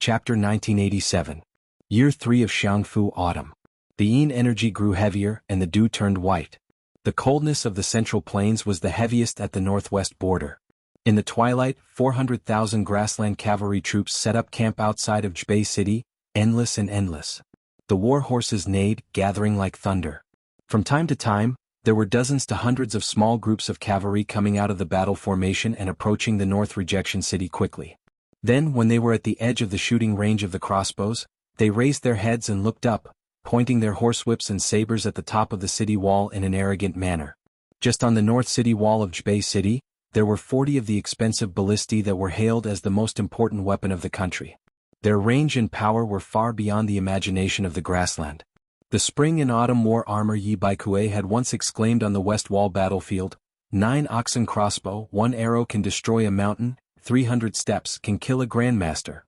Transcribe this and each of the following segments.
Chapter 1987. Year 3 of Xiangfu Autumn. The yin energy grew heavier and the dew turned white. The coldness of the central plains was the heaviest at the northwest border. In the twilight, 400,000 grassland cavalry troops set up camp outside of Jubei City, endless and endless. The war horses neighed, gathering like thunder. From time to time, there were dozens to hundreds of small groups of cavalry coming out of the battle formation and approaching the North Rejection City quickly. Then, when they were at the edge of the shooting range of the crossbows, they raised their heads and looked up, pointing their horsewhips and sabers at the top of the city wall in an arrogant manner. Just on the north city wall of Jubei City, there were 40 of the expensive ballistae that were hailed as the most important weapon of the country. Their range and power were far beyond the imagination of the grassland. The spring and autumn war armor Yi Baikue had once exclaimed on the west wall battlefield, 9 oxen crossbow, 1 arrow can destroy a mountain, 300 steps can kill a grandmaster.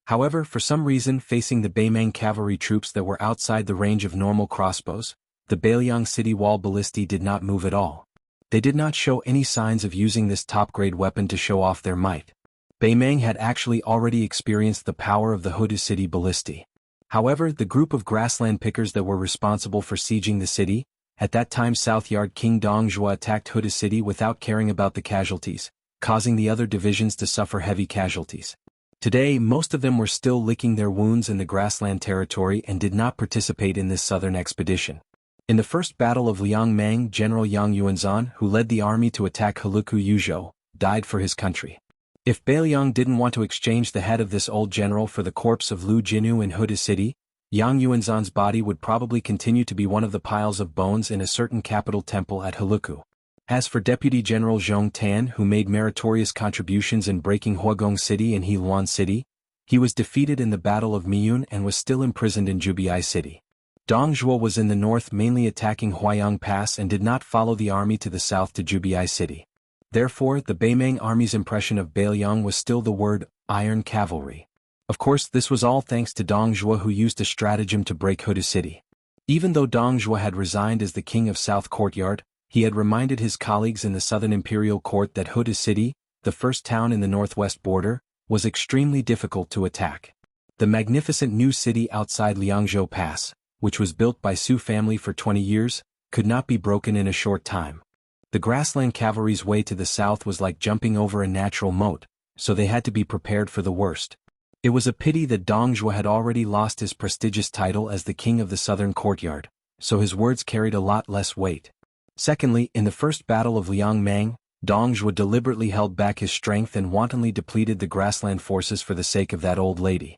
However, for some reason facing the Beimang cavalry troops that were outside the range of normal crossbows, the Bailiang city wall ballistae did not move at all. They did not show any signs of using this top-grade weapon to show off their might. Beimang had actually already experienced the power of the Huda city ballistae. However, the group of grassland pickers that were responsible for sieging the city, at that time South Yard King Dongjua attacked Huda city without caring about the casualties, causing the other divisions to suffer heavy casualties. Today, most of them were still licking their wounds in the grassland territory and did not participate in this southern expedition. In the first battle of Liangmang, General Yang Yuanzhan, who led the army to attack Heluku Yuzhou, died for his country. If Bailiang didn't want to exchange the head of this old general for the corpse of Lu Jinu in Huda city, Yang Yuanzhan's body would probably continue to be one of the piles of bones in a certain capital temple at Heluku. As for Deputy General Zhong Tan, who made meritorious contributions in breaking Huagong City and Heluan City, he was defeated in the Battle of Miyun and was still imprisoned in Jubiai City. Dongjua was in the north mainly attacking Huayang Pass and did not follow the army to the south to Jubiai City. Therefore, the Beimang army's impression of Bailiang was still the word, iron cavalry. Of course, this was all thanks to Dongjua, who used a stratagem to break Huda City. Even though Dongjua had resigned as the king of South Courtyard, he had reminded his colleagues in the southern imperial court that Huda City, the first town in the northwest border, was extremely difficult to attack. The magnificent new city outside Liangzhou Pass, which was built by Su family for 20 years, could not be broken in a short time. The grassland cavalry's way to the south was like jumping over a natural moat, so they had to be prepared for the worst. It was a pity that Dongjua had already lost his prestigious title as the king of the southern courtyard, so his words carried a lot less weight. Secondly, in the first battle of Liangmang, Dongjua deliberately held back his strength and wantonly depleted the grassland forces for the sake of that old lady.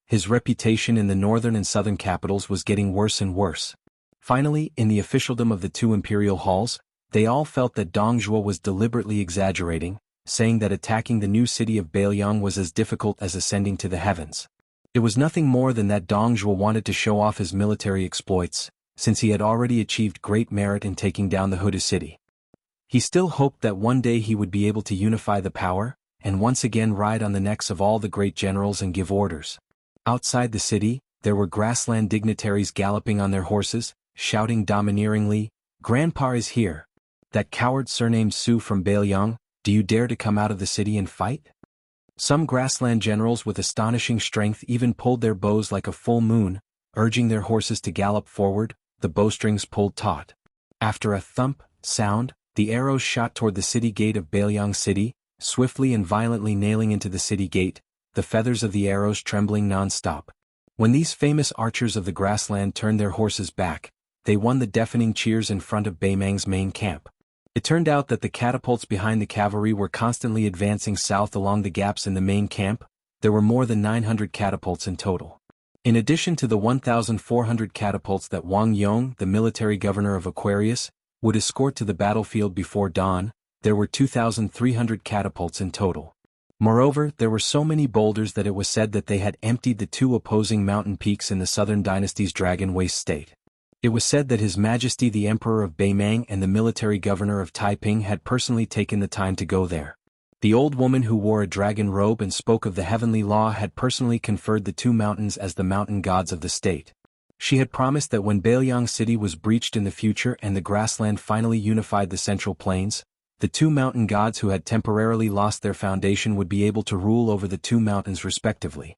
His reputation in the northern and southern capitals was getting worse and worse. Finally, in the officialdom of the two imperial halls, they all felt that Dongjua was deliberately exaggerating, saying that attacking the new city of Bailiang was as difficult as ascending to the heavens. It was nothing more than that Dongjua wanted to show off his military exploits, since he had already achieved great merit in taking down the Huda city. He still hoped that one day he would be able to unify the power, and once again ride on the necks of all the great generals and give orders. Outside the city, there were grassland dignitaries galloping on their horses, shouting domineeringly, "Grandpa is here! That coward surnamed Su from Bailiang, do you dare to come out of the city and fight?" Some grassland generals with astonishing strength even pulled their bows like a full moon, urging their horses to gallop forward, the bowstrings pulled taut. After a thump, sound, the arrows shot toward the city gate of Bailiang City, swiftly and violently nailing into the city gate, the feathers of the arrows trembling non-stop. When these famous archers of the grassland turned their horses back, they won the deafening cheers in front of Beimang's main camp. It turned out that the catapults behind the cavalry were constantly advancing south along the gaps in the main camp. There were more than 900 catapults in total. In addition to the 1,400 catapults that Wang Yong, the military governor of Aquarius, would escort to the battlefield before dawn, there were 2,300 catapults in total. Moreover, there were so many boulders that it was said that they had emptied the two opposing mountain peaks in the southern dynasty's Dragon Waste state. It was said that His Majesty the Emperor of Beimang and the military governor of Taiping had personally taken the time to go there. The old woman who wore a dragon robe and spoke of the heavenly law had personally conferred the two mountains as the mountain gods of the state. She had promised that when Bailiang City was breached in the future and the grassland finally unified the central plains, the two mountain gods who had temporarily lost their foundation would be able to rule over the two mountains respectively.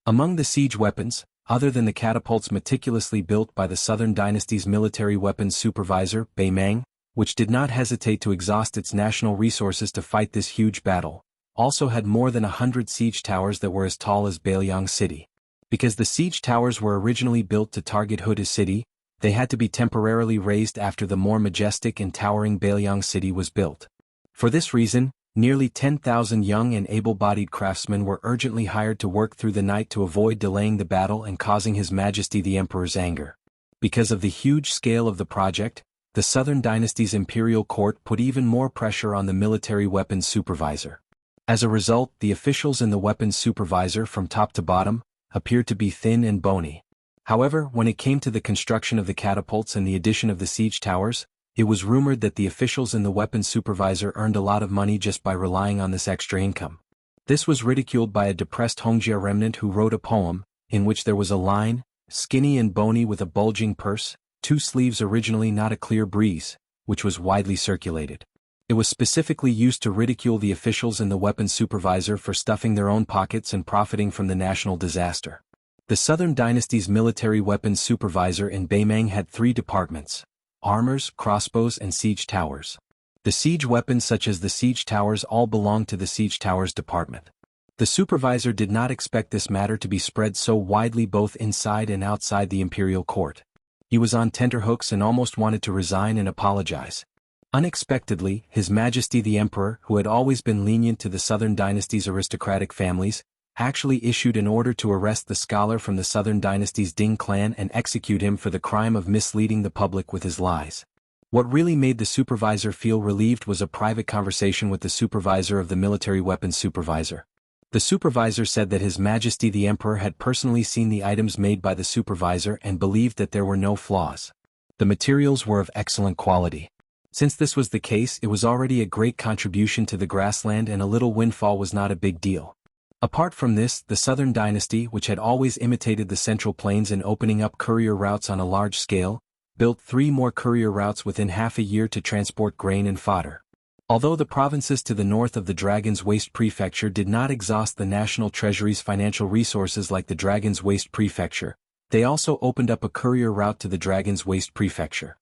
Among the siege weapons, other than the catapults meticulously built by the Southern Dynasty's military weapons supervisor, Beimang, which did not hesitate to exhaust its national resources to fight this huge battle, also had more than 100 siege towers that were as tall as Bailiang City. Because the siege towers were originally built to target Huda City, they had to be temporarily raised after the more majestic and towering Bailiang City was built. For this reason, nearly 10,000 young and able-bodied craftsmen were urgently hired to work through the night to avoid delaying the battle and causing His Majesty the Emperor's anger. Because of the huge scale of the project, the Southern Dynasty's imperial court put even more pressure on the military weapons supervisor. As a result, the officials in the weapons supervisor from top to bottom appeared to be thin and bony. However, when it came to the construction of the catapults and the addition of the siege towers, it was rumored that the officials in the weapons supervisor earned a lot of money just by relying on this extra income. This was ridiculed by a depressed Hongjia remnant who wrote a poem, in which there was a line, skinny and bony with a bulging purse, 2 sleeves originally not a clear breeze, which was widely circulated. It was specifically used to ridicule the officials in the weapons supervisor for stuffing their own pockets and profiting from the national disaster. The Southern Dynasty's military weapons supervisor in Beimang had 3 departments: armors, crossbows and siege towers. The siege weapons such as the siege towers all belonged to the siege towers department. The supervisor did not expect this matter to be spread so widely both inside and outside the imperial court. He was on tenterhooks and almost wanted to resign and apologize. Unexpectedly, His Majesty the Emperor, who had always been lenient to the Southern Dynasty's aristocratic families, actually issued an order to arrest the scholar from the Southern Dynasty's Ding clan and execute him for the crime of misleading the public with his lies. What really made the supervisor feel relieved was a private conversation with the supervisor of the military weapons supervisor. The supervisor said that His Majesty the Emperor had personally seen the items made by the supervisor and believed that there were no flaws. The materials were of excellent quality. Since this was the case, it was already a great contribution to the grassland and a little windfall was not a big deal. Apart from this, the Southern Dynasty, which had always imitated the Central Plains in opening up courier routes on a large scale, built 3 more courier routes within half a year to transport grain and fodder. Although the provinces to the north of the Dragon's Waste Prefecture did not exhaust the national treasury's financial resources like the Dragon's Waste Prefecture, they also opened up a courier route to the Dragon's Waste Prefecture.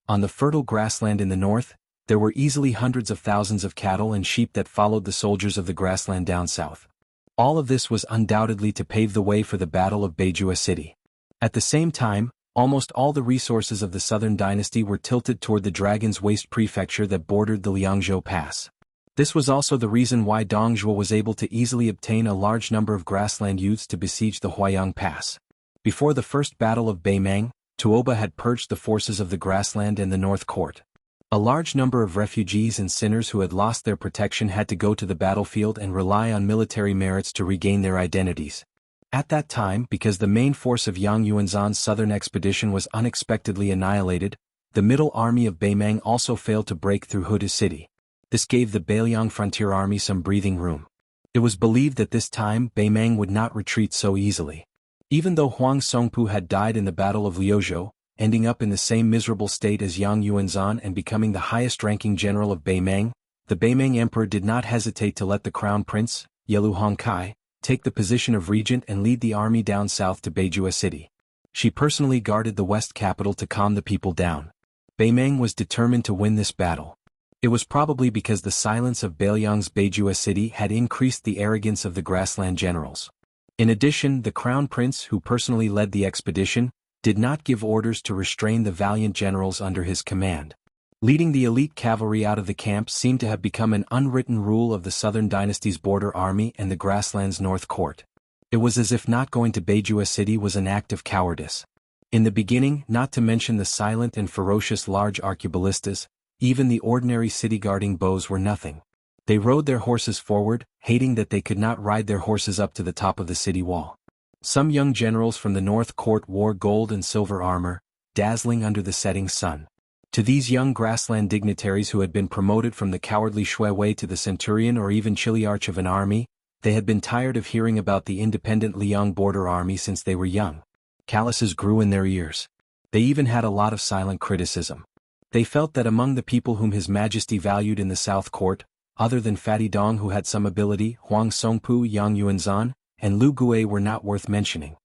On the fertile grassland in the north, there were easily hundreds of thousands of cattle and sheep that followed the soldiers of the grassland down south. All of this was undoubtedly to pave the way for the Battle of Beijua City. At the same time, almost all the resources of the Southern Dynasty were tilted toward the Dragon's Waste Prefecture that bordered the Liangzhou Pass. This was also the reason why Dongzhuo was able to easily obtain a large number of grassland youths to besiege the Huayang Pass. Before the First Battle of Beimang, Tuoba had purged the forces of the grassland and the North Court. A large number of refugees and sinners who had lost their protection had to go to the battlefield and rely on military merits to regain their identities. At that time, because the main force of Yang Yuanzhan's southern expedition was unexpectedly annihilated, the Middle Army of Beimang also failed to break through Huda City. This gave the Bailiang Frontier Army some breathing room. It was believed that this time Beimang would not retreat so easily. Even though Huang Songpu had died in the Battle of Liuzhou, ending up in the same miserable state as Yang Yuanzhan and becoming the highest-ranking general of Beimang, the Beimang emperor did not hesitate to let the crown prince, Yelu Hongkai, take the position of regent and lead the army down south to Beijua City. She personally guarded the west capital to calm the people down. Beimang was determined to win this battle. It was probably because the silence of Bailiang's Beijua City had increased the arrogance of the grassland generals. In addition, the crown prince, who personally led the expedition, did not give orders to restrain the valiant generals under his command. Leading the elite cavalry out of the camp seemed to have become an unwritten rule of the Southern Dynasty's border army and the grassland's North Court. It was as if not going to Beijua City was an act of cowardice. In the beginning, not to mention the silent and ferocious large arqueballistas, even the ordinary city-guarding bows were nothing. They rode their horses forward, hating that they could not ride their horses up to the top of the city wall. Some young generals from the North Court wore gold and silver armor, dazzling under the setting sun. To these young grassland dignitaries who had been promoted from the cowardly Shui Wei to the centurion or even chiliarch of an army, they had been tired of hearing about the independent Liang border army since they were young. Calluses grew in their ears. They even had a lot of silent criticism. They felt that among the people whom His Majesty valued in the South Court, other than Fatty Dong who had some ability, Huang Songpu, Yang Yuanzhan, and Lu Gui were not worth mentioning.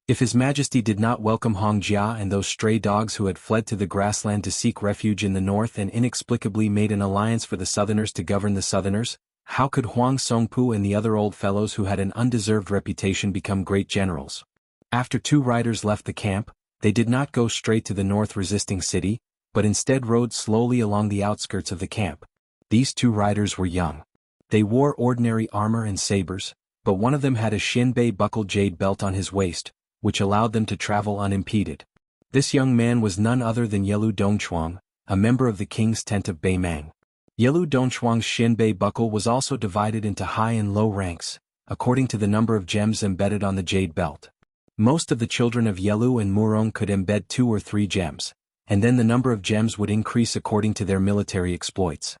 If His Majesty did not welcome Hong Jia and those stray dogs who had fled to the grassland to seek refuge in the north and inexplicably made an alliance for the Southerners to govern the Southerners, how could Huang Songpu and the other old fellows who had an undeserved reputation become great generals? After 2 riders left the camp, they did not go straight to the north resisting city, but instead rode slowly along the outskirts of the camp. These 2 riders were young. They wore ordinary armor and sabers, but one of them had a Xinbei buckled jade belt on his waist, which allowed them to travel unimpeded. This young man was none other than Yelu Dongchuang, a member of the king's tent of Beimang. Yelu Dongchuang's Xinbei buckle was also divided into high and low ranks, according to the number of gems embedded on the jade belt. Most of the children of Yelu and Murong could embed 2 or 3 gems, and then the number of gems would increase according to their military exploits.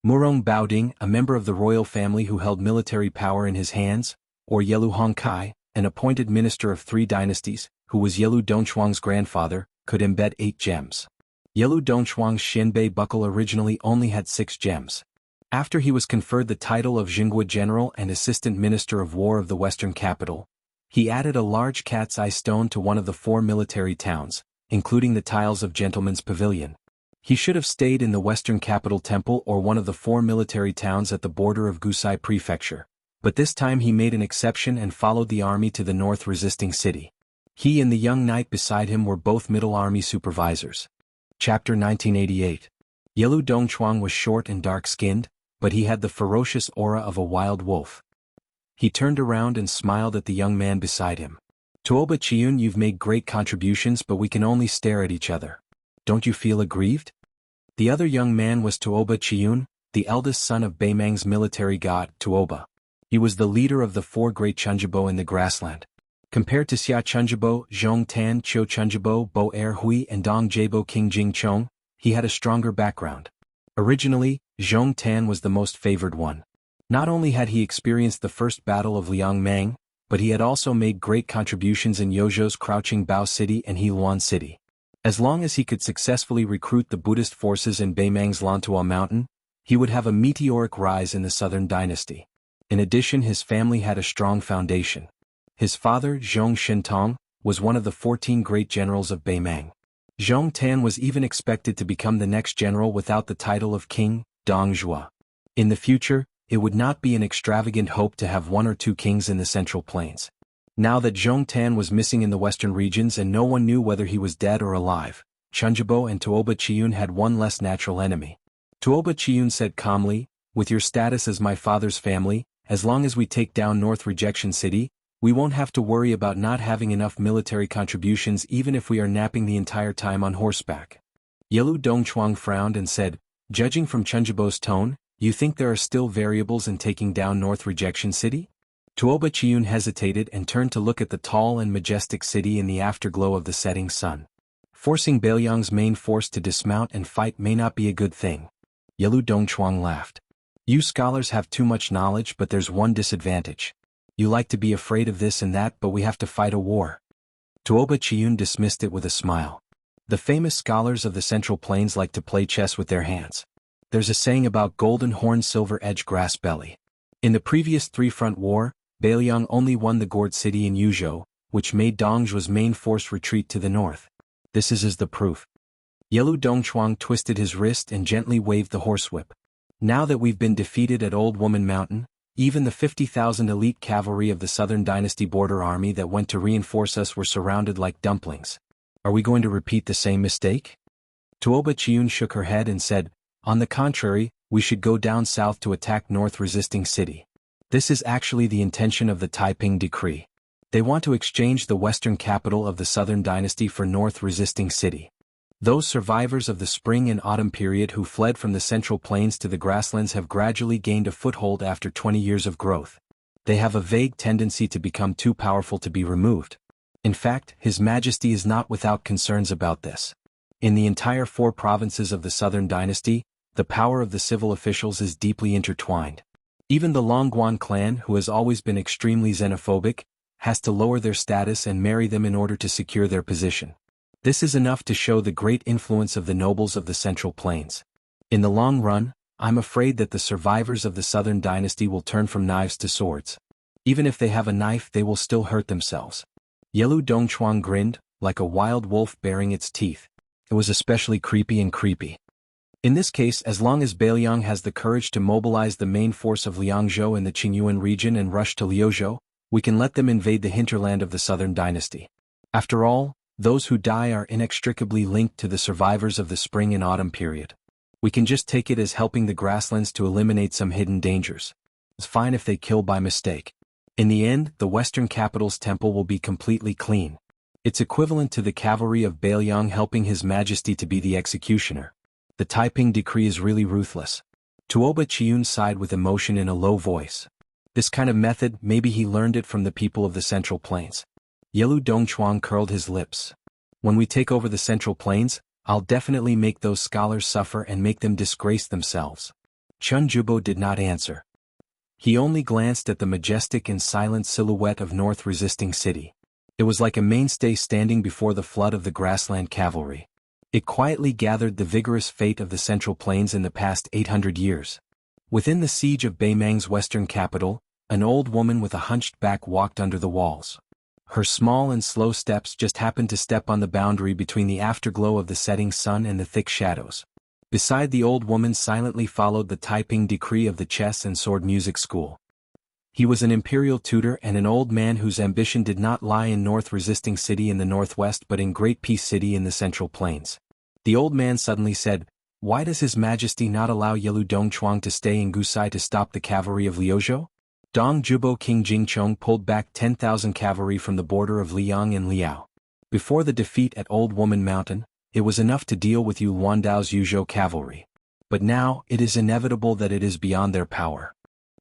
Murong Baoding, a member of the royal family who held military power in his hands, or Yelu Hongkai, an appointed minister of 3 dynasties, who was Yelu Dongchuang's grandfather, could embed 8 gems. Yelu Dongchuang's Xinbei buckle originally only had 6 gems. After he was conferred the title of Jingguo General and Assistant Minister of War of the Western Capital, he added a large cat's eye stone to one of the 4 military towns, including the tiles of Gentleman's Pavilion. He should have stayed in the Western Capital Temple or one of the 4 military towns at the border of Gusai Prefecture, but this time he made an exception and followed the army to the north resisting city. He and the young knight beside him were both middle army supervisors. Chapter 1988. Yelu Dongchuang was short and dark-skinned, but he had the ferocious aura of a wild wolf. He turned around and smiled at the young man beside him. Tuoba Chiyun, you've made great contributions, but we can only stare at each other. Don't you feel aggrieved? The other young man was Tuoba Chiyun, the eldest son of Beimang's military god, Tuoba. He was the leader of the 4 great Chunjibo in the grassland. Compared to Xia Chunjibo, Zhong Tan, Qiu Chunjibo, Bo Er Hui and Dong Jabo King Jing Chong, he had a stronger background. Originally, Zhong Tan was the most favored one. Not only had he experienced the first battle of Liang Mang, but he had also made great contributions in Yozhou's Crouching Bao City and Heluan City. As long as he could successfully recruit the Buddhist forces in Beimang's Lantua Mountain, he would have a meteoric rise in the southern dynasty. In addition, his family had a strong foundation. His father, Zhong Shintong, was one of the 14 great generals of Beimang. Zhong Tan was even expected to become the next general without the title of king, Dong Zhua. In the future, it would not be an extravagant hope to have 1 or 2 kings in the Central Plains. Now that Zhong Tan was missing in the western regions and no one knew whether he was dead or alive, Chunjibo and Tuoba Chiyun had one less natural enemy. Tuoba Chiyun said calmly, "With your status as my father's family, as long as we take down North Rejection City, we won't have to worry about not having enough military contributions even if we are napping the entire time on horseback." Yelu Dongchuang frowned and said, "Judging from Chunjibo's tone, you think there are still variables in taking down North Rejection City?" Tuoba Chiyun hesitated and turned to look at the tall and majestic city in the afterglow of the setting sun. Forcing Beiliang's main force to dismount and fight may not be a good thing. Yelu Dongchuang laughed. "You scholars have too much knowledge, but there's one disadvantage. You like to be afraid of this and that, but we have to fight a war." Tuoba Chiyun dismissed it with a smile. The famous scholars of the Central Plains like to play chess with their hands. There's a saying about golden horn silver edge grass belly. In the previous 3-front war, Beiliang only won the Gourd city in Yuzhou, which made Dong Zhua's main force retreat to the north. This is the proof. Yelu Dongchuang twisted his wrist and gently waved the horsewhip. "Now that we've been defeated at Old Woman Mountain, even the 50,000 elite cavalry of the Southern Dynasty border army that went to reinforce us were surrounded like dumplings. Are we going to repeat the same mistake?" Tuoba Chiyun shook her head and said, "On the contrary, we should go down south to attack North Resisting City. This is actually the intention of the Taiping Decree. They want to exchange the western capital of the Southern Dynasty for North Resisting City. Those survivors of the spring and autumn period who fled from the Central Plains to the grasslands have gradually gained a foothold after 20 years of growth. They have a vague tendency to become too powerful to be removed. In fact, His Majesty is not without concerns about this. In the entire 4 provinces of the Southern Dynasty, the power of the civil officials is deeply intertwined. Even the Longguan clan, who has always been extremely xenophobic, has to lower their status and marry them in order to secure their position. This is enough to show the great influence of the nobles of the Central Plains. In the long run, I'm afraid that the survivors of the Southern Dynasty will turn from knives to swords. Even if they have a knife, they will still hurt themselves. Yelu Dongchuang grinned, like a wild wolf baring its teeth. It was especially creepy. In this case, as long as Beiliang has the courage to mobilize the main force of Liangzhou in the Qingyuan region and rush to Liuzhou, we can let them invade the hinterland of the Southern Dynasty. After all, those who die are inextricably linked to the survivors of the spring and autumn period. We can just take it as helping the grasslands to eliminate some hidden dangers. It's fine if they kill by mistake. In the end, the Western capital's temple will be completely clean. It's equivalent to the cavalry of Beiliang helping His Majesty to be the executioner. The Taiping decree is really ruthless. Tuoba Chiyun sighed with emotion in a low voice. This kind of method, maybe he learned it from the people of the Central Plains. Yelu Dongchuang curled his lips. When we take over the Central Plains, I'll definitely make those scholars suffer and make them disgrace themselves. Chun Jubo did not answer. He only glanced at the majestic and silent silhouette of North Resisting City. It was like a mainstay standing before the flood of the grassland cavalry. It quietly gathered the vigorous fate of the Central Plains in the past 800 years. Within the siege of Beimang's western capital, an old woman with a hunched back walked under the walls. Her small and slow steps just happened to step on the boundary between the afterglow of the setting sun and the thick shadows. Beside the old woman silently followed the Taiping decree of the chess and sword music school. He was an imperial tutor and an old man whose ambition did not lie in North Resisting City in the northwest but in Great Peace City in the Central Plains. The old man suddenly said, "Why does His Majesty not allow Yelu Dongchuang to stay in Gusai to stop the cavalry of Liuzhou?" Dong Jubo King Jingchong pulled back 10,000 cavalry from the border of Liang and Liao. Before the defeat at Old Woman Mountain, it was enough to deal with Yu Luandao's Yuzhou cavalry. But now, it is inevitable that it is beyond their power.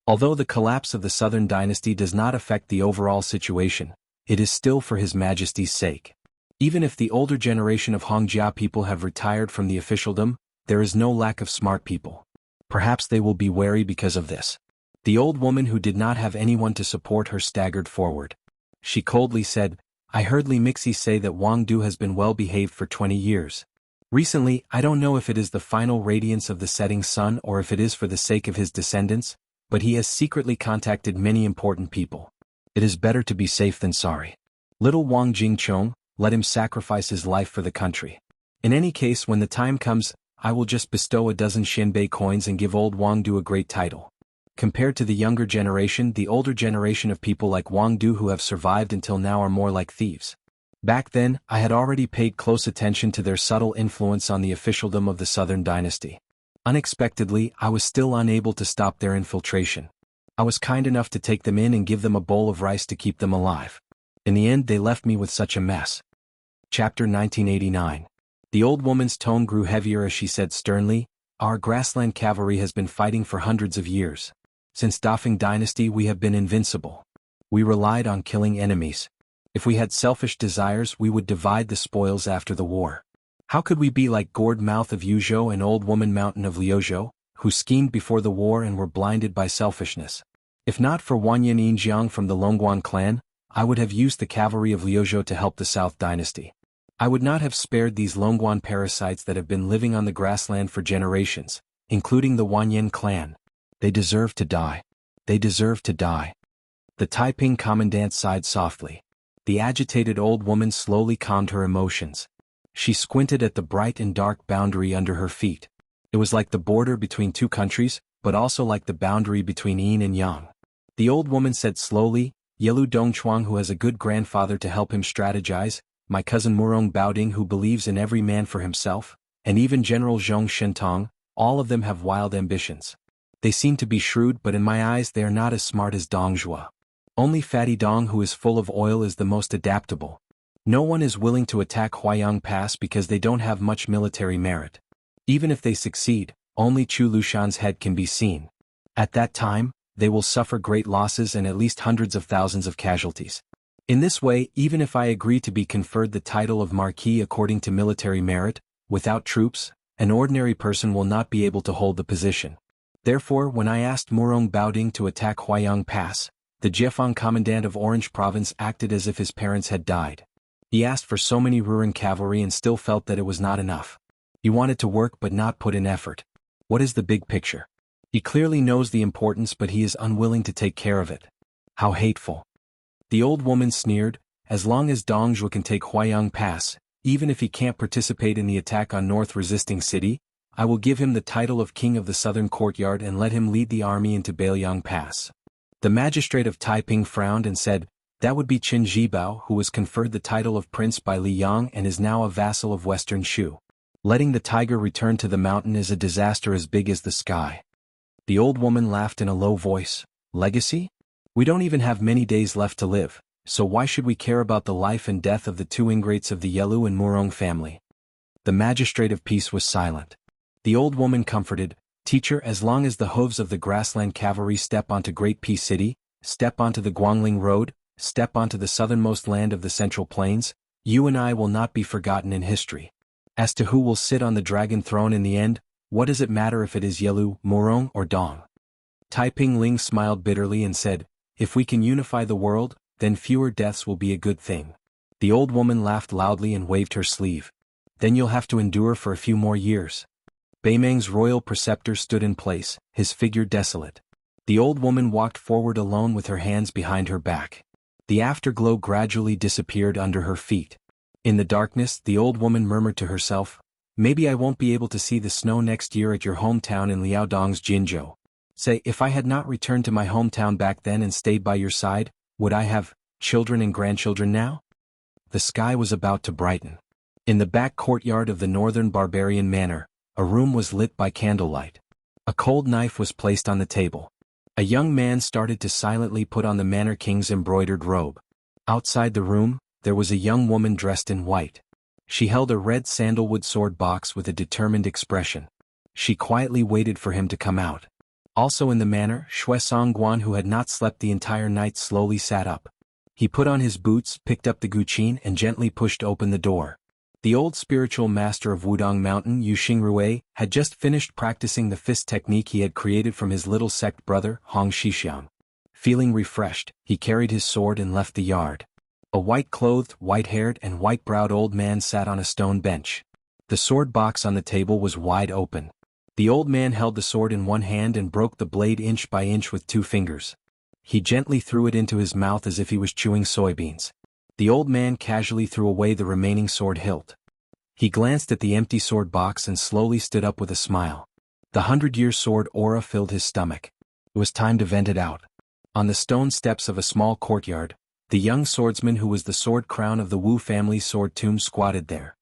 Although the collapse of the Southern Dynasty does not affect the overall situation, it is still for His Majesty's sake. Even if the older generation of Hongjia people have retired from the officialdom, there is no lack of smart people. Perhaps they will be wary because of this. The old woman who did not have anyone to support her staggered forward. She coldly said, "I heard Li Mixi say that Wang Du has been well behaved for 20 years. Recently, I don't know if it is the final radiance of the setting sun or if it is for the sake of his descendants, but he has secretly contacted many important people. It is better to be safe than sorry. Little Wang Jingchong, let him sacrifice his life for the country. In any case, when the time comes, I will just bestow a dozen Xinbei coins and give old Wang Du a great title." Compared to the younger generation, the older generation of people like Wang Du who have survived until now are more like thieves. Back then, I had already paid close attention to their subtle influence on the officialdom of the Southern Dynasty. Unexpectedly, I was still unable to stop their infiltration. I was kind enough to take them in and give them a bowl of rice to keep them alive. In the end, they left me with such a mess. Chapter 1989. The old woman's tone grew heavier as she said sternly, "Our grassland cavalry has been fighting for hundreds of years. Since Dafeng Dynasty we have been invincible. We relied on killing enemies. If we had selfish desires we would divide the spoils after the war. How could we be like Gourd Mouth of Yuzhou and Old Woman Mountain of Liuzhou, who schemed before the war and were blinded by selfishness? If not for Wanyan Yinjiang from the Longguan clan, I would have used the cavalry of Liuzhou to help the South Dynasty. I would not have spared these Longguan parasites that have been living on the grassland for generations, including the Wanyan clan. They deserve to die. They deserve to die." The Taiping commandant sighed softly. The agitated old woman slowly calmed her emotions. She squinted at the bright and dark boundary under her feet. It was like the border between two countries, but also like the boundary between yin and yang. The old woman said slowly, "Yelu Dongchuang who has a good grandfather to help him strategize, my cousin Murong Baoding who believes in every man for himself, and even General Zhong Shentong, all of them have wild ambitions. They seem to be shrewd but in my eyes they are not as smart as Dong Zhuo. Only Fatty Dong who is full of oil is the most adaptable. No one is willing to attack Huayang Pass because they don't have much military merit. Even if they succeed, only Chu Lushan's head can be seen. At that time, they will suffer great losses and at least hundreds of thousands of casualties. In this way, even if I agree to be conferred the title of Marquis according to military merit, without troops, an ordinary person will not be able to hold the position. Therefore, when I asked Murong Baoding to attack Huayang Pass, the Jiefang commandant of Orange Province acted as if his parents had died. He asked for so many Ruran cavalry and still felt that it was not enough. He wanted to work but not put in effort. What is the big picture? He clearly knows the importance but he is unwilling to take care of it. How hateful. The old woman sneered, as long as Dongzhuo can take Huayang Pass, even if he can't participate in the attack on North Resisting City, I will give him the title of King of the Southern Courtyard and let him lead the army into Bailiang Pass. The magistrate of Taiping frowned and said, that would be Qin Zhibao, who was conferred the title of prince by Li Yang and is now a vassal of Western Shu. Letting the tiger return to the mountain is a disaster as big as the sky. The old woman laughed in a low voice. Legacy? We don't even have many days left to live, so why should we care about the life and death of the two ingrates of the Yelu and Murong family? The magistrate of peace was silent. The old woman comforted, Teacher, as long as the hooves of the grassland cavalry step onto Great Peace City, step onto the Guangling Road, step onto the southernmost land of the Central Plains, you and I will not be forgotten in history. As to who will sit on the dragon throne in the end, what does it matter if it is Yelu, Murong, or Dong? Taiping Ling smiled bitterly and said, if we can unify the world, then fewer deaths will be a good thing. The old woman laughed loudly and waved her sleeve. Then you'll have to endure for a few more years. Beimeng's royal preceptor stood in place, his figure desolate. The old woman walked forward alone with her hands behind her back. The afterglow gradually disappeared under her feet. In the darkness, the old woman murmured to herself, maybe I won't be able to see the snow next year at your hometown in Liaodong's Jinzhou. Say, if I had not returned to my hometown back then and stayed by your side, would I have children and grandchildren now? The sky was about to brighten. In the back courtyard of the northern barbarian manor, a room was lit by candlelight. A cold knife was placed on the table. A young man started to silently put on the manor king's embroidered robe. Outside the room, there was a young woman dressed in white. She held a red sandalwood sword box with a determined expression. She quietly waited for him to come out. Also in the manor, Xue Songguan, who had not slept the entire night, slowly sat up. He put on his boots, picked up the guqin and gently pushed open the door. The old spiritual master of Wudong Mountain, Yu Xingrui, had just finished practicing the fist technique he had created from his little sect brother, Hong Shixiang. Feeling refreshed, he carried his sword and left the yard. A white-clothed, white-haired and white-browed old man sat on a stone bench. The sword box on the table was wide open. The old man held the sword in one hand and broke the blade inch by inch with 2 fingers. He gently threw it into his mouth as if he was chewing soybeans. The old man casually threw away the remaining sword hilt. He glanced at the empty sword box and slowly stood up with a smile. The 100-year sword aura filled his stomach. It was time to vent it out. On the stone steps of a small courtyard, the young swordsman who was the sword crown of the Wu family's sword tomb squatted there.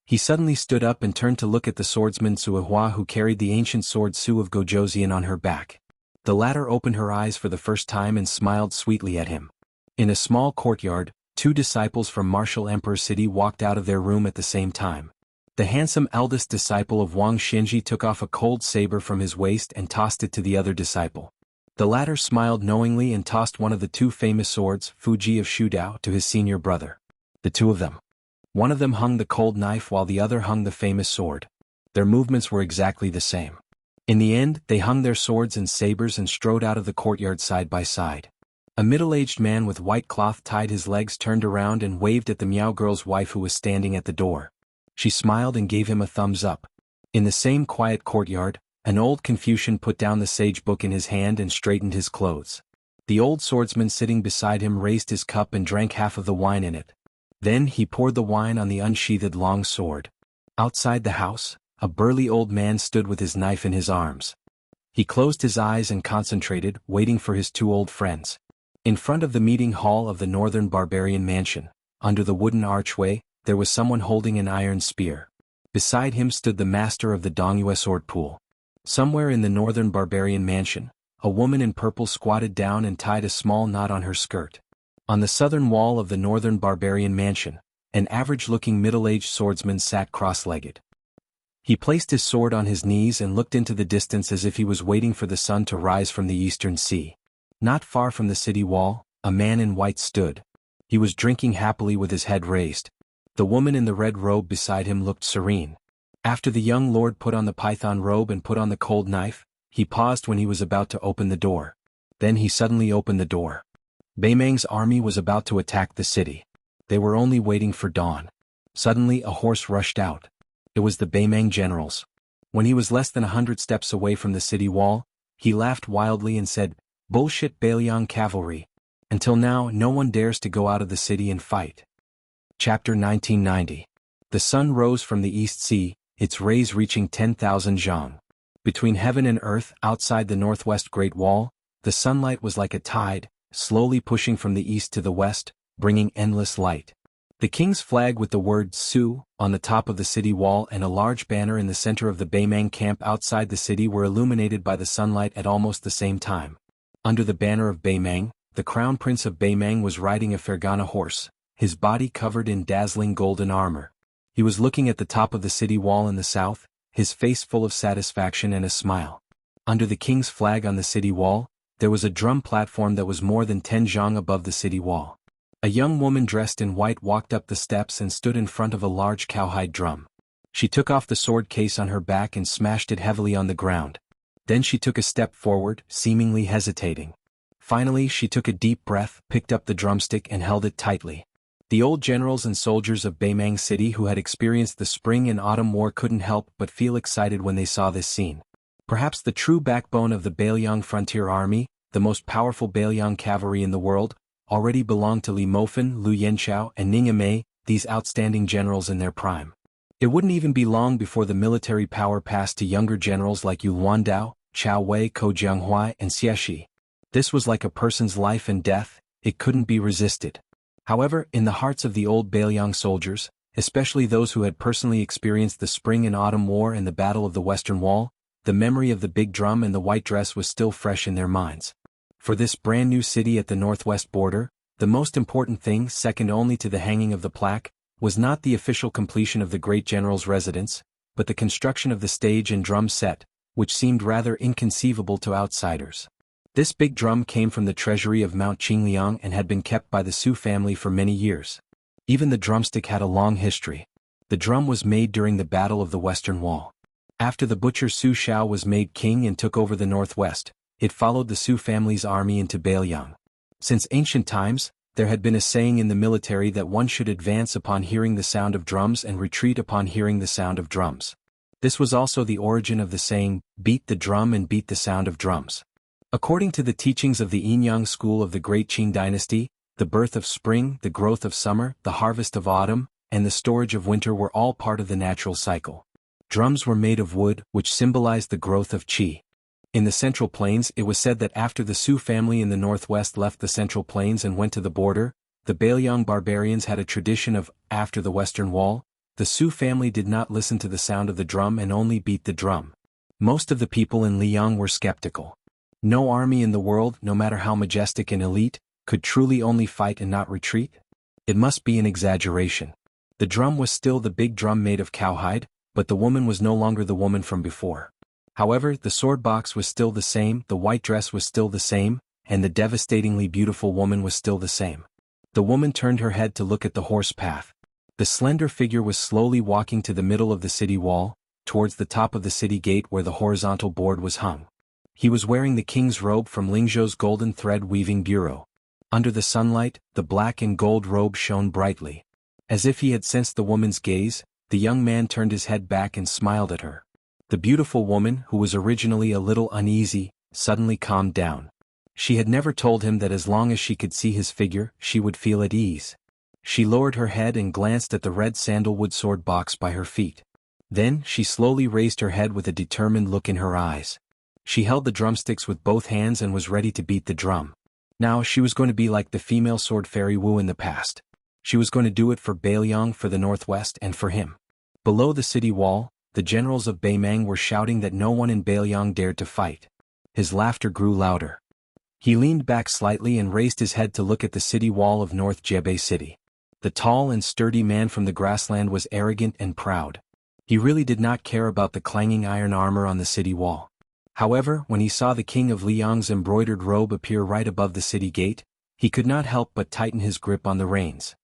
He suddenly stood up and turned to look at the swordsman Suihua, who carried the ancient sword Su of Gojoseon on her back. The latter opened her eyes for the first time and smiled sweetly at him. In a small courtyard, 2 disciples from Martial Emperor City walked out of their room at the same time. The handsome eldest disciple of Wang Xinji took off a cold saber from his waist and tossed it to the other disciple. The latter smiled knowingly and tossed one of the 2 famous swords, Fuji of Shudao, to his senior brother. The 2 of them. One of them hung the cold knife while the other hung the famous sword. Their movements were exactly the same. In the end, they hung their swords and sabers and strode out of the courtyard side by side. A middle-aged man with white cloth tied his legs turned around and waved at the Miao girl's wife, who was standing at the door. She smiled and gave him a thumbs up. In the same quiet courtyard, an old Confucian put down the sage book in his hand and straightened his clothes. The old swordsman sitting beside him raised his cup and drank half of the wine in it. Then he poured the wine on the unsheathed long sword. Outside the house, a burly old man stood with his knife in his arms. He closed his eyes and concentrated, waiting for his 2 old friends. In front of the meeting hall of the northern barbarian mansion, under the wooden archway, there was someone holding an iron spear. Beside him stood the master of the Dongyue sword pool. Somewhere in the northern barbarian mansion, a woman in purple squatted down and tied a small knot on her skirt. On the southern wall of the northern barbarian mansion, an average-looking middle-aged swordsman sat cross-legged. He placed his sword on his knees and looked into the distance as if he was waiting for the sun to rise from the eastern sea. Not far from the city wall, a man in white stood. He was drinking happily with his head raised. The woman in the red robe beside him looked serene. After the young lord put on the python robe and put on the cold knife, he paused when he was about to open the door. Then he suddenly opened the door. Beimeng's army was about to attack the city. They were only waiting for dawn. Suddenly a horse rushed out. It was the Beimeng generals. When he was less than 100 steps away from the city wall, he laughed wildly and said, "Bullshit Bailiang cavalry. Until now, no one dares to go out of the city and fight. Chapter 1990. The sun rose from the East Sea, its rays reaching 10,000 zhang. Between heaven and earth, outside the northwest Great Wall, the sunlight was like a tide, slowly pushing from the east to the west, bringing endless light. The king's flag with the word Su on the top of the city wall and a large banner in the center of the Beimang camp outside the city were illuminated by the sunlight at almost the same time. Under the banner of Beimang, the crown prince of Beimang was riding a Fergana horse, his body covered in dazzling golden armor. He was looking at the top of the city wall in the south, his face full of satisfaction and a smile. Under the king's flag on the city wall, there was a drum platform that was more than 10 zhang above the city wall. A young woman dressed in white walked up the steps and stood in front of a large cowhide drum. She took off the sword case on her back and smashed it heavily on the ground. Then she took a step forward, seemingly hesitating. Finally, she took a deep breath, picked up the drumstick and held it tightly. The old generals and soldiers of Beimang City who had experienced the spring and autumn war couldn't help but feel excited when they saw this scene. Perhaps the true backbone of the Beiliang Frontier Army, the most powerful Beiliang cavalry in the world, already belonged to Li Mofan, Lu Yanchao and Ning Amei, these outstanding generals in their prime. It wouldn't even be long before the military power passed to younger generals like Yu Luandao, Chao Wei, Ko Jianghuai and Xie Shi. This was like a person's life and death, it couldn't be resisted. However, in the hearts of the old Beiliang soldiers, especially those who had personally experienced the Spring and Autumn War and the Battle of the Western Wall, the memory of the big drum and the white dress was still fresh in their minds. For this brand new city at the northwest border, the most important thing, second only to the hanging of the plaque, was not the official completion of the great general's residence, but the construction of the stage and drum set, which seemed rather inconceivable to outsiders. This big drum came from the treasury of Mount Qingliang and had been kept by the Su family for many years. Even the drumstick had a long history. The drum was made during the Battle of the Western Wall. After the butcher Su Shao was made king and took over the northwest, it followed the Su family's army into Beiliang. Since ancient times, there had been a saying in the military that one should advance upon hearing the sound of drums and retreat upon hearing the sound of drums. This was also the origin of the saying, beat the drum and beat the sound of drums. According to the teachings of the Yinyang school of the Great Qing dynasty, the birth of spring, the growth of summer, the harvest of autumn, and the storage of winter were all part of the natural cycle. Drums were made of wood, which symbolized the growth of qi. In the Central Plains, it was said that after the Su family in the northwest left the Central Plains and went to the border, the Beiliang barbarians had a tradition of, after the Western Wall, the Su family did not listen to the sound of the drum and only beat the drum. Most of the people in Liang were skeptical. No army in the world, no matter how majestic and elite, could truly only fight and not retreat. It must be an exaggeration. The drum was still the big drum made of cowhide, but the woman was no longer the woman from before. However, the sword box was still the same, the white dress was still the same, and the devastatingly beautiful woman was still the same. The woman turned her head to look at the horse path. The slender figure was slowly walking to the middle of the city wall, towards the top of the city gate where the horizontal board was hung. He was wearing the king's robe from Lingzhou's golden thread weaving bureau. Under the sunlight, the black and gold robe shone brightly. As if he had sensed the woman's gaze, the young man turned his head back and smiled at her. The beautiful woman, who was originally a little uneasy, suddenly calmed down. She had never told him that as long as she could see his figure, she would feel at ease. She lowered her head and glanced at the red sandalwood sword box by her feet. Then, she slowly raised her head with a determined look in her eyes. She held the drumsticks with both hands and was ready to beat the drum. Now she was going to be like the female sword fairy Wu in the past. She was going to do it for Beiliang, for the northwest and for him. Below the city wall, the generals of Beimang were shouting that no one in Beiliang dared to fight. His laughter grew louder. He leaned back slightly and raised his head to look at the city wall of North Jebei City. The tall and sturdy man from the grassland was arrogant and proud. He really did not care about the clanging iron armor on the city wall. However, when he saw the king of Liang's embroidered robe appear right above the city gate, he could not help but tighten his grip on the reins.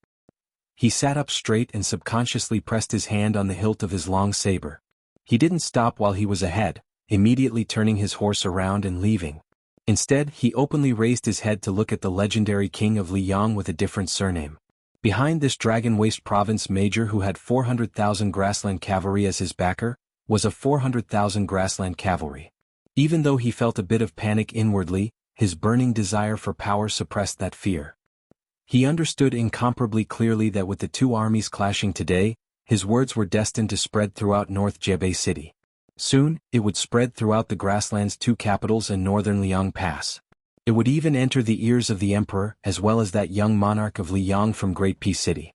He sat up straight and subconsciously pressed his hand on the hilt of his long saber. He didn't stop while he was ahead, immediately turning his horse around and leaving. Instead, he openly raised his head to look at the legendary king of Liang with a different surname. Behind this Dragon Waste Province major who had 400,000 grassland cavalry as his backer, was a 400,000 grassland cavalry. Even though he felt a bit of panic inwardly, his burning desire for power suppressed that fear. He understood incomparably clearly that with the two armies clashing today, his words were destined to spread throughout North Jebei City. Soon, it would spread throughout the grassland's two capitals and northern Liang Pass. It would even enter the ears of the emperor as well as that young monarch of Liang from Great Peace City.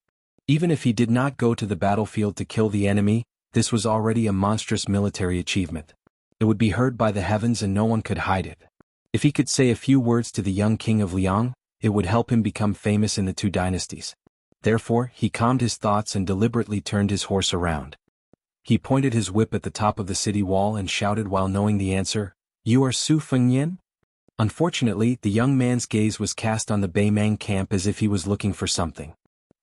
Even if he did not go to the battlefield to kill the enemy, this was already a monstrous military achievement. It would be heard by the heavens and no one could hide it. If he could say a few words to the young king of Liang, it would help him become famous in the two dynasties. Therefore, he calmed his thoughts and deliberately turned his horse around. He pointed his whip at the top of the city wall and shouted while knowing the answer, "You are Su Fengnian?" Unfortunately, the young man's gaze was cast on the Beimang camp as if he was looking for something.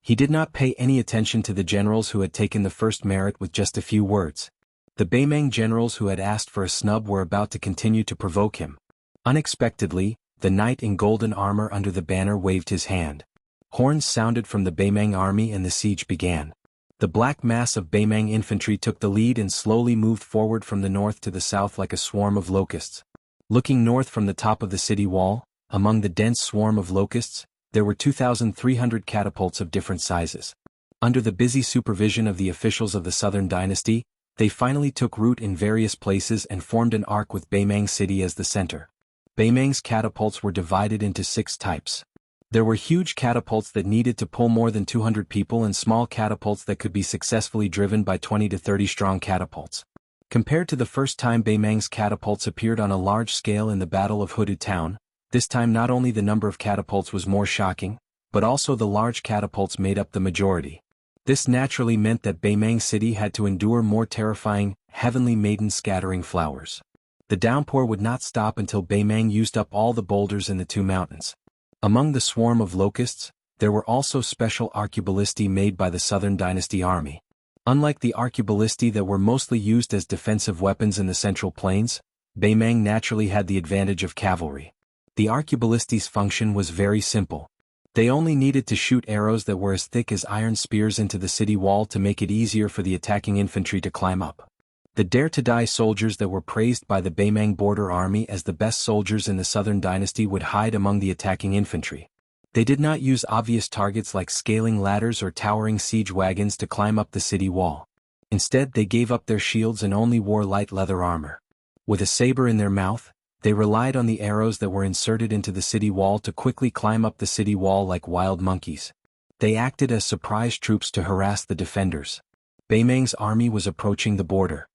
He did not pay any attention to the generals who had taken the first merit with just a few words. The Beimang generals who had asked for a snub were about to continue to provoke him. Unexpectedly, the knight in golden armor under the banner waved his hand. Horns sounded from the Beimang army and the siege began. The black mass of Beimang infantry took the lead and slowly moved forward from the north to the south like a swarm of locusts. Looking north from the top of the city wall, among the dense swarm of locusts, there were 2,300 catapults of different sizes. Under the busy supervision of the officials of the Southern Dynasty, they finally took root in various places and formed an arc with Beimang City as the center. Beimang's catapults were divided into 6 types. There were huge catapults that needed to pull more than 200 people and small catapults that could be successfully driven by 20 to 30 strong catapults. Compared to the first time Beimang's catapults appeared on a large scale in the Battle of Hoodoo Town, this time not only the number of catapults was more shocking, but also the large catapults made up the majority. This naturally meant that Beimang City had to endure more terrifying, heavenly maiden scattering flowers. The downpour would not stop until Beimang used up all the boulders in the two mountains. Among the swarm of locusts, there were also special arquebulisti made by the Southern Dynasty army. Unlike the arquebulisti that were mostly used as defensive weapons in the Central Plains, Beimang naturally had the advantage of cavalry. The arquebulisti's function was very simple. They only needed to shoot arrows that were as thick as iron spears into the city wall to make it easier for the attacking infantry to climb up. The dare-to-die soldiers that were praised by the Beimang border army as the best soldiers in the Southern Dynasty would hide among the attacking infantry. They did not use obvious targets like scaling ladders or towering siege wagons to climb up the city wall. Instead, they gave up their shields and only wore light leather armor. With a saber in their mouth, they relied on the arrows that were inserted into the city wall to quickly climb up the city wall like wild monkeys. They acted as surprise troops to harass the defenders. Beimang's army was approaching the border.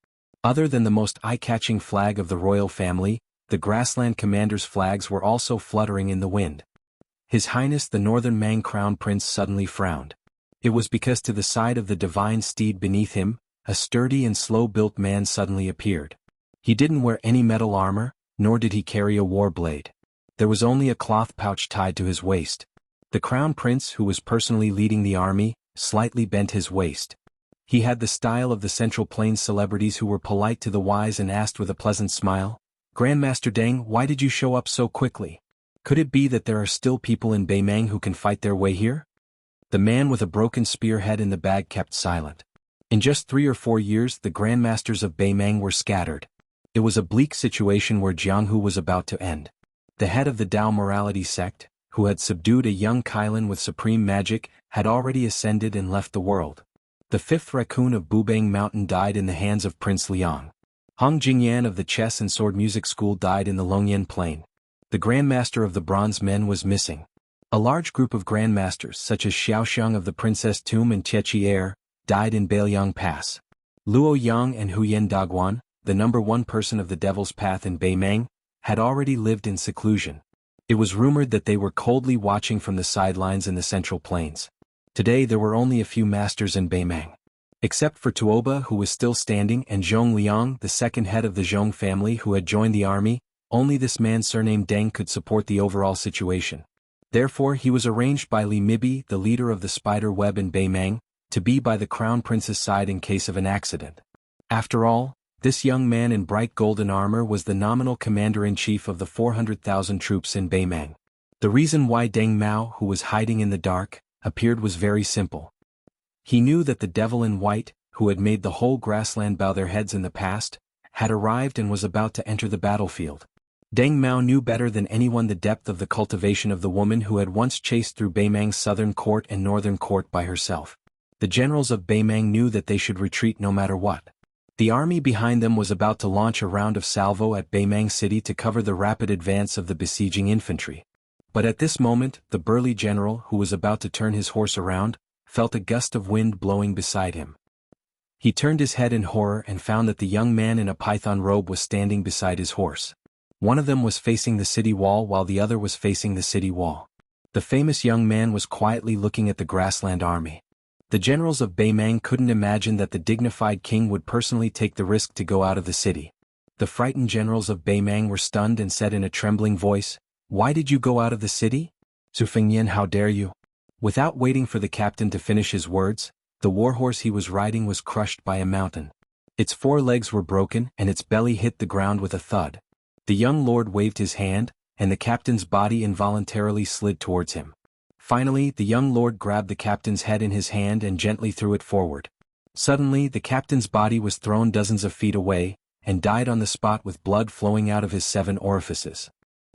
Other than the most eye-catching flag of the royal family, the grassland commander's flags were also fluttering in the wind. His Highness the Northern Mang Crown Prince suddenly frowned. It was because to the side of the divine steed beneath him, a sturdy and slow-built man suddenly appeared. He didn't wear any metal armor, nor did he carry a war blade. There was only a cloth pouch tied to his waist. The Crown Prince, who was personally leading the army, slightly bent his waist. He had the style of the Central Plains celebrities who were polite to the wise and asked with a pleasant smile, "Grandmaster Deng, why did you show up so quickly? Could it be that there are still people in Beimang who can fight their way here?" The man with a broken spearhead in the bag kept silent. In just 3 or 4 years the grandmasters of Beimang were scattered. It was a bleak situation where Jianghu was about to end. The head of the Tao morality sect, who had subdued a young Kailan with supreme magic, had already ascended and left the world. The 5th raccoon of Bubang Mountain died in the hands of Prince Liang. Hong Jingyan of the chess and sword music school died in the Longyan Plain. The grandmaster of the bronze men was missing. A large group of grandmasters such as Xiaoxiang of the Princess Tomb and Tietchi Air, died in Bailiang Pass. Luo Yang and Huyen Dagwan, the number 1 person of the Devil's Path in Beimang, had already lived in seclusion. It was rumored that they were coldly watching from the sidelines in the Central Plains. Today there were only a few masters in Beimang. Except for Tuoba, who was still standing, and Zhong Liang, the second head of the Zhong family who had joined the army, only this man surnamed Deng could support the overall situation. Therefore he was arranged by Li Mibi, the leader of the spider web in Beimang, to be by the Crown Prince's side in case of an accident. After all, this young man in bright golden armor was the nominal commander-in-chief of the 400,000 troops in Beimang. The reason why Deng Mao, who was hiding in the dark, appeared was very simple. He knew that the devil in white, who had made the whole grassland bow their heads in the past, had arrived and was about to enter the battlefield. Deng Mao knew better than anyone the depth of the cultivation of the woman who had once chased through Beimang's southern court and northern court by herself. The generals of Beimang knew that they should retreat no matter what. The army behind them was about to launch a round of salvo at Beimang City to cover the rapid advance of the besieging infantry. But at this moment, the burly general, who was about to turn his horse around, felt a gust of wind blowing beside him. He turned his head in horror and found that the young man in a python robe was standing beside his horse. One of them was facing the city wall while the other was facing the city wall. The famous young man was quietly looking at the grassland army. The generals of Beimang couldn't imagine that the dignified king would personally take the risk to go out of the city. The frightened generals of Beimang were stunned and said in a trembling voice, "Why did you go out of the city? Su Fengnian, how dare you?" Without waiting for the captain to finish his words, the warhorse he was riding was crushed by a mountain. Its 4 legs were broken and its belly hit the ground with a thud. The young lord waved his hand, and the captain's body involuntarily slid towards him. Finally, the young lord grabbed the captain's head in his hand and gently threw it forward. Suddenly, the captain's body was thrown dozens of feet away, and died on the spot with blood flowing out of his 7 orifices.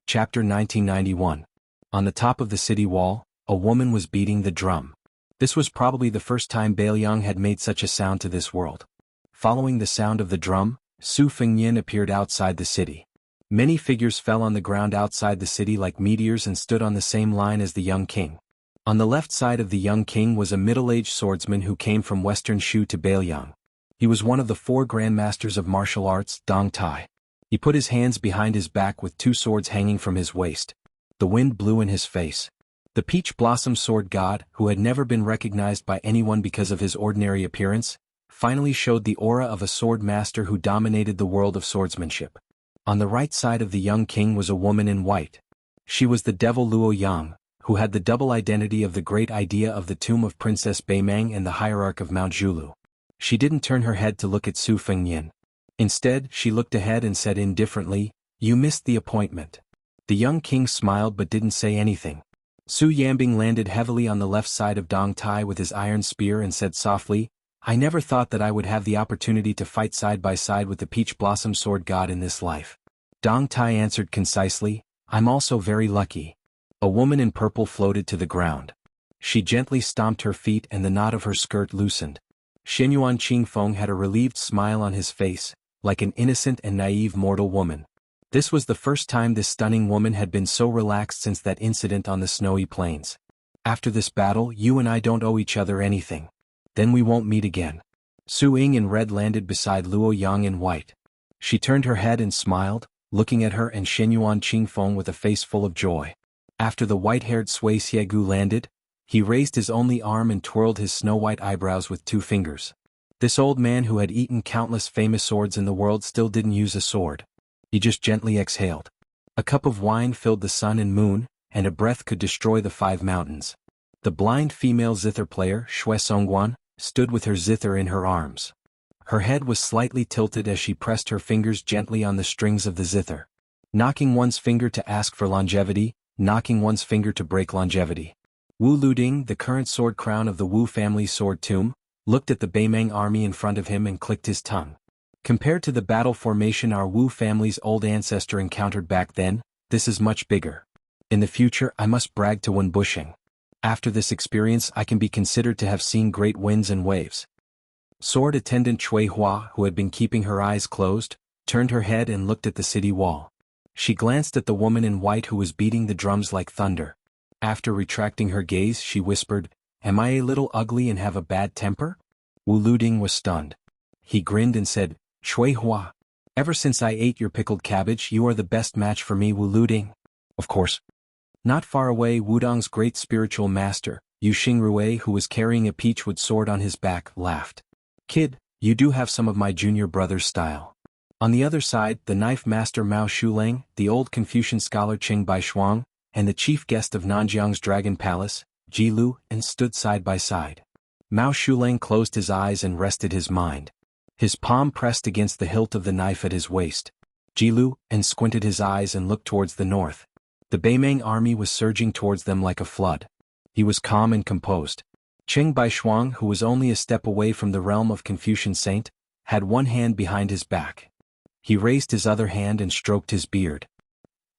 Chapter 1991. On the top of the city wall, a woman was beating the drum. This was probably the first time Bailiang had made such a sound to this world. Following the sound of the drum, Su Fengnian appeared outside the city. Many figures fell on the ground outside the city like meteors and stood on the same line as the young king. On the left side of the young king was a middle-aged swordsman who came from western Shu to Bailiang. He was one of the 4 grandmasters of martial arts, Dong Tai. He put his hands behind his back with 2 swords hanging from his waist. The wind blew in his face. The peach blossom sword god, who had never been recognized by anyone because of his ordinary appearance, finally showed the aura of a sword master who dominated the world of swordsmanship. On the right side of the young king was a woman in white. She was the devil Luo Yang, who had the double identity of the great idea of the tomb of Princess Beimang and the hierarch of Mount Zhulu. She didn't turn her head to look at Su Fengnian. Instead, she looked ahead and said indifferently, "You missed the appointment." The young king smiled but didn't say anything. Su Yambing landed heavily on the left side of Dong Tai with his iron spear and said softly, "I never thought that I would have the opportunity to fight side by side with the peach blossom sword god in this life." Dong Tai answered concisely, "I'm also very lucky." A woman in purple floated to the ground. She gently stomped her feet and the knot of her skirt loosened. Xinyuan Qingfeng had a relieved smile on his face, like an innocent and naive mortal woman. This was the first time this stunning woman had been so relaxed since that incident on the snowy plains. "After this battle, you and I don't owe each other anything. Then we won't meet again." Su Ying in red landed beside Luo Yang in white. She turned her head and smiled, looking at her and Xinyuan Qingfeng with a face full of joy. After the white-haired Sui Xiegu landed, he raised his only arm and twirled his snow-white eyebrows with 2 fingers. This old man who had eaten countless famous swords in the world still didn't use a sword. He just gently exhaled. A cup of wine filled the sun and moon, and a breath could destroy the 5 mountains. The blind female zither player, Xue Songguan, stood with her zither in her arms. Her head was slightly tilted as she pressed her fingers gently on the strings of the zither. Knocking one's finger to ask for longevity, knocking one's finger to break longevity. Wu Luding, the current sword crown of the Wu family's sword tomb, looked at the Beimang army in front of him and clicked his tongue. Compared to the battle formation our Wu family's old ancestor encountered back then, this is much bigger. In the future I must brag to Wen Bushing. After this experience I can be considered to have seen great winds and waves. Sword attendant Chui Hua, who had been keeping her eyes closed, turned her head and looked at the city wall. She glanced at the woman in white who was beating the drums like thunder. After retracting her gaze she whispered, "Am I a little ugly and have a bad temper?" Wu Luding was stunned. He grinned and said, "Chui Hua, ever since I ate your pickled cabbage you are the best match for me, Wu Luding." Of course. Not far away Wudong's great spiritual master, Yu Xingrui, who was carrying a peachwood sword on his back, laughed. "Kid, you do have some of my junior brother's style." On the other side, the knife master Mao Shuleng, the old Confucian scholar Qing Baishuang, and the chief guest of Nanjiang's Dragon Palace, Ji Lu, and stood side by side. Mao Shuleng closed his eyes and rested his mind. His palm pressed against the hilt of the knife at his waist. Ji Lu and squinted his eyes and looked towards the north. The Beimang army was surging towards them like a flood. He was calm and composed. Qing Baishuang, who was only a step away from the realm of Confucian saint, had one hand behind his back. He raised his other hand and stroked his beard.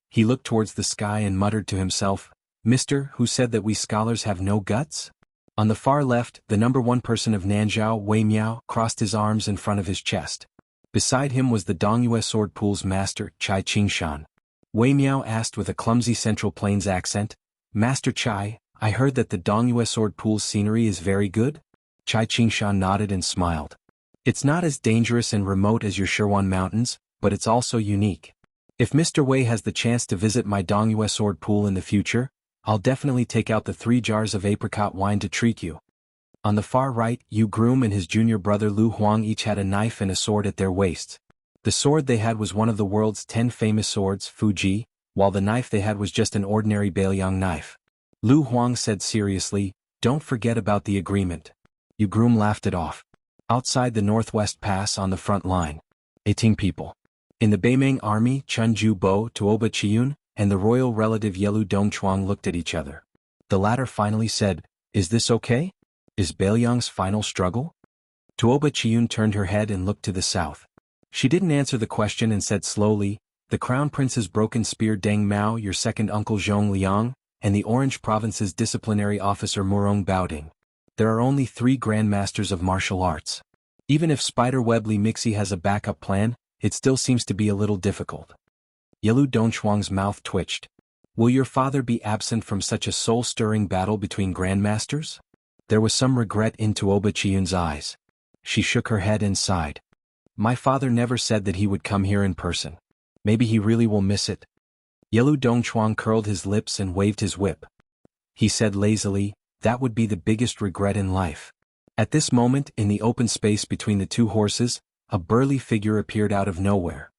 He looked towards the sky and muttered to himself, "Mister, who said that we scholars have no guts?" On the far left, the number one person of Nanzhao, Wei Miao, crossed his arms in front of his chest. Beside him was the Dongyue sword pool's master, Chai Qingshan. Wei Miao asked with a clumsy Central Plains accent, "Master Chai, I heard that the Dongyue sword pool's scenery is very good?" Chai Qingshan nodded and smiled. "It's not as dangerous and remote as your Shirwan Mountains, but it's also unique. If Mr. Wei has the chance to visit my Dongyue sword pool in the future, I'll definitely take out the 3 jars of apricot wine to treat you." On the far right, Yu Groom and his junior brother Lu Huang each had a knife and a sword at their waists. The sword they had was one of the world's 10 famous swords, Fuji, while the knife they had was just an ordinary Bailiang knife. Lu Huang said seriously, "Don't forget about the agreement." Yu Groom laughed it off. Outside the Northwest Pass on the front line, 18 people. In the Beimang army, Chun Ju Bo, Tuoba Chiyun, and the royal relative Yelu Dongchuang looked at each other. The latter finally said, "Is this okay? Is Bailiang's final struggle?" Tuoba Chiyun turned her head and looked to the south. She didn't answer the question and said slowly, "The Crown Prince's broken spear Deng Mao, your second uncle Zhong Liang, and the Orange Province's disciplinary officer Murong Baoding. There are only 3 grandmasters of martial arts. Even if Spiderweb Li Mixi has a backup plan, it still seems to be a little difficult." Yelu Dongchuang's mouth twitched. "Will your father be absent from such a soul-stirring battle between grandmasters?" There was some regret in Tuoba Chiyun's eyes. She shook her head and sighed. "My father never said that he would come here in person. Maybe he really will miss it." Yelu Dongchuang curled his lips and waved his whip. He said lazily, "That would be the biggest regret in life." At this moment, in the open space between the 2 horses, a burly figure appeared out of nowhere.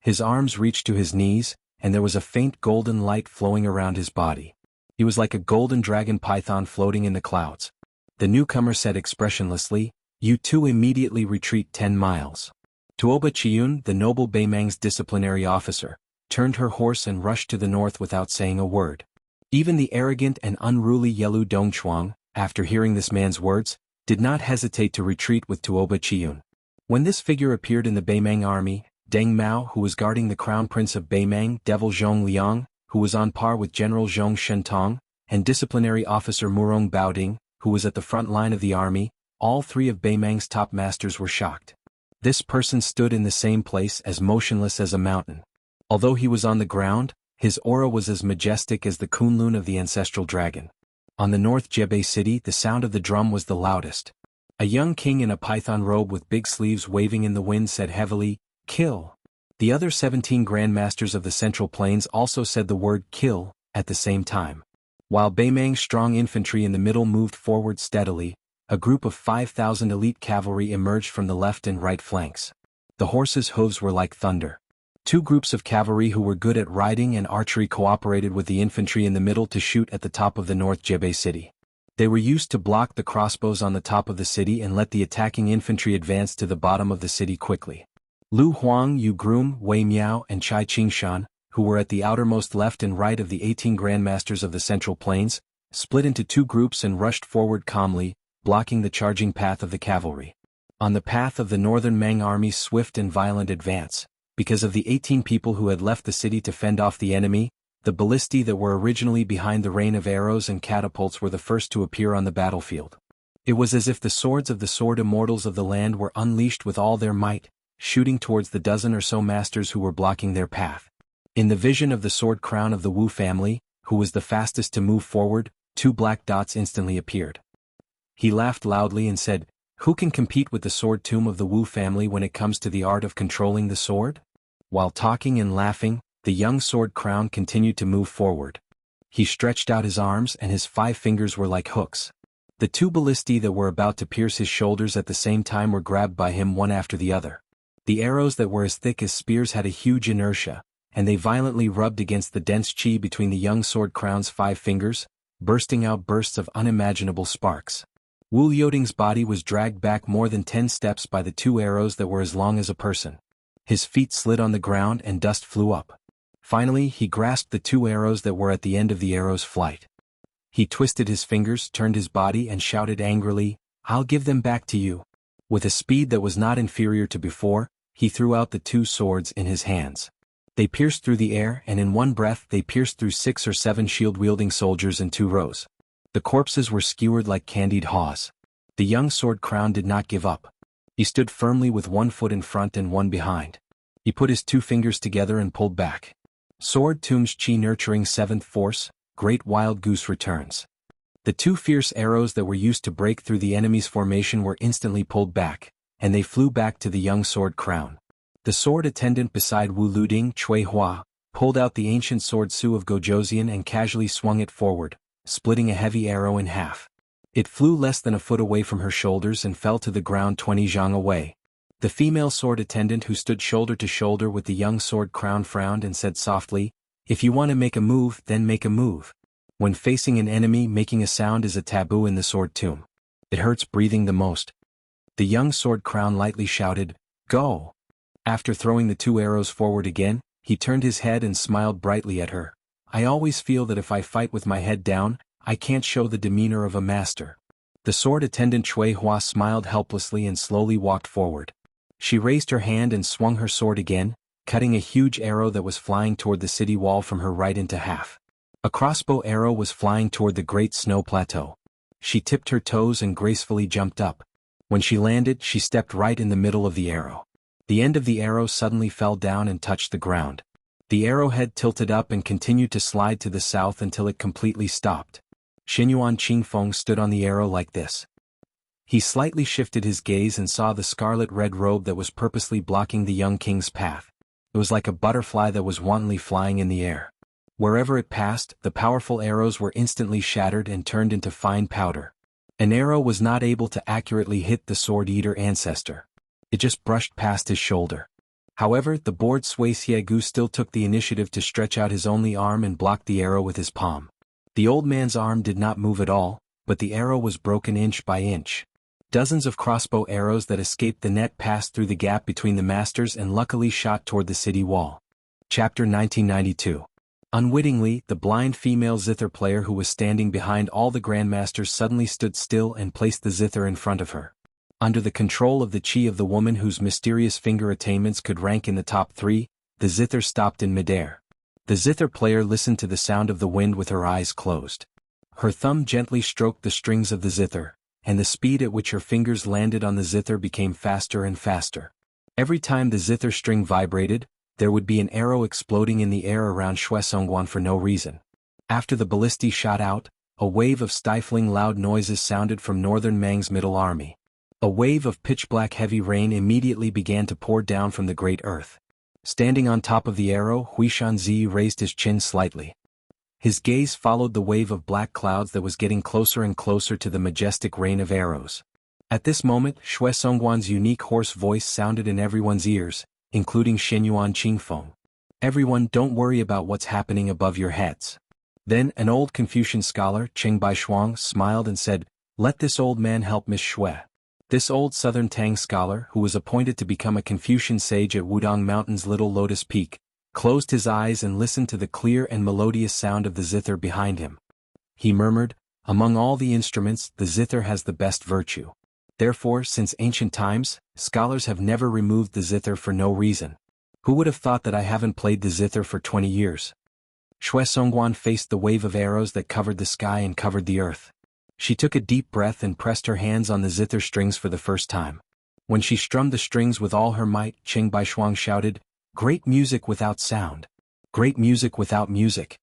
His arms reached to his knees, and there was a faint golden light flowing around his body. He was like a golden dragon python floating in the clouds. The newcomer said expressionlessly, "You 2 immediately retreat 10 miles. Tuoba Chiyun, the noble Beimang's disciplinary officer, turned her horse and rushed to the north without saying a word. Even the arrogant and unruly Yelu Dongchuang, after hearing this man's words, did not hesitate to retreat with Tuoba Chiyun. When this figure appeared in the Beimang army, Deng Mao, who was guarding the Crown Prince of Beimang, Devil Zhong Liang, who was on par with General Zhong Shentong, and disciplinary officer Murong Baoding, who was at the front line of the army, all 3 of Beimang's top masters were shocked. This person stood in the same place as motionless as a mountain. Although he was on the ground, his aura was as majestic as the Kunlun of the ancestral dragon. On the North Jebei city, the sound of the drum was the loudest. A young king in a python robe with big sleeves waving in the wind said heavily, "Kill." The other 17 grandmasters of the Central Plains also said the word "kill" at the same time. While Beimang's strong infantry in the middle moved forward steadily, a group of 5,000 elite cavalry emerged from the left and right flanks. The horses' hooves were like thunder. 2 groups of cavalry who were good at riding and archery cooperated with the infantry in the middle to shoot at the top of the North Jebei city. They were used to block the crossbows on the top of the city and let the attacking infantry advance to the bottom of the city quickly. Lu Huang, Yu Groom, Wei Miao, and Chai Qingshan, who were at the outermost left and right of the 18 grandmasters of the Central Plains, split into 2 groups and rushed forward calmly, blocking the charging path of the cavalry. On the path of the northern Mang army's swift and violent advance, because of the 18 people who had left the city to fend off the enemy, the ballistae that were originally behind the rain of arrows and catapults were the first to appear on the battlefield. It was as if the swords of the sword immortals of the land were unleashed with all their might, shooting towards the dozen or so masters who were blocking their path. In the vision of the sword crown of the Wu family, who was the fastest to move forward, 2 black dots instantly appeared. He laughed loudly and said, "Who can compete with the sword tomb of the Wu family when it comes to the art of controlling the sword?" While talking and laughing, the young sword crown continued to move forward. He stretched out his arms and his 5 fingers were like hooks. The 2 ballistae that were about to pierce his shoulders at the same time were grabbed by him one after the other. The arrows that were as thick as spears had a huge inertia, and they violently rubbed against the dense chi between the young sword crown's 5 fingers, bursting out bursts of unimaginable sparks. Wu Liuting's body was dragged back more than 10 steps by the 2 arrows that were as long as a person. His feet slid on the ground and dust flew up. Finally, he grasped the 2 arrows that were at the end of the arrow's flight. He twisted his fingers, turned his body and shouted angrily, "I'll give them back to you." With a speed that was not inferior to before, he threw out the 2 swords in his hands. They pierced through the air, and in one breath they pierced through 6 or 7 shield-wielding soldiers in 2 rows. The corpses were skewered like candied haws. The young sword crown did not give up. He stood firmly with 1 foot in front and 1 behind. He put his 2 fingers together and pulled back. Sword tombs chi nurturing 7th force, great wild goose returns. The 2 fierce arrows that were used to break through the enemy's formation were instantly pulled back, and they flew back to the young sword crown. The sword attendant beside Wu Luding Chui Hua pulled out the ancient sword Su of Gojoseon and casually swung it forward, splitting a heavy arrow in half. It flew less than a foot away from her shoulders and fell to the ground 20 zhang away. The female sword attendant who stood shoulder to shoulder with the young sword crown frowned and said softly, "If you want to make a move, then make a move. When facing an enemy, making a sound is a taboo in the sword tomb. It hurts breathing the most." The young sword crown lightly shouted, "Go!" After throwing the 2 arrows forward again, he turned his head and smiled brightly at her. "I always feel that if I fight with my head down, I can't show the demeanor of a master." The sword attendant Chui Hua smiled helplessly and slowly walked forward. She raised her hand and swung her sword again, cutting a huge arrow that was flying toward the city wall from her right into half. A crossbow arrow was flying toward the great snow plateau. She tipped her toes and gracefully jumped up. When she landed, she stepped right in the middle of the arrow. The end of the arrow suddenly fell down and touched the ground. The arrowhead tilted up and continued to slide to the south until it completely stopped. Xinyuan Qingfeng stood on the arrow like this. He slightly shifted his gaze and saw the scarlet-red robe that was purposely blocking the young king's path. It was like a butterfly that was wantonly flying in the air. Wherever it passed, the powerful arrows were instantly shattered and turned into fine powder. An arrow was not able to accurately hit the sword-eater ancestor. It just brushed past his shoulder. However, the bored Sui Xiegu still took the initiative to stretch out his only arm and block the arrow with his palm. The old man's arm did not move at all, but the arrow was broken inch by inch. Dozens of crossbow arrows that escaped the net passed through the gap between the masters and luckily shot toward the city wall. Chapter 1992. Unwittingly, the blind female zither player who was standing behind all the grandmasters suddenly stood still and placed the zither in front of her. Under the control of the chi of the woman whose mysterious finger attainments could rank in the top 3, the zither stopped in midair. The zither player listened to the sound of the wind with her eyes closed. Her thumb gently stroked the strings of the zither, and the speed at which her fingers landed on the zither became faster and faster. Every time the zither string vibrated, there would be an arrow exploding in the air around Shuesongguan for no reason. After the ballistae shot out, a wave of stifling loud noises sounded from northern Mang's middle army. A wave of pitch-black heavy rain immediately began to pour down from the great earth. Standing on top of the arrow, Huishanzi raised his chin slightly. His gaze followed the wave of black clouds that was getting closer and closer to the majestic rain of arrows. At this moment, Shuesongguan's unique hoarse voice sounded in everyone's ears, including Xinyuan Qingfeng. "Everyone, don't worry about what's happening above your heads." Then an old Confucian scholar, Cheng Baishuang, smiled and said, "Let this old man help Miss Shui." This old southern Tang scholar, who was appointed to become a Confucian sage at Wudong Mountain's Little Lotus Peak, closed his eyes and listened to the clear and melodious sound of the zither behind him. He murmured, "Among all the instruments, the zither has the best virtue. Therefore, since ancient times, scholars have never removed the zither for no reason. Who would have thought that I haven't played the zither for 20 years?" Shuesongguan faced the wave of arrows that covered the sky and covered the earth. She took a deep breath and pressed her hands on the zither strings for the first time. When she strummed the strings with all her might, Cheng Baishuang shouted, "Great music without sound. Great music without music."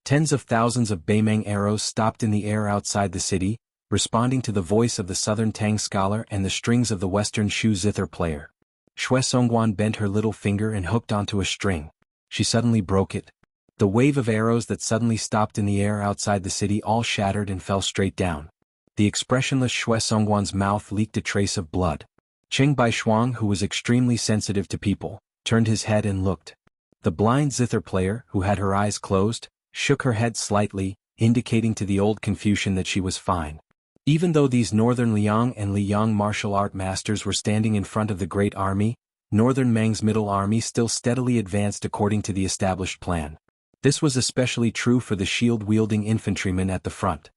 Tens of thousands of Beimeng arrows stopped in the air outside the city, responding to the voice of the southern Tang scholar and the strings of the western Shu zither player. Shuesongguan bent her little finger and hooked onto a string. She suddenly broke it. The wave of arrows that suddenly stopped in the air outside the city all shattered and fell straight down. The expressionless Shuesongguan's mouth leaked a trace of blood. Cheng Baishuang, who was extremely sensitive to people, turned his head and looked. The blind zither player, who had her eyes closed, shook her head slightly, indicating to the old Confucian that she was fine. Even though these northern Liang and Liyang martial art masters were standing in front of the great army, northern Mang's middle army still steadily advanced according to the established plan. This was especially true for the shield-wielding infantrymen at the front.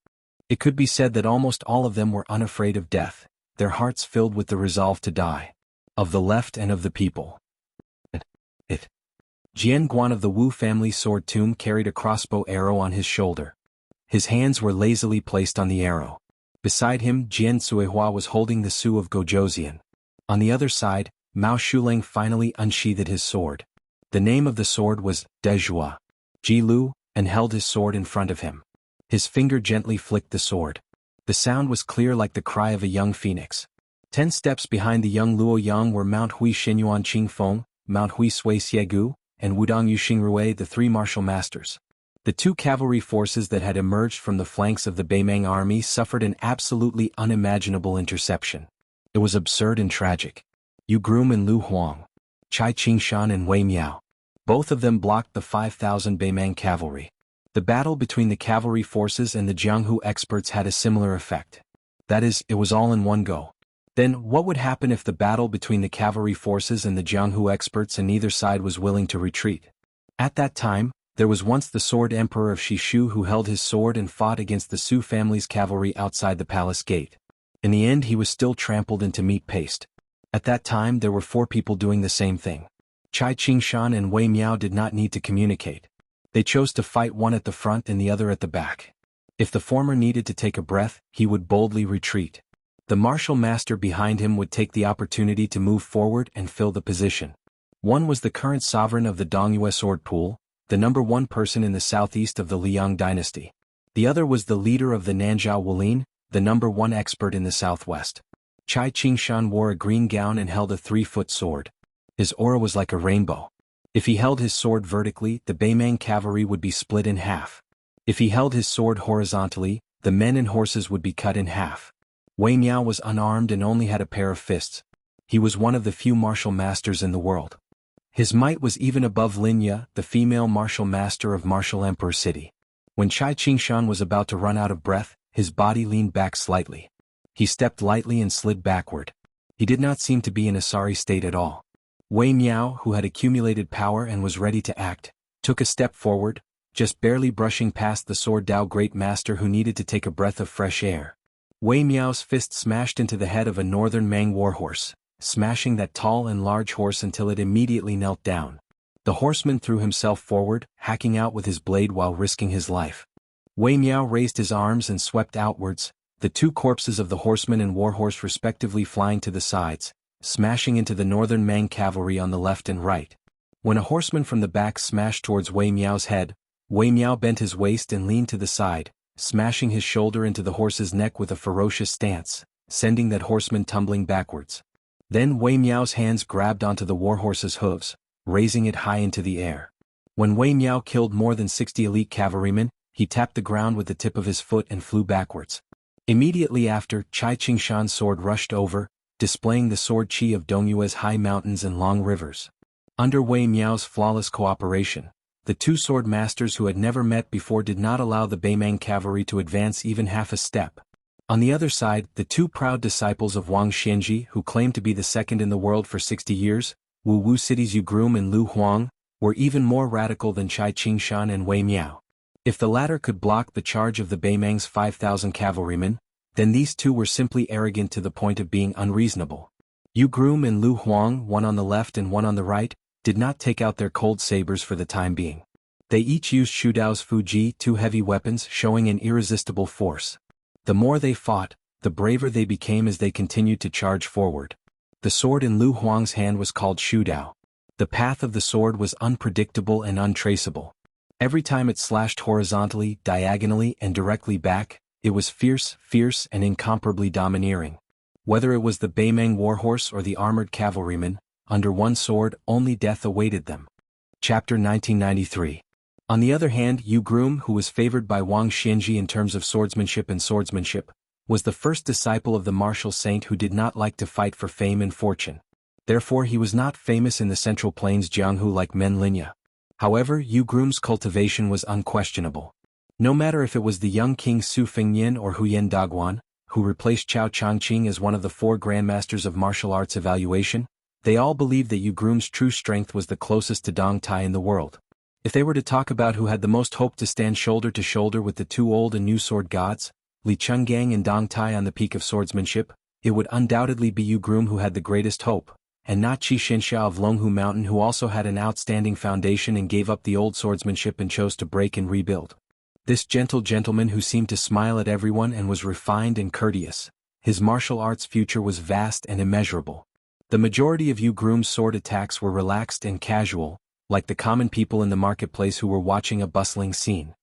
It could be said that almost all of them were unafraid of death, their hearts filled with the resolve to die. Of the left and of the people. Jian Guan of the Wu family sword tomb carried a crossbow arrow on his shoulder. His hands were lazily placed on the arrow. Beside him, Jian Suihua was holding the Su of Gozhouzian. On the other side, Mao Shuleng finally unsheathed his sword. The name of the sword was Dezhua. Ji Lu, and held his sword in front of him. His finger gently flicked the sword. The sound was clear like the cry of a young phoenix. 10 steps behind the young Luo Yang were Mount Hui Xinyuan Qingfeng, Mount Hui Sui Xiegu, and Wudong Yuxingrui, the 3 martial masters. The 2 cavalry forces that had emerged from the flanks of the Beimang army suffered an absolutely unimaginable interception. It was absurd and tragic. Yu Groom and Lu Huang, Chai Qingshan and Wei Miao. Both of them blocked the 5,000 Beimang cavalry. The battle between the cavalry forces and the Jianghu experts had a similar effect. That is, it was all in one go. Then, what would happen if the battle between the cavalry forces and the Jianghu experts and neither side was willing to retreat? At that time, there was once the Sword Emperor of Shishu who held his sword and fought against the Su family's cavalry outside the palace gate. In the end, he was still trampled into meat paste. At that time, there were 4 people doing the same thing. Chai Qingshan and Wei Miao did not need to communicate. They chose to fight, one at the front and the other at the back. If the former needed to take a breath, he would boldly retreat. The martial master behind him would take the opportunity to move forward and fill the position. One was the current sovereign of the Dongyue sword pool, the number 1 person in the southeast of the Liang dynasty. The other was the leader of the Nanzhao Wulin, the number 1 expert in the southwest. Chai Qingshan wore a green gown and held a 3-foot sword. His aura was like a rainbow. If he held his sword vertically, the Beimang cavalry would be split in half. If he held his sword horizontally, the men and horses would be cut in half. Wei Miao was unarmed and only had a pair of fists. He was one of the few martial masters in the world. His might was even above Lin Ye, the female martial master of Martial Emperor City. When Chai Qingshan was about to run out of breath, his body leaned back slightly. He stepped lightly and slid backward. He did not seem to be in a sorry state at all. Wei Miao, who had accumulated power and was ready to act, took a step forward, just barely brushing past the Sword Dao Great Master who needed to take a breath of fresh air. Wei Miao's fist smashed into the head of a northern Mang warhorse, smashing that tall and large horse until it immediately knelt down. The horseman threw himself forward, hacking out with his blade while risking his life. Wei Miao raised his arms and swept outwards, the 2 corpses of the horseman and warhorse respectively flying to the sides, smashing into the northern Mang cavalry on the left and right. When a horseman from the back smashed towards Wei Miao's head, Wei Miao bent his waist and leaned to the side, smashing his shoulder into the horse's neck with a ferocious stance, sending that horseman tumbling backwards. Then Wei Miao's hands grabbed onto the warhorse's hooves, raising it high into the air. When Wei Miao killed more than 60 elite cavalrymen, he tapped the ground with the tip of his foot and flew backwards. Immediately after, Chai Qingshan's sword rushed over, displaying the sword chi of Dongyue's high mountains and long rivers. Under Wei Miao's flawless cooperation, the 2 sword masters who had never met before did not allow the Beimang cavalry to advance even half a step. On the other side, the 2 proud disciples of Wang Xianji, who claimed to be the second in the world for 60 years, Wu City's Yu Groom and Lu Huang, were even more radical than Chai Qingshan and Wei Miao. If the latter could block the charge of the Beimang's 5,000 cavalrymen, then these 2 were simply arrogant to the point of being unreasonable. Yu Groom and Lu Huang, one on the left and one on the right, did not take out their cold sabers for the time being. They each used Shu Dao's Fuji, 2 heavy weapons, showing an irresistible force. The more they fought, the braver they became as they continued to charge forward. The sword in Lu Huang's hand was called Shu Dao. The path of the sword was unpredictable and untraceable. Every time it slashed horizontally, diagonally, and directly back, it was fierce, and incomparably domineering. Whether it was the Beimang warhorse or the armored cavalrymen, under one sword, only death awaited them. Chapter 1993. On the other hand, Yu Groom, who was favored by Wang Xianji in terms of swordsmanship, was the first disciple of the martial saint who did not like to fight for fame and fortune. Therefore he was not famous in the Central Plains Jianghu like Men Lin Ye. However, Yu Groom's cultivation was unquestionable. No matter if it was the young king Su Fengnian or Huyen Daguan, who replaced Chao Changqing as one of the 4 grandmasters of martial arts evaluation, they all believed that Yu Groom's true strength was the closest to Dong Tai in the world. If they were to talk about who had the most hope to stand shoulder to shoulder with the 2 old and new sword gods, Li Chungang and Dong Tai on the peak of swordsmanship, it would undoubtedly be Yu Groom who had the greatest hope, and not Qi Xinsha of Longhu Mountain, who also had an outstanding foundation and gave up the old swordsmanship and chose to break and rebuild. This gentle gentleman who seemed to smile at everyone and was refined and courteous. His martial arts future was vast and immeasurable. The majority of Yu Groom's sword attacks were relaxed and casual, like the common people in the marketplace who were watching a bustling scene.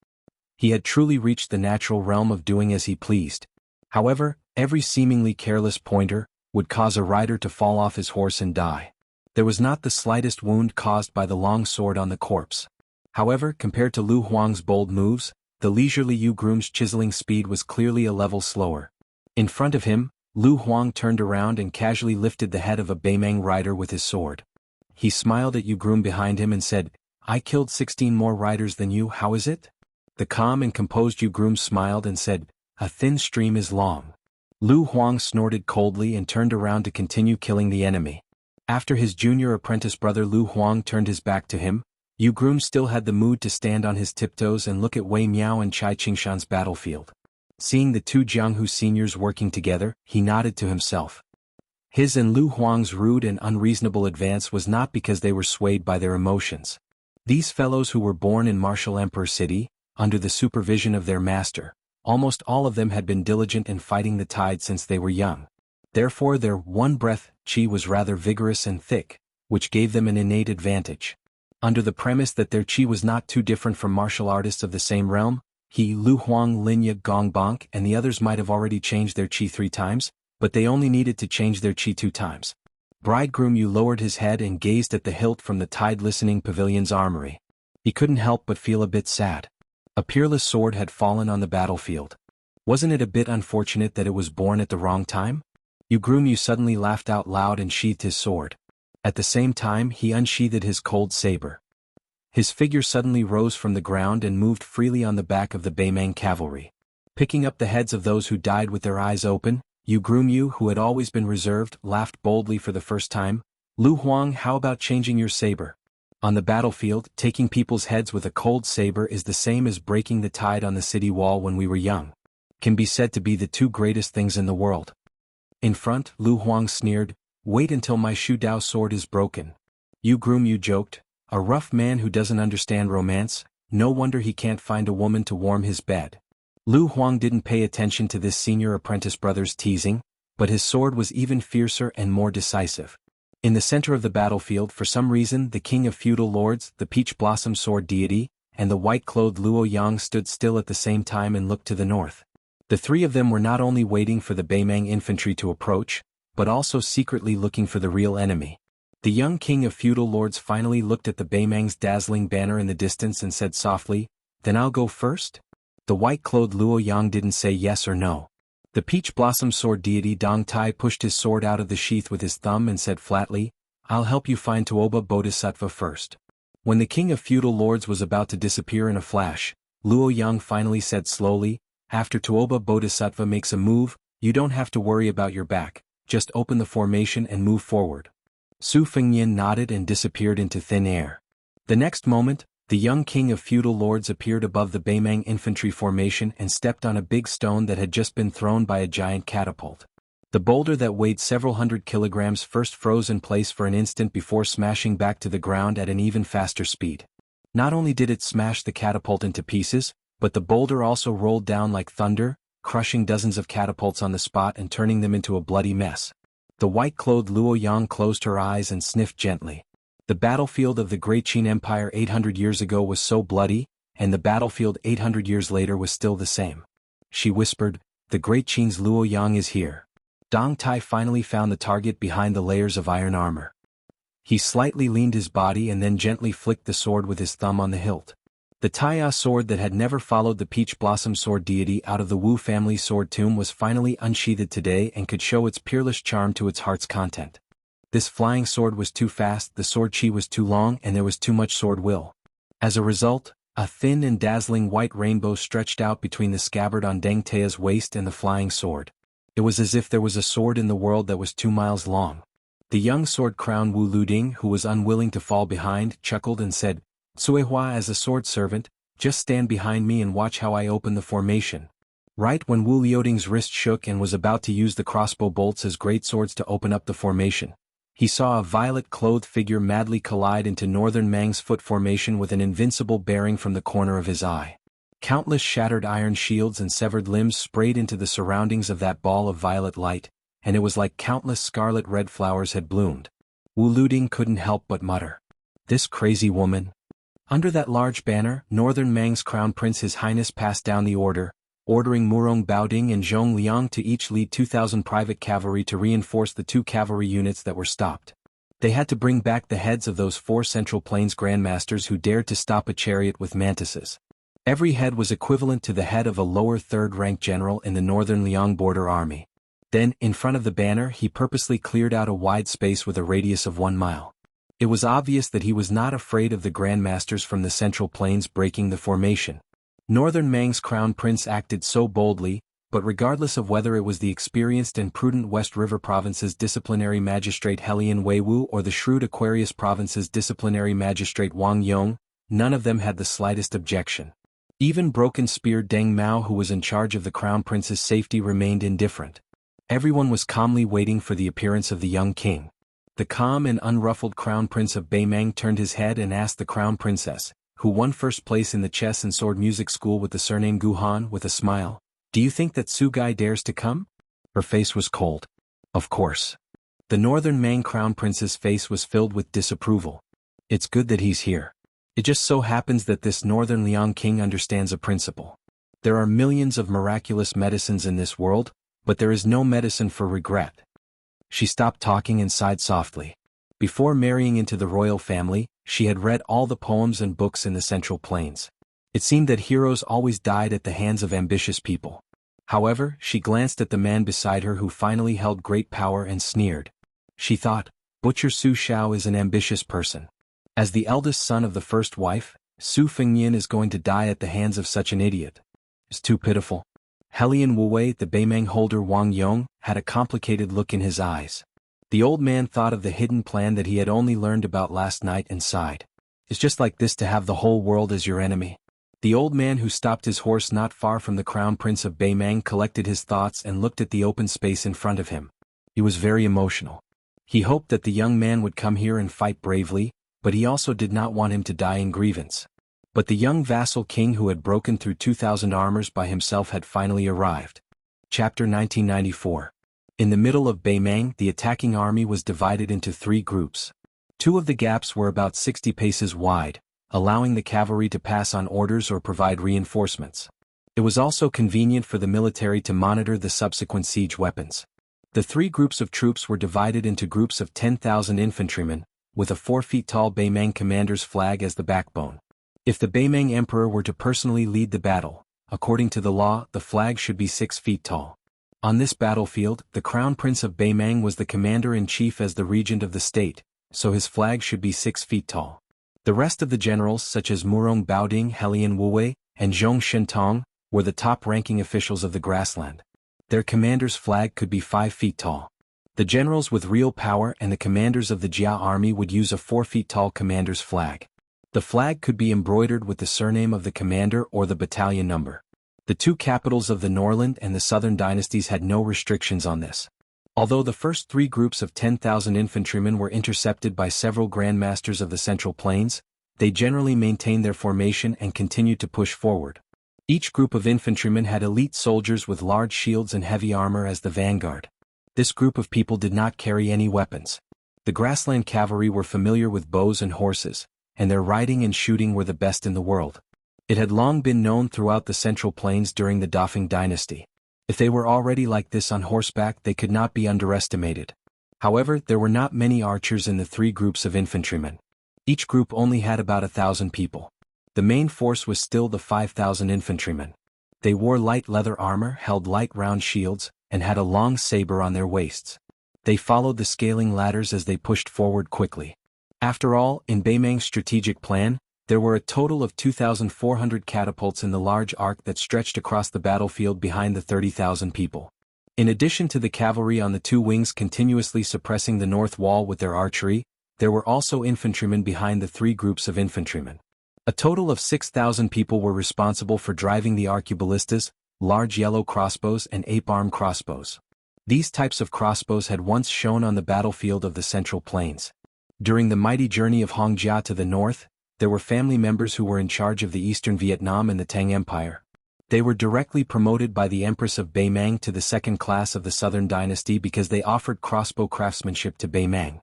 He had truly reached the natural realm of doing as he pleased. However, every seemingly careless pointer would cause a rider to fall off his horse and die. There was not the slightest wound caused by the long sword on the corpse. However, compared to Lu Huang's bold moves, the leisurely Yu Groom's chiseling speed was clearly a level slower. In front of him, Lu Huang turned around and casually lifted the head of a Beimang rider with his sword. He smiled at Yu Groom behind him and said, "I killed 16 more riders than you, how is it?" The calm and composed Yu Groom smiled and said, "A thin stream is long." Lu Huang snorted coldly and turned around to continue killing the enemy. After his junior apprentice brother Lu Huang turned his back to him, Yu Groom still had the mood to stand on his tiptoes and look at Wei Miao and Chai Qingshan's battlefield. Seeing the two Jianghu seniors working together, he nodded to himself. His and Lu Huang's rude and unreasonable advance was not because they were swayed by their emotions. These fellows who were born in Martial Emperor City, under the supervision of their master, almost all of them had been diligent in fighting the tide since they were young. Therefore their one-breath qi was rather vigorous and thick, which gave them an innate advantage. Under the premise that their qi was not too different from martial artists of the same realm, he, Lu Huang, Linya, Gong Bonk and the others might have already changed their qi 3 times, but they only needed to change their qi 2 times. Bridegroom Yu lowered his head and gazed at the hilt from the Tide Listening Pavilion's armory. He couldn't help but feel a bit sad. A peerless sword had fallen on the battlefield. Wasn't it a bit unfortunate that it was born at the wrong time? Yu Groom Yu suddenly laughed out loud and sheathed his sword. At the same time he unsheathed his cold saber. His figure suddenly rose from the ground and moved freely on the back of the Beimang cavalry. Picking up the heads of those who died with their eyes open, Yu Groom Yu, who had always been reserved, laughed boldly for the first time. "Lu Huang, how about changing your saber?" On the battlefield, taking people's heads with a cold saber is the same as breaking the tide on the city wall when we were young. Can be said to be the 2 greatest things in the world. In front, Lu Huang sneered, "Wait until my Shu Dao sword is broken." Yu Groom Yu joked, "A rough man who doesn't understand romance, no wonder he can't find a woman to warm his bed." Lu Huang didn't pay attention to this senior apprentice brother's teasing, but his sword was even fiercer and more decisive. In the center of the battlefield, for some reason, the king of feudal lords, the peach blossom sword deity, and the white-clothed Luo Yang stood still at the same time and looked to the north. The 3 of them were not only waiting for the Beimang infantry to approach, but also secretly looking for the real enemy. The young king of feudal lords finally looked at the Beimang's dazzling banner in the distance and said softly, "Then I'll go first?" The white-clothed Luo Yang didn't say yes or no. The peach blossom sword deity Dong Tai pushed his sword out of the sheath with his thumb and said flatly, "I'll help you find Tuoba Bodhisattva first." When the king of feudal lords was about to disappear in a flash, Luo Yang finally said slowly, "After Tuoba Bodhisattva makes a move, you don't have to worry about your back, just open the formation and move forward." Su Fengnian nodded and disappeared into thin air. The next moment, the young king of feudal lords appeared above the Beimang infantry formation and stepped on a big stone that had just been thrown by a giant catapult. The boulder that weighed several hundred kilograms first froze in place for an instant before smashing back to the ground at an even faster speed. Not only did it smash the catapult into pieces, but the boulder also rolled down like thunder, crushing dozens of catapults on the spot and turning them into a bloody mess. The white-clothed Luo Yang closed her eyes and sniffed gently. The battlefield of the Great Qin Empire 800 years ago was so bloody, and the battlefield 800 years later was still the same. She whispered, "The Great Qin's Luo Yang is here." Dong Tai finally found the target behind the layers of iron armor. He slightly leaned his body and then gently flicked the sword with his thumb on the hilt. The Taiya sword that had never followed the peach blossom sword deity out of the Wu family sword tomb was finally unsheathed today and could show its peerless charm to its heart's content. This flying sword was too fast, the sword chi was too long, and there was too much sword will. As a result, a thin and dazzling white rainbow stretched out between the scabbard on Deng Taiya's waist and the flying sword. It was as if there was a sword in the world that was 2 miles long. The young sword crown Wu Luding, who was unwilling to fall behind, chuckled and said, "Suehua, as a sword servant, just stand behind me and watch how I open the formation." Right when Wu Liuding's wrist shook and was about to use the crossbow bolts as great swords to open up the formation, He saw a violet-clothed figure madly collide into Northern Mang's foot formation with an invincible bearing from the corner of his eye. Countless shattered iron shields and severed limbs sprayed into the surroundings of that ball of violet light, and it was like countless scarlet-red flowers had bloomed. Wu Luding couldn't help but mutter, "This crazy woman." Under that large banner, Northern Mang's Crown Prince His Highness passed down the order, ordering Murong Baoding and Zhong Liang to each lead 2,000 private cavalry to reinforce the 2 cavalry units that were stopped. They had to bring back the heads of those 4 Central Plains grandmasters who dared to stop a chariot with mantises. Every head was equivalent to the head of a lower third-rank general in the Northern Liang border army. Then, in front of the banner, he purposely cleared out a wide space with a radius of 1 mile. It was obvious that he was not afraid of the grandmasters from the Central Plains breaking the formation. Northern Mang's Crown Prince acted so boldly, but regardless of whether it was the experienced and prudent West River Province's disciplinary magistrate Helian Weiwu or the shrewd Aquarius Province's disciplinary magistrate Wang Yong, none of them had the slightest objection. Even Broken Spear Deng Mao, who was in charge of the Crown Prince's safety, remained indifferent. Everyone was calmly waiting for the appearance of the young king. The calm and unruffled Crown Prince of Beimang turned his head and asked the Crown Princess, who won first place in the chess and sword music school with the surname Guhan, with a smile, "Do you think that Su Gai dares to come?" Her face was cold. Of course. The Northern Mang Crown Prince's face was filled with disapproval. "It's good that he's here. It just so happens that this Northern Liang king understands a principle. There are millions of miraculous medicines in this world, but there is no medicine for regret." She stopped talking and sighed softly. Before marrying into the royal family, she had read all the poems and books in the Central Plains. It seemed that heroes always died at the hands of ambitious people. However, she glanced at the man beside her who finally held great power and sneered. She thought, Butcher Su Shao is an ambitious person. As the eldest son of the first wife, Su Fengnian is going to die at the hands of such an idiot. It's too pitiful. Helian Wuwei, the Beimang holder Wang Yong, had a complicated look in his eyes. The old man thought of the hidden plan that he had only learned about last night and sighed. It's just like this to have the whole world as your enemy. The old man who stopped his horse not far from the Crown Prince of Beimang collected his thoughts and looked at the open space in front of him. He was very emotional. He hoped that the young man would come here and fight bravely, but he also did not want him to die in grievance. But the young vassal king who had broken through 2,000 armors by himself had finally arrived. Chapter 1994. In the middle of Beimang, the attacking army was divided into 3 groups. 2 of the gaps were about 60 paces wide, allowing the cavalry to pass on orders or provide reinforcements. It was also convenient for the military to monitor the subsequent siege weapons. The 3 groups of troops were divided into groups of 10,000 infantrymen, with a 4-feet-tall Beimang commander's flag as the backbone. If the Beimang emperor were to personally lead the battle, according to the law, the flag should be 6 feet tall. On this battlefield, the Crown Prince of Beimang was the commander-in-chief as the regent of the state, so his flag should be 6 feet tall. The rest of the generals, such as Murong Baoding, Helian Wuwei, and Zhong Shentong, were the top-ranking officials of the grassland. Their commander's flag could be 5 feet tall. The generals with real power and the commanders of the Jia army would use a 4-feet-tall commander's flag. The flag could be embroidered with the surname of the commander or the battalion number. The 2 capitals of the Norland and the Southern dynasties had no restrictions on this. Although the first 3 groups of 10,000 infantrymen were intercepted by several grandmasters of the Central Plains, they generally maintained their formation and continued to push forward. Each group of infantrymen had elite soldiers with large shields and heavy armor as the vanguard. This group of people did not carry any weapons. The grassland cavalry were familiar with bows and horses, and their riding and shooting were the best in the world. It had long been known throughout the Central Plains during the Dafeng dynasty. If they were already like this on horseback, they could not be underestimated. However, there were not many archers in the 3 groups of infantrymen. Each group only had about 1,000 people. The main force was still the 5,000 infantrymen. They wore light leather armor, held light round shields, and had a long saber on their waists. They followed the scaling ladders as they pushed forward quickly. After all, in Beimang's strategic plan, there were a total of 2,400 catapults in the large arc that stretched across the battlefield behind the 30,000 people. In addition to the cavalry on the 2 wings continuously suppressing the north wall with their archery, there were also infantrymen behind the 3 groups of infantrymen. A total of 6,000 people were responsible for driving the arqueballistas, large yellow crossbows and ape-arm crossbows. These types of crossbows had once shone on the battlefield of the Central Plains. During the mighty journey of Hongjia to the north, there were family members who were in charge of the eastern Vietnam and the Tang Empire. They were directly promoted by the Empress of Beimang to the second class of the Southern Dynasty because they offered crossbow craftsmanship to Beimang.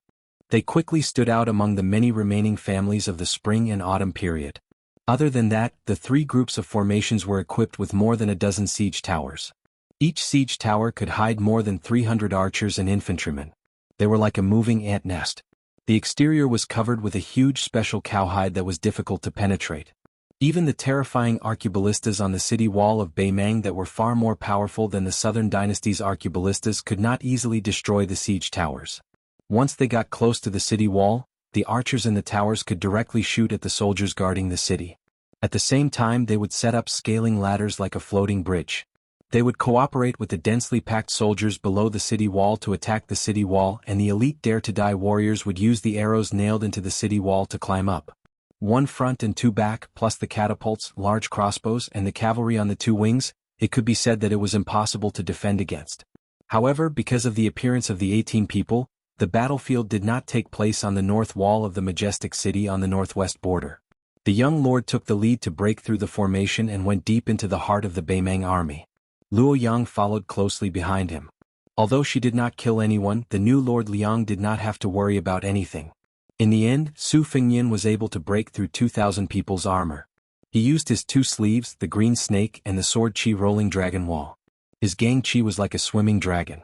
They quickly stood out among the many remaining families of the spring and autumn period. Other than that, the three groups of formations were equipped with more than a dozen siege towers. Each siege tower could hide more than 300 archers and infantrymen. They were like a moving ant nest. The exterior was covered with a huge special cowhide that was difficult to penetrate. Even the terrifying arqueballistas on the city wall of Beimang that were far more powerful than the Southern Dynasty's arqueballistas could not easily destroy the siege towers. Once they got close to the city wall, the archers in the towers could directly shoot at the soldiers guarding the city. At the same time, they would set up scaling ladders like a floating bridge. They would cooperate with the densely packed soldiers below the city wall to attack the city wall, and the elite dare-to-die warriors would use the arrows nailed into the city wall to climb up. One front and two back, plus the catapults, large crossbows, and the cavalry on the two wings, it could be said that it was impossible to defend against. However, because of the appearance of the 18 people, the battlefield did not take place on the north wall of the majestic city on the northwest border. The young lord took the lead to break through the formation and went deep into the heart of the Beimang army. Luo Yang followed closely behind him. Although she did not kill anyone, the new Lord Liang did not have to worry about anything. In the end, Su Fengnian was able to break through 2,000 people's armor. He used his two sleeves, the green snake and the sword chi rolling dragon wall. His gang chi was like a swimming dragon.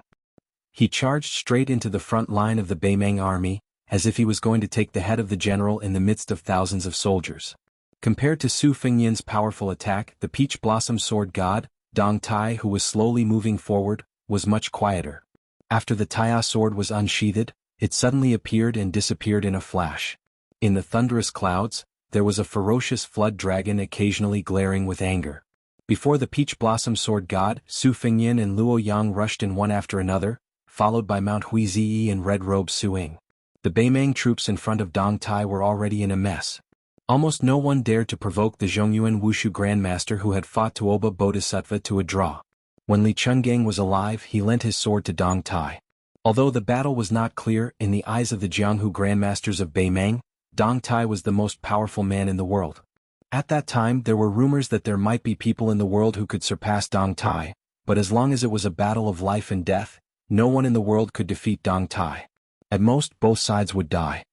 He charged straight into the front line of the Beimang army, as if he was going to take the head of the general in the midst of thousands of soldiers. Compared to Su Fengnian's powerful attack, the peach blossom sword god, Dong Tai, who was slowly moving forward, was much quieter. After the Taiya sword was unsheathed, it suddenly appeared and disappeared in a flash. In the thunderous clouds, there was a ferocious flood dragon occasionally glaring with anger. Before the peach blossom sword god, Su Fengnian and Luo Yang rushed in one after another, followed by Mount Huizi and Red Robe Suing. The Beimang troops in front of Dong Tai were already in a mess. Almost no one dared to provoke the Zhongyuan Wushu Grandmaster who had fought Tuoba Bodhisattva to a draw. When Li Chungang was alive, he lent his sword to Dong Tai. Although the battle was not clear, in the eyes of the Jianghu Grandmasters of Beimang, Dong Tai was the most powerful man in the world. At that time there were rumors that there might be people in the world who could surpass Dong Tai, but as long as it was a battle of life and death, no one in the world could defeat Dong Tai. At most, both sides would die.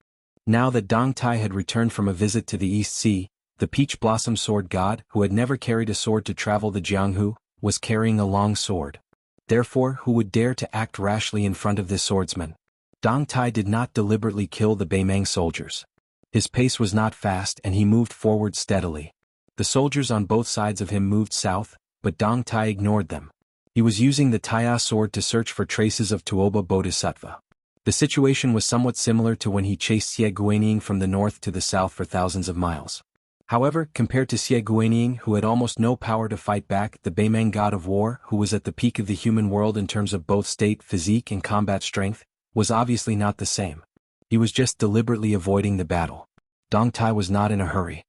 Now that Dong Tai had returned from a visit to the East Sea, the peach blossom sword god, who had never carried a sword to travel the Jianghu, was carrying a long sword. Therefore, who would dare to act rashly in front of this swordsman? Dong Tai did not deliberately kill the Beimang soldiers. His pace was not fast and he moved forward steadily. The soldiers on both sides of him moved south, but Dong Tai ignored them. He was using the Taiya sword to search for traces of Tuoba Bodhisattva. The situation was somewhat similar to when he chased Xie Guaniying from the north to the south for thousands of miles. However, compared to Xie Guaniying, who had almost no power to fight back, the Beimang god of war, who was at the peak of the human world in terms of both state, physique and combat strength, was obviously not the same. He was just deliberately avoiding the battle. Dong Tai was not in a hurry.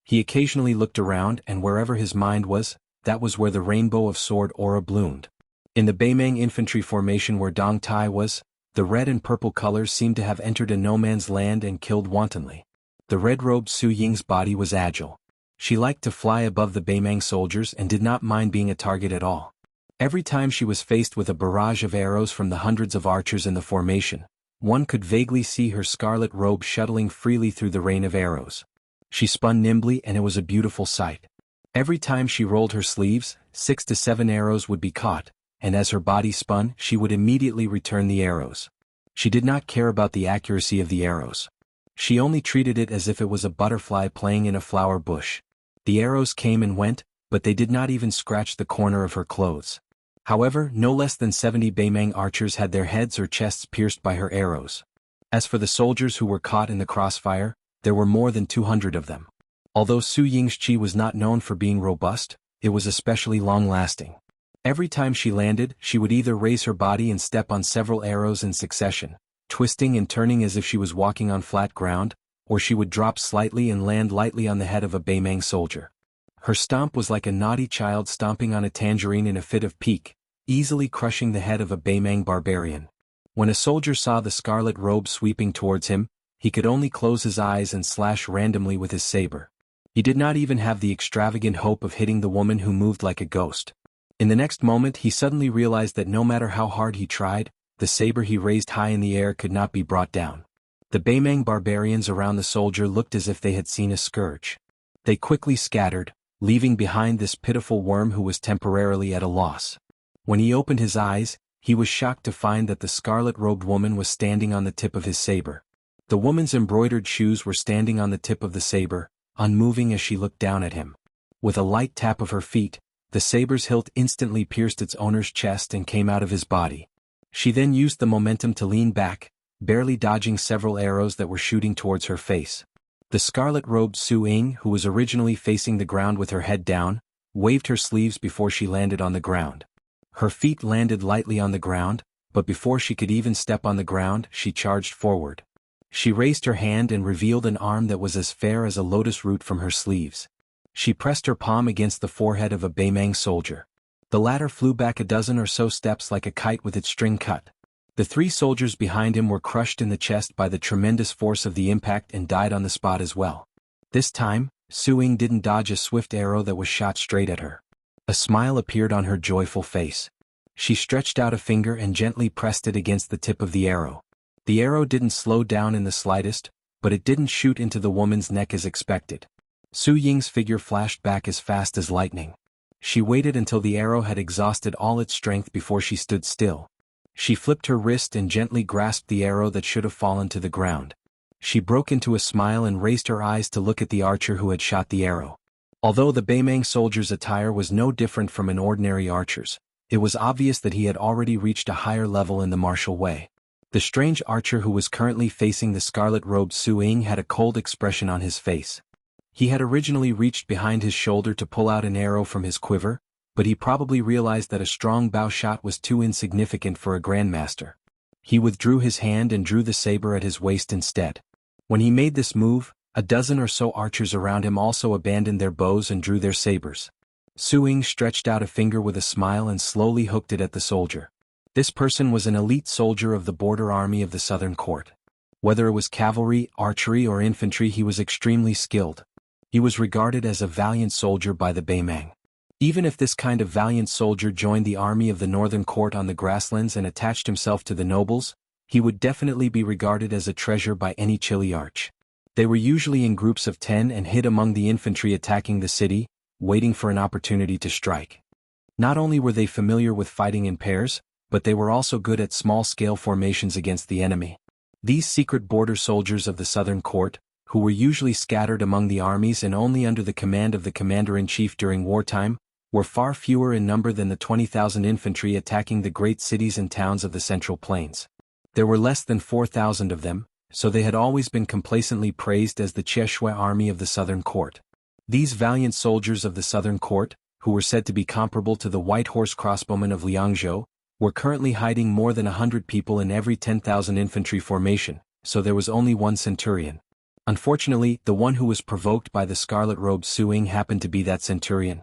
He occasionally looked around, and wherever his mind was, that was where the rainbow of sword aura bloomed. In the Beimang infantry formation where Dong Tai was, the red and purple colors seemed to have entered a no-man's land and killed wantonly. The red-robed Su Ying's body was agile. She liked to fly above the Beimang soldiers and did not mind being a target at all. Every time she was faced with a barrage of arrows from the hundreds of archers in the formation, one could vaguely see her scarlet robe shuttling freely through the rain of arrows. She spun nimbly and it was a beautiful sight. Every time she rolled her sleeves, 6 to 7 arrows would be caught, and as her body spun, she would immediately return the arrows. She did not care about the accuracy of the arrows. She only treated it as if it was a butterfly playing in a flower bush. The arrows came and went, but they did not even scratch the corner of her clothes. However, no less than 70 Beimang archers had their heads or chests pierced by her arrows. As for the soldiers who were caught in the crossfire, there were more than 200 of them. Although Su Ying's chi was not known for being robust, it was especially long-lasting. Every time she landed, she would either raise her body and step on several arrows in succession, twisting and turning as if she was walking on flat ground, or she would drop slightly and land lightly on the head of a Beimang soldier. Her stomp was like a naughty child stomping on a tangerine in a fit of pique, easily crushing the head of a Baimang barbarian. When a soldier saw the scarlet robe sweeping towards him, he could only close his eyes and slash randomly with his saber. He did not even have the extravagant hope of hitting the woman who moved like a ghost. In the next moment he suddenly realized that no matter how hard he tried, the saber he raised high in the air could not be brought down. The Baimang barbarians around the soldier looked as if they had seen a scourge. They quickly scattered, leaving behind this pitiful worm who was temporarily at a loss. When he opened his eyes, he was shocked to find that the scarlet-robed woman was standing on the tip of his saber. The woman's embroidered shoes were standing on the tip of the saber, unmoving as she looked down at him. With a light tap of her feet, the saber's hilt instantly pierced its owner's chest and came out of his body. She then used the momentum to lean back, barely dodging several arrows that were shooting towards her face. The scarlet-robed Su Ying, who was originally facing the ground with her head down, waved her sleeves before she landed on the ground. Her feet landed lightly on the ground, but before she could even step on the ground, she charged forward. She raised her hand and revealed an arm that was as fair as a lotus root from her sleeves. She pressed her palm against the forehead of a Baimang soldier. The latter flew back a dozen or so steps like a kite with its string cut. The 3 soldiers behind him were crushed in the chest by the tremendous force of the impact and died on the spot as well. This time, Su Ying didn't dodge a swift arrow that was shot straight at her. A smile appeared on her joyful face. She stretched out a finger and gently pressed it against the tip of the arrow. The arrow didn't slow down in the slightest, but it didn't shoot into the woman's neck as expected. Su Ying's figure flashed back as fast as lightning. She waited until the arrow had exhausted all its strength before she stood still. She flipped her wrist and gently grasped the arrow that should have fallen to the ground. She broke into a smile and raised her eyes to look at the archer who had shot the arrow. Although the Baimang soldier's attire was no different from an ordinary archer's, it was obvious that he had already reached a higher level in the martial way. The strange archer who was currently facing the scarlet-robed Su Ying had a cold expression on his face. He had originally reached behind his shoulder to pull out an arrow from his quiver, but he probably realized that a strong bow shot was too insignificant for a grandmaster. He withdrew his hand and drew the saber at his waist instead. When he made this move, a dozen or so archers around him also abandoned their bows and drew their sabers. Su Ying stretched out a finger with a smile and slowly hooked it at the soldier. This person was an elite soldier of the border army of the Southern Court. Whether it was cavalry, archery or infantry, he was extremely skilled. He was regarded as a valiant soldier by the Baimang. Even if this kind of valiant soldier joined the army of the Northern Court on the grasslands and attached himself to the nobles, he would definitely be regarded as a treasure by any Chiliarch. They were usually in groups of 10 and hid among the infantry attacking the city, waiting for an opportunity to strike. Not only were they familiar with fighting in pairs, but they were also good at small-scale formations against the enemy. These secret border soldiers of the Southern Court, who were usually scattered among the armies and only under the command of the commander-in-chief during wartime, were far fewer in number than the 20,000 infantry attacking the great cities and towns of the Central Plains. There were less than 4,000 of them, so they had always been complacently praised as the Cheshire army of the Southern Court. These valiant soldiers of the Southern Court, who were said to be comparable to the White Horse crossbowmen of Liangzhou, were currently hiding more than 100 people in every 10,000 infantry formation, so there was only one centurion. Unfortunately, the one who was provoked by the scarlet-robed Su Ying happened to be that centurion.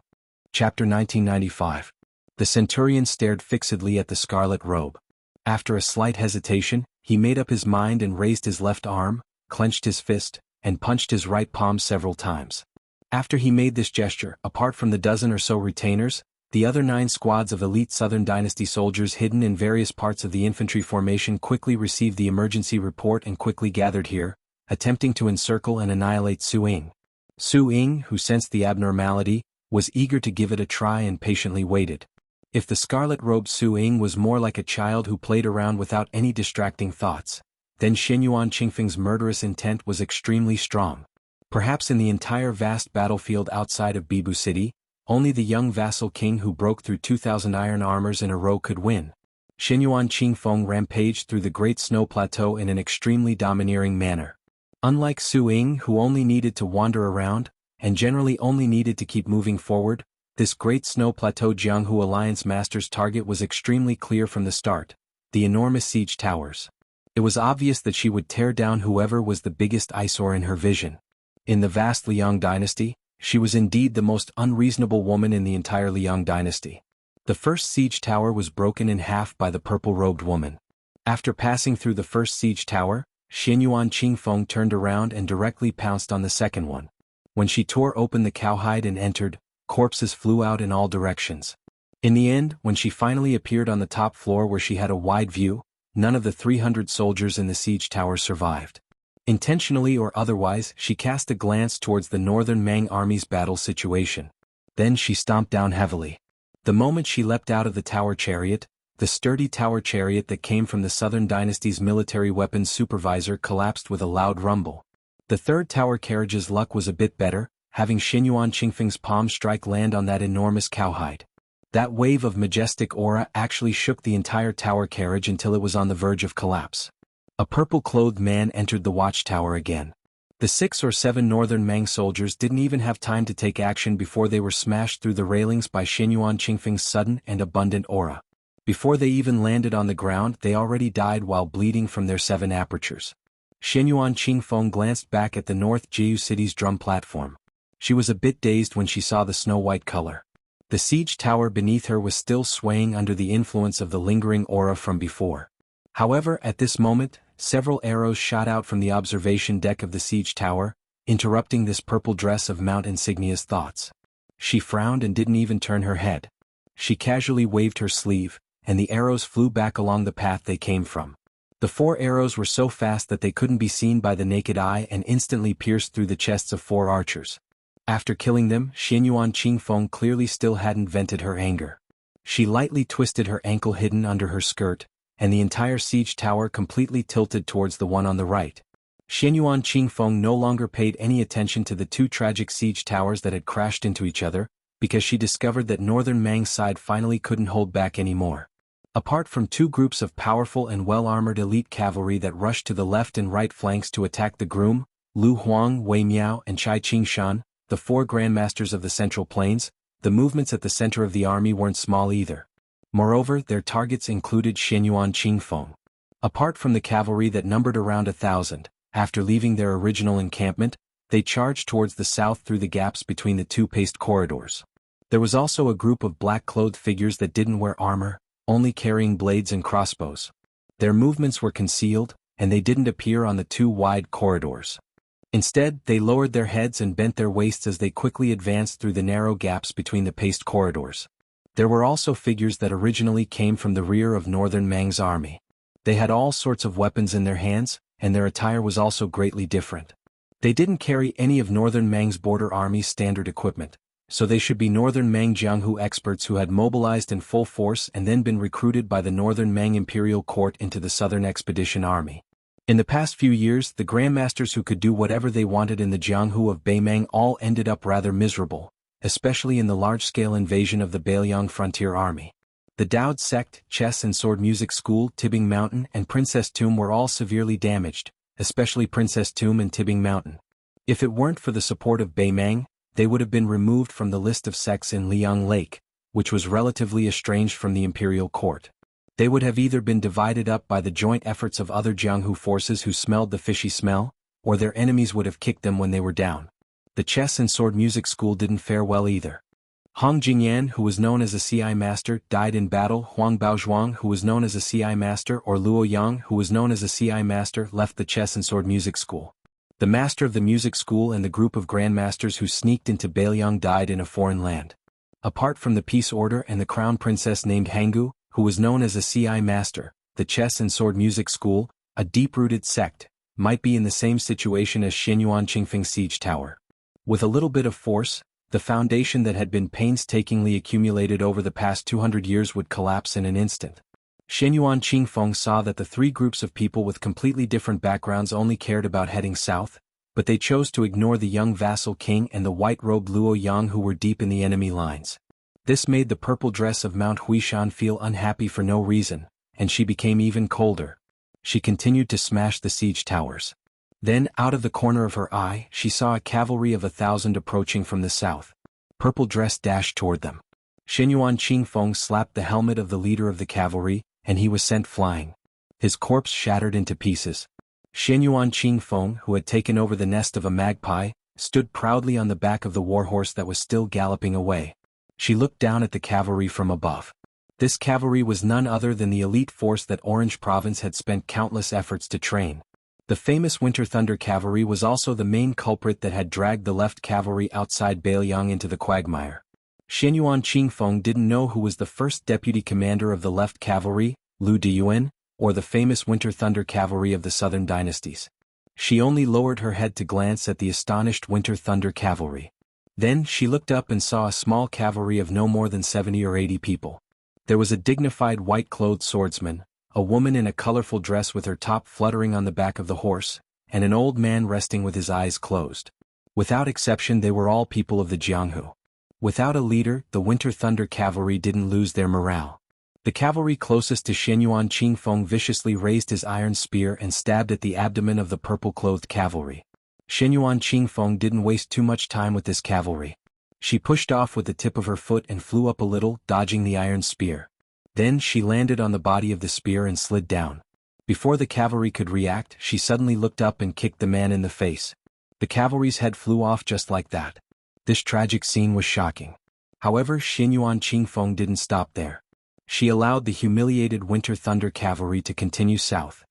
Chapter 1995. The centurion stared fixedly at the scarlet robe. After a slight hesitation, he made up his mind and raised his left arm, clenched his fist, and punched his right palm several times. After he made this gesture, apart from the dozen or so retainers, the other 9 squads of elite Southern Dynasty soldiers hidden in various parts of the infantry formation quickly received the emergency report and quickly gathered here, attempting to encircle and annihilate Su Ying. Su Ying, who sensed the abnormality, was eager to give it a try and patiently waited. If the scarlet-robed Su Ying was more like a child who played around without any distracting thoughts, then Xinyuan Qingfeng's murderous intent was extremely strong. Perhaps in the entire vast battlefield outside of Bibu City, only the young vassal king who broke through 2,000 iron armors in a row could win. Xinyuan Qingfeng rampaged through the Great Snow Plateau in an extremely domineering manner. Unlike Su Ying, who only needed to wander around, and generally only needed to keep moving forward, this Great Snow Plateau Jianghu Alliance Master's target was extremely clear from the start: the enormous siege towers. It was obvious that she would tear down whoever was the biggest eyesore in her vision. In the vast Liang dynasty, she was indeed the most unreasonable woman in the entire Liang dynasty. The first siege tower was broken in half by the purple-robed woman. After passing through the first siege tower, Xianyuan Qingfeng turned around and directly pounced on the second one. When she tore open the cowhide and entered, corpses flew out in all directions. In the end, when she finally appeared on the top floor where she had a wide view, none of the 300 soldiers in the siege tower survived. Intentionally or otherwise, she cast a glance towards the northern Mang army's battle situation. Then she stomped down heavily. The moment she leapt out of the tower chariot, the sturdy tower chariot that came from the Southern Dynasty's military weapons supervisor collapsed with a loud rumble. The third tower carriage's luck was a bit better, having Xianyuan Qingfeng's palm strike land on that enormous cowhide. That wave of majestic aura actually shook the entire tower carriage until it was on the verge of collapse. A purple-clothed man entered the watchtower again. The 6 or 7 northern Mang soldiers didn't even have time to take action before they were smashed through the railings by Xianyuan Qingfeng's sudden and abundant aura. Before they even landed on the ground, they already died while bleeding from their 7 apertures. Xianyuan Qingfeng glanced back at the North Jiu City's drum platform. She was a bit dazed when she saw the snow-white color. The siege tower beneath her was still swaying under the influence of the lingering aura from before. However, at this moment, several arrows shot out from the observation deck of the siege tower, interrupting this purple dress of Mount Insignia's thoughts. She frowned and didn't even turn her head. She casually waved her sleeve, and the arrows flew back along the path they came from. The 4 arrows were so fast that they couldn't be seen by the naked eye and instantly pierced through the chests of 4 archers. After killing them, Xianyuan Qingfeng clearly still hadn't vented her anger. She lightly twisted her ankle hidden under her skirt, and the entire siege tower completely tilted towards the one on the right. Xianyuan Qingfeng no longer paid any attention to the 2 tragic siege towers that had crashed into each other, because she discovered that northern Mang's side finally couldn't hold back anymore. Apart from 2 groups of powerful and well-armored elite cavalry that rushed to the left and right flanks to attack the groom, Lu Huang, Wei Miao and Chai Qingshan, the 4 grandmasters of the Central Plains, the movements at the center of the army weren't small either. Moreover, their targets included Xianyuan Qingfeng. Apart from the cavalry that numbered around 1,000, after leaving their original encampment, they charged towards the south through the gaps between the 2 paced corridors. There was also a group of black-clothed figures that didn't wear armor, only carrying blades and crossbows. Their movements were concealed, and they didn't appear on the 2 wide corridors. Instead, they lowered their heads and bent their waists as they quickly advanced through the narrow gaps between the paced corridors. There were also figures that originally came from the rear of northern Mang's army. They had all sorts of weapons in their hands, and their attire was also greatly different. They didn't carry any of northern Mang's border army's standard equipment, so they should be northern Mang Jianghu experts who had mobilized in full force and then been recruited by the northern Mang imperial court into the southern expedition army. In the past few years, the grandmasters who could do whatever they wanted in the Jianghu of Beimang all ended up rather miserable, especially in the large-scale invasion of the Beiliang frontier army. The Daoud sect, chess and sword music school, Tibbing Mountain and Princess Tomb were all severely damaged, especially Princess Tomb and Tibbing Mountain. If it weren't for the support of Beimang, they would have been removed from the list of sects in Liang Lake, which was relatively estranged from the imperial court. They would have either been divided up by the joint efforts of other Jianghu forces who smelled the fishy smell, or their enemies would have kicked them when they were down. The chess and sword music school didn't fare well either. Hong Jingyan, who was known as a CI master, died in battle. Huang Baozhuang, who was known as a CI master, or Luo Yang, who was known as a CI master, left the chess and sword music school. The master of the music school and the group of grandmasters who sneaked into Beiliang died in a foreign land. Apart from the peace order and the crown princess named Hangu, who was known as a CI master, the chess and sword music school, a deep-rooted sect, might be in the same situation as Xianyuan Qingfeng siege tower. With a little bit of force, the foundation that had been painstakingly accumulated over the past 200 years would collapse in an instant. Xianyuan Qingfeng saw that the 3 groups of people with completely different backgrounds only cared about heading south, but they chose to ignore the young vassal king and the white-robed Luo Yang who were deep in the enemy lines. This made the purple dress of Mount Huishan feel unhappy for no reason, and she became even colder. She continued to smash the siege towers. Then, out of the corner of her eye, she saw a cavalry of 1,000 approaching from the south. Purple dress dashed toward them. Xianyuan Qingfeng slapped the helmet of the leader of the cavalry, and he was sent flying. His corpse shattered into pieces. Xianyuan Qingfeng, who had taken over the nest of a magpie, stood proudly on the back of the warhorse that was still galloping away. She looked down at the cavalry from above. This cavalry was none other than the elite force that Orange Province had spent countless efforts to train. The famous Winter Thunder Cavalry was also the main culprit that had dragged the left cavalry outside Beiliang into the quagmire. Xianyuan Qingfeng didn't know who was the first deputy commander of the left cavalry, Lu Diyuan, or the famous Winter Thunder Cavalry of the southern dynasties. She only lowered her head to glance at the astonished Winter Thunder Cavalry. Then she looked up and saw a small cavalry of no more than 70 or 80 people. There was a dignified white-clothed swordsman, a woman in a colorful dress with her top fluttering on the back of the horse, and an old man resting with his eyes closed. Without exception, they were all people of the Jianghu. Without a leader, the Winter Thunder Cavalry didn't lose their morale. The cavalry closest to Xianyuan Qingfeng viciously raised his iron spear and stabbed at the abdomen of the purple-clothed cavalry. Xianyuan Qingfeng didn't waste too much time with this cavalry. She pushed off with the tip of her foot and flew up a little, dodging the iron spear. Then she landed on the body of the spear and slid down. Before the cavalry could react, she suddenly looked up and kicked the man in the face. The cavalry's head flew off just like that. This tragic scene was shocking. However, Xianyuan Qingfeng didn't stop there. She allowed the humiliated Winter Thunder Cavalry to continue south.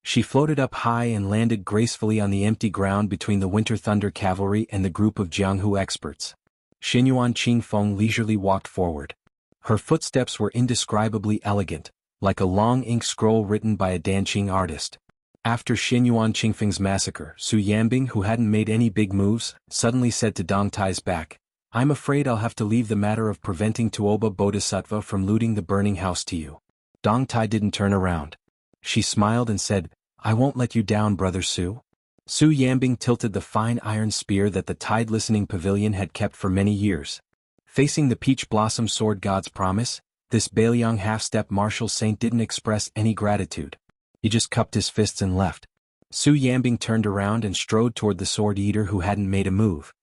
She floated up high and landed gracefully on the empty ground between the Winter Thunder Cavalry and the group of Jianghu experts. Xianyuan Qingfeng leisurely walked forward. Her footsteps were indescribably elegant, like a long ink scroll written by a Danqing artist. After Xianyuan Qingfeng's massacre, Su Yambing, who hadn't made any big moves, suddenly said to Dong Tai's back, "I'm afraid I'll have to leave the matter of preventing Tuoba Bodhisattva from looting the burning house to you." Dong Tai didn't turn around. She smiled and said, "I won't let you down, Brother Su." Su Yambing tilted the fine iron spear that the tide-listening pavilion had kept for many years. Facing the peach blossom sword god's promise, this Beiliang half-step martial saint didn't express any gratitude. He just cupped his fists and left. Su Yambing turned around and strode toward the sword eater who hadn't made a move.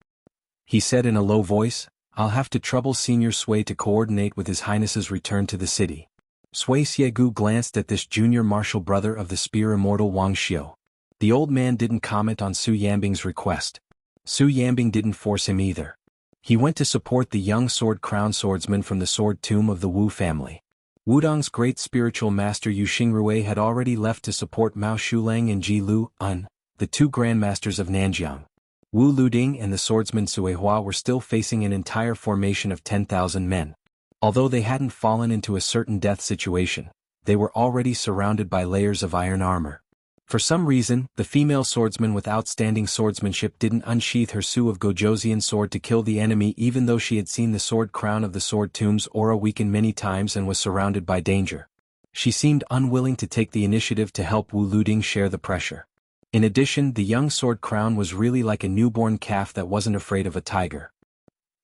He said in a low voice, "I'll have to trouble Senior Sui to coordinate with His Highness's return to the city." Sui Xiegu glanced at this junior martial brother of the spear immortal Wang Xiu. The old man didn't comment on Su Yambing's request. Su Yambing didn't force him either. He went to support the young sword-crowned swordsman from the sword tomb of the Wu family. Wudong's great spiritual master Yu Xingrui had already left to support Mao Shulang and Ji Lu Un, the two grandmasters of Nanjiang. Wu Luding and the swordsman Sui Hua were still facing an entire formation of 10,000 men. Although they hadn't fallen into a certain death situation, they were already surrounded by layers of iron armor. For some reason, the female swordsman with outstanding swordsmanship didn't unsheath her Su of Gojoseon sword to kill the enemy even though she had seen the sword crown of the sword tomb's aura weaken many times and was surrounded by danger. She seemed unwilling to take the initiative to help Wu Luding share the pressure. In addition, the young sword crown was really like a newborn calf that wasn't afraid of a tiger.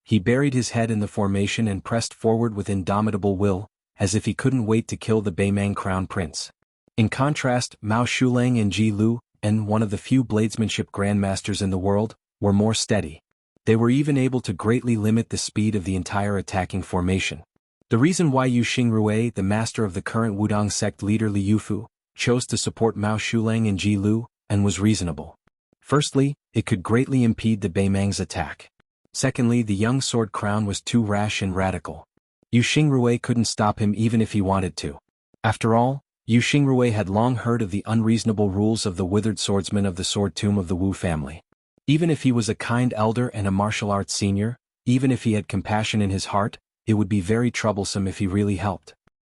He buried his head in the formation and pressed forward with indomitable will, as if he couldn't wait to kill the Beimang crown prince. In contrast, Mao Shulang and Ji Lu, and one of the few bladesmanship grandmasters in the world, were more steady. They were even able to greatly limit the speed of the entire attacking formation. The reason why Yu Xingrui, the master of the current Wudong sect leader Li Yufu, chose to support Mao Shulang and Ji Lu, and was reasonable. Firstly, it could greatly impede the Beimang's attack. Secondly, the young sword crown was too rash and radical. Yu Xingrui couldn't stop him even if he wanted to. After all, Yu Xingrui had long heard of the unreasonable rules of the withered swordsman of the sword tomb of the Wu family. Even if he was a kind elder and a martial arts senior, even if he had compassion in his heart, it would be very troublesome if he really helped.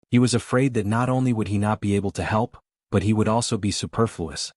He was afraid that not only would he not be able to help, but he would also be superfluous.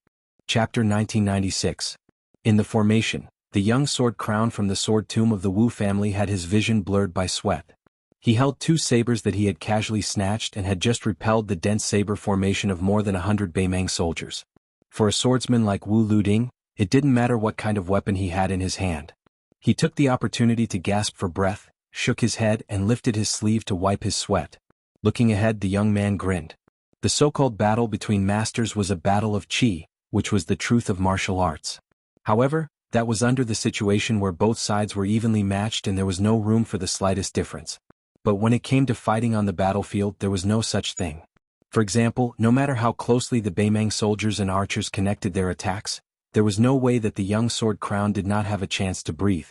Chapter 1996. In the formation, the young sword crown from the sword tomb of the Wu family had his vision blurred by sweat. He held two sabers that he had casually snatched and had just repelled the dense saber formation of more than 100 Beimang soldiers. For a swordsman like Wu Luding, it didn't matter what kind of weapon he had in his hand. He took the opportunity to gasp for breath, shook his head and lifted his sleeve to wipe his sweat. Looking ahead, the young man grinned. The so-called battle between masters was a battle of qi, which was the truth of martial arts. However, that was under the situation where both sides were evenly matched and there was no room for the slightest difference. But when it came to fighting on the battlefield, there was no such thing. For example, no matter how closely the Beimang soldiers and archers connected their attacks, there was no way that the young sword crown did not have a chance to breathe.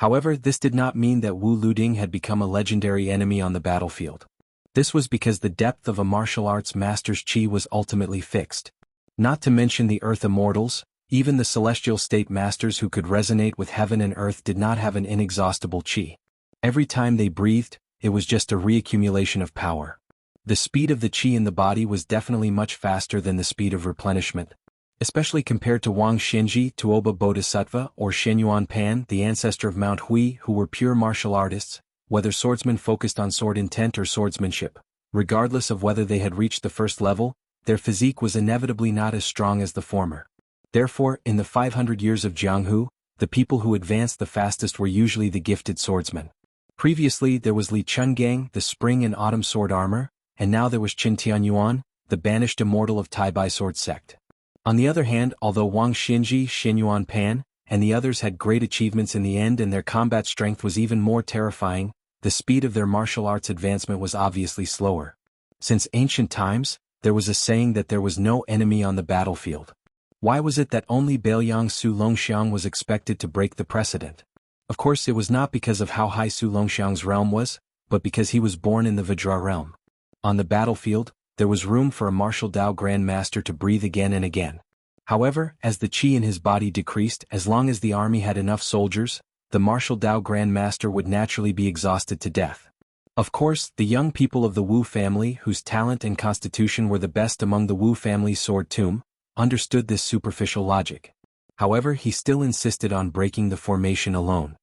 However, this did not mean that Wu Luding had become a legendary enemy on the battlefield. This was because the depth of a martial arts master's chi was ultimately fixed. Not to mention the earth immortals, even the celestial state masters who could resonate with heaven and earth did not have an inexhaustible chi. Every time they breathed, it was just a reaccumulation of power. The speed of the chi in the body was definitely much faster than the speed of replenishment, especially compared to Wang Xinji, Tuoba Bodhisattva, or Shenyuan Pan, the ancestor of Mount Hui, who were pure martial artists, whether swordsmen focused on sword intent or swordsmanship. Regardless of whether they had reached the first level, their physique was inevitably not as strong as the former. Therefore, in the 500 years of Jianghu, the people who advanced the fastest were usually the gifted swordsmen. Previously there was Li Chungang, the spring and autumn sword armor, and now there was Qin Tianyuan, the banished immortal of Taibai sword sect. On the other hand, although Wang Xinji, Shenyuan Pan, and the others had great achievements in the end and their combat strength was even more terrifying, the speed of their martial arts advancement was obviously slower. Since ancient times, there was a saying that there was no enemy on the battlefield. Why was it that only Bailiang Su Longxiang was expected to break the precedent? Of course it was not because of how high Su Longxiang's realm was, but because he was born in the Vajra realm. On the battlefield, there was room for a martial Dao Grand Master to breathe again and again. However, as the chi in his body decreased, as long as the army had enough soldiers, the martial Dao Grand Master would naturally be exhausted to death. Of course, the young people of the Wu family, whose talent and constitution were the best among the Wu family's sword tomb, understood this superficial logic. However, he still insisted on breaking the formation alone.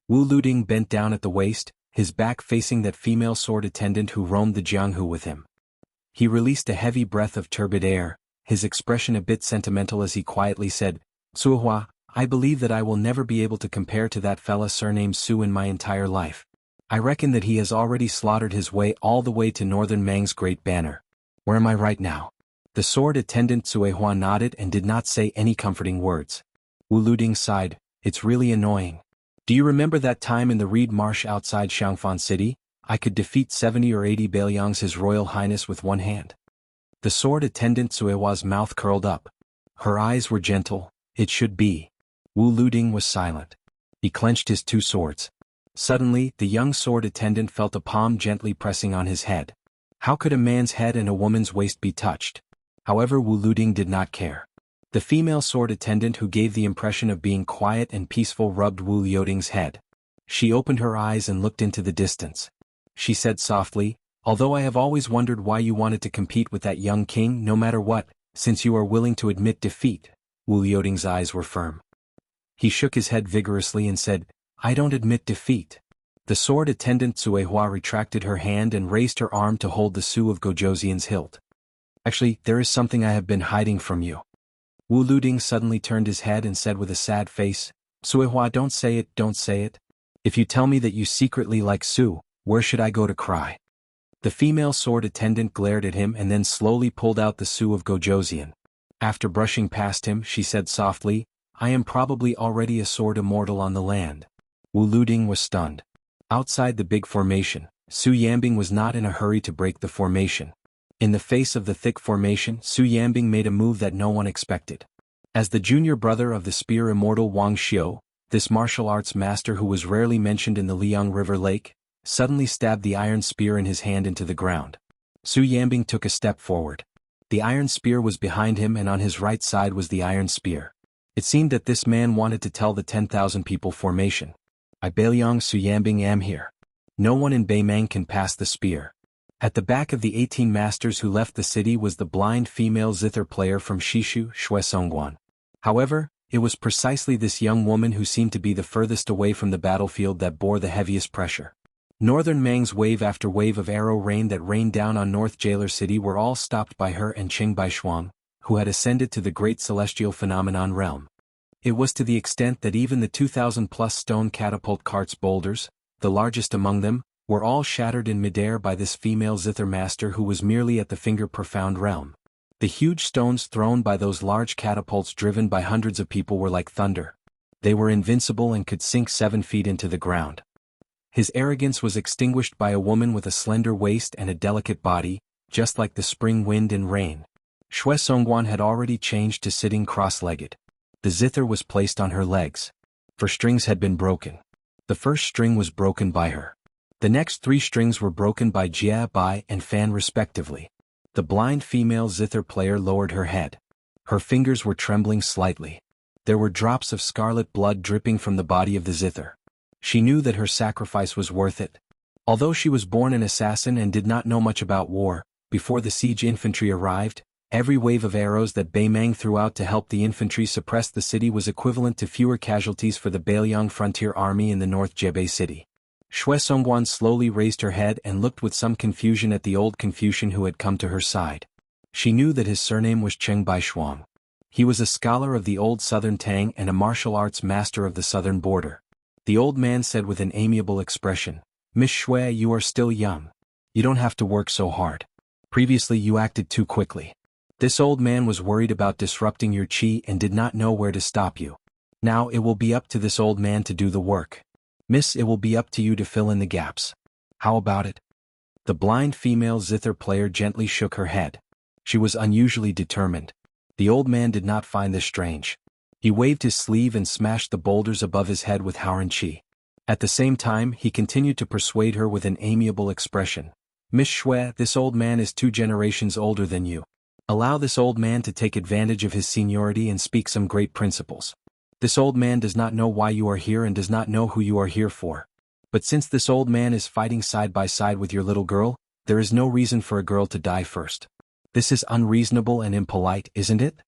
Wu Luding bent down at the waist, his back facing that female sword attendant who roamed the Jianghu with him. He released a heavy breath of turbid air, his expression a bit sentimental as he quietly said, "Suihua, I believe that I will never be able to compare to that fella surnamed Su in my entire life. I reckon that he has already slaughtered his way all the way to Northern Mang's great banner. Where am I right now?" The sword attendant Suihua nodded and did not say any comforting words. Wu Luding sighed, "It's really annoying. Do you remember that time in the reed marsh outside Xiangfan City? I could defeat 70 or 80 Bailiangs His Royal Highness with one hand." The sword attendant Suihua's mouth curled up. Her eyes were gentle. It should be. Wu Luding was silent. He clenched his two swords. Suddenly, the young sword attendant felt a palm gently pressing on his head. How could a man's head and a woman's waist be touched? However, Wu Luding did not care. The female sword attendant who gave the impression of being quiet and peaceful rubbed Wu Yoding's head. She opened her eyes and looked into the distance. She said softly, "Although I have always wondered why you wanted to compete with that young king no matter what, since you are willing to admit defeat." Wu Yoding's eyes were firm. He shook his head vigorously and said, "I don't admit defeat." The sword attendant Suihua retracted her hand and raised her arm to hold the Su of Gojoseon's hilt. "Actually, there is something I have been hiding from you." Wu Luding suddenly turned his head and said with a sad face, "Suihua, don't say it, don't say it. If you tell me that you secretly like Su, where should I go to cry?" The female sword attendant glared at him and then slowly pulled out the Su of Gojoseon. After brushing past him, she said softly, "I am probably already a sword immortal on the land." Wu Luding was stunned. Outside the big formation, Su Yambing was not in a hurry to break the formation. In the face of the thick formation, Su Yambing made a move that no one expected. As the junior brother of the spear immortal Wang Xiu, this martial arts master who was rarely mentioned in the Liang River Lake, suddenly stabbed the iron spear in his hand into the ground. Su Yambing took a step forward. The iron spear was behind him and on his right side was the iron spear. It seemed that this man wanted to tell the 10,000 people formation, "I Bailiang Su Yambing am here. No one in Beimang can pass the spear." At the back of the 18 masters who left the city was the blind female zither player from Shishu, Shui Songguan. However, it was precisely this young woman who seemed to be the furthest away from the battlefield that bore the heaviest pressure. Northern Mang's wave after wave of arrow rain that rained down on North Jailer City were all stopped by her and Qing Baishuang, who had ascended to the great celestial phenomenon realm. It was to the extent that even the 2,000-plus stone catapult carts boulders, the largest among them, were all shattered in midair by this female zither master who was merely at the finger-profound realm. The huge stones thrown by those large catapults driven by hundreds of people were like thunder. They were invincible and could sink 7 feet into the ground. His arrogance was extinguished by a woman with a slender waist and a delicate body, just like the spring wind and rain. Shui Songguan had already changed to sitting cross-legged. The zither was placed on her legs. For strings had been broken. The first string was broken by her. The next 3 strings were broken by Jia, Bai, and Fan respectively. The blind female zither player lowered her head. Her fingers were trembling slightly. There were drops of scarlet blood dripping from the body of the zither. She knew that her sacrifice was worth it. Although she was born an assassin and did not know much about war, before the siege infantry arrived, every wave of arrows that Beimang threw out to help the infantry suppress the city was equivalent to fewer casualties for the Bailiang frontier army in the North Jebei city. Xue Songguan slowly raised her head and looked with some confusion at the old Confucian who had come to her side. She knew that his surname was Cheng Baishuang. He was a scholar of the old southern Tang and a martial arts master of the southern border. The old man said with an amiable expression, "Miss Xue, you are still young. You don't have to work so hard. Previously you acted too quickly." This old man was worried about disrupting your qi and did not know where to stop you. Now it will be up to this old man to do the work. Miss, it will be up to you to fill in the gaps. How about it? The blind female zither player gently shook her head. She was unusually determined. The old man did not find this strange. He waved his sleeve and smashed the boulders above his head with Howren Qi. At the same time, he continued to persuade her with an amiable expression. "Miss Xue, this old man is 2 generations older than you. Allow this old man to take advantage of his seniority and speak some great principles. This old man does not know why you are here and does not know who you are here for. But since this old man is fighting side by side with your little girl, there is no reason for a girl to die first. This is unreasonable and impolite, isn't it?"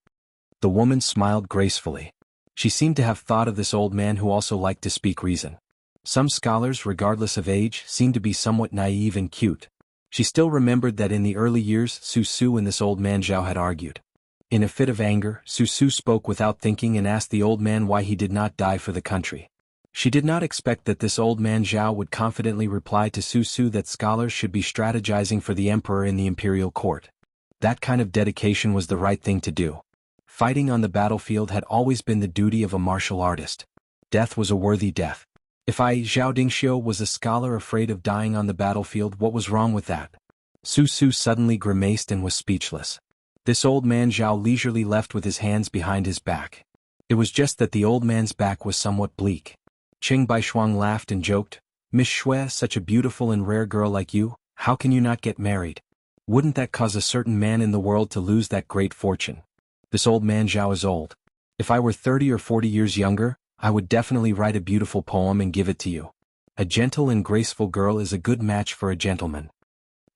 The woman smiled gracefully. She seemed to have thought of this old man who also liked to speak reason. Some scholars, regardless of age, seem to be somewhat naive and cute. She still remembered that in the early years Su Su and this old man Zhao had argued. In a fit of anger, Su Su spoke without thinking and asked the old man why he did not die for the country. She did not expect that this old man Zhao would confidently reply to Su Su that scholars should be strategizing for the emperor in the imperial court. That kind of dedication was the right thing to do. Fighting on the battlefield had always been the duty of a martial artist. Death was a worthy death. If Zhao Dingxiu was a scholar afraid of dying on the battlefield, what was wrong with that? Su Su suddenly grimaced and was speechless. This old man Zhao leisurely left with his hands behind his back. It was just that the old man's back was somewhat bleak. Cheng Baishuang laughed and joked, "Miss Xue, such a beautiful and rare girl like you, how can you not get married? Wouldn't that cause a certain man in the world to lose that great fortune? This old man Zhao is old. If I were 30 or 40 years younger, I would definitely write a beautiful poem and give it to you. A gentle and graceful girl is a good match for a gentleman."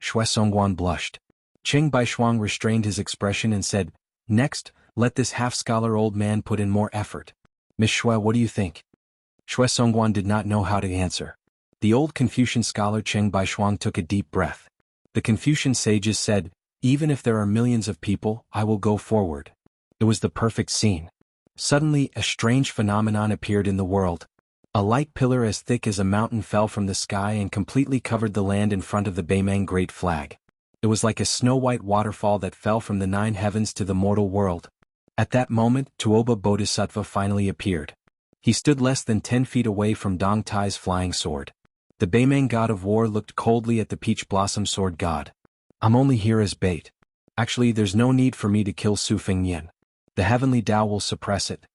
Xue Songguan blushed. Cheng Baishuang restrained his expression and said, "Next, let this half-scholar old man put in more effort. Miss Xue, what do you think?" Xue Songguan did not know how to answer. The old Confucian scholar Cheng Baishuang took a deep breath. The Confucian sages said, "Even if there are millions of people, I will go forward." It was the perfect scene. Suddenly, a strange phenomenon appeared in the world. A light pillar as thick as a mountain fell from the sky and completely covered the land in front of the Beimang Great Flag. It was like a snow-white waterfall that fell from the 9 heavens to the mortal world. At that moment, Tuoba Bodhisattva finally appeared. He stood less than 10 feet away from Dong Tai's flying sword. The Beimang god of war looked coldly at the peach blossom sword god. "I'm only here as bait. Actually, there's no need for me to kill Su Fengnian. The heavenly Tao will suppress it."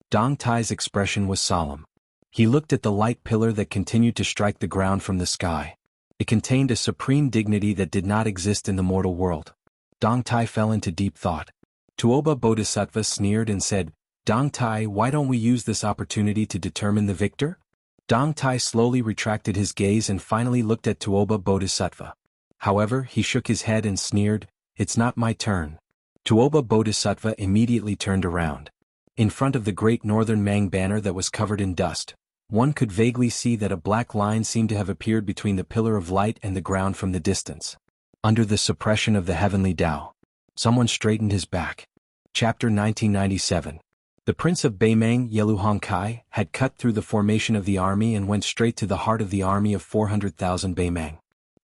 Dong Tai's expression was solemn. He looked at the light pillar that continued to strike the ground from the sky. It contained a supreme dignity that did not exist in the mortal world. Dong Tai fell into deep thought. Tuoba Bodhisattva sneered and said, "Dong Tai, why don't we use this opportunity to determine the victor?" Dong Tai slowly retracted his gaze and finally looked at Tuoba Bodhisattva. However, he shook his head and sneered, "It's not my turn." Tuoba Bodhisattva immediately turned around. In front of the great northern Mang banner that was covered in dust, one could vaguely see that a black line seemed to have appeared between the pillar of light and the ground from the distance. Under the suppression of the heavenly Tao, someone straightened his back. Chapter 1997. The Prince of Beimang, Yelu Hongkai, had cut through the formation of the army and went straight to the heart of the army of 400,000 Beimang.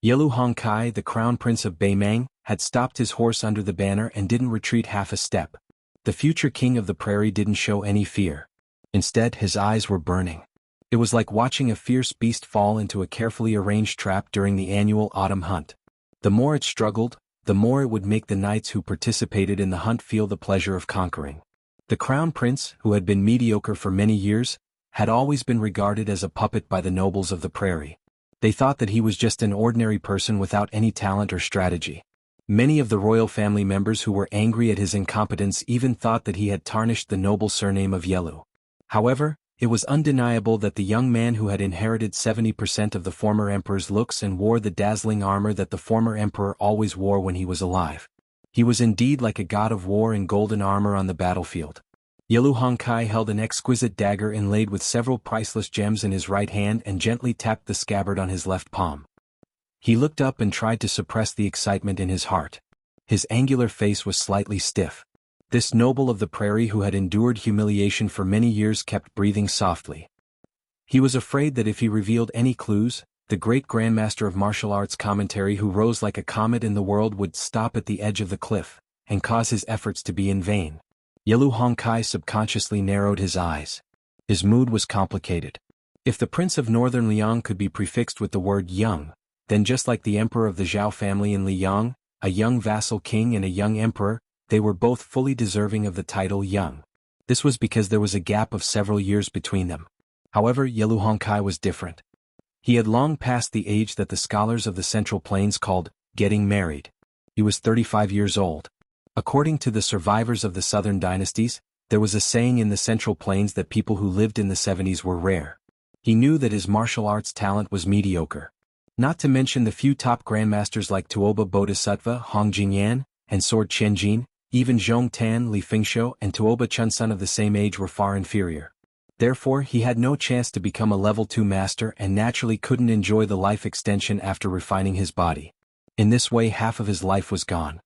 Yelu Hongkai, the crown prince of Beimang, had stopped his horse under the banner and didn't retreat half a step. The future king of the prairie didn't show any fear. Instead, his eyes were burning. It was like watching a fierce beast fall into a carefully arranged trap during the annual autumn hunt. The more it struggled, the more it would make the knights who participated in the hunt feel the pleasure of conquering. The crown prince, who had been mediocre for many years, had always been regarded as a puppet by the nobles of the prairie. They thought that he was just an ordinary person without any talent or strategy. Many of the royal family members who were angry at his incompetence even thought that he had tarnished the noble surname of Yelu. However, it was undeniable that the young man who had inherited 70% of the former emperor's looks and wore the dazzling armor that the former emperor always wore when he was alive. He was indeed like a god of war in golden armor on the battlefield. Yelu Hongkai held an exquisite dagger inlaid with several priceless gems in his right hand and gently tapped the scabbard on his left palm. He looked up and tried to suppress the excitement in his heart. His angular face was slightly stiff. This noble of the prairie who had endured humiliation for many years kept breathing softly. He was afraid that if he revealed any clues, the great grandmaster of martial arts commentary who rose like a comet in the world would stop at the edge of the cliff, and cause his efforts to be in vain. Yelu Hongkai subconsciously narrowed his eyes. His mood was complicated. If the prince of northern Liang could be prefixed with the word young, then just like the emperor of the Zhao family in Liang, a young vassal king and a young emperor, they were both fully deserving of the title young. This was because there was a gap of several years between them. However, Yelu Hongkai was different. He had long passed the age that the scholars of the Central Plains called getting married. He was 35 years old. According to the survivors of the southern dynasties, there was a saying in the Central Plains that people who lived in the 70s were rare. He knew that his martial arts talent was mediocre. Not to mention the few top grandmasters like Tuoba Bodhisattva Hong Jingyan and Sword Qianjin, even Zhong Tan, Li Fingshou and Tuoba Chunsun of the same age were far inferior. Therefore he had no chance to become a level 2 master and naturally couldn't enjoy the life extension after refining his body. In this way half of his life was gone.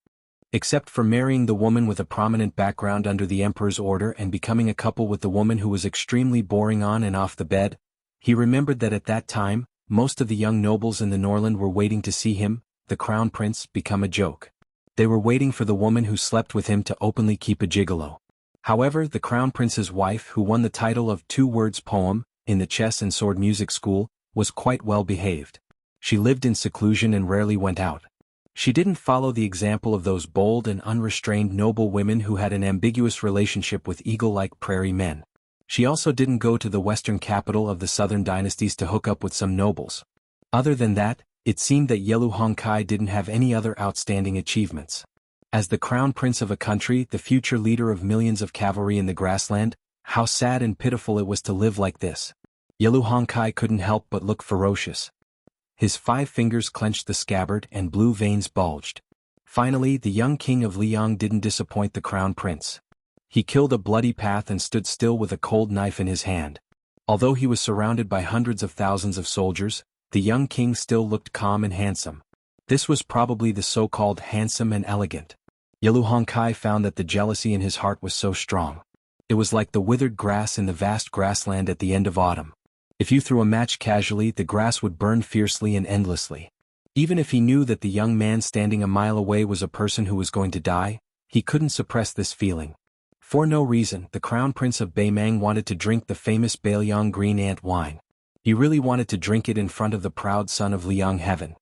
Except for marrying the woman with a prominent background under the emperor's order and becoming a couple with the woman who was extremely boring on and off the bed, he remembered that at that time, most of the young nobles in the Norland were waiting to see him, the crown prince, become a joke. They were waiting for the woman who slept with him to openly keep a gigolo. However, the crown prince's wife, who won the title of 2 words poem in the chess and sword music school, was quite well behaved. She lived in seclusion and rarely went out. She didn't follow the example of those bold and unrestrained noble women who had an ambiguous relationship with eagle-like prairie men. She also didn't go to the western capital of the southern dynasties to hook up with some nobles. Other than that, it seemed that Yelu Hongkai didn't have any other outstanding achievements. As the crown prince of a country, the future leader of millions of cavalry in the grassland, how sad and pitiful it was to live like this. Yelu Hongkai couldn't help but look ferocious. His 5 fingers clenched the scabbard and blue veins bulged. Finally, the young king of Liang didn't disappoint the crown prince. He killed a bloody path and stood still with a cold knife in his hand. Although he was surrounded by hundreds of thousands of soldiers, the young king still looked calm and handsome. This was probably the so-called handsome and elegant. Yelu Hongkai found that the jealousy in his heart was so strong. It was like the withered grass in the vast grassland at the end of autumn. If you threw a match casually, the grass would burn fiercely and endlessly. Even if he knew that the young man standing a mile away was a person who was going to die, he couldn't suppress this feeling. For no reason, the crown prince of Beimang wanted to drink the famous Bailiang green ant wine. He really wanted to drink it in front of the proud son of Liang heaven.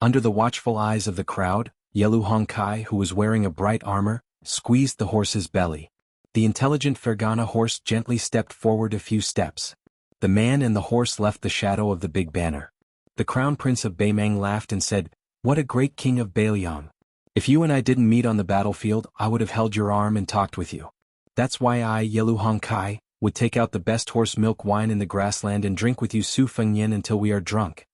Under the watchful eyes of the crowd, Yelu Hongkai, who was wearing a bright armor, squeezed the horse's belly. The intelligent Fergana horse gently stepped forward a few steps. The man and the horse left the shadow of the big banner. The crown prince of Beimang laughed and said, "What a great king of Bailiang. If you and I didn't meet on the battlefield, I would have held your arm and talked with you. That's why I, Yelu Hongkai, would take out the best horse milk wine in the grassland and drink with you Su Fengnian until we are drunk."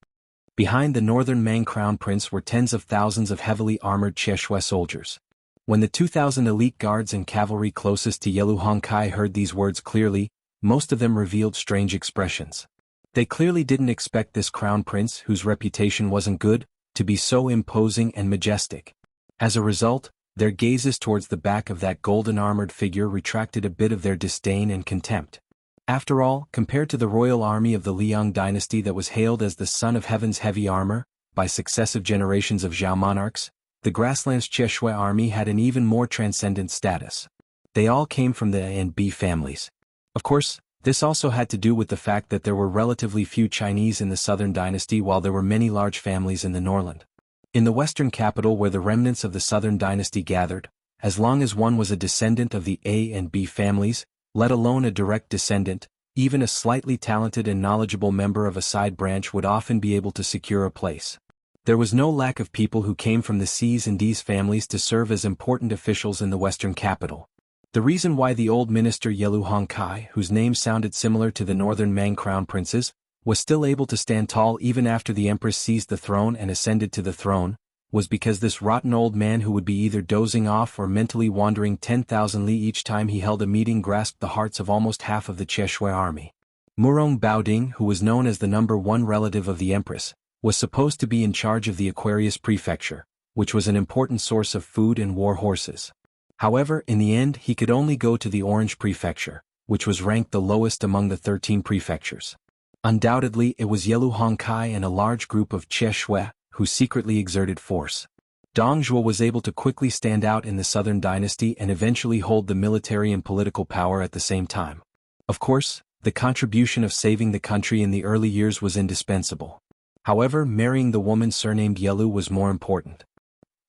Behind the northern Mang crown prince were tens of thousands of heavily armored Cheshire soldiers. When the 2,000 elite guards and cavalry closest to Yelu Hongkai heard these words clearly, most of them revealed strange expressions. They clearly didn't expect this crown prince, whose reputation wasn't good, to be so imposing and majestic. As a result, their gazes towards the back of that golden-armored figure retracted a bit of their disdain and contempt. After all, compared to the royal army of the Liang dynasty that was hailed as the son of heaven's heavy armor, by successive generations of Zhao monarchs, the grassland's Cheshire army had an even more transcendent status. They all came from the A and B families. Of course, this also had to do with the fact that there were relatively few Chinese in the southern dynasty while there were many large families in the Norland. In the western capital where the remnants of the southern dynasty gathered, as long as one was a descendant of the A and B families, let alone a direct descendant, Even a slightly talented and knowledgeable member of a side branch would often be able to secure a place. There was no lack of people who came from the C's and D's families to serve as important officials in the western capital. The reason why the old minister Yelu Hongkai, whose name sounded similar to the northern Mang crown princes, was still able to stand tall even after the empress seized the throne and ascended to the throne, was because this rotten old man who would be either dozing off or mentally wandering 10,000 li each time he held a meeting grasped the hearts of almost half of the Cheshui army. Murong Baoding, who was known as the #1 relative of the empress, was supposed to be in charge of the Aquarius prefecture, which was an important source of food and war horses. However, in the end he could only go to the Orange prefecture, which was ranked the lowest among the 13 prefectures. Undoubtedly it was Yelu Hongkai and a large group of Cheshui who secretly exerted force. Dong Zhuo was able to quickly stand out in the southern dynasty and eventually hold the military and political power at the same time. Of course, the contribution of saving the country in the early years was indispensable. However, marrying the woman surnamed Yelu was more important.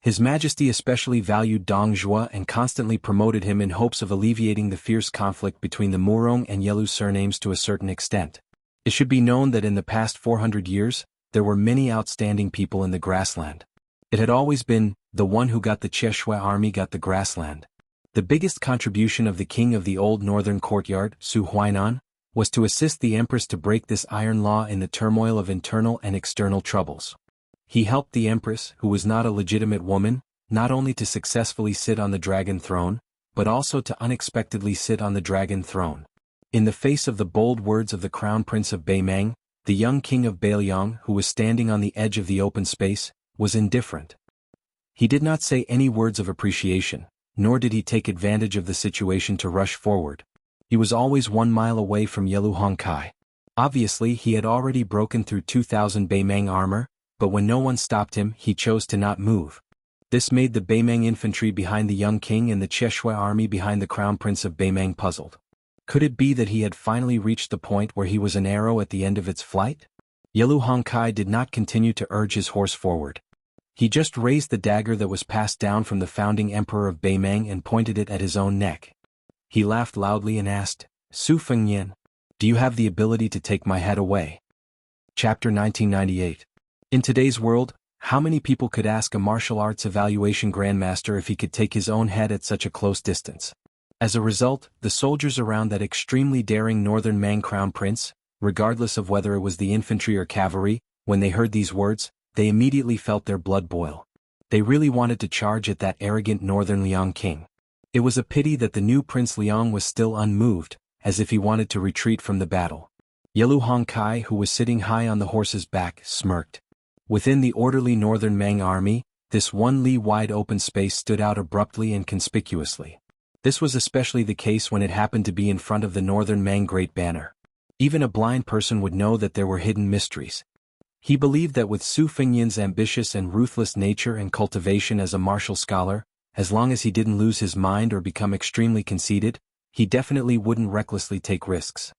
His Majesty especially valued Dong Zhuo and constantly promoted him in hopes of alleviating the fierce conflict between the Murong and Yelu surnames to a certain extent. It should be known that in the past 400 years, there were many outstanding people in the grassland. It had always been, the one who got the Cheshui army got the grassland. The biggest contribution of the king of the old northern courtyard, Su Huainan, was to assist the empress to break this iron law in the turmoil of internal and external troubles. He helped the empress, who was not a legitimate woman, not only to successfully sit on the dragon throne, but also to unexpectedly sit on the dragon throne. In the face of the bold words of the crown prince of Beimang, the young king of Bailiang, who was standing on the edge of the open space, was indifferent. He did not say any words of appreciation, nor did he take advantage of the situation to rush forward. He was always 1 mile away from Yelu Hongkai. Obviously he had already broken through 2,000 Beimang armor, but when no one stopped him he chose to not move. This made the Beimang infantry behind the young king and the Cheshui army behind the crown prince of Beimang puzzled. Could it be that he had finally reached the point where he was an arrow at the end of its flight? Yelu Hongkai did not continue to urge his horse forward. He just raised the dagger that was passed down from the founding emperor of Beimang and pointed it at his own neck. He laughed loudly and asked, "Su Fengnian, do you have the ability to take my head away?" Chapter 1998. In today's world, how many people could ask a martial arts evaluation grandmaster if he could take his own head at such a close distance? As a result, the soldiers around that extremely daring northern Mang crown prince, regardless of whether it was the infantry or cavalry, when they heard these words, they immediately felt their blood boil. They really wanted to charge at that arrogant northern Liang king. It was a pity that the new Prince Liang was still unmoved, as if he wanted to retreat from the battle. Yelu Hongkai, who was sitting high on the horse's back, smirked. Within the orderly northern Mang army, this 1 li wide open space stood out abruptly and conspicuously. This was especially the case when it happened to be in front of the northern Mang Great Banner. Even a blind person would know that there were hidden mysteries. He believed that with Su Fengnian's ambitious and ruthless nature and cultivation as a martial scholar, as long as he didn't lose his mind or become extremely conceited, he definitely wouldn't recklessly take risks.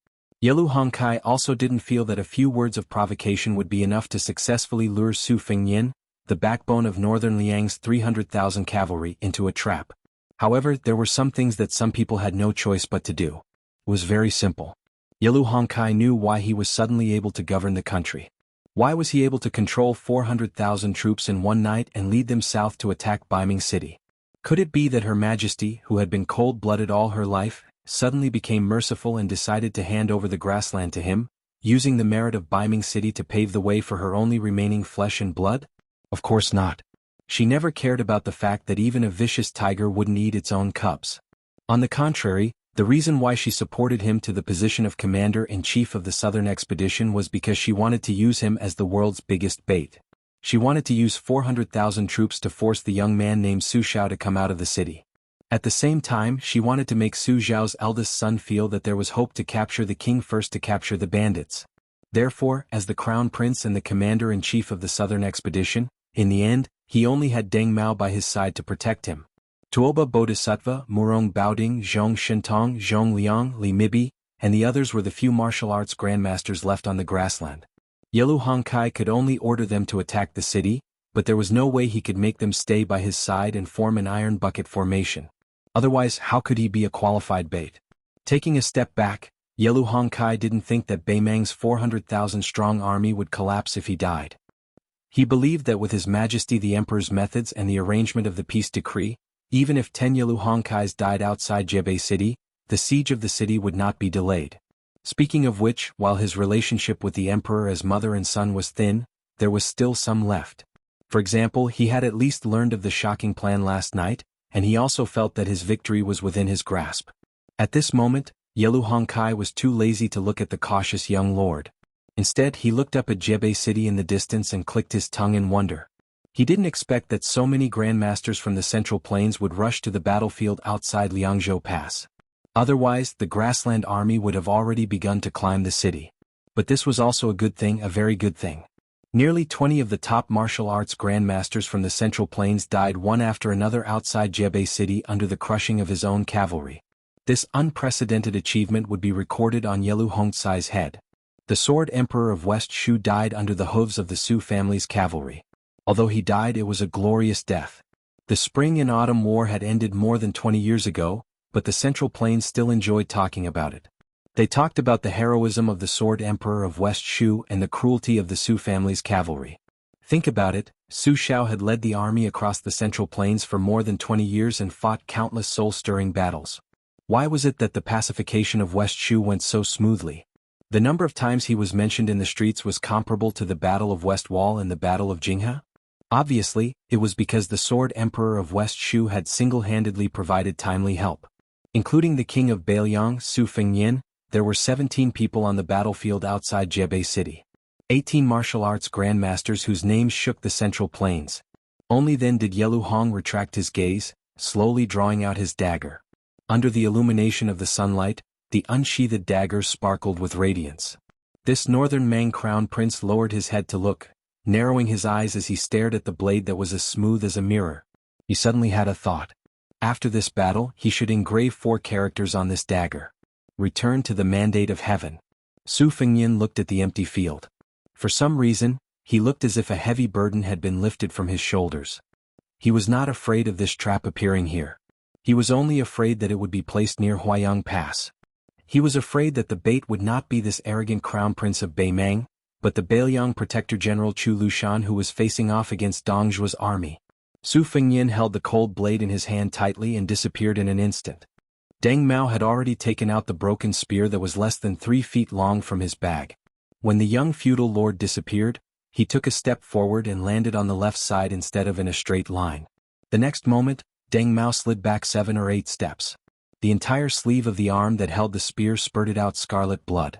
Yelu Hongkai also didn't feel that a few words of provocation would be enough to successfully lure Su Fengnian, the backbone of northern Liang's 300,000 cavalry, into a trap. However, there were some things that some people had no choice but to do. It was very simple. Yelu Hongkai knew why he was suddenly able to govern the country. Why was he able to control 400,000 troops in one night and lead them south to attack Beiming City? Could it be that Her Majesty, who had been cold-blooded all her life, suddenly became merciful and decided to hand over the grassland to him, using the merit of Beiming City to pave the way for her only remaining flesh and blood? Of course not. She never cared about the fact that even a vicious tiger wouldn't eat its own cubs. On the contrary, the reason why she supported him to the position of commander-in-chief of the southern expedition was because she wanted to use him as the world's biggest bait. She wanted to use 400,000 troops to force the young man named Su Xiao to come out of the city. At the same time, she wanted to make Su Xiao's eldest son feel that there was hope to capture the king first to capture the bandits. Therefore, as the crown prince and the commander-in-chief of the southern expedition, in the end, he only had Deng Mao by his side to protect him. Tuoba Bodhisattva, Murong Baoding, Zhong Shentong, Zhong Liang, Li Mibi, and the others were the few martial arts grandmasters left on the grassland. Yelu Hongkai could only order them to attack the city, but there was no way he could make them stay by his side and form an iron bucket formation. Otherwise, how could he be a qualified bait? Taking a step back, Yelu Hongkai didn't think that Beimang's 400,000-strong army would collapse if he died. He believed that with His Majesty the Emperor's methods and the arrangement of the peace decree, even if 10 Yelu Hongkais died outside Jebei City, the siege of the city would not be delayed. Speaking of which, while his relationship with the Emperor as mother and son was thin, there was still some left. For example, he had at least learned of the shocking plan last night, and he also felt that his victory was within his grasp. At this moment, Yelu Hongkai was too lazy to look at the cautious young lord. Instead, he looked up at Jebei City in the distance and clicked his tongue in wonder. He didn't expect that so many grandmasters from the Central Plains would rush to the battlefield outside Liangzhou Pass. Otherwise, the grassland army would have already begun to climb the city. But this was also a good thing, a very good thing. Nearly 20 of the top martial arts grandmasters from the Central Plains died one after another outside Jebei City under the crushing of his own cavalry. This unprecedented achievement would be recorded on Yelu Hongcai's head. The Sword Emperor of West Shu died under the hooves of the Su family's cavalry. Although he died, it was a glorious death. The Spring and Autumn War had ended more than 20 years ago, but the Central Plains still enjoyed talking about it. They talked about the heroism of the Sword Emperor of West Shu and the cruelty of the Su family's cavalry. Think about it, Su Shao had led the army across the Central Plains for more than 20 years and fought countless soul-stirring battles. Why was it that the pacification of West Shu went so smoothly? The number of times he was mentioned in the streets was comparable to the Battle of West Wall and the Battle of Jinghe? Obviously, it was because the Sword Emperor of West Shu had single-handedly provided timely help. Including the king of Beiliang, Su Fengyin, there were 17 people on the battlefield outside Jebei City. 18 martial arts grandmasters whose names shook the Central Plains. Only then did Yelu Hong retract his gaze, slowly drawing out his dagger. Under the illumination of the sunlight, the unsheathed dagger sparkled with radiance. This northern Mang crown prince lowered his head to look, narrowing his eyes as he stared at the blade that was as smooth as a mirror. He suddenly had a thought. After this battle, he should engrave 4 characters on this dagger. Return to the mandate of heaven. Su Fengyin looked at the empty field. For some reason, he looked as if a heavy burden had been lifted from his shoulders. He was not afraid of this trap appearing here. He was only afraid that it would be placed near Huayang Pass. He was afraid that the bait would not be this arrogant crown prince of Beimang, but the Beiliang Protector General Chu Lushan who was facing off against Dongzhuo's army. Su Fengyin held the cold blade in his hand tightly and disappeared in an instant. Deng Mao had already taken out the broken spear that was less than 3 feet long from his bag. When the young feudal lord disappeared, he took a step forward and landed on the left side instead of in a straight line. The next moment, Deng Mao slid back 7 or 8 steps. The entire sleeve of the arm that held the spear spurted out scarlet blood.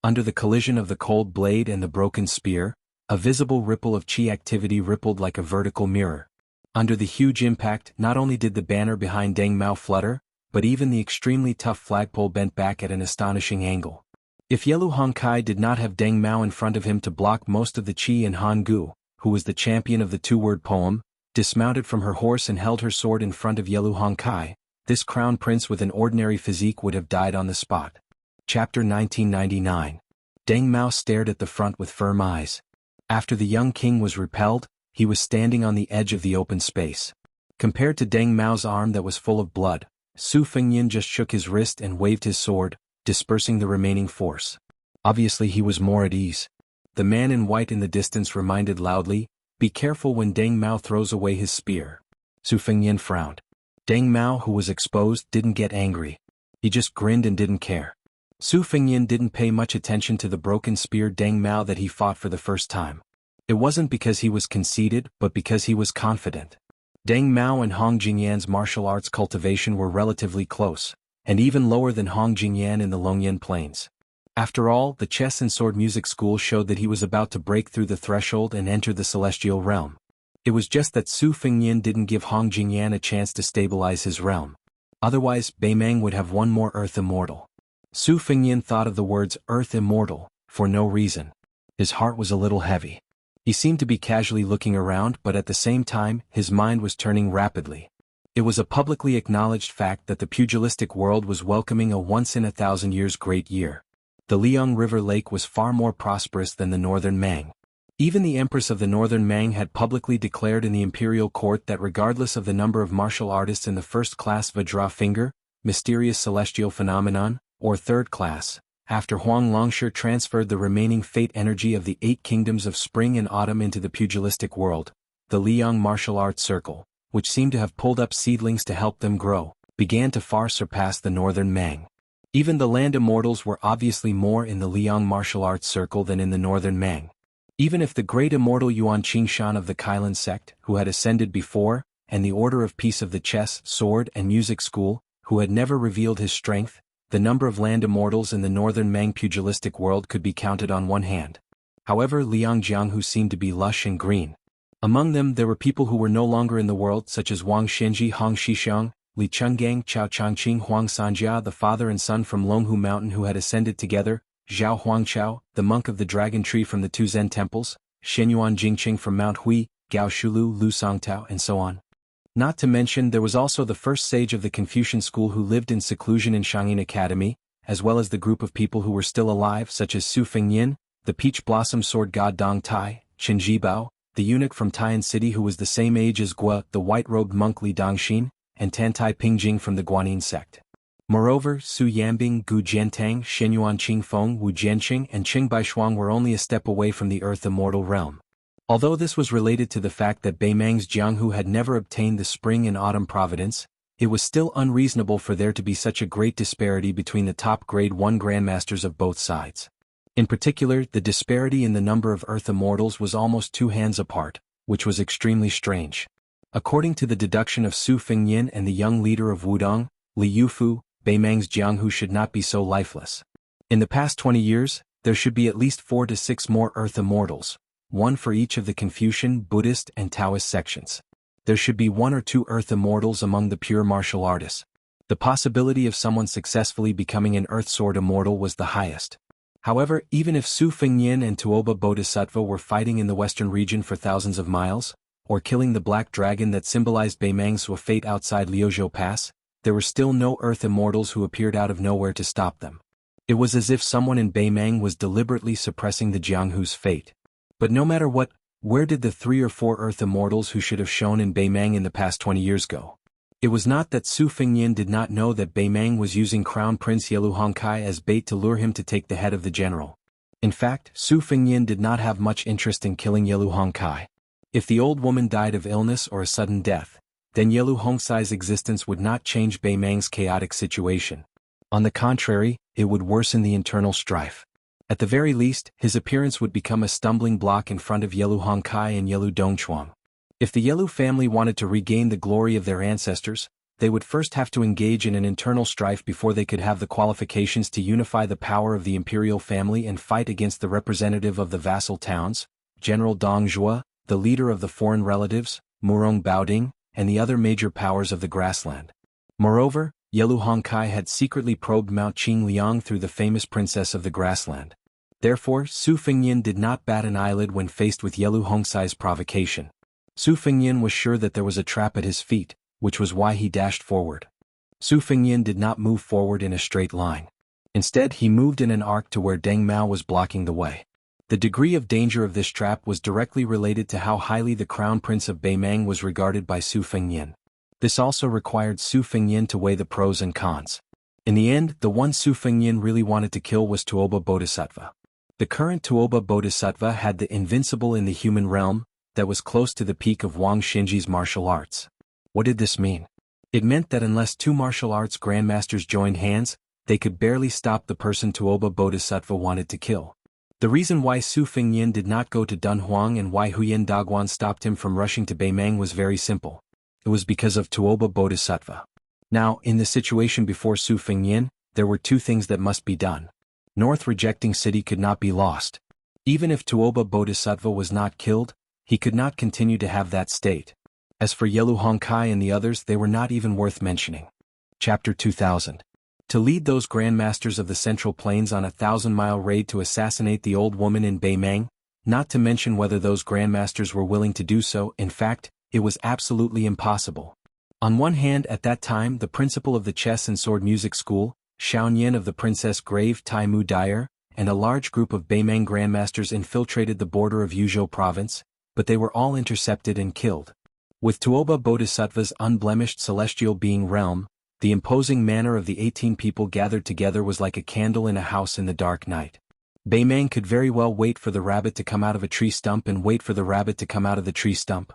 Under the collision of the cold blade and the broken spear, a visible ripple of chi activity rippled like a vertical mirror. Under the huge impact, not only did the banner behind Deng Mao flutter, but even the extremely tough flagpole bent back at an astonishing angle. If Yelu Hongkai did not have Deng Mao in front of him to block most of the chi, and Han Gu, who was the champion of the 2-word poem, dismounted from her horse and held her sword in front of Yelu Hongkai, this crown prince with an ordinary physique would have died on the spot. Chapter 1999. Deng Mao stared at the front with firm eyes. After the young king was repelled, he was standing on the edge of the open space. Compared to Deng Mao's arm that was full of blood, Su Fengyin just shook his wrist and waved his sword, dispersing the remaining force. Obviously he was more at ease. The man in white in the distance reminded loudly, "Be careful when Deng Mao throws away his spear." Su Fengyin frowned. Deng Mao, who was exposed, didn't get angry. He just grinned and didn't care. Su Fengyin didn't pay much attention to the broken spear Deng Mao that he fought for the first time. It wasn't because he was conceited, but because he was confident. Deng Mao and Hong Jingyan's martial arts cultivation were relatively close, and even lower than Hong Jingyan in the Longyan Plains. After all, the chess and sword music school showed that he was about to break through the threshold and enter the celestial realm. It was just that Su Fengyin didn't give Hong Jingyan a chance to stabilize his realm. Otherwise, Beimang would have one more Earth Immortal. Su Fengyin thought of the words Earth Immortal, for no reason. His heart was a little heavy. He seemed to be casually looking around, but at the same time, his mind was turning rapidly. It was a publicly acknowledged fact that the pugilistic world was welcoming a once-in-a-thousand-years great year. The Liang River Lake was far more prosperous than the northern Mang. Even the Empress of the Northern Mang had publicly declared in the imperial court that regardless of the number of martial artists in the first class Vajra finger, mysterious celestial phenomenon, or third class, after Huang Longshi transferred the remaining fate energy of the 8 kingdoms of spring and autumn into the pugilistic world, the Liang martial arts circle, which seemed to have pulled up seedlings to help them grow, began to far surpass the northern Mang. Even the land immortals were obviously more in the Liang martial arts circle than in the northern Mang. Even if the great immortal Yuan Qingshan of the Kailan sect, who had ascended before, and the Order of Peace of the Chess, Sword and Music School, who had never revealed his strength, the number of land immortals in the northern Mang pugilistic world could be counted on one hand. However, Liang Jianghu seemed to be lush and green. Among them there were people who were no longer in the world, such as Wang Xinji, Hong Shixiang, Li Chenggang, Chao Changqing, Huang Sanjia, the father and son from Longhu Mountain who had ascended together, Zhao Huangchao, the monk of the dragon tree from the 2 Zen temples, Shenyuan Jingqing from Mount Hui, Gao Shulu, Lu Songtao, and so on. Not to mention there was also the first sage of the Confucian school who lived in seclusion in Shangyin Academy, as well as the group of people who were still alive such as Su Fengyin, the peach blossom sword god Dong Tai, Qin Jibao, the eunuch from Taiyan City who was the same age as Gua, the white-robed monk Li Dongxin, and Tantai Pingjing from the Guanyin sect. Moreover, Su Yambing, Gu Jiantang, Shenyuan Qingfeng, Wu Jianqing and Qing Baishuang were only a step away from the earth immortal realm. Although this was related to the fact that Beimang's Jianghu had never obtained the spring and autumn providence, it was still unreasonable for there to be such a great disparity between the top grade 1 grandmasters of both sides. In particular, the disparity in the number of earth immortals was almost 2 hands apart, which was extremely strange. According to the deduction of Su Fengyin and the young leader of Wudong, Li Yufu, Beimang's Jianghu should not be so lifeless. In the past 20 years, there should be at least 4 to 6 more earth immortals, 1 for each of the Confucian, Buddhist, and Taoist sections. There should be 1 or 2 earth immortals among the pure martial artists. The possibility of someone successfully becoming an earth sword immortal was the highest. However, even if Su Fengyin and Tuoba Bodhisattva were fighting in the western region for thousands of miles, or killing the black dragon that symbolized Beimang's fate outside Liuzhou Pass, there were still no earth immortals who appeared out of nowhere to stop them. It was as if someone in Beimang was deliberately suppressing the Jianghu's fate. But no matter what, where did the 3 or 4 earth immortals who should have shown in Beimang in the past 20 years go? It was not that Su Fengyin did not know that Beimang was using Crown Prince Yelu Hongkai as bait to lure him to take the head of the general. In fact, Su Fengyin did not have much interest in killing Yelu Hongkai. If the old woman died of illness or a sudden death, then Yelu Hongkai's existence would not change Beimang's chaotic situation. On the contrary, it would worsen the internal strife. At the very least, his appearance would become a stumbling block in front of Yelu Hongkai and Yelu Dongchuang. If the Yelu family wanted to regain the glory of their ancestors, they would first have to engage in an internal strife before they could have the qualifications to unify the power of the imperial family and fight against the representative of the vassal towns, General Dong Zhuo, the leader of the foreign relatives, Murong Baoding, and the other major powers of the grassland. Moreover, Yelu Hongkai had secretly probed Mount Qing Liang through the famous princess of the grassland. Therefore, Su Fengyin did not bat an eyelid when faced with Yelu Hongkai's provocation. Su Fengyin was sure that there was a trap at his feet, which was why he dashed forward. Su Fengyin did not move forward in a straight line. Instead, he moved in an arc to where Deng Mao was blocking the way. The degree of danger of this trap was directly related to how highly the Crown Prince of Beimang was regarded by Su Fengyin. This also required Su Fengyin to weigh the pros and cons. In the end, the one Su Fengyin really wanted to kill was Tuoba Bodhisattva. The current Tuoba Bodhisattva had the invincible in the human realm, that was close to the peak of Wang Xinji's martial arts. What did this mean? It meant that unless 2 martial arts grandmasters joined hands, they could barely stop the person Tuoba Bodhisattva wanted to kill. The reason why Su Fengyin did not go to Dunhuang and why Huyen Dagwan stopped him from rushing to Beimang was very simple. It was because of Tuoba Bodhisattva. Now, in the situation before Su Fengyin, there were 2 things that must be done. North rejecting city could not be lost. Even if Tuoba Bodhisattva was not killed, he could not continue to have that state. As for Yelu Hongkai and the others, they were not even worth mentioning. Chapter 2000. To lead those grandmasters of the Central Plains on a 1,000-mile raid to assassinate the old woman in Beimang, not to mention whether those grandmasters were willing to do so, in fact, it was absolutely impossible. On one hand, at that time, the principal of the chess and sword music school, Xiaoyan of the Princess Grave Taimu Dyer, and a large group of Beimang grandmasters infiltrated the border of Yuzhou province, but they were all intercepted and killed. With Tuoba Bodhisattva's unblemished celestial being realm, The imposing manner of the 18 people gathered together was like a candle in a house in the dark night. Beimang could very well wait for the rabbit to come out of a tree stump and wait for the rabbit to come out of the tree stump.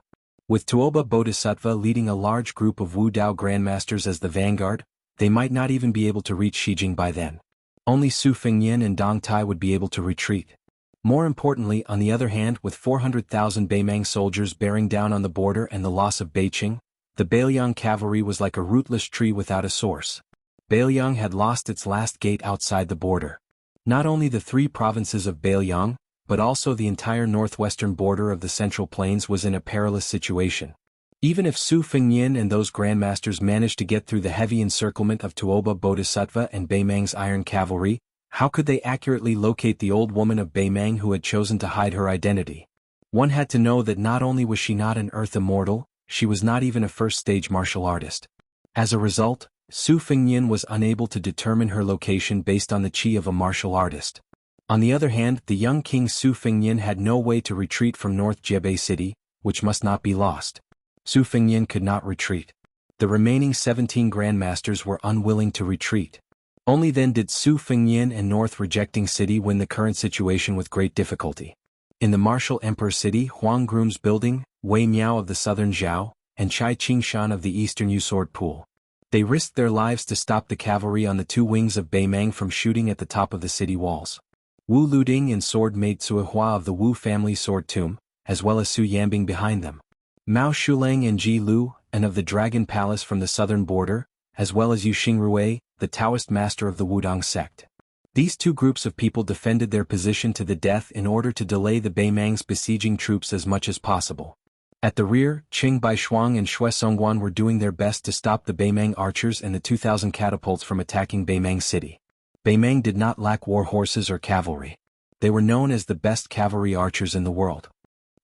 With Tuoba Bodhisattva leading a large group of Wu Dao grandmasters as the vanguard, they might not even be able to reach Shijing by then. Only Su Fengyin and Dong Tai would be able to retreat. More importantly, on the other hand, with 400,000 Beimang soldiers bearing down on the border and the loss of Beiqing, the Beiliang cavalry was like a rootless tree without a source. Beiliang had lost its last gate outside the border. Not only the 3 provinces of Beiliang, but also the entire northwestern border of the Central Plains was in a perilous situation. Even if Su Fengyin and those grandmasters managed to get through the heavy encirclement of Tuoba Bodhisattva and Beimang's iron cavalry, how could they accurately locate the old woman of Beimang who had chosen to hide her identity? One had to know that not only was she not an earth immortal, she was not even a first-stage martial artist. As a result, Su Fengyin was unable to determine her location based on the chi of a martial artist. On the other hand, the young king Su Fengyin had no way to retreat from North Jebei City, which must not be lost. Su Fengyin could not retreat. The remaining 17 grandmasters were unwilling to retreat. Only then did Su Fengyin and North Rejecting City win the current situation with great difficulty. In the martial emperor city, Huang Groom's building, Wei Miao of the southern Zhao, and Chai Qingshan of the eastern Yu sword pool. They risked their lives to stop the cavalry on the 2 wings of Beimang from shooting at the top of the city walls. Wu Luding in sword made Suihua of the Wu family sword tomb, as well as Su Yambing behind them. Mao Shulang and Ji Lu, and of the Dragon Palace from the southern border, as well as Yu Xingrui, the Taoist master of the Wudong sect. These 2 groups of people defended their position to the death in order to delay the Beimang's besieging troops as much as possible. At the rear, Qing Baishuang and Xue Songguan were doing their best to stop the Beimang archers and the 2,000 catapults from attacking Beimang city. Beimang did not lack war horses or cavalry. They were known as the best cavalry archers in the world.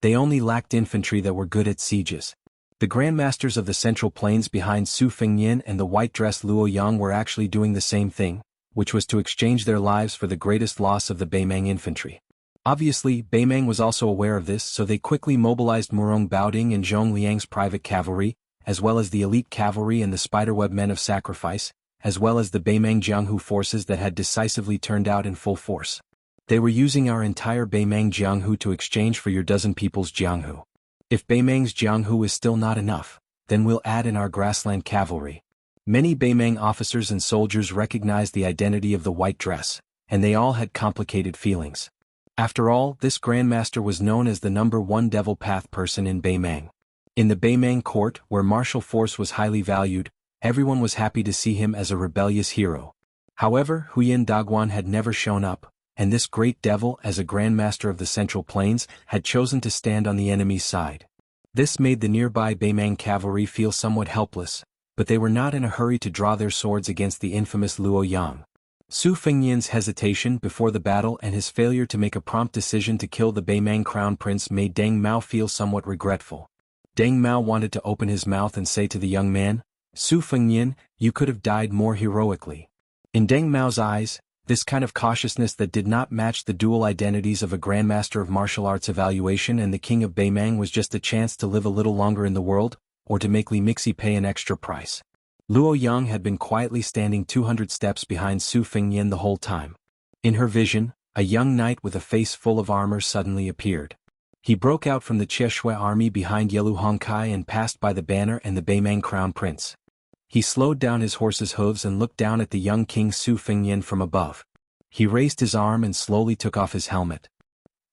They only lacked infantry that were good at sieges. The grandmasters of the Central Plains behind Su Fengyin and the white-dressed Luo Yang were actually doing the same thing, which was to exchange their lives for the greatest loss of the Beimang infantry. Obviously, Beimang was also aware of this, so they quickly mobilized Murong Baoding and Zhong Liang's private cavalry, as well as the elite cavalry and the spiderweb men of sacrifice, as well as the Beimang Jianghu forces that had decisively turned out in full force. They were using our entire Beimang Jianghu to exchange for your dozen people's Jianghu. If Beimang's Jianghu is still not enough, then we'll add in our grassland cavalry. Many Beimang officers and soldiers recognized the identity of the white dress, and they all had complicated feelings. After all, this grandmaster was known as the #1 devil path person in Beimang. In the Beimang court, where martial force was highly valued, everyone was happy to see him as a rebellious hero. However, Huyin Dagwan had never shown up, and this great devil, as a grandmaster of the Central Plains, had chosen to stand on the enemy's side. This made the nearby Beimang cavalry feel somewhat helpless, but they were not in a hurry to draw their swords against the infamous Luo Yang. Su Fengyin's hesitation before the battle and his failure to make a prompt decision to kill the Beimang crown prince made Deng Mao feel somewhat regretful. Deng Mao wanted to open his mouth and say to the young man, "Su Fengyin, you could have died more heroically." In Deng Mao's eyes, this kind of cautiousness that did not match the dual identities of a grandmaster of martial arts evaluation and the king of Beimang was just a chance to live a little longer in the world, or to make Li Mixi pay an extra price. Luo Yang had been quietly standing 200 steps behind Su Fengyin the whole time. In her vision, a young knight with a face full of armor suddenly appeared. He broke out from the Qiushui army behind Yelu Hongkai and passed by the banner and the Beimang crown prince. He slowed down his horse's hooves and looked down at the young king Su Fengyin from above. He raised his arm and slowly took off his helmet.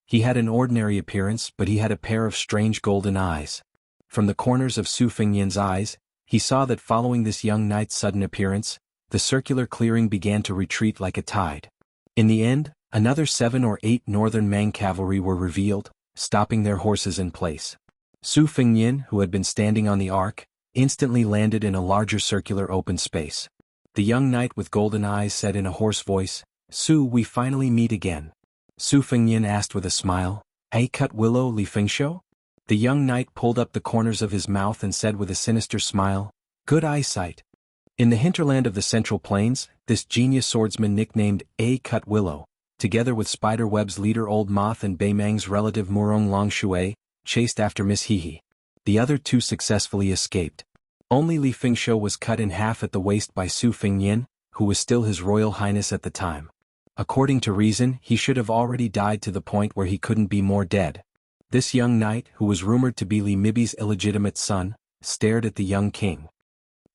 He had an ordinary appearance, but he had a pair of strange golden eyes. From the corners of Su Fengyin's eyes, he saw that following this young knight's sudden appearance, the circular clearing began to retreat like a tide. In the end, another 7 or 8 northern Mang cavalry were revealed, stopping their horses in place. Su Fengyin, who had been standing on the arc, instantly landed in a larger circular open space. The young knight with golden eyes said in a hoarse voice, "Su, we finally meet again." Su Fengyin asked with a smile, "Hey, cut willow Li Fengsho?" The young knight pulled up the corners of his mouth and said with a sinister smile, "Good eyesight." In the hinterland of the Central Plains, this genius swordsman nicknamed A. Cut Willow, together with Spiderweb's leader Old Moth and Beimang's relative Murong Longshui, chased after Miss Hehe. The other 2 successfully escaped. Only Li Fengshou was cut in half at the waist by Su Fengyin, who was still His Royal Highness at the time. According to reason, he should have already died to the point where he couldn't be more dead. This young knight, who was rumored to be Li Mibi's illegitimate son, stared at the young king.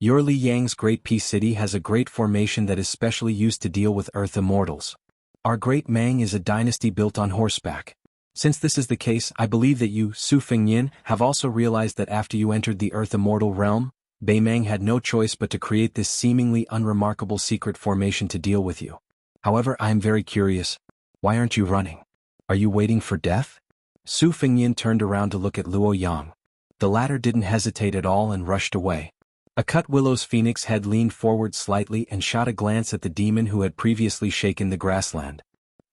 Your Li Yang's Great Peace City has a great formation that is specially used to deal with Earth immortals. Our Great Mang is a dynasty built on horseback. Since this is the case, I believe that you, Su Fengyin, have also realized that after you entered the Earth immortal realm, Beimang had no choice but to create this seemingly unremarkable secret formation to deal with you. However, I am very curious. Why aren't you running? Are you waiting for death? Su Fengyin turned around to look at Luo Yang. The latter didn't hesitate at all and rushed away. A cut willow's phoenix head leaned forward slightly and shot a glance at the demon who had previously shaken the grassland.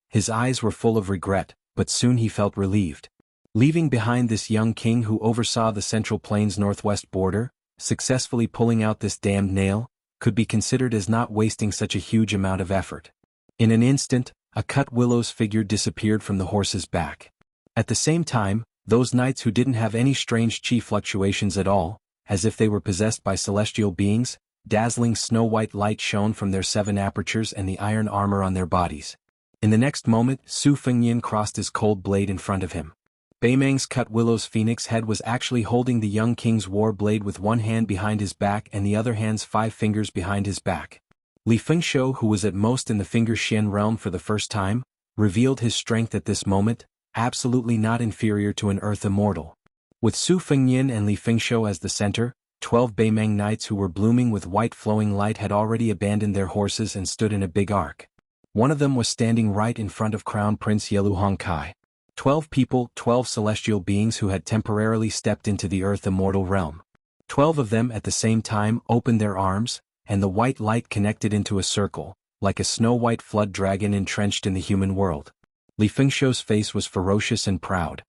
His eyes were full of regret, but soon he felt relieved. Leaving behind this young king who oversaw the Central Plains northwest border, successfully pulling out this damned nail, could be considered as not wasting such a huge amount of effort. In an instant, a cut willow's figure disappeared from the horse's back. At the same time, those knights who didn't have any strange chi fluctuations at all, as if they were possessed by celestial beings, dazzling snow-white light shone from their 7 apertures and the iron armor on their bodies. In the next moment, Su Fengyin crossed his cold blade in front of him. Beimang's cut willow's phoenix head was actually holding the young king's war blade with one hand behind his back and the other hand's 5 fingers behind his back. Li Fengshou, who was at most in the finger Xian realm for the first time, revealed his strength at this moment, absolutely not inferior to an earth immortal. With Su Fengyin and Li Fengshou as the center, 12 Beimang knights who were blooming with white flowing light had already abandoned their horses and stood in a big arc. One of them was standing right in front of Crown Prince Yelu Hongkai. 12 people, 12 celestial beings who had temporarily stepped into the earth immortal realm. 12 of them at the same time opened their arms, and the white light connected into a circle, like a snow-white flood dragon entrenched in the human world. Li Fengshou's face was ferocious and proud.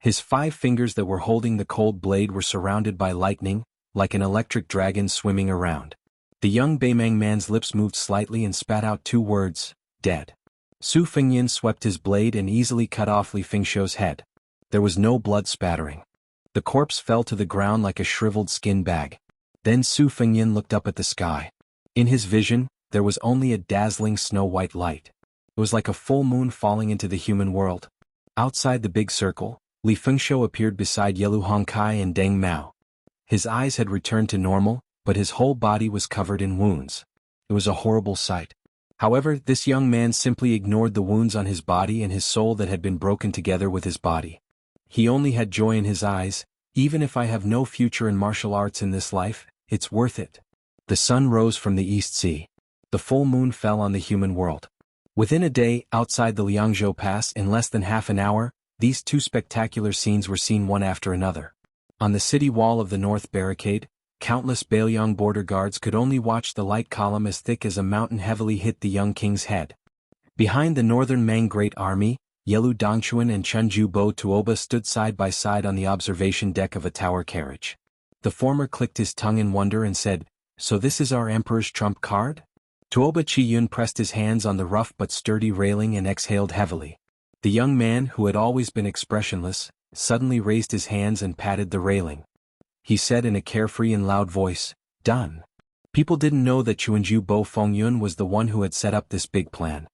His 5 fingers that were holding the cold blade were surrounded by lightning, like an electric dragon swimming around. The young Beimang man's lips moved slightly and spat out 2 words, dead. Su Fengyin swept his blade and easily cut off Li Fengshou's head. There was no blood spattering. The corpse fell to the ground like a shriveled skin bag. Then Su Fengyin looked up at the sky. In his vision, there was only a dazzling snow-white light. It was like a full moon falling into the human world. Outside the big circle, Li Fengshou appeared beside Yelu Hongkai and Deng Mao. His eyes had returned to normal, but his whole body was covered in wounds. It was a horrible sight. However, this young man simply ignored the wounds on his body and his soul that had been broken together with his body. He only had joy in his eyes. Even if I have no future in martial arts in this life, it's worth it. The sun rose from the East Sea. The full moon fell on the human world. Within a day, outside the Liangzhou Pass in less than half an hour, these 2 spectacular scenes were seen one after another. On the city wall of the North Barricade, countless Bailiang border guards could only watch the light column as thick as a mountain heavily hit the young king's head. Behind the northern Mang Great Army, Yelu Dongchuan and Chunju Bo Tuoba stood side by side on the observation deck of a tower carriage. The former clicked his tongue in wonder and said, "So this is our emperor's trump card?" Tuoba Chiyun pressed his hands on the rough but sturdy railing and exhaled heavily. The young man, who had always been expressionless, suddenly raised his hands and patted the railing. He said in a carefree and loud voice, "Done." People didn't know that Chuanju Bo Fengyun was the one who had set up this big plan.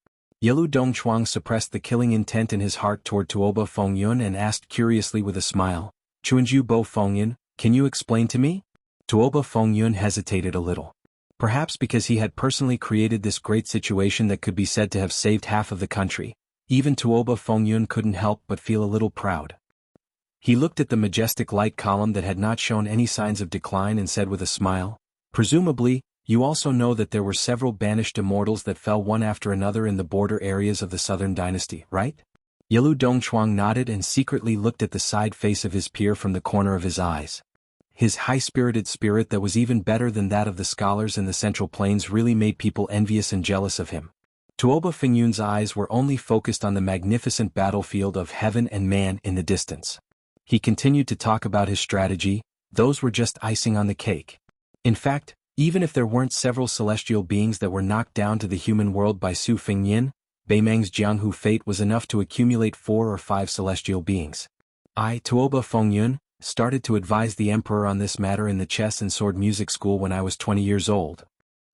Yelu Dongchuang suppressed the killing intent in his heart toward Tuoba Fengyun and asked curiously with a smile, "Chuanju Bo Fengyun, can you explain to me?" Tuoba Fengyun hesitated a little. Perhaps because he had personally created this great situation that could be said to have saved half of the country, even Tuoba Fengyun couldn't help but feel a little proud. He looked at the majestic light column that had not shown any signs of decline and said with a smile, "Presumably, you also know that there were several banished immortals that fell one after another in the border areas of the Southern Dynasty, right?" Yelu Dongchuang nodded and secretly looked at the side face of his peer from the corner of his eyes. His high-spirited spirit that was even better than that of the scholars in the Central Plains really made people envious and jealous of him. Tuoba Fengyun's eyes were only focused on the magnificent battlefield of heaven and man in the distance. He continued to talk about his strategy. Those were just icing on the cake. In fact, even if there weren't several celestial beings that were knocked down to the human world by Su Fengyin, Beimang's Jianghu fate was enough to accumulate 4 or 5 celestial beings. I, Tuoba Fengyun, started to advise the emperor on this matter in the chess and sword music school when I was 20 years old.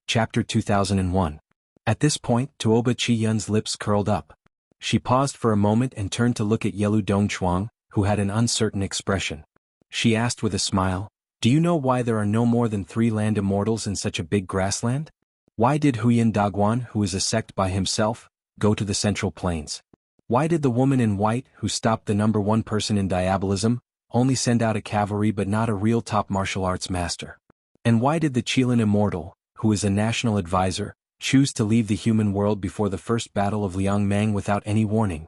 Chapter 2001. At this point, Tuoba Chi-yun's lips curled up. She paused for a moment and turned to look at Yelu Dongchuang, who had an uncertain expression. She asked with a smile, "Do you know why there are no more than 3 land immortals in such a big grassland? Why did Huyin Dagwan, who is a sect by himself, go to the Central Plains? Why did the woman in white, who stopped the number 1 person in diabolism, only send out a cavalry but not a real top martial arts master? And why did the Qilin Immortal, who is a national advisor, choose to leave the human world before the first battle of Liangmang without any warning?"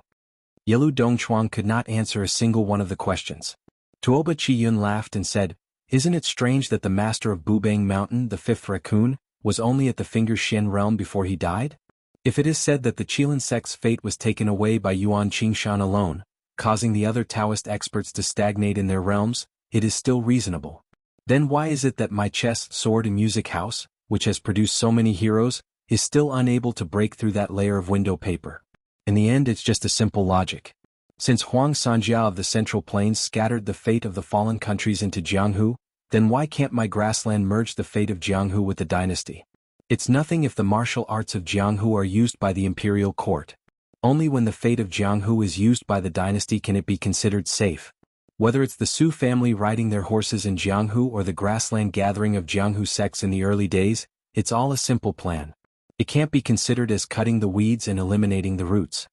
Yelu Dongchuang could not answer a single one of the questions. Tuoba Chi-yun laughed and said, "Isn't it strange that the master of Bubang Mountain, the 5th raccoon, was only at the Finger Xian realm before he died? If it is said that the Qilin sect's fate was taken away by Yuan Qingshan alone, causing the other Taoist experts to stagnate in their realms, it is still reasonable. Then why is it that my chess, sword and music house, which has produced so many heroes, is still unable to break through that layer of window paper? In the end, it's just a simple logic. Since Huang Sanjia of the Central Plains scattered the fate of the fallen countries into Jianghu, then why can't my grassland merge the fate of Jianghu with the dynasty? It's nothing if the martial arts of Jianghu are used by the imperial court. Only when the fate of Jianghu is used by the dynasty can it be considered safe. Whether it's the Su family riding their horses in Jianghu or the grassland gathering of Jianghu sects in the early days, it's all a simple plan. It can't be considered as cutting the weeds and eliminating the roots."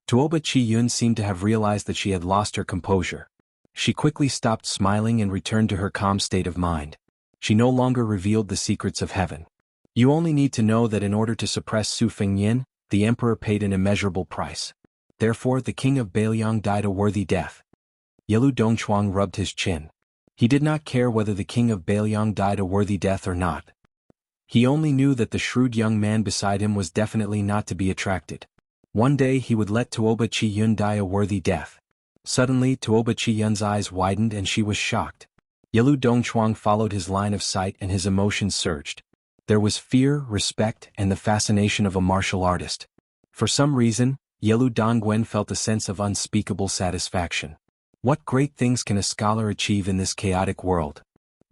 Tuoba Chi-yun seemed to have realized that she had lost her composure. She quickly stopped smiling and returned to her calm state of mind. She no longer revealed the secrets of heaven. "You only need to know that in order to suppress Su Fengyin, the emperor paid an immeasurable price. Therefore the king of Beiliang died a worthy death." Yelu Dongchuang rubbed his chin. He did not care whether the king of Beiliang died a worthy death or not. He only knew that the shrewd young man beside him was definitely not to be attracted. One day he would let Tuoba Chi-yun die a worthy death. Suddenly Tuoba Chi-yun's eyes widened and she was shocked. Yelu Dongchuang followed his line of sight and his emotions surged. There was fear, respect, and the fascination of a martial artist. For some reason, Yelu Dongwen felt a sense of unspeakable satisfaction. What great things can a scholar achieve in this chaotic world?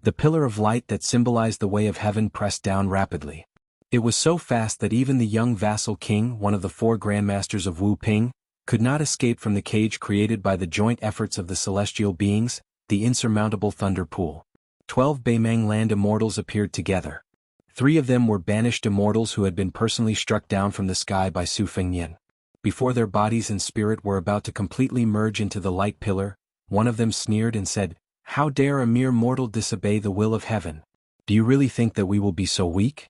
The pillar of light that symbolized the way of heaven pressed down rapidly. It was so fast that even the young vassal king, one of the 4 grandmasters of Wu Ping, could not escape from the cage created by the joint efforts of the celestial beings, the insurmountable thunder pool. 12 Beimang land immortals appeared together. 3 of them were banished immortals who had been personally struck down from the sky by Su Fengyin. Before their bodies and spirit were about to completely merge into the light pillar, one of them sneered and said, "How dare a mere mortal disobey the will of heaven? Do you really think that we will be so weak?"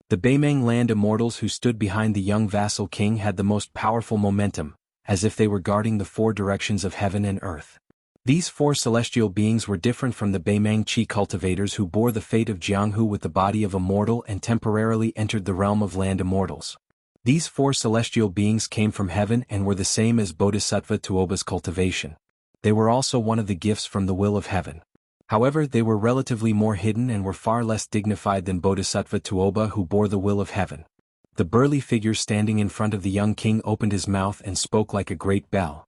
The Beimang land immortals who stood behind the young vassal king had the most powerful momentum, as if they were guarding the 4 directions of heaven and earth. These 4 celestial beings were different from the Beimang Qi cultivators who bore the fate of Jianghu with the body of a mortal and temporarily entered the realm of land immortals. These 4 celestial beings came from heaven and were the same as Bodhisattva Tuoba's cultivation. They were also one of the gifts from the will of heaven. However, they were relatively more hidden and were far less dignified than Bodhisattva Tuoba who bore the will of heaven. The burly figure standing in front of the young king opened his mouth and spoke like a great bell.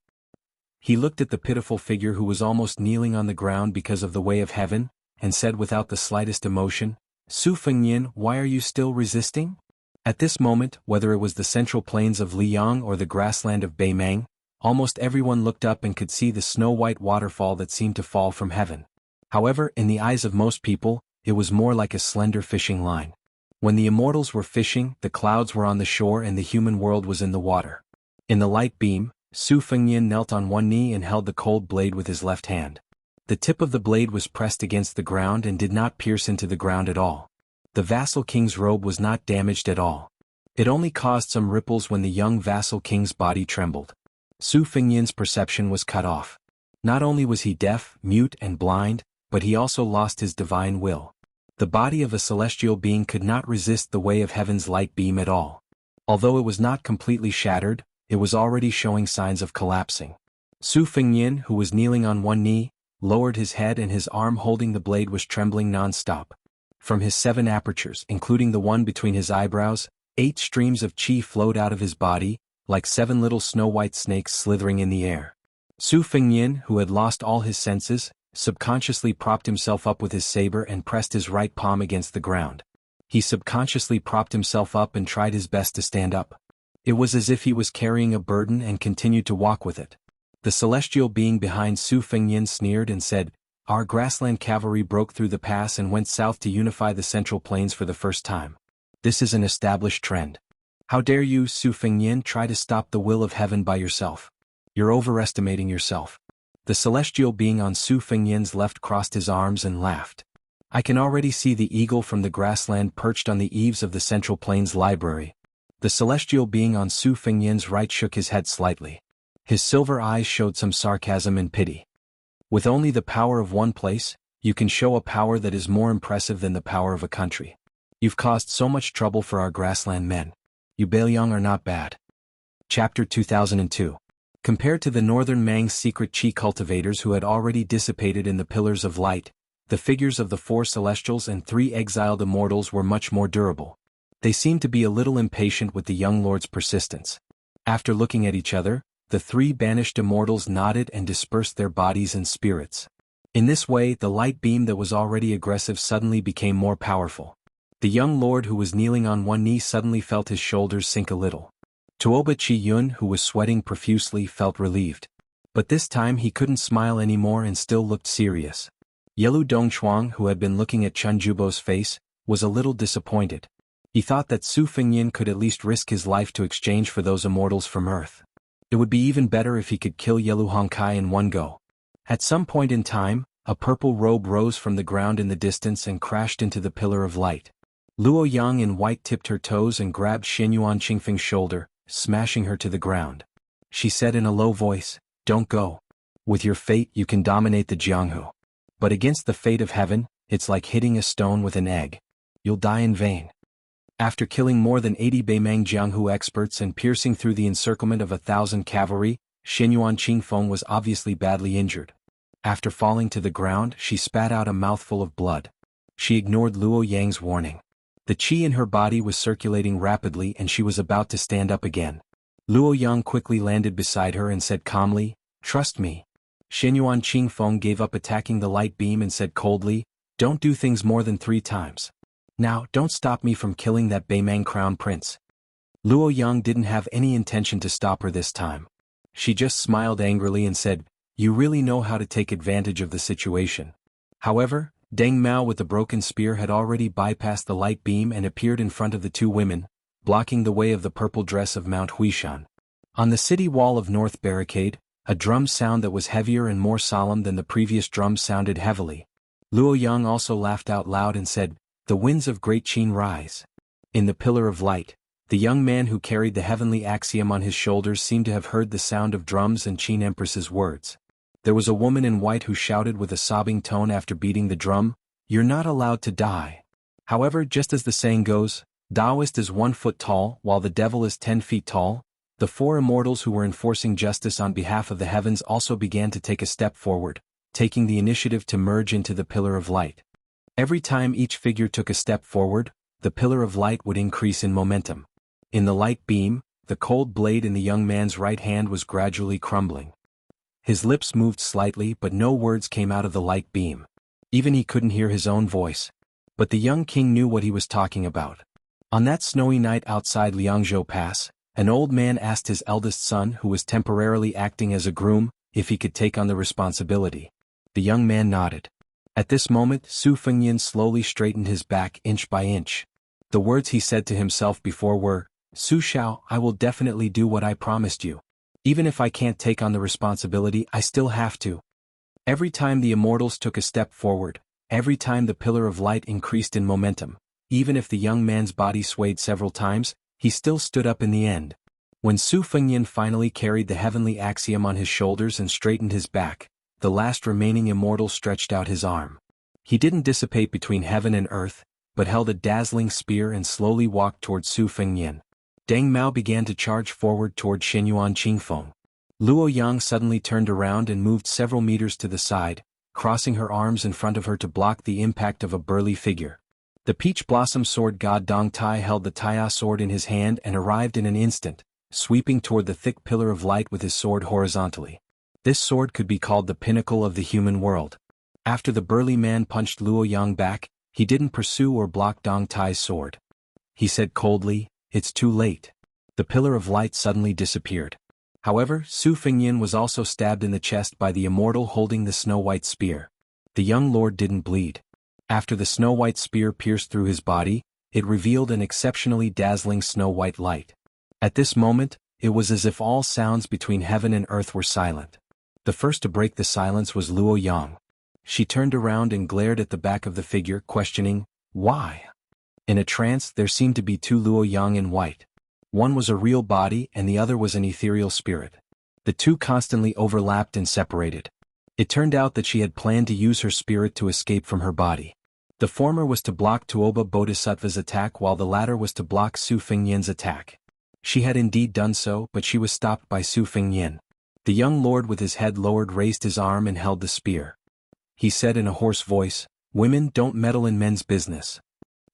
He looked at the pitiful figure who was almost kneeling on the ground because of the way of heaven, and said without the slightest emotion, "Su Fengyin, why are you still resisting?" At this moment, whether it was the central plains of Liang or the grassland of Beimang, almost everyone looked up and could see the snow-white waterfall that seemed to fall from heaven. However, in the eyes of most people, it was more like a slender fishing line. When the immortals were fishing, the clouds were on the shore and the human world was in the water. In the light beam, Su Fengyin knelt on one knee and held the cold blade with his left hand. The tip of the blade was pressed against the ground and did not pierce into the ground at all. The vassal king's robe was not damaged at all. It only caused some ripples when the young vassal king's body trembled. Su Fengyin's perception was cut off. Not only was he deaf, mute and blind, but he also lost his divine will. The body of a celestial being could not resist the way of heaven's light beam at all. Although it was not completely shattered, it was already showing signs of collapsing. Su Fengyin, who was kneeling on one knee, lowered his head and his arm holding the blade was trembling non-stop. From his 7 apertures, including the one between his eyebrows, 8 streams of qi flowed out of his body, like 7 little snow-white snakes slithering in the air. Su Fengyin, who had lost all his senses, subconsciously propped himself up with his saber and pressed his right palm against the ground. He subconsciously propped himself up and tried his best to stand up. It was as if he was carrying a burden and continued to walk with it. The celestial being behind Su Fengyan sneered and said, "Our grassland cavalry broke through the pass and went south to unify the Central Plains for the first time. This is an established trend. How dare you, Su Fengyan, try to stop the will of heaven by yourself? You're overestimating yourself." The celestial being on Su Fengyan's left crossed his arms and laughed. "I can already see the eagle from the grassland perched on the eaves of the Central Plains Library." The celestial being on Su Fengyan's right shook his head slightly. His silver eyes showed some sarcasm and pity. "With only the power of one place, you can show a power that is more impressive than the power of a country. You've caused so much trouble for our grassland men. You Bailiang are not bad." Chapter 2002. Compared to the northern Mang's secret chi cultivators who had already dissipated in the Pillars of Light, the figures of the 4 celestials and 3 exiled immortals were much more durable. They seemed to be a little impatient with the young lord's persistence. After looking at each other, the 3 banished immortals nodded and dispersed their bodies and spirits. In this way, the light beam that was already aggressive suddenly became more powerful. The young lord who was kneeling on one knee suddenly felt his shoulders sink a little. Tuoba Chi Yun, who was sweating profusely, felt relieved. But this time he couldn't smile anymore and still looked serious. Yelu Dongchuang, who had been looking at Chun Jubo's face, was a little disappointed. He thought that Su Fengyan could at least risk his life to exchange for those immortals from Earth. It would be even better if he could kill Yelu Hongkai in one go. At some point in time, a purple robe rose from the ground in the distance and crashed into the Pillar of Light. Luo Yang in white tipped her toes and grabbed Xinyuan Qingfeng's shoulder, smashing her to the ground. She said in a low voice, "Don't go. With your fate you can dominate the Jianghu. But against the fate of heaven, it's like hitting a stone with an egg. You'll die in vain." After killing more than 80 Beimang Jianghu experts and piercing through the encirclement of 1,000 cavalry, Xinyuan Qingfeng was obviously badly injured. After falling to the ground, she spat out a mouthful of blood. She ignored Luo Yang's warning. The qi in her body was circulating rapidly and she was about to stand up again. Luo Yang quickly landed beside her and said calmly, "Trust me." Xinyuan Qingfeng gave up attacking the light beam and said coldly, "Don't do things more than 3 times. Now, don't stop me from killing that Beimang crown prince." Luo Yang didn't have any intention to stop her this time. She just smiled angrily and said, "You really know how to take advantage of the situation." However, Deng Mao with the broken spear had already bypassed the light beam and appeared in front of the 2 women, blocking the way of the purple dress of Mount Huishan. On the city wall of North Barricade, a drum sound that was heavier and more solemn than the previous drums sounded heavily. Luo Yang also laughed out loud and said, "The winds of Great Qin rise." In the Pillar of Light, the young man who carried the heavenly axiom on his shoulders seemed to have heard the sound of drums and Qin Empress's words. There was a woman in white who shouted with a sobbing tone after beating the drum, "You're not allowed to die." However, just as the saying goes, Taoist is 1 foot tall while the devil is 10 feet tall, the 4 immortals who were enforcing justice on behalf of the heavens also began to take a step forward, taking the initiative to merge into the Pillar of Light. Every time each figure took a step forward, the Pillar of Light would increase in momentum. In the light beam, the cold blade in the young man's right hand was gradually crumbling. His lips moved slightly but no words came out of the light beam. Even he couldn't hear his own voice. But the young king knew what he was talking about. On that snowy night outside Liangzhou Pass, an old man asked his eldest son, who was temporarily acting as a groom, if he could take on the responsibility. The young man nodded. At this moment, Su Fengyan slowly straightened his back inch by inch. The words he said to himself before were, "Su Shao, I will definitely do what I promised you. Even if I can't take on the responsibility, I still have to." Every time the immortals took a step forward, every time the Pillar of Light increased in momentum, even if the young man's body swayed several times, he still stood up in the end. When Su Fengyan finally carried the heavenly axiom on his shoulders and straightened his back, the last remaining immortal stretched out his arm. He didn't dissipate between heaven and earth, but held a dazzling spear and slowly walked toward Su Fengyan. Deng Mao began to charge forward toward Xinyuan Qingfeng. Luo Yang suddenly turned around and moved several meters to the side, crossing her arms in front of her to block the impact of a burly figure. The peach blossom sword god Dong Tai held the Taiya sword in his hand and arrived in an instant, sweeping toward the thick Pillar of Light with his sword horizontally. This sword could be called the pinnacle of the human world. After the burly man punched Luo Yang back, he didn't pursue or block Dong Tai's sword. He said coldly, "It's too late." The pillar of light suddenly disappeared. However, Su Fengyin was also stabbed in the chest by the immortal holding the snow-white spear. The young lord didn't bleed. After the snow-white spear pierced through his body, it revealed an exceptionally dazzling snow-white light. At this moment, it was as if all sounds between heaven and earth were silent. The first to break the silence was Luo Yang. She turned around and glared at the back of the figure, questioning, "Why?" In a trance, there seemed to be two Luo Yang in white. One was a real body and the other was an ethereal spirit. The two constantly overlapped and separated. It turned out that she had planned to use her spirit to escape from her body. The former was to block Tuoba Bodhisattva's attack while the latter was to block Su Fengyin's attack. She had indeed done so, but she was stopped by Su Fengyin. The young lord with his head lowered raised his arm and held the spear. He said in a hoarse voice, "Women don't meddle in men's business."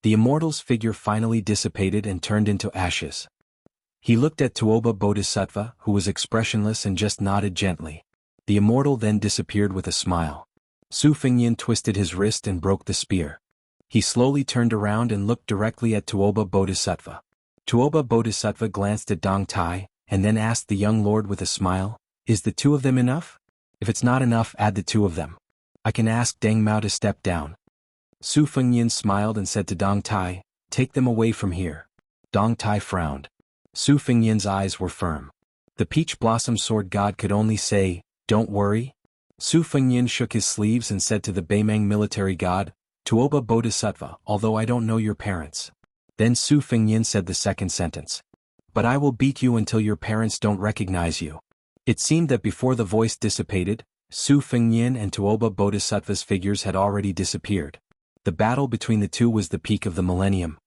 The immortal's figure finally dissipated and turned into ashes. He looked at Tuoba Bodhisattva, who was expressionless and just nodded gently. The immortal then disappeared with a smile. Su Fengyin twisted his wrist and broke the spear. He slowly turned around and looked directly at Tuoba Bodhisattva. Tuoba Bodhisattva glanced at Dong Tai, and then asked the young lord with a smile, "Is the two of them enough? If it's not enough, add the two of them. I can ask Deng Mao to step down." Su Fengyin smiled and said to Dong Tai, "Take them away from here." Dong Tai frowned. Su Fengyin's eyes were firm. The peach blossom sword god could only say, "Don't worry." Su Fengyin shook his sleeves and said to the Beimang military god, "Tuoba Bodhisattva, although I don't know your parents." Then Su Fengyin said the second sentence. "But I will beat you until your parents don't recognize you." It seemed that before the voice dissipated, Su Fengyin and Tuoba Bodhisattva's figures had already disappeared. The battle between the two was the peak of the millennium.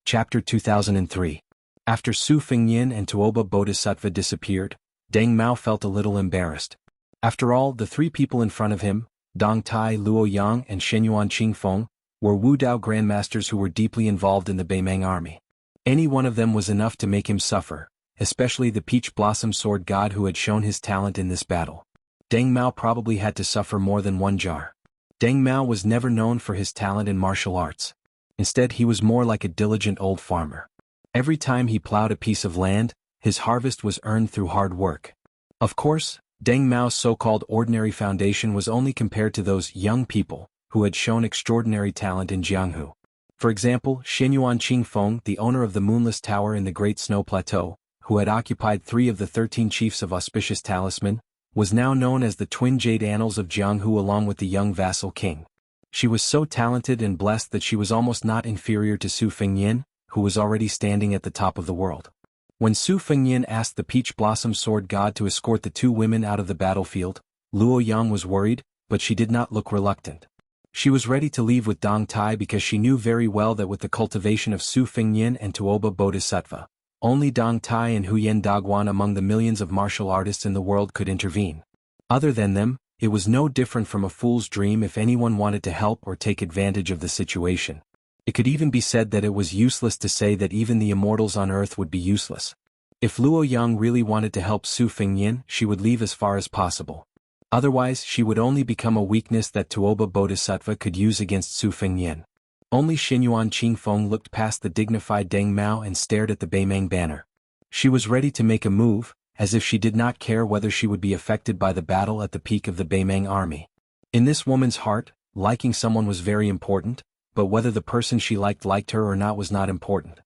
Chapter 2003. After Su Fengyin and Tuoba Bodhisattva disappeared, Deng Mao felt a little embarrassed. After all, the three people in front of him, Dong Tai, Luo Yang and Shenyuan Qingfeng, were Wu Dao grandmasters who were deeply involved in the Beimang army. Any one of them was enough to make him suffer, especially the peach blossom sword god who had shown his talent in this battle. Deng Mao probably had to suffer more than one jar. Deng Mao was never known for his talent in martial arts. Instead, he was more like a diligent old farmer. Every time he plowed a piece of land, his harvest was earned through hard work. Of course, Deng Mao's so-called ordinary foundation was only compared to those young people who had shown extraordinary talent in Jianghu. For example, Shenyuan Qingfeng, the owner of the Moonless Tower in the Great Snow Plateau, who had occupied 3 of the 13 chiefs of Auspicious Talisman, was now known as the Twin Jade Annals of Jianghu along with the young vassal king. She was so talented and blessed that she was almost not inferior to Su Fengyin, who was already standing at the top of the world. When Su Fengyin asked the peach blossom sword god to escort the two women out of the battlefield, Luo Yang was worried, but she did not look reluctant. She was ready to leave with Dong Tai because she knew very well that with the cultivation of Su Fengyin and Tuoba Bodhisattva, only Dong Tai and Huyen Dagwan among the millions of martial artists in the world could intervene. Other than them, it was no different from a fool's dream if anyone wanted to help or take advantage of the situation. It could even be said that it was useless to say that even the immortals on earth would be useless. If Luo Yang really wanted to help Su Fengyin, she would leave as far as possible. Otherwise, she would only become a weakness that Tuoba Bodhisattva could use against Su Fengyin. Only Shenyuan Qingfeng looked past the dignified Deng Mao and stared at the Beimang banner. She was ready to make a move, as if she did not care whether she would be affected by the battle at the peak of the Beimang army. In this woman's heart, liking someone was very important, but whether the person she liked her or not was not important.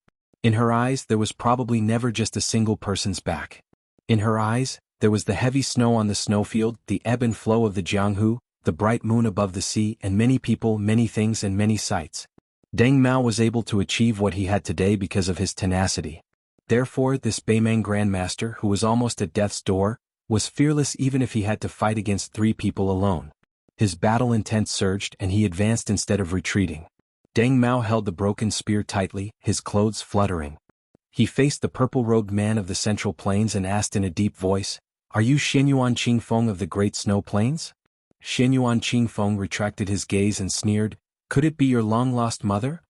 In her eyes there was probably never just a single person's back. In her eyes, there was the heavy snow on the snowfield, the ebb and flow of the Jianghu, the bright moon above the sea, and many people, many things and many sights. Deng Mao was able to achieve what he had today because of his tenacity. Therefore, this Beimang grandmaster, who was almost at death's door, was fearless even if he had to fight against 3 people alone. His battle intent surged and he advanced instead of retreating. Deng Mao held the broken spear tightly, his clothes fluttering. He faced the purple-robed man of the Central Plains and asked in a deep voice, "Are you Shenyuan Qingfeng of the Great Snow Plains?" Shenyuan Qingfeng retracted his gaze and sneered, "Could it be your long-lost mother?"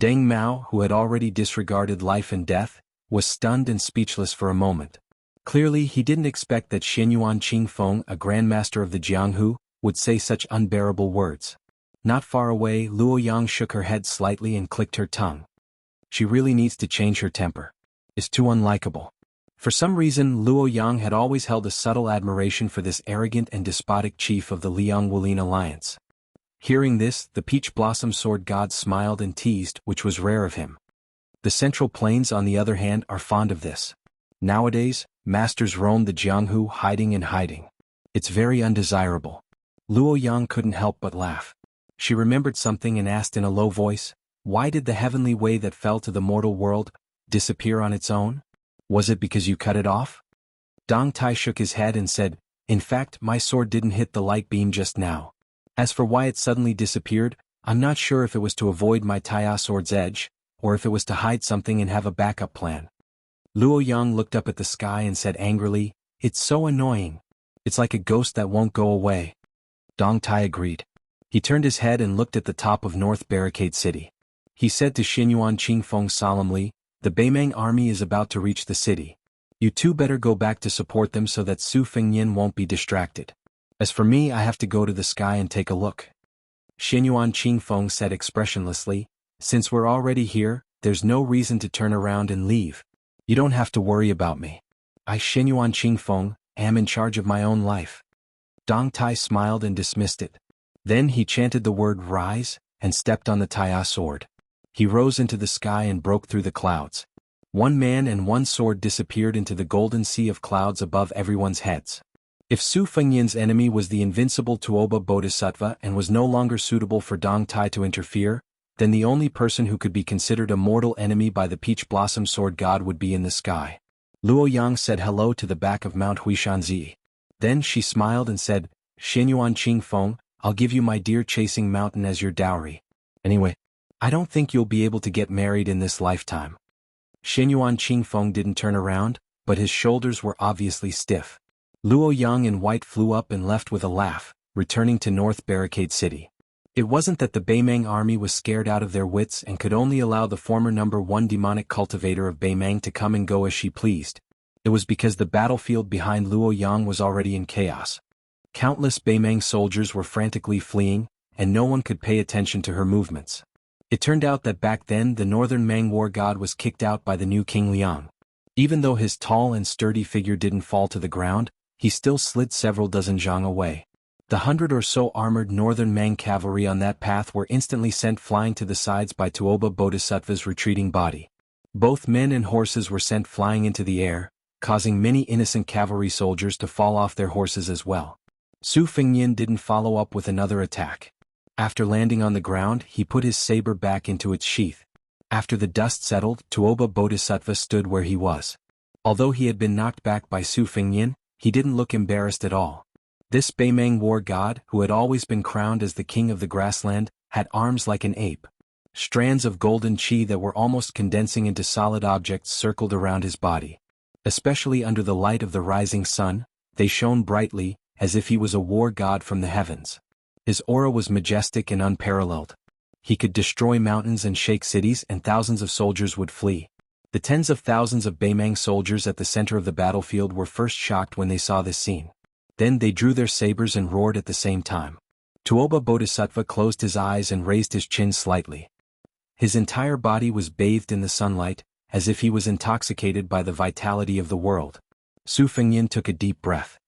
Deng Mao, who had already disregarded life and death, was stunned and speechless for a moment. Clearly he didn't expect that Shenyuan Qingfeng, a grandmaster of the Jianghu, would say such unbearable words? Not far away, Luo Yang shook her head slightly and clicked her tongue. She really needs to change her temper. Is too unlikable. For some reason, Luo Yang had always held a subtle admiration for this arrogant and despotic chief of the Liang Wulin alliance. Hearing this, the Peach Blossom Sword God smiled and teased, which was rare of him. The Central Plains, on the other hand, are fond of this. Nowadays, masters roam the Jianghu hiding and hiding. It's very undesirable. Luo Yang couldn't help but laugh. She remembered something and asked in a low voice, "Why did the heavenly way that fell to the mortal world disappear on its own? Was it because you cut it off?" Dong Tai shook his head and said, "In fact, my sword didn't hit the light beam just now. As for why it suddenly disappeared, I'm not sure if it was to avoid my Taiya sword's edge, or if it was to hide something and have a backup plan." Luo Yang looked up at the sky and said angrily, "It's so annoying. It's like a ghost that won't go away." Dong Tai agreed. He turned his head and looked at the top of North Barricade City. He said to Xinyuan Qingfeng solemnly, "The Beimang army is about to reach the city. You two better go back to support them so that Su Fengnian won't be distracted. As for me, I have to go to the sky and take a look." Xinyuan Qingfeng said expressionlessly, "Since we're already here, there's no reason to turn around and leave. You don't have to worry about me. I, Xinyuan Qingfeng, am in charge of my own life." Dong Tai smiled and dismissed it. Then he chanted the word "rise" and stepped on the Taiya sword. He rose into the sky and broke through the clouds. One man and one sword disappeared into the golden sea of clouds above everyone's heads. If Su Fengnian's enemy was the invincible Tuoba Bodhisattva and was no longer suitable for Dong Tai to interfere, then the only person who could be considered a mortal enemy by the Peach Blossom Sword God would be in the sky. Luo Yang said hello to the back of Mount Huishanzi. Then she smiled and said, "Xinyuan Qingfeng, I'll give you my deer chasing mountain as your dowry. Anyway, I don't think you'll be able to get married in this lifetime." Xinyuan Qingfeng didn't turn around, but his shoulders were obviously stiff. Luo Yang in white flew up and left with a laugh, returning to North Barricade City. It wasn't that the Beimang army was scared out of their wits and could only allow the former #1 demonic cultivator of Beimang to come and go as she pleased. It was because the battlefield behind Luo Yang was already in chaos. Countless Beimang soldiers were frantically fleeing, and no one could pay attention to her movements. It turned out that back then the northern Mang war god was kicked out by the new King Liang. Even though his tall and sturdy figure didn't fall to the ground, he still slid several dozen zhang away. The 100 or so armored northern Mang cavalry on that path were instantly sent flying to the sides by Tuoba Bodhisattva's retreating body. Both men and horses were sent flying into the air, causing many innocent cavalry soldiers to fall off their horses as well. Su Fengnian didn't follow up with another attack. After landing on the ground, he put his saber back into its sheath. After the dust settled, Tuoba Bodhisattva stood where he was. Although he had been knocked back by Su Fengnian, he didn't look embarrassed at all. This Beimang war god, who had always been crowned as the king of the grassland, had arms like an ape. Strands of golden qi that were almost condensing into solid objects circled around his body. Especially under the light of the rising sun, they shone brightly, as if he was a war god from the heavens. His aura was majestic and unparalleled. He could destroy mountains and shake cities, and thousands of soldiers would flee. The tens of thousands of Beimang soldiers at the center of the battlefield were first shocked when they saw this scene. Then they drew their sabers and roared at the same time. Tuoba Bodhisattva closed his eyes and raised his chin slightly. His entire body was bathed in the sunlight, as if he was intoxicated by the vitality of the world. Su Fengnian took a deep breath.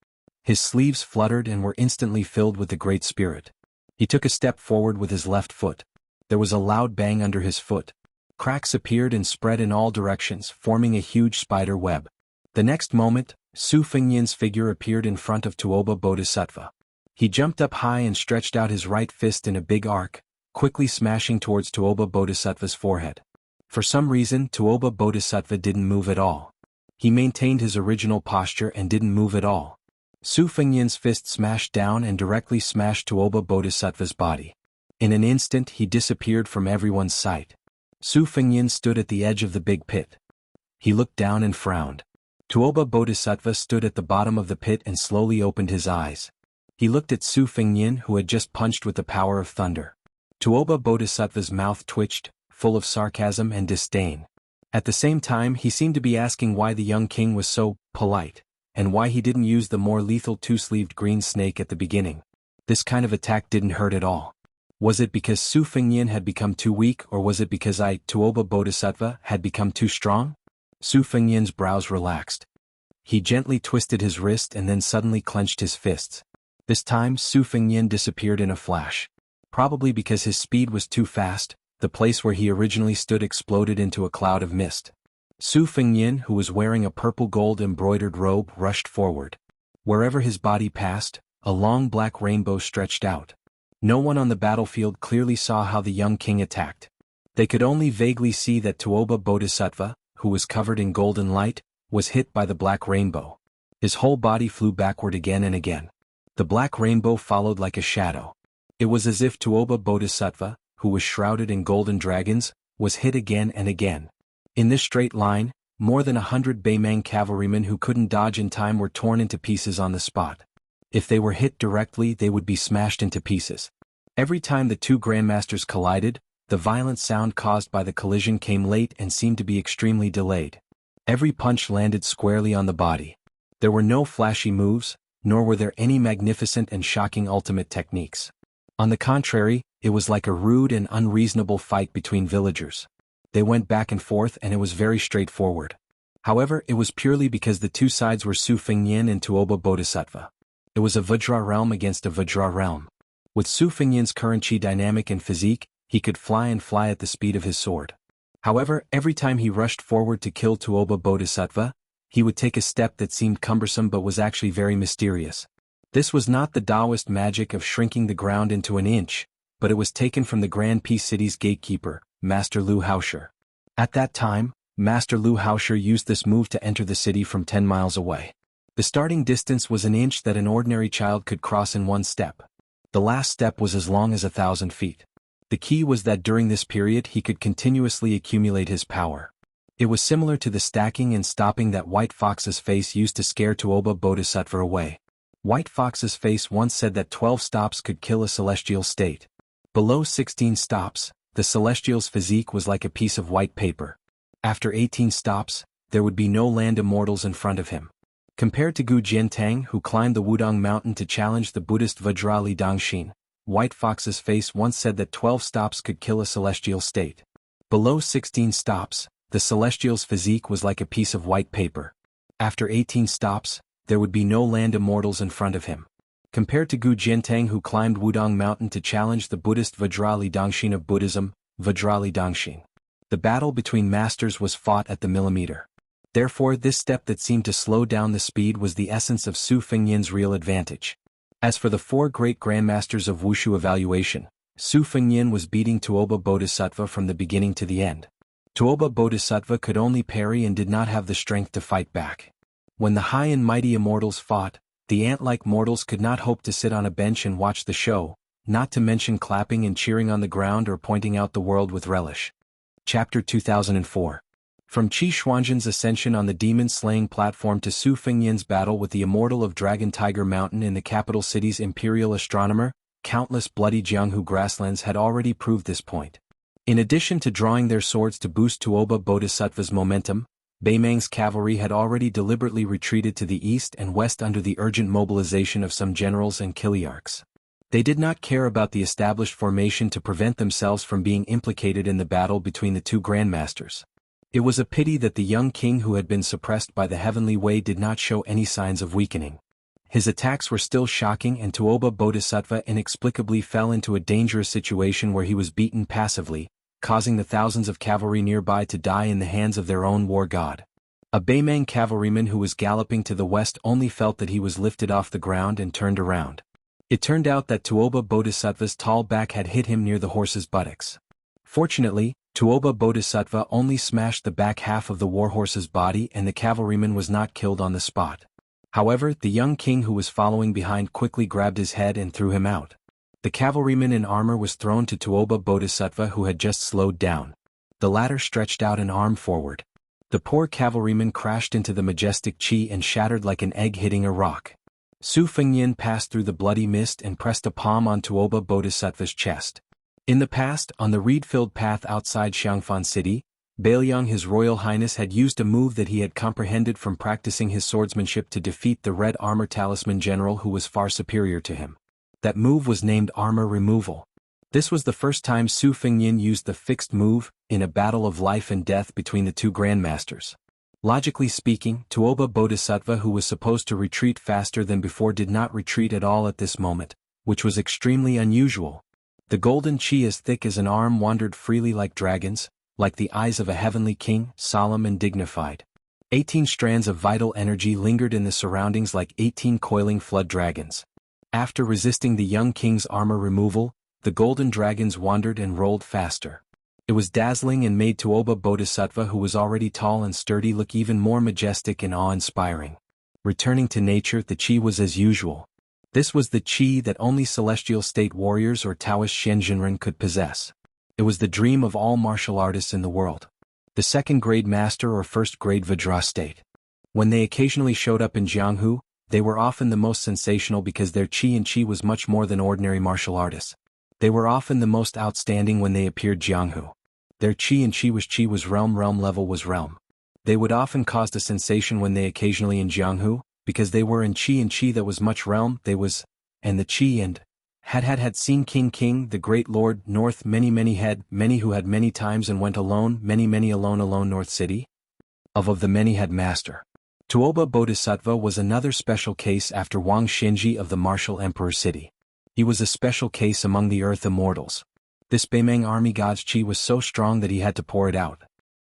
His sleeves fluttered and were instantly filled with the Great Spirit. He took a step forward with his left foot. There was a loud bang under his foot. Cracks appeared and spread in all directions, forming a huge spider web. The next moment, Su Fengnian's figure appeared in front of Tuoba Bodhisattva. He jumped up high and stretched out his right fist in a big arc, quickly smashing towards Tuoba Bodhisattva's forehead. For some reason, Tuoba Bodhisattva didn't move at all. He maintained his original posture and didn't move at all. Su Fengnian's fist smashed down and directly smashed Tuoba Bodhisattva's body. In an instant he disappeared from everyone's sight. Su Fengnian stood at the edge of the big pit. He looked down and frowned. Tuoba Bodhisattva stood at the bottom of the pit and slowly opened his eyes. He looked at Su Fengnian, who had just punched with the power of thunder. Tuoba Bodhisattva's mouth twitched, full of sarcasm and disdain. At the same time he seemed to be asking why the young king was so polite, and why he didn't use the more lethal two-sleeved green snake at the beginning. This kind of attack didn't hurt at all. Was it because Su Fengnian had become too weak, or was it because Tuoba Bodhisattva had become too strong? Su Fengnian's brows relaxed. He gently twisted his wrist and then suddenly clenched his fists. This time Su Fengnian disappeared in a flash. Probably because his speed was too fast, the place where he originally stood exploded into a cloud of mist. Su Fengnian, who was wearing a purple gold embroidered robe, rushed forward. Wherever his body passed, a long black rainbow stretched out. No one on the battlefield clearly saw how the young king attacked. They could only vaguely see that Tuoba Bodhisattva, who was covered in golden light, was hit by the black rainbow. His whole body flew backward again and again. The black rainbow followed like a shadow. It was as if Tuoba Bodhisattva, who was shrouded in golden dragons, was hit again and again. In this straight line, more than 100 Beimang cavalrymen who couldn't dodge in time were torn into pieces on the spot. If they were hit directly, they would be smashed into pieces. Every time the two grandmasters collided, the violent sound caused by the collision came late and seemed to be extremely delayed. Every punch landed squarely on the body. There were no flashy moves, nor were there any magnificent and shocking ultimate techniques. On the contrary, it was like a rude and unreasonable fight between villagers. They went back and forth and it was very straightforward. However, it was purely because the two sides were Su Fengnian and Tuoba Bodhisattva. It was a Vajra realm against a Vajra realm. With Su Fengnian's current chi dynamic and physique, he could fly at the speed of his sword. However, every time he rushed forward to kill Tuoba Bodhisattva, he would take a step that seemed cumbersome but was actually very mysterious. This was not the Taoist magic of shrinking the ground into an inch, but it was taken from the Grand Peace City's gatekeeper, Master Lu Haosher. At that time, Master Lu Haosher used this move to enter the city from 10 miles away. The starting distance was an inch that an ordinary child could cross in one step. The last step was as long as 1,000 feet. The key was that during this period he could continuously accumulate his power. It was similar to the stacking and stopping that White Fox's face used to scare Tuoba Bodhisattva away. White Fox's face once said that 12 stops could kill a celestial state. Below 16 stops, the celestial's physique was like a piece of white paper. After 18 stops, there would be no land immortals in front of him. Compared to Gu Jiantang, who climbed the Wudong mountain to challenge the Buddhist Vajra Li Dongxin, White Fox's face once said that 12 stops could kill a celestial state. Below 16 stops, the celestial's physique was like a piece of white paper. After 18 stops, there would be no land immortals in front of him. Compared to Gu Jiantang, who climbed Wudong mountain to challenge the Buddhist Vajra Li Dongxin of Buddhism, Vajra Li Dongxin. The battle between masters was fought at the millimeter. Therefore, this step that seemed to slow down the speed was the essence of Su Fengnian's real advantage. As for the four great grandmasters of Wushu evaluation, Su Fengnian was beating Tuoba Bodhisattva from the beginning to the end. Tuoba Bodhisattva could only parry and did not have the strength to fight back. When the high and mighty immortals fought, the ant-like mortals could not hope to sit on a bench and watch the show, not to mention clapping and cheering on the ground or pointing out the world with relish. Chapter 2004. From Qi Xuanzhen's ascension on the demon-slaying platform to Su Fengnian's battle with the immortal of Dragon Tiger Mountain in the capital city's imperial astronomer, countless bloody Jianghu grasslands had already proved this point. In addition to drawing their swords to boost Tuoba Bodhisattva's momentum, Beimang's cavalry had already deliberately retreated to the east and west under the urgent mobilization of some generals and kiliarchs. They did not care about the established formation to prevent themselves from being implicated in the battle between the two grandmasters. It was a pity that the young king who had been suppressed by the heavenly way did not show any signs of weakening. His attacks were still shocking and Tuoba Bodhisattva inexplicably fell into a dangerous situation where he was beaten passively, causing the thousands of cavalry nearby to die in the hands of their own war god. A Beimang cavalryman who was galloping to the west only felt that he was lifted off the ground and turned around. It turned out that Tuoba Bodhisattva's tall back had hit him near the horse's buttocks. Fortunately, Tuoba Bodhisattva only smashed the back half of the warhorse's body and the cavalryman was not killed on the spot. However, the young king who was following behind quickly grabbed his head and threw him out. The cavalryman in armor was thrown to Tuoba Bodhisattva who had just slowed down. The latter stretched out an arm forward. The poor cavalryman crashed into the majestic Qi and shattered like an egg hitting a rock. Su Fengnian passed through the bloody mist and pressed a palm on Tuoba Bodhisattva's chest. In the past, on the reed-filled path outside Xiangfan City, Bailiang His Royal Highness had used a move that he had comprehended from practicing his swordsmanship to defeat the Red Armor Talisman General who was far superior to him. That move was named armor removal. This was the first time Su Fengnian used the fixed move in a battle of life and death between the two grandmasters. Logically speaking, Tuoba Bodhisattva, who was supposed to retreat faster than before, did not retreat at all at this moment, which was extremely unusual. The golden chi as thick as an arm wandered freely like dragons, like the eyes of a heavenly king, solemn and dignified. 18 strands of vital energy lingered in the surroundings like 18 coiling flood dragons. After resisting the young king's armor removal, the golden dragons wandered and rolled faster. It was dazzling and made Tuoba Bodhisattva, who was already tall and sturdy, look even more majestic and awe-inspiring. Returning to nature, the chi was as usual. This was the chi that only celestial state warriors or Taoist Shenjinren could possess. It was the dream of all martial artists in the world. The second-grade master or first-grade Vajra state. When they occasionally showed up in Jianghu, they were often the most sensational because their chi and chi was much more than ordinary martial artists. They were often the most outstanding when they appeared Jianghu. Their chi and chi was realm level was realm. They would often cause a sensation when they occasionally in Jianghu, because they were in chi and chi that was much realm, they was, and the chi and had seen King, the great lord, north many who had many times and went alone, many alone north city. Of the many had master. Tuoba Bodhisattva was another special case after Wang Xinji of the martial emperor city. He was a special case among the earth immortals. This Beimeng army god's chi was so strong that he had to pour it out.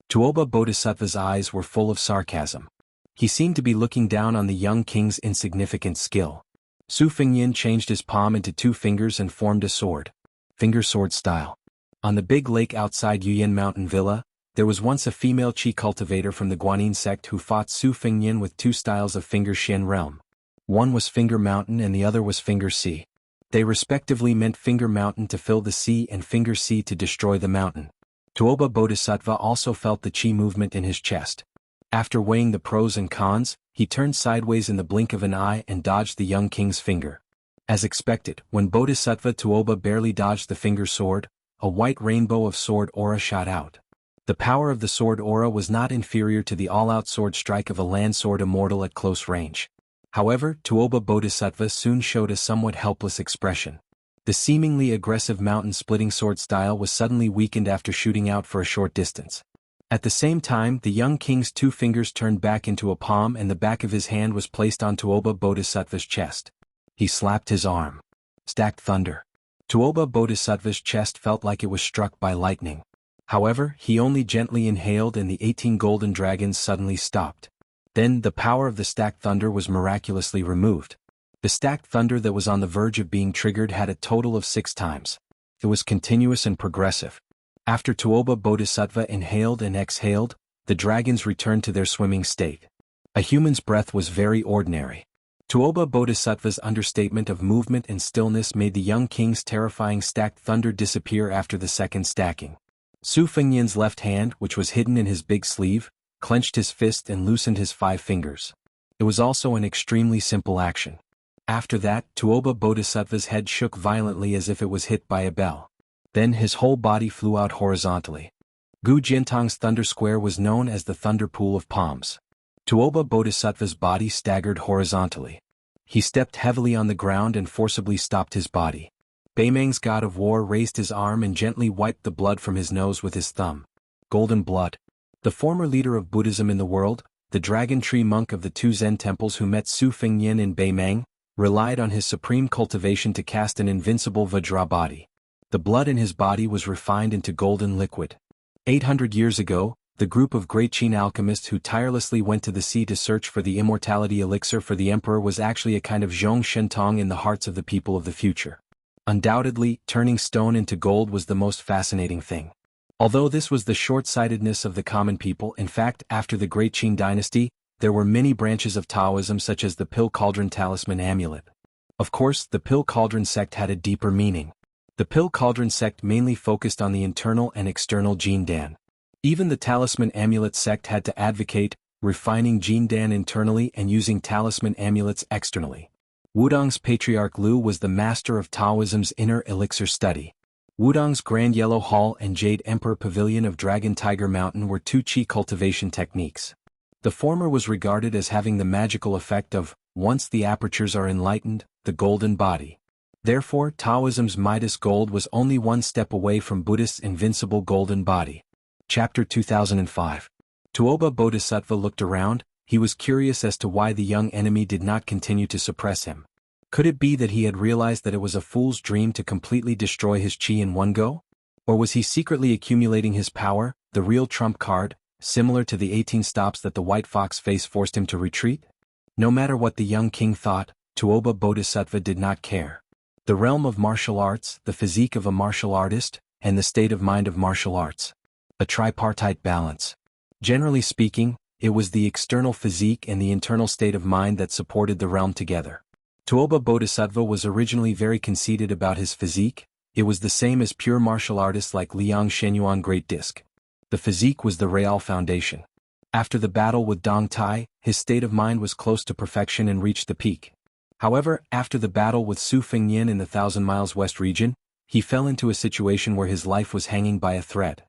Tuoba Bodhisattva's eyes were full of sarcasm. He seemed to be looking down on the young king's insignificant skill. Su Fengnian changed his palm into 2 fingers and formed a sword. Finger sword style. On the big lake outside Yuyan Mountain Villa, there was once a female chi cultivator from the Guanyin sect who fought Su Fengnian with 2 styles of finger Shen realm. One was finger mountain and the other was finger sea. They respectively meant finger mountain to fill the sea and finger sea to destroy the mountain. Tuoba Bodhisattva also felt the chi movement in his chest. After weighing the pros and cons, he turned sideways in the blink of an eye and dodged the young king's finger. As expected, when Bodhisattva Tuoba barely dodged the finger sword, a white rainbow of sword aura shot out. The power of the sword aura was not inferior to the all-out sword strike of a land sword immortal at close range. However, Tuoba Bodhisattva soon showed a somewhat helpless expression. The seemingly aggressive mountain-splitting sword style was suddenly weakened after shooting out for a short distance. At the same time, the young king's 2 fingers turned back into a palm and the back of his hand was placed on Tuoba Bodhisattva's chest. He slapped his arm. Stacked thunder. Tuoba Bodhisattva's chest felt like it was struck by lightning. However, he only gently inhaled and the 18 golden dragons suddenly stopped. Then, the power of the stacked thunder was miraculously removed. The stacked thunder that was on the verge of being triggered had a total of 6 times. It was continuous and progressive. After Tuoba Bodhisattva inhaled and exhaled, the dragons returned to their swimming state. A human's breath was very ordinary. Tuoba Bodhisattva's understatement of movement and stillness made the young king's terrifying stacked thunder disappear after the second stacking. Su Fengnian's left hand, which was hidden in his big sleeve, clenched his fist and loosened his 5 fingers. It was also an extremely simple action. After that, Tuoba Bodhisattva's head shook violently as if it was hit by a bell. Then his whole body flew out horizontally. Gu Jiantong's thunder square was known as the thunder pool of palms. Tuoba Bodhisattva's body staggered horizontally. He stepped heavily on the ground and forcibly stopped his body. Beimeng's god of war raised his arm and gently wiped the blood from his nose with his thumb. Golden blood. The former leader of Buddhism in the world, the dragon tree monk of the 2 Zen temples who met Su Fengnian in Beimeng, relied on his supreme cultivation to cast an invincible Vajra body. The blood in his body was refined into golden liquid. 800 years ago, the group of great Qin alchemists who tirelessly went to the sea to search for the immortality elixir for the emperor was actually a kind of zhong shentong in the hearts of the people of the future. Undoubtedly, turning stone into gold was the most fascinating thing. Although this was the short-sightedness of the common people, in fact, after the Great Qin dynasty, there were many branches of Taoism such as the Pill Cauldron Talisman Amulet. Of course, the Pill Cauldron sect had a deeper meaning. The Pill Cauldron sect mainly focused on the internal and external Jin Dan. Even the Talisman Amulet sect had to advocate refining Jin Dan internally and using talisman amulets externally. Wudong's patriarch Lu was the master of Taoism's inner elixir study. Wudong's Grand Yellow Hall and Jade Emperor Pavilion of Dragon Tiger Mountain were 2 chi cultivation techniques. The former was regarded as having the magical effect of, once the apertures are enlightened, the golden body. Therefore, Taoism's Midas gold was only one step away from Buddhist's invincible golden body. Chapter 2005. Tuoba Bodhisattva looked around. He was curious as to why the young enemy did not continue to suppress him. Could it be that he had realized that it was a fool's dream to completely destroy his chi in one go? Or was he secretly accumulating his power, the real trump card, similar to the 18 stops that the white fox face forced him to retreat? No matter what the young king thought, Tuoba Bodhisattva did not care. The realm of martial arts, the physique of a martial artist, and the state of mind of martial arts. A tripartite balance. Generally speaking, it was the external physique and the internal state of mind that supported the realm together. Tuoba Bodhisattva was originally very conceited about his physique. It was the same as pure martial artists like Liang Shenyuan Great Disc. The physique was the real foundation. After the battle with Dong Tai, his state of mind was close to perfection and reached the peak. However, after the battle with Su Fengyin in the 1,000 Miles West region, he fell into a situation where his life was hanging by a thread.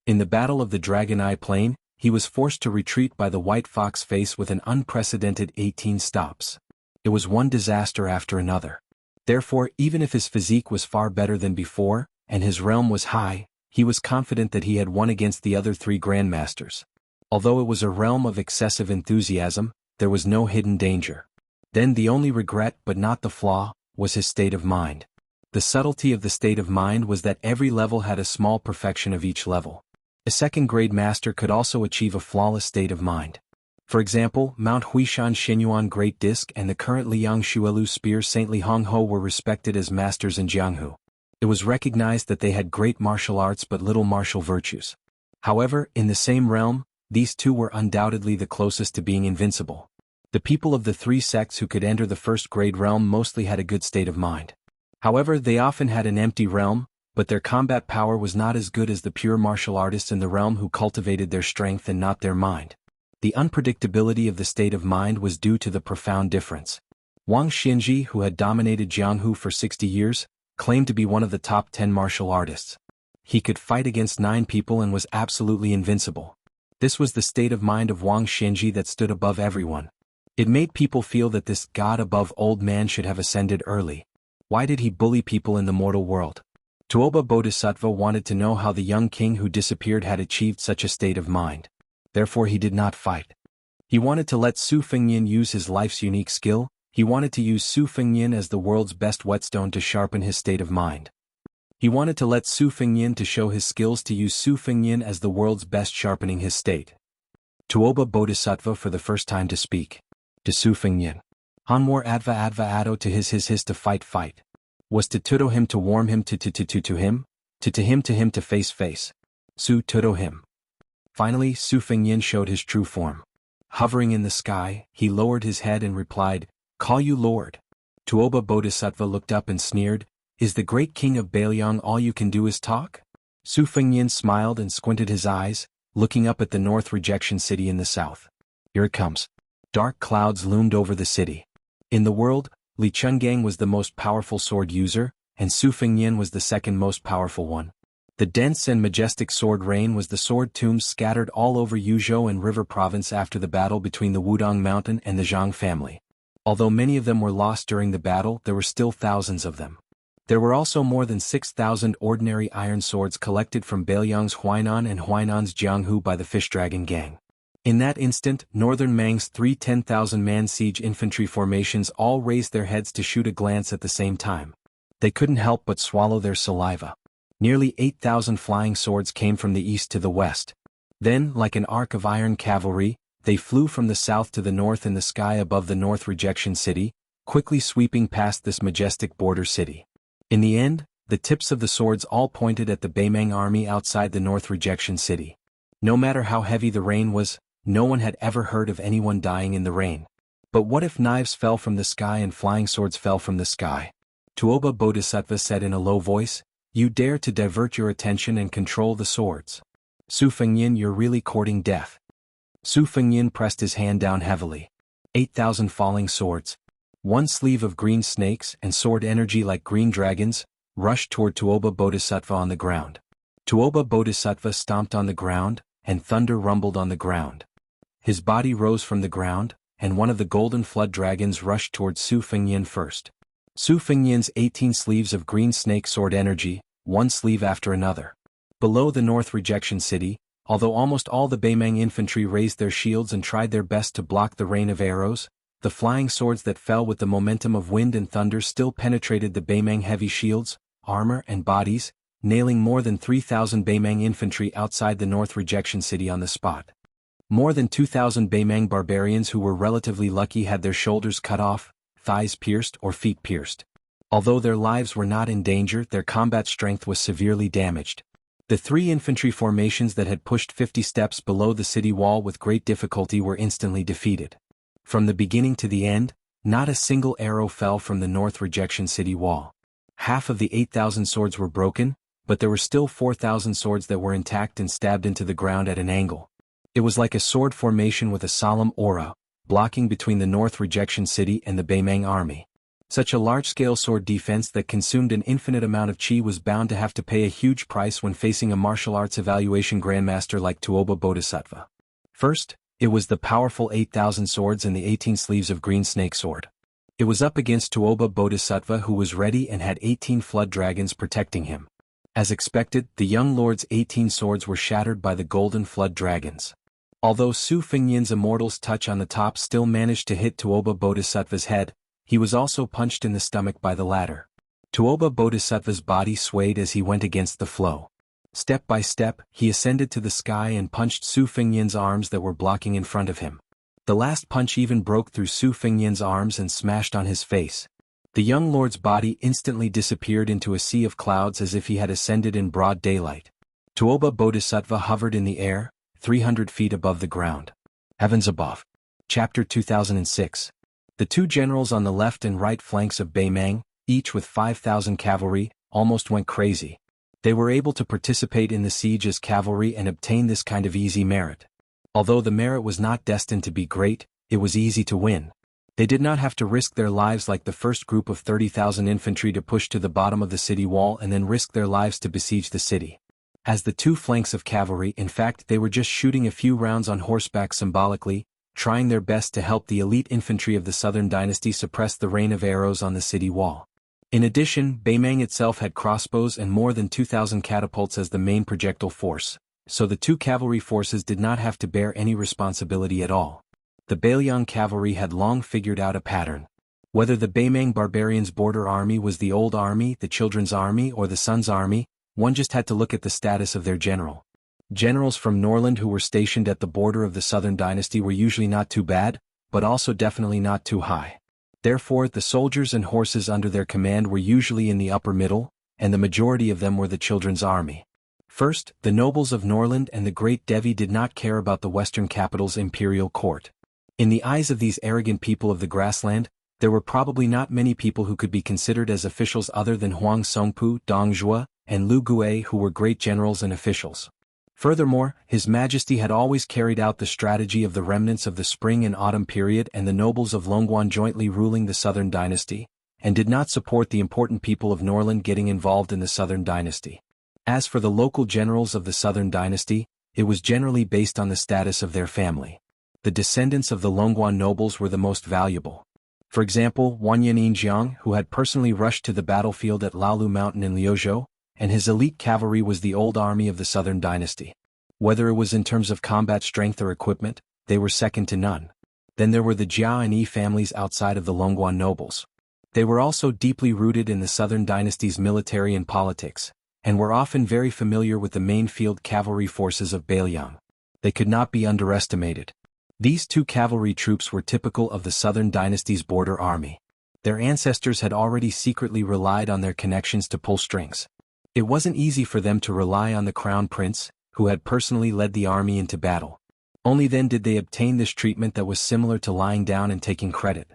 In the Battle of the Dragon Eye Plain, he was forced to retreat by the white fox face with an unprecedented 18 stops. It was one disaster after another. Therefore, even if his physique was far better than before, and his realm was high, he was confident that he had won against the other three grandmasters. Although it was a realm of excessive enthusiasm, there was no hidden danger. Then the only regret, but not the flaw, was his state of mind. The subtlety of the state of mind was that every level had a small perfection of each level. A second-grade master could also achieve a flawless state of mind. For example, Mount Huishan Shenyuan Great Disc and the current Liang Shuelu Spear Saintly Hong Ho were respected as masters in Jianghu. It was recognized that they had great martial arts but little martial virtues. However, in the same realm, these two were undoubtedly the closest to being invincible. The people of the three sects who could enter the first-grade realm mostly had a good state of mind. However, they often had an empty realm, but their combat power was not as good as the pure martial artists in the realm who cultivated their strength and not their mind. The unpredictability of the state of mind was due to the profound difference. Wang Xinji, who had dominated Jianghu for 60 years, claimed to be one of the top 10 martial artists. He could fight against 9 people and was absolutely invincible. This was the state of mind of Wang Xinji that stood above everyone. It made people feel that this god-above old man should have ascended early. Why did he bully people in the mortal world? Tuoba Bodhisattva wanted to know how the young king who disappeared had achieved such a state of mind. Therefore he did not fight. He wanted to let Su Fengyin use his life's unique skill. He wanted to use Su Fengyin as the world's best whetstone to sharpen his state of mind. He wanted to let Su Fengyin to show his skills to use Su Fengyin as the world's best sharpening his state. Tuoba Bodhisattva for the first time to speak. To Su Fengyin. Hanwar adva ado to his to fight. Was to tuto him to warm him to him? To him to face. Su tuto him. Finally, Su Fengyin showed his true form. Hovering in the sky, he lowered his head and replied, "Call you Lord." Tuoba Bodhisattva looked up and sneered, "Is the great king of Bailiang all you can do is talk?" Su Fengyin smiled and squinted his eyes, looking up at the North Rejection City in the south. Here it comes. Dark clouds loomed over the city. In the world, Li Chungang was the most powerful sword user, and Su Fengyin was the second most powerful one. The dense and majestic sword rain was the sword tombs scattered all over Yuzhou and River Province after the battle between the Wudong Mountain and the Zhang family. Although many of them were lost during the battle, there were still thousands of them. There were also more than 6,000 ordinary iron swords collected from Bailiang's Huainan and Huainan's Jianghu by the Fish Dragon Gang. In that instant, Northern Mang's 3 10,000-man siege infantry formations all raised their heads to shoot a glance at the same time. They couldn't help but swallow their saliva. Nearly 8,000 flying swords came from the east to the west. Then, like an arc of iron cavalry, they flew from the south to the north in the sky above the North Rejection City, quickly sweeping past this majestic border city. In the end, the tips of the swords all pointed at the Baimang army outside the North Rejection City. No matter how heavy the rain was, no one had ever heard of anyone dying in the rain. But what if knives fell from the sky and flying swords fell from the sky? Tuoba Bodhisattva said in a low voice, "You dare to divert your attention and control the swords. Su Fengyin, you're really courting death." Su Fengyin pressed his hand down heavily. 8,000 falling swords, one sleeve of green snakes and sword energy like green dragons, rushed toward Tuoba Bodhisattva on the ground. Tuoba Bodhisattva stomped on the ground, and thunder rumbled on the ground. His body rose from the ground, and one of the golden flood dragons rushed toward Su Fengyin first. Su Fengnian's 18 sleeves of green snake sword energy, one sleeve after another. Below the North Rejection City, although almost all the Beimang infantry raised their shields and tried their best to block the rain of arrows, the flying swords that fell with the momentum of wind and thunder still penetrated the Beimang heavy shields, armor and bodies, nailing more than 3,000 Beimang infantry outside the North Rejection City on the spot. More than 2,000 Beimang barbarians who were relatively lucky had their shoulders cut off, thighs pierced or feet pierced. Although their lives were not in danger, their combat strength was severely damaged. The 3 infantry formations that had pushed 50 steps below the city wall with great difficulty were instantly defeated. From the beginning to the end, not a single arrow fell from the North Rejection City wall. Half of the 8,000 swords were broken, but there were still 4,000 swords that were intact and stabbed into the ground at an angle. It was like a sword formation with a solemn aura, blocking between the North Rejection City and the Beimang army. Such a large-scale sword defense that consumed an infinite amount of chi was bound to have to pay a huge price when facing a martial arts evaluation grandmaster like Tuoba Bodhisattva. First, it was the powerful 8,000 swords and the 18 sleeves of green snake sword. It was up against Tuoba Bodhisattva, who was ready and had 18 flood dragons protecting him. As expected, the young lord's 18 swords were shattered by the golden flood dragons. Although Su Fengnian's immortal's touch on the top still managed to hit Tuoba Bodhisattva's head, he was also punched in the stomach by the latter. Tuoba Bodhisattva's body swayed as he went against the flow. Step by step, he ascended to the sky and punched Su Fengnian's arms that were blocking in front of him. The last punch even broke through Su Fengnian's arms and smashed on his face. The young lord's body instantly disappeared into a sea of clouds as if he had ascended in broad daylight. Tuoba Bodhisattva hovered in the air, 300 feet above the ground. Heavens above. Chapter 2006. The 2 generals on the left and right flanks of Beimang, each with 5,000 cavalry, almost went crazy. They were able to participate in the siege as cavalry and obtain this kind of easy merit. Although the merit was not destined to be great, it was easy to win. They did not have to risk their lives like the first group of 30,000 infantry to push to the bottom of the city wall and then risk their lives to besiege the city. As the 2 flanks of cavalry, in fact, they were just shooting a few rounds on horseback symbolically, trying their best to help the elite infantry of the Southern Dynasty suppress the rain of arrows on the city wall. In addition, Beimang itself had crossbows and more than 2,000 catapults as the main projectile force, so the 2 cavalry forces did not have to bear any responsibility at all. The Bailiang cavalry had long figured out a pattern. Whether the Beimang barbarians' border army was the old army, the children's army, or the sun's army, one just had to look at the status of their general. Generals from Norland who were stationed at the border of the Southern Dynasty were usually not too bad, but also definitely not too high. Therefore, the soldiers and horses under their command were usually in the upper middle, and the majority of them were the children's army. First, the nobles of Norland and the Great Devi did not care about the Western capital's imperial court. In the eyes of these arrogant people of the grassland, there were probably not many people who could be considered as officials other than Huang Songpu, Dong Zhuo, and Lu Gui, who were great generals and officials. Furthermore, His Majesty had always carried out the strategy of the remnants of the spring and autumn period and the nobles of Longguan jointly ruling the Southern Dynasty, and did not support the important people of Norland getting involved in the Southern Dynasty. As for the local generals of the Southern Dynasty, it was generally based on the status of their family. The descendants of the Longguan nobles were the most valuable. For example, Wanyan Yinjiang, who had personally rushed to the battlefield at Laolu Mountain in Liuzhou, and his elite cavalry was the old army of the Southern Dynasty. Whether it was in terms of combat strength or equipment, they were second to none. Then there were the Jiao and Yi families outside of the Longguan nobles. They were also deeply rooted in the Southern Dynasty's military and politics, and were often very familiar with the main field cavalry forces of Bailiang. They could not be underestimated. These 2 cavalry troops were typical of the Southern Dynasty's border army. Their ancestors had already secretly relied on their connections to pull strings. It wasn't easy for them to rely on the crown prince, who had personally led the army into battle. Only then did they obtain this treatment that was similar to lying down and taking credit.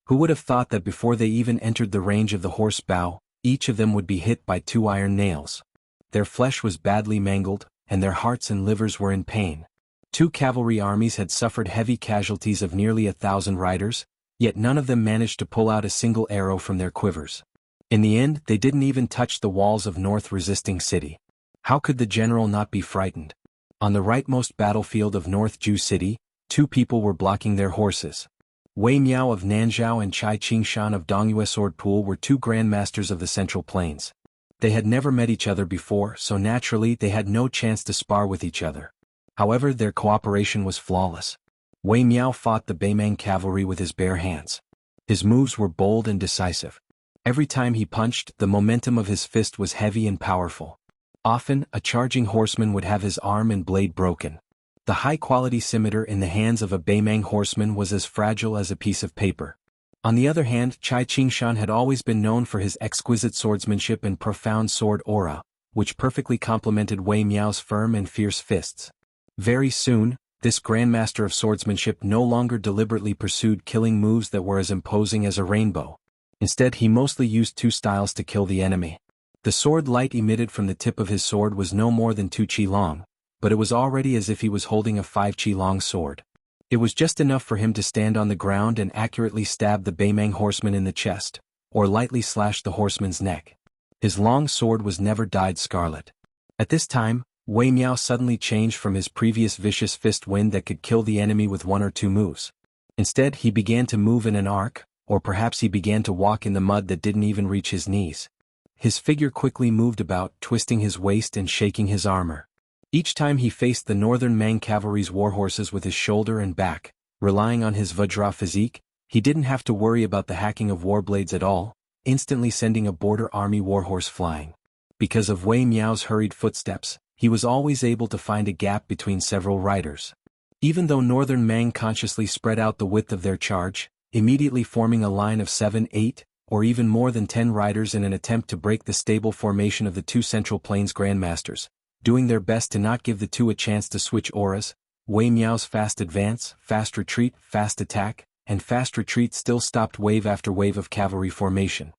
Who would have thought that before they even entered the range of the horse bow, each of them would be hit by 2 iron nails? Their flesh was badly mangled, and their hearts and livers were in pain. 2 cavalry armies had suffered heavy casualties of nearly 1,000 riders, yet none of them managed to pull out a single arrow from their quivers. In the end, they didn't even touch the walls of North Resisting City. How could the general not be frightened? On the rightmost battlefield of North Ju City, 2 people were blocking their horses. Wei Miao of Nanzhao and Chai Qingshan of Dongyue Sword Pool were two grandmasters of the Central Plains. They had never met each other before, so naturally they had no chance to spar with each other. However, their cooperation was flawless. Wei Miao fought the Beimang cavalry with his bare hands. His moves were bold and decisive. Every time he punched, the momentum of his fist was heavy and powerful. Often, a charging horseman would have his arm and blade broken. The high-quality scimitar in the hands of a Beimang horseman was as fragile as a piece of paper. On the other hand, Chai Qingshan had always been known for his exquisite swordsmanship and profound sword aura, which perfectly complemented Wei Miao's firm and fierce fists. Very soon, this grandmaster of swordsmanship no longer deliberately pursued killing moves that were as imposing as a rainbow. Instead, he mostly used two styles to kill the enemy. The sword light emitted from the tip of his sword was no more than 2 qi long, but it was already as if he was holding a 5 qi long sword. It was just enough for him to stand on the ground and accurately stab the Beimang horseman in the chest, or lightly slash the horseman's neck. His long sword was never dyed scarlet. At this time, Wei Miao suddenly changed from his previous vicious fist wind that could kill the enemy with 1 or 2 moves. Instead, he began to move in an arc, or perhaps he began to walk in the mud that didn't even reach his knees. His figure quickly moved about, twisting his waist and shaking his armor. Each time he faced the Northern Mang cavalry's warhorses with his shoulder and back, relying on his Vajra physique, he didn't have to worry about the hacking of warblades at all, instantly sending a border army warhorse flying. Because of Wei Miao's hurried footsteps, he was always able to find a gap between several riders. Even though Northern Mang consciously spread out the width of their charge, immediately forming a line of 7, 8, or even more than 10 riders in an attempt to break the stable formation of the two Central Plains grandmasters, doing their best to not give the two a chance to switch auras, Wei Miao's fast advance, fast retreat, fast attack, and fast retreat still stopped wave after wave of cavalry formation.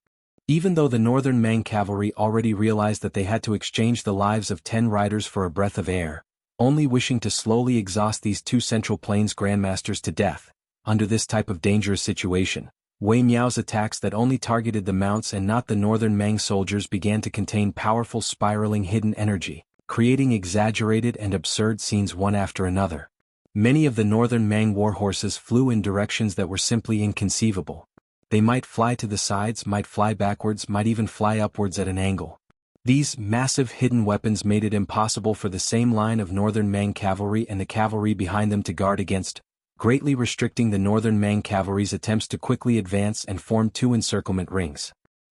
Even though the Northern Mang cavalry already realized that they had to exchange the lives of 10 riders for a breath of air, only wishing to slowly exhaust these two Central Plains grandmasters to death, under this type of dangerous situation, Wei Miao's attacks that only targeted the mounts and not the Northern Mang soldiers began to contain powerful spiraling hidden energy, creating exaggerated and absurd scenes one after another. Many of the Northern Mang warhorses flew in directions that were simply inconceivable. They might fly to the sides, might fly backwards, might even fly upwards at an angle. These massive hidden weapons made it impossible for the same line of Northern Mang cavalry and the cavalry behind them to guard against, greatly restricting the Northern Mang cavalry's attempts to quickly advance and form two encirclement rings.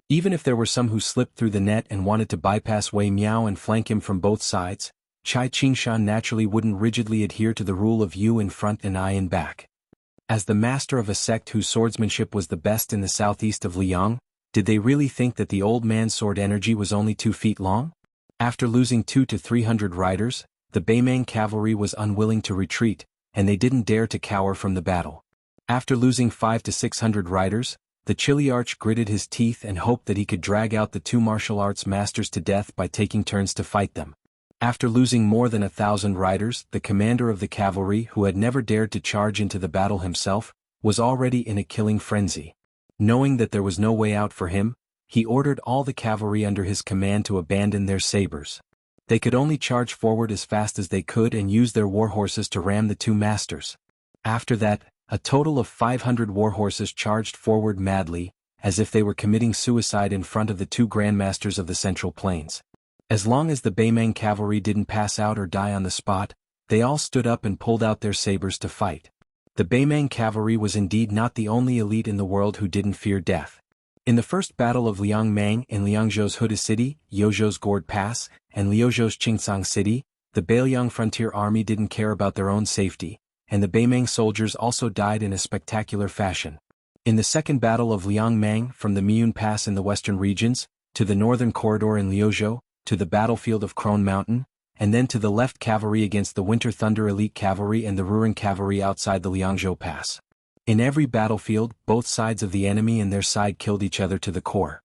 Even if there were some who slipped through the net and wanted to bypass Wei Miao and flank him from both sides, Chai Qingshan naturally wouldn't rigidly adhere to the rule of you in front and I in back. As the master of a sect whose swordsmanship was the best in the southeast of Liang, did they really think that the old man's sword energy was only 2 feet long? After losing 200 to 300 riders, the Beimang cavalry was unwilling to retreat, and they didn't dare to cower from the battle. After losing 500 to 600 riders, the Chiliarch gritted his teeth and hoped that he could drag out the two martial arts masters to death by taking turns to fight them. After losing more than 1,000 riders, the commander of the cavalry, who had never dared to charge into the battle himself, was already in a killing frenzy. Knowing that there was no way out for him, he ordered all the cavalry under his command to abandon their sabers. They could only charge forward as fast as they could and use their warhorses to ram the two masters. After that, a total of 500 warhorses charged forward madly, as if they were committing suicide in front of the two grandmasters of the Central Plains. As long as the Beimang cavalry didn't pass out or die on the spot, they all stood up and pulled out their sabers to fight. The Beimang cavalry was indeed not the only elite in the world who didn't fear death. In the first battle of Liangmang in Liangzhou's Huda City, Liuzhou's Gourd Pass, and Liuzhou's Qingsang City, the Beiliang frontier army didn't care about their own safety, and the Beimang soldiers also died in a spectacular fashion. In the second battle of Liangmang, from the Miyun Pass in the western regions, to the northern corridor in Liuzhou, to the battlefield of Crone Mountain, and then to the left cavalry against the Winter Thunder elite cavalry and the Ruren cavalry outside the Liangzhou Pass. In every battlefield, both sides of the enemy and their side killed each other to the core.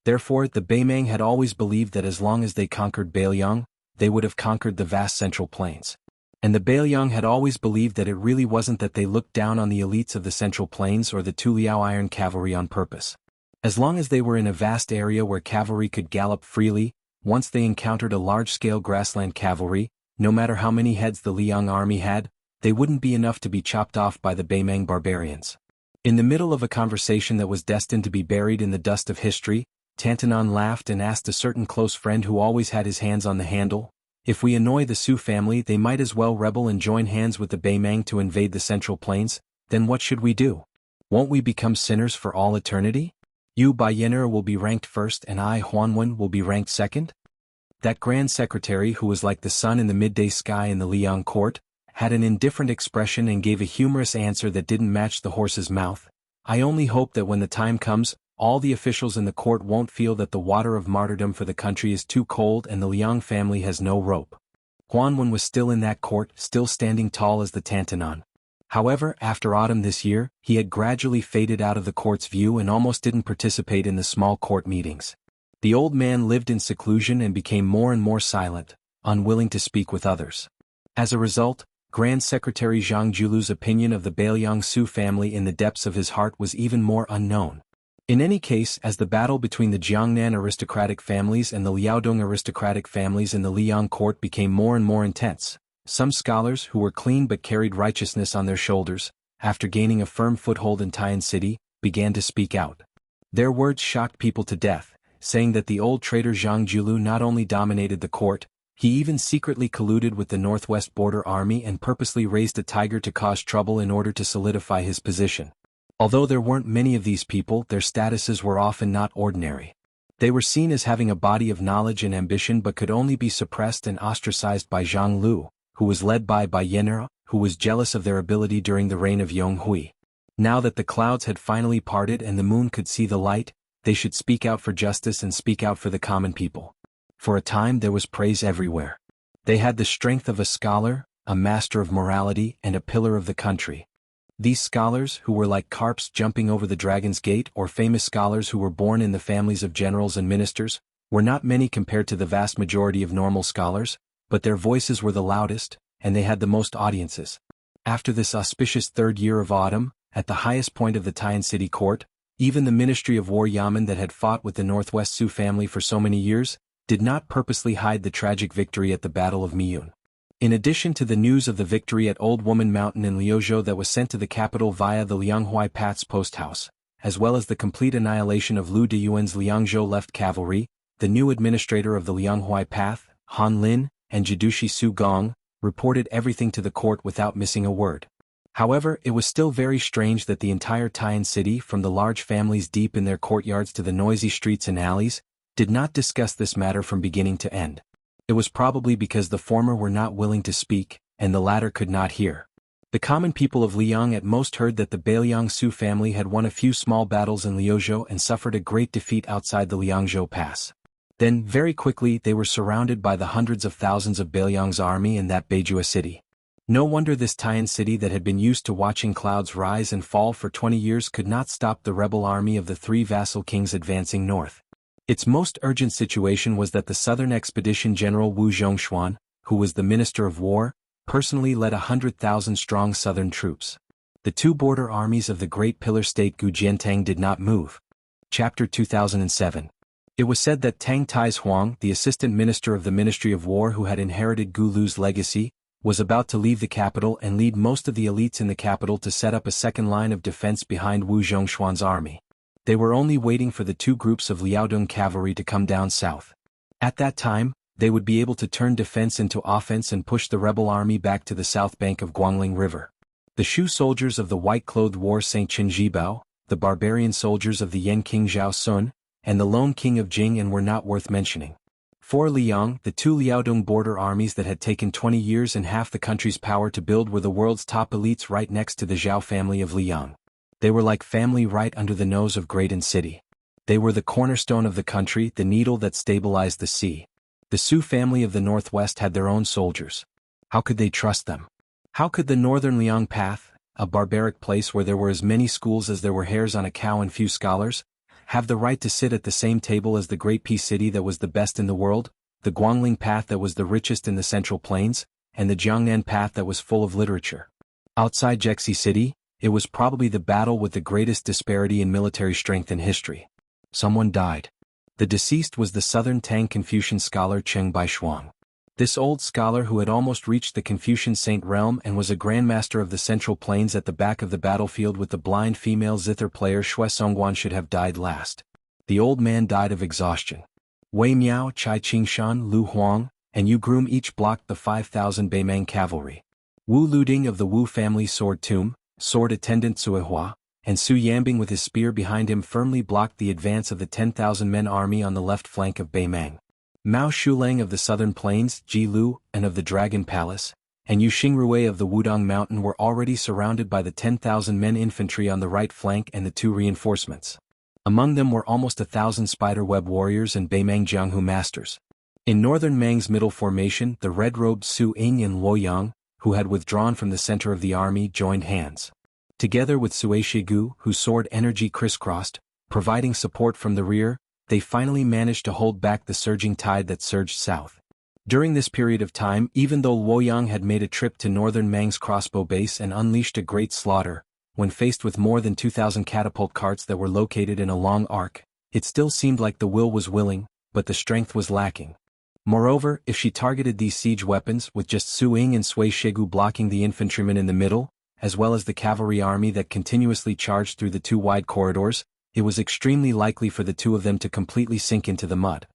Therefore, the Beimang had always believed that as long as they conquered Beiliang, they would have conquered the vast Central Plains. And the Beiliang had always believed that it really wasn't that they looked down on the elites of the Central Plains or the Tuliao Iron Cavalry on purpose. As long as they were in a vast area where cavalry could gallop freely, once they encountered a large-scale grassland cavalry, no matter how many heads the Liang army had, they wouldn't be enough to be chopped off by the Beimang barbarians. In the middle of a conversation that was destined to be buried in the dust of history, Tantanon laughed and asked a certain close friend who always had his hands on the handle, "If we annoy the Sioux family, they might as well rebel and join hands with the Baimang to invade the Central Plains. Then what should we do? Won't we become sinners for all eternity? You Bai Yenner will be ranked first and I Huanwen will be ranked second?" That grand secretary, who was like the sun in the midday sky in the Liang court, had an indifferent expression and gave a humorous answer that didn't match the horse's mouth. "I only hope that when the time comes, all the officials in the court won't feel that the water of martyrdom for the country is too cold and the Liang family has no rope." Huanwen was still in that court, still standing tall as the Tantanon. However, after autumn this year, he had gradually faded out of the court's view and almost didn't participate in the small court meetings. The old man lived in seclusion and became more and more silent, unwilling to speak with others. As a result, Grand Secretary Zhang Julu's opinion of the Bailiang Sioux family in the depths of his heart was even more unknown. In any case, as the battle between the Jiangnan aristocratic families and the Liaodong aristocratic families in the Liang court became more and more intense, some scholars who were clean but carried righteousness on their shoulders, after gaining a firm foothold in Tian City, began to speak out. Their words shocked people to death, saying that the old traitor Zhang Julu not only dominated the court, he even secretly colluded with the Northwest Border Army and purposely raised a tiger to cause trouble in order to solidify his position. Although there weren't many of these people, their statuses were often not ordinary. They were seen as having a body of knowledge and ambition but could only be suppressed and ostracized by Zhang Lu, who was led by Bai Yenner, who was jealous of their ability during the reign of Yong Hui. Now that the clouds had finally parted and the moon could see the light, they should speak out for justice and speak out for the common people. For a time there was praise everywhere. They had the strength of a scholar, a master of morality, and a pillar of the country. These scholars, who were like carps jumping over the dragon's gate, or famous scholars who were born in the families of generals and ministers, were not many compared to the vast majority of normal scholars, but their voices were the loudest, and they had the most audiences. After this auspicious third year of autumn, at the highest point of the Tian City court, even the Ministry of War Yamen that had fought with the Northwest Sioux family for so many years, did not purposely hide the tragic victory at the Battle of Miyun. In addition to the news of the victory at Old Woman Mountain in Liuzhou that was sent to the capital via the Lianghuai Path's post house, as well as the complete annihilation of Lu Deyuan's Liangzhou left cavalry, the new administrator of the Lianghuai Path, Han Lin, and Jidushi Su Gong, reported everything to the court without missing a word. However, it was still very strange that the entire Tian City, from the large families deep in their courtyards to the noisy streets and alleys, did not discuss this matter from beginning to end. It was probably because the former were not willing to speak, and the latter could not hear. The common people of Liang at most heard that the Bailiang Sioux family had won a few small battles in Liuzhou and suffered a great defeat outside the Liangzhou Pass. Then, very quickly, they were surrounded by the hundreds of thousands of Bailiang's army in that Beijua city. No wonder this Tian City that had been used to watching clouds rise and fall for 20 years could not stop the rebel army of the three vassal kings advancing north. Its most urgent situation was that the Southern Expedition General Wu Zhongshuan, who was the Minister of War, personally led 100,000-strong Southern troops. The two border armies of the Great Pillar State Gujiantang did not move. Chapter 2007. It was said that Tang Tais Huang, the Assistant Minister of the Ministry of War who had inherited Gu Lu's legacy, was about to leave the capital and lead most of the elites in the capital to set up a second line of defense behind Wu Zhongshuan's army. They were only waiting for the two groups of Liaodong cavalry to come down south. At that time, they would be able to turn defense into offense and push the rebel army back to the south bank of Guangling River. The Shu soldiers of the white-clothed war Saint Chen Jibao, the barbarian soldiers of the Yan King Zhao Sun, and the lone king of Jing'an were not worth mentioning. For Liang, the two Liaodong border armies that had taken 20 years and half the country's power to build were the world's top elites right next to the Zhao family of Liang. They were like family right under the nose of Graydon City. They were the cornerstone of the country, the needle that stabilized the sea. The Sioux family of the Northwest had their own soldiers. How could they trust them? How could the Northern Liang Path, a barbaric place where there were as many schools as there were hairs on a cow and few scholars, have the right to sit at the same table as the Great Peace City that was the best in the world, the Guangling Path that was the richest in the Central Plains, and the Jiangnan Path that was full of literature? Outside Jexi City, it was probably the battle with the greatest disparity in military strength in history. Someone died. The deceased was the Southern Tang Confucian scholar Cheng Baishuang. This old scholar who had almost reached the Confucian saint realm and was a grandmaster of the Central Plains at the back of the battlefield with the blind female zither player Xue Songguan should have died last. The old man died of exhaustion. Wei Miao, Chai Qingshan, Lu Huang, and Yu Groom each blocked the 5,000 Beimang cavalry. Wu Luding of the Wu family sword tomb, sword attendant Suihua, and Su Yambing with his spear behind him firmly blocked the advance of the 10,000 men army on the left flank of Beimang. Mao Shulang of the southern plains, Ji Lu, and of the Dragon Palace, and Yu Xingrui of the Wudong Mountain were already surrounded by the 10,000 men infantry on the right flank and the two reinforcements. Among them were almost 1,000 spiderweb warriors and Beimang Jianghu masters. In northern Mang's middle formation, the red-robed Su Ying and Luoyang, who had withdrawn from the center of the army, joined hands. Together with Sui Shigu, whose sword energy crisscrossed, providing support from the rear, they finally managed to hold back the surging tide that surged south. During this period of time, even though Luoyang had made a trip to northern Mang's crossbow base and unleashed a great slaughter, when faced with more than 2,000 catapult carts that were located in a long arc, it still seemed like the will was willing, but the strength was lacking. Moreover, if she targeted these siege weapons with just Su Ying and Sui Shigu blocking the infantrymen in the middle, as well as the cavalry army that continuously charged through the two wide corridors, it was extremely likely for the two of them to completely sink into the mud.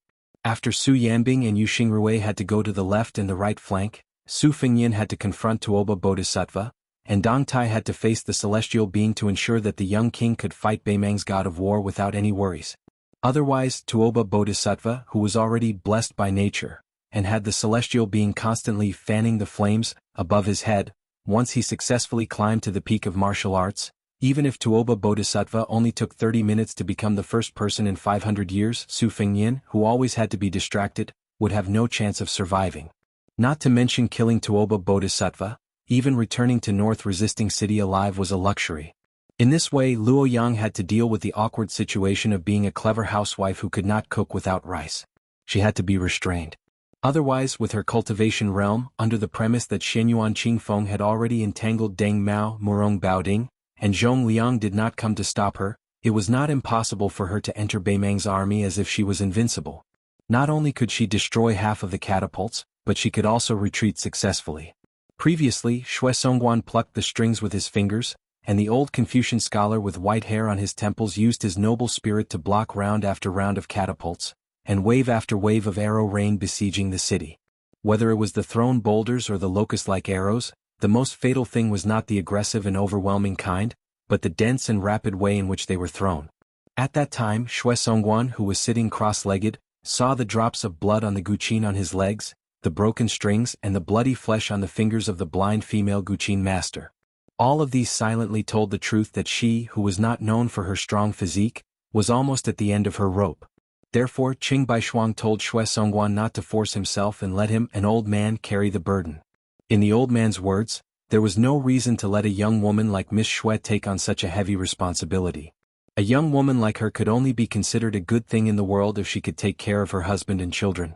After Su Yambing and Yu Xingrui had to go to the left and the right flank, Su Fengyin had to confront Tuoba Bodhisattva, and Dong Tai had to face the celestial being to ensure that the young king could fight Beimang's god of war without any worries. Otherwise, Tuoba Bodhisattva, who was already blessed by nature, and had the celestial being constantly fanning the flames above his head, once he successfully climbed to the peak of martial arts, even if Tuoba Bodhisattva only took 30 minutes to become the first person in 500 years, Su Fengyin, who always had to be distracted, would have no chance of surviving. Not to mention killing Tuoba Bodhisattva, even returning to North Resisting City alive was a luxury. In this way, Luoyang had to deal with the awkward situation of being a clever housewife who could not cook without rice. She had to be restrained. Otherwise, with her cultivation realm, under the premise that Shenyuan Qingfeng had already entangled Deng Mao, Murong Baoding, and Zhong Liang did not come to stop her, it was not impossible for her to enter Beimang's army as if she was invincible. Not only could she destroy half of the catapults, but she could also retreat successfully. Previously, Xue Songguan plucked the strings with his fingers, and the old Confucian scholar with white hair on his temples used his noble spirit to block round after round of catapults, and wave after wave of arrow rain besieging the city. Whether it was the thrown boulders or the locust-like arrows, the most fatal thing was not the aggressive and overwhelming kind, but the dense and rapid way in which they were thrown. At that time, Xue Songguan, who was sitting cross-legged, saw the drops of blood on the guqin on his legs, the broken strings and the bloody flesh on the fingers of the blind female guqin master. All of these silently told the truth that she, who was not known for her strong physique, was almost at the end of her rope. Therefore Qing Baishuang told Xue Songguan not to force himself and let him, an old man, carry the burden. In the old man's words, there was no reason to let a young woman like Miss Xue take on such a heavy responsibility. A young woman like her could only be considered a good thing in the world if she could take care of her husband and children.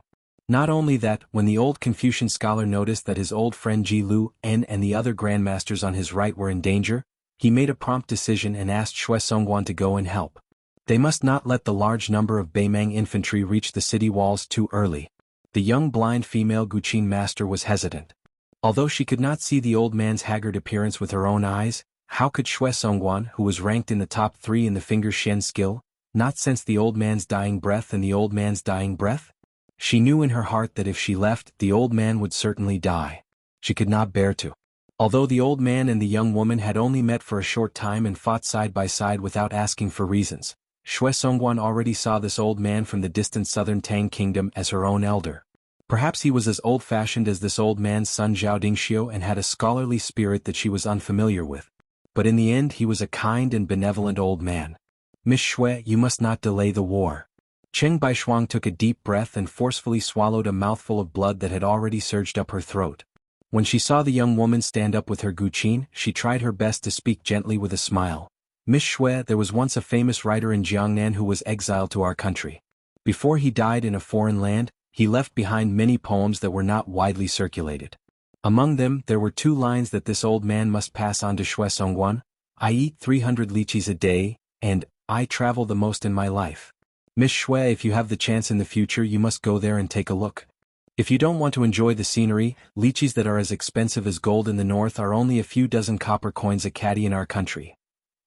Not only that, when the old Confucian scholar noticed that his old friend Ji Lu and the other grandmasters on his right were in danger, he made a prompt decision and asked Xue Songguan to go and help. They must not let the large number of Beimang infantry reach the city walls too early. The young blind female guqin master was hesitant. Although she could not see the old man's haggard appearance with her own eyes, how could Xue Songguan, who was ranked in the top 3 in the finger shen skill, not sense the old man's dying breath and the old man's dying breath? She knew in her heart that if she left, the old man would certainly die. She could not bear to. Although the old man and the young woman had only met for a short time and fought side by side without asking for reasons, Xue Songguan already saw this old man from the distant southern Tang kingdom as her own elder. Perhaps he was as old-fashioned as this old man's son Zhao Dingxiu and had a scholarly spirit that she was unfamiliar with. But in the end he was a kind and benevolent old man. Miss Xue, you must not delay the war. Qing Baishuang took a deep breath and forcefully swallowed a mouthful of blood that had already surged up her throat. When she saw the young woman stand up with her guqin, she tried her best to speak gently with a smile. Miss Xue, there was once a famous writer in Jiangnan who was exiled to our country. Before he died in a foreign land, he left behind many poems that were not widely circulated. Among them, there were 2 lines that this old man must pass on to Xue Songguan: I eat 300 lychees a day, and I travel the most in my life. Miss Xue, if you have the chance in the future, you must go there and take a look. If you don't want to enjoy the scenery, lychees that are as expensive as gold in the north are only a few dozen copper coins a caddy in our country.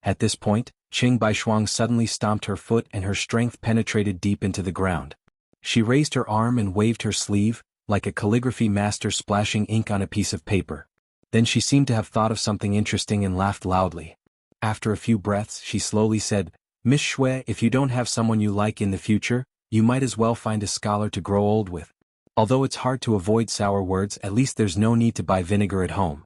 At this point, Qing Baishuang suddenly stomped her foot and her strength penetrated deep into the ground. She raised her arm and waved her sleeve, like a calligraphy master splashing ink on a piece of paper. Then she seemed to have thought of something interesting and laughed loudly. After a few breaths, she slowly said, "Miss Shui, if you don't have someone you like in the future, you might as well find a scholar to grow old with. Although it's hard to avoid sour words, at least there's no need to buy vinegar at home."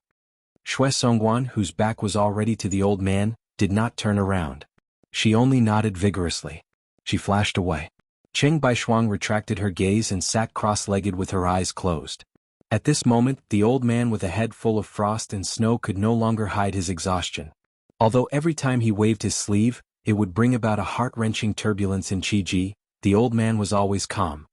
Shui Songguan, whose back was already to the old man, did not turn around. She only nodded vigorously. She flashed away. Qing Baishuang retracted her gaze and sat cross-legged with her eyes closed. At this moment, the old man with a head full of frost and snow could no longer hide his exhaustion. Although every time he waved his sleeve, it would bring about a heart-wrenching turbulence in Qiji, the old man was always calm.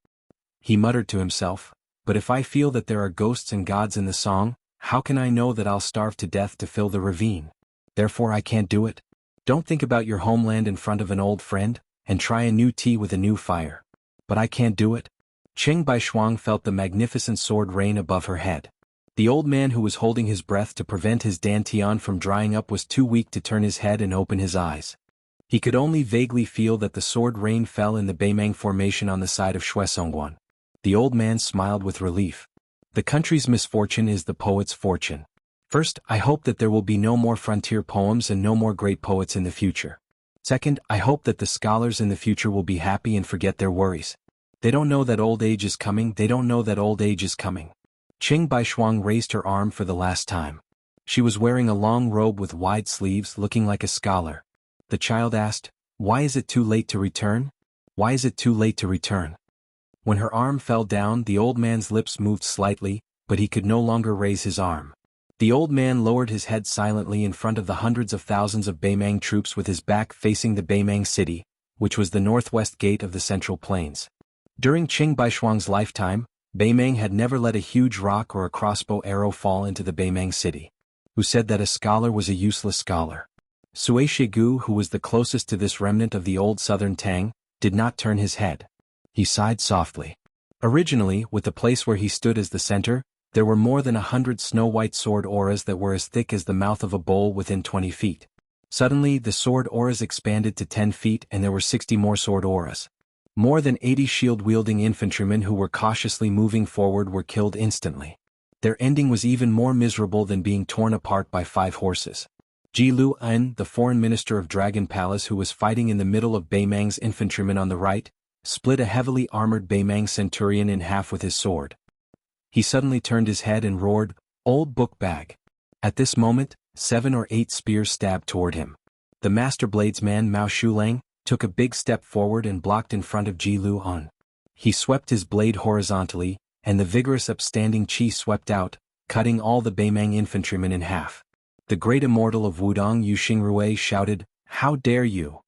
He muttered to himself, "But if I feel that there are ghosts and gods in the song, how can I know that I'll starve to death to fill the ravine? Therefore I can't do it. Don't think about your homeland in front of an old friend, and try a new tea with a new fire. But I can't do it." Qing Baishuang felt the magnificent sword rain above her head. The old man who was holding his breath to prevent his dantian from drying up was too weak to turn his head and open his eyes. He could only vaguely feel that the sword rain fell in the Beimang formation on the side of Shui Songguan. The old man smiled with relief. The country's misfortune is the poet's fortune. First, I hope that there will be no more frontier poems and no more great poets in the future. Second, I hope that the scholars in the future will be happy and forget their worries. They don't know that old age is coming, they don't know that old age is coming. Qing Baishuang raised her arm for the last time. She was wearing a long robe with wide sleeves, looking like a scholar. The child asked, "Why is it too late to return? Why is it too late to return?" When her arm fell down, the old man's lips moved slightly, but he could no longer raise his arm. The old man lowered his head silently in front of the hundreds of thousands of Beimang troops with his back facing the Beimang city, which was the northwest gate of the Central Plains. During Qing Baishuang's lifetime, Beimang had never let a huge rock or a crossbow arrow fall into the Beimang city. Who said that a scholar was a useless scholar? Sui Shigu, who was the closest to this remnant of the old southern Tang, did not turn his head. He sighed softly. Originally, with the place where he stood as the center, there were more than 100 snow-white sword auras that were as thick as the mouth of a bowl within 20 feet. Suddenly, the sword auras expanded to 10 feet and there were 60 more sword auras. More than 80 shield-wielding infantrymen who were cautiously moving forward were killed instantly. Their ending was even more miserable than being torn apart by 5 horses. Ji Luan, the foreign minister of Dragon Palace who was fighting in the middle of Beimang's infantrymen on the right, split a heavily armored Beimang centurion in half with his sword. He suddenly turned his head and roared, "Old book bag." At this moment, 7 or 8 spears stabbed toward him. The master bladesman Mao Shulang took a big step forward and blocked in front of Ji Luan. He swept his blade horizontally, and the vigorous upstanding chi swept out, cutting all the Beimang infantrymen in half. The great immortal of Wudong Yu Xingrui shouted, "How dare you!"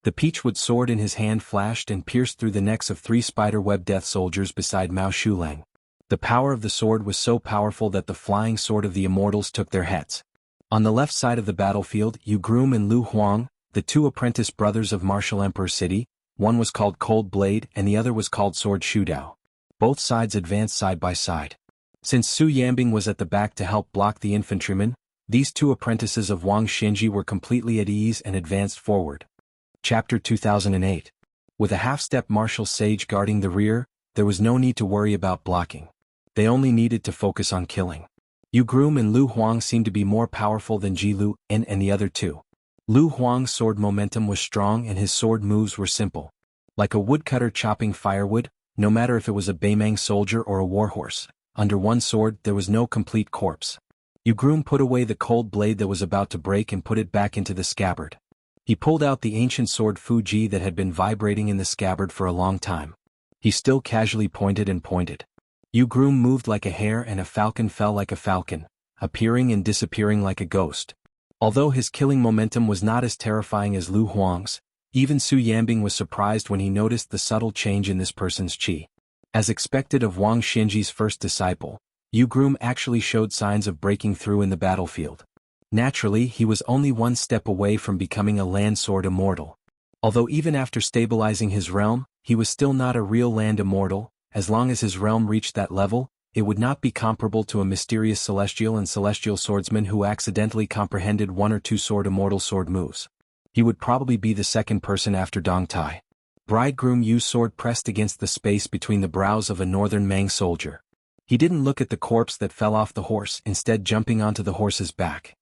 The peachwood sword in his hand flashed and pierced through the necks of 3 spider-web death soldiers beside Mao Shulang. The power of the sword was so powerful that the flying sword of the immortals took their heads. On the left side of the battlefield, Yu Groom and Lu Huang, the 2 apprentice brothers of Martial Emperor City, one was called Cold Blade and the other was called Sword Shudao. Both sides advanced side by side. Since Su Yambing was at the back to help block the infantrymen, these 2 apprentices of Wang Xinji were completely at ease and advanced forward. Chapter 2008. With a half-step martial sage guarding the rear, there was no need to worry about blocking. They only needed to focus on killing. Yu Groom and Lu Huang seemed to be more powerful than Ji Lu and the other 2. Lu Huang's sword momentum was strong and his sword moves were simple. Like a woodcutter chopping firewood, no matter if it was a Beimang soldier or a warhorse, under one sword there was no complete corpse. Yu Groom put away the cold blade that was about to break and put it back into the scabbard. He pulled out the ancient sword Fuji that had been vibrating in the scabbard for a long time. He still casually pointed and pointed. Yu Groom moved like a hare and a falcon fell like a falcon, appearing and disappearing like a ghost. Although his killing momentum was not as terrifying as Lu Huang's, even Su Yambing was surprised when he noticed the subtle change in this person's chi. As expected of Wang Xinji's first disciple, Yu Groom actually showed signs of breaking through in the battlefield. Naturally, he was only one step away from becoming a land sword immortal. Although even after stabilizing his realm, he was still not a real land immortal, as long as his realm reached that level, it would not be comparable to a mysterious celestial and celestial swordsman who accidentally comprehended one or two immortal sword moves. He would probably be the second person after Dong Tai. Bridegroom Yu's sword pressed against the space between the brows of a northern Mang soldier. He didn't look at the corpse that fell off the horse, instead jumping onto the horse's back.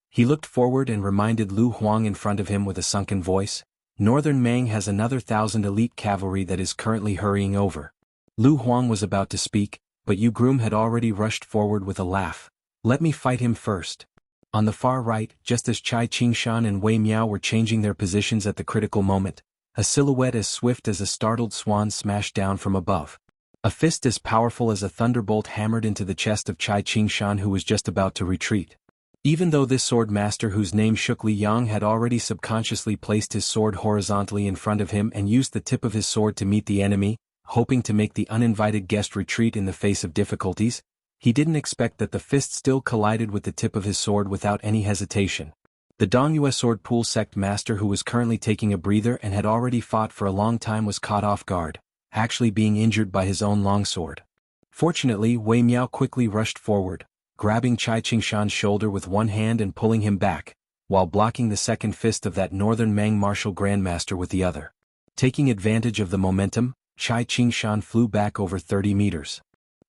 He looked forward and reminded Lu Huang in front of him with a sunken voice, "Northern Mang has another 1,000 elite cavalry that is currently hurrying over." Lu Huang was about to speak, but Yu Groom had already rushed forward with a laugh. "Let me fight him first." On the far right, just as Chai Qingshan and Wei Miao were changing their positions at the critical moment, a silhouette as swift as a startled swan smashed down from above. A fist as powerful as a thunderbolt hammered into the chest of Chai Qingshan, who was just about to retreat. Even though this sword master, whose name Shuk Li Yang, had already subconsciously placed his sword horizontally in front of him and used the tip of his sword to meet the enemy, hoping to make the uninvited guest retreat in the face of difficulties, he didn't expect that the fist still collided with the tip of his sword without any hesitation. The Dongyue sword pool sect master, who was currently taking a breather and had already fought for a long time, was caught off guard, actually being injured by his own longsword. Fortunately, Wei Miao quickly rushed forward, grabbing Chai Qingshan's shoulder with one hand and pulling him back, while blocking the second fist of that northern Mang martial grandmaster with the other. Taking advantage of the momentum, Chai Qingshan flew back over 30 meters.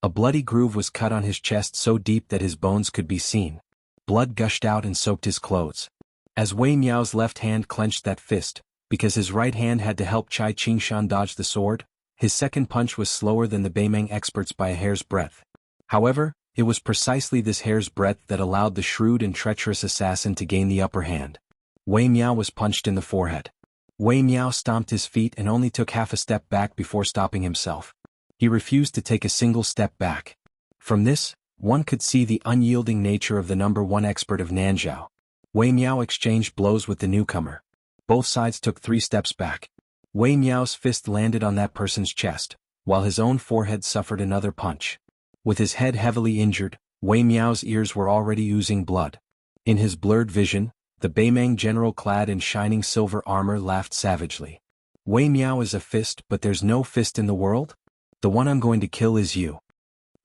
A bloody groove was cut on his chest so deep that his bones could be seen. Blood gushed out and soaked his clothes. As Wei Miao's left hand clenched that fist, because his right hand had to help Chai Qingshan dodge the sword, his second punch was slower than the Beimeng experts by a hair's breadth. However, it was precisely this hair's breadth that allowed the shrewd and treacherous assassin to gain the upper hand. Wei Miao was punched in the forehead. Wei Miao stomped his feet and only took half a step back before stopping himself. He refused to take a single step back. From this, one could see the unyielding nature of the number one expert of Nanzhao. Wei Miao exchanged blows with the newcomer. Both sides took 3 steps back. Wei Miao's fist landed on that person's chest, while his own forehead suffered another punch. With his head heavily injured, Wei Miao's ears were already oozing blood. In his blurred vision, the Beimeng general clad in shining silver armor laughed savagely. "Wei Miao is a fist, but there's no fist in the world? The one I'm going to kill is you."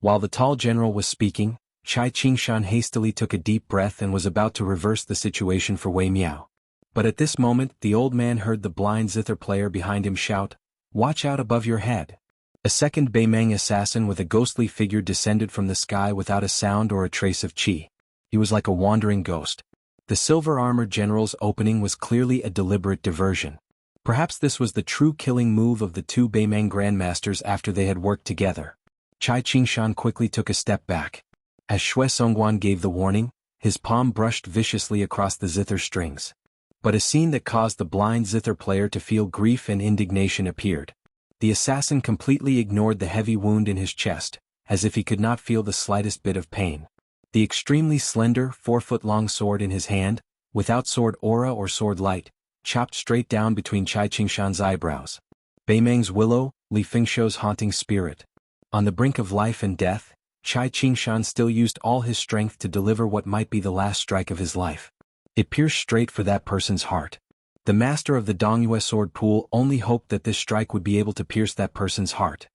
While the tall general was speaking, Chai Qingshan hastily took a deep breath and was about to reverse the situation for Wei Miao. But at this moment, the old man heard the blind zither player behind him shout, "Watch out above your head." A second Beimeng assassin with a ghostly figure descended from the sky without a sound or a trace of qi. He was like a wandering ghost. The silver-armored general's opening was clearly a deliberate diversion. Perhaps this was the true killing move of the 2 Beimeng grandmasters after they had worked together. Chai Qingshan quickly took a step back. As Xue Songguan gave the warning, his palm brushed viciously across the zither strings. But a scene that caused the blind zither player to feel grief and indignation appeared. The assassin completely ignored the heavy wound in his chest, as if he could not feel the slightest bit of pain. The extremely slender, 4-foot-long sword in his hand, without sword aura or sword light, chopped straight down between Chai Qingshan's eyebrows. Beimeng's willow, Li Fengshou's haunting spirit. On the brink of life and death, Chai Qingshan still used all his strength to deliver what might be the last strike of his life. It pierced straight for that person's heart. The master of the Dongyue sword pool only hoped that this strike would be able to pierce that person's heart.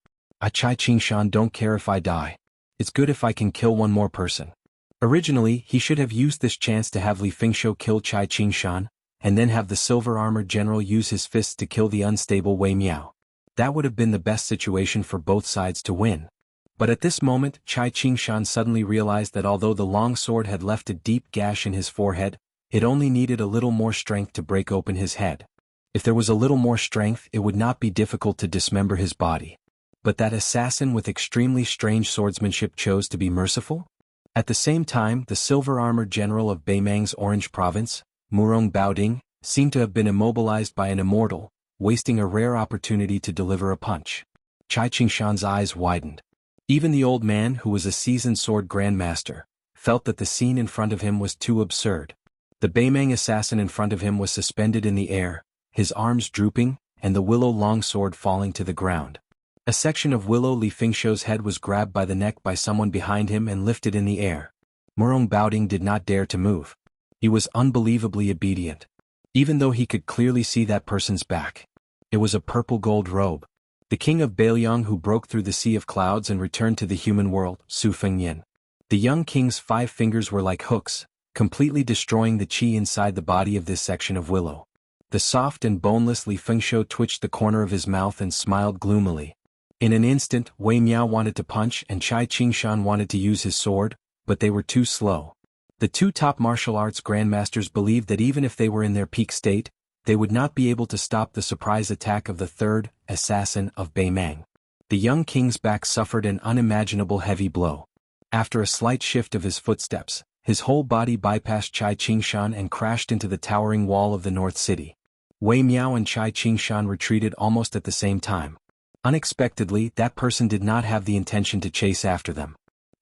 Chai Qingshan don't care if I die. It's good if I can kill one more person. Originally, he should have used this chance to have Li Fengshou kill Chai Qingshan, and then have the silver-armored general use his fists to kill the unstable Wei Miao. That would have been the best situation for both sides to win. But at this moment, Chai Qingshan suddenly realized that although the long sword had left a deep gash in his forehead, it only needed a little more strength to break open his head. If there was a little more strength, it would not be difficult to dismember his body. But that assassin with extremely strange swordsmanship chose to be merciful? At the same time, the silver-armored general of Beimeng's Orange Province, Murong Baoding, seemed to have been immobilized by an immortal, wasting a rare opportunity to deliver a punch. Chai Qingshan's eyes widened. Even the old man, who was a seasoned sword grandmaster, felt that the scene in front of him was too absurd. The Beimeng assassin in front of him was suspended in the air, his arms drooping, and the willow longsword falling to the ground. A section of willow Li Fengshou's head was grabbed by the neck by someone behind him and lifted in the air. Murong Baoding did not dare to move. He was unbelievably obedient. Even though he could clearly see that person's back. It was a purple-gold robe. The king of Bailiang who broke through the sea of clouds and returned to the human world, Su Fengnian. The young king's 5 fingers were like hooks, completely destroying the qi inside the body of this section of willow. The soft and boneless Li Fengshou twitched the corner of his mouth and smiled gloomily. In an instant, Wei Miao wanted to punch and Chai Qingshan wanted to use his sword, but they were too slow. The 2 top martial arts grandmasters believed that even if they were in their peak state, they would not be able to stop the surprise attack of the 3rd assassin of Beimang. The young king's back suffered an unimaginable heavy blow. After a slight shift of his footsteps, his whole body bypassed Chai Qingshan and crashed into the towering wall of the North City. Wei Miao and Chai Qingshan retreated almost at the same time. Unexpectedly, that person did not have the intention to chase after them.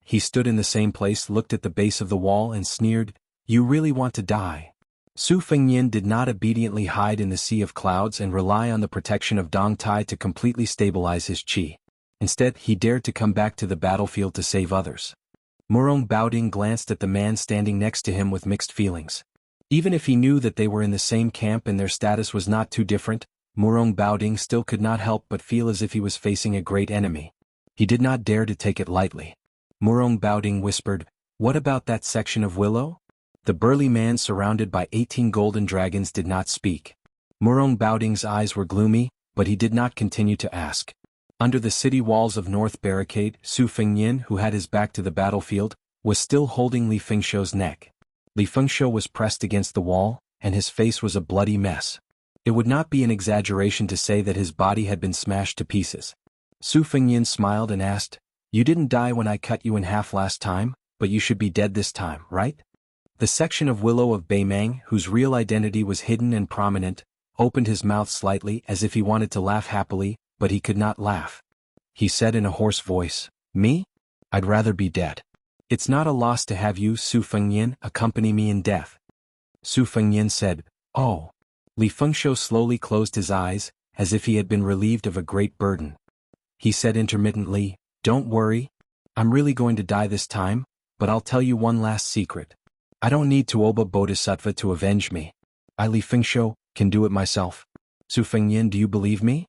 He stood in the same place, looked at the base of the wall and sneered, "You really want to die?" Su Fengnian did not obediently hide in the sea of clouds and rely on the protection of Dong Tai to completely stabilize his qi. Instead, he dared to come back to the battlefield to save others. Murong Baoding glanced at the man standing next to him with mixed feelings. Even if he knew that they were in the same camp and their status was not too different, Murong Baoding still could not help but feel as if he was facing a great enemy. He did not dare to take it lightly. Murong Baoding whispered, "What about that section of willow?" The burly man surrounded by 18 golden dragons did not speak. Murong Baoding's eyes were gloomy, but he did not continue to ask. Under the city walls of North Barricade, Su Fengnian, who had his back to the battlefield, was still holding Li Fengshou's neck. Li Fengshou was pressed against the wall, and his face was a bloody mess. It would not be an exaggeration to say that his body had been smashed to pieces. Su Fengnian smiled and asked, "You didn't die when I cut you in half last time, but you should be dead this time, right?" The section of willow of Beimang, whose real identity was hidden and prominent, opened his mouth slightly as if he wanted to laugh happily, but he could not laugh. He said in a hoarse voice, "Me? I'd rather be dead. It's not a loss to have you, Su Fengnian, accompany me in death." Su Fengnian said, "Oh." Li Fengshou slowly closed his eyes, as if he had been relieved of a great burden. He said intermittently, "Don't worry. I'm really going to die this time, but I'll tell you one last secret. I don't need Tuoba Bodhisattva to avenge me. I, Li Fengshou, can do it myself. Su Fengnian, do you believe me?"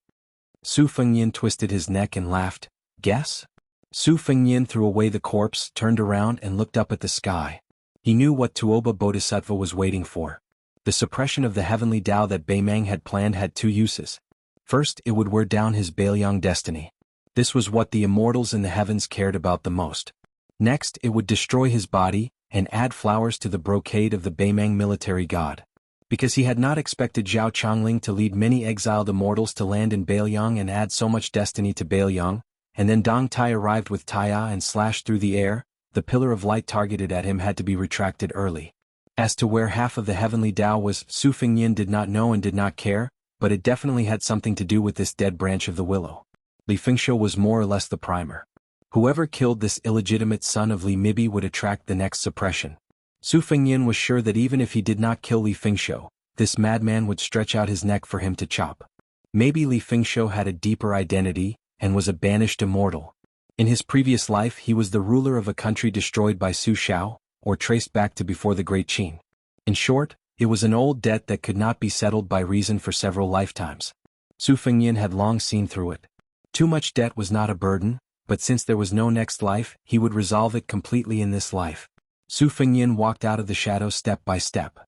Su Fengnian twisted his neck and laughed. "Guess?" Su Fengnian threw away the corpse, turned around and looked up at the sky. He knew what Tuoba Bodhisattva was waiting for. The suppression of the heavenly Tao that Beimang had planned had 2 uses. First, it would wear down his Bailiang destiny. This was what the immortals in the heavens cared about the most. Next, it would destroy his body, and add flowers to the brocade of the Beimang military god. Because he had not expected Zhao Chongling to lead many exiled immortals to land in Bailiang and add so much destiny to Bailiang, and then Dong Tai arrived with Taiya and slashed through the air, the pillar of light targeted at him had to be retracted early. As to where half of the heavenly Tao was, Su Fengnian did not know and did not care, but it definitely had something to do with this dead branch of the willow. Li Fengshou was more or less the primer. Whoever killed this illegitimate son of Li Mibi would attract the next suppression. Su Fengnian was sure that even if he did not kill Li Fengshou, this madman would stretch out his neck for him to chop. Maybe Li Fengshou had a deeper identity, and was a banished immortal. In his previous life he was the ruler of a country destroyed by Su Shao, or traced back to before the Great Qin. In short, it was an old debt that could not be settled by reason for several lifetimes. Su Fengnian had long seen through it. Too much debt was not a burden, but since there was no next life, he would resolve it completely in this life. Su Fengnian walked out of the shadows step by step.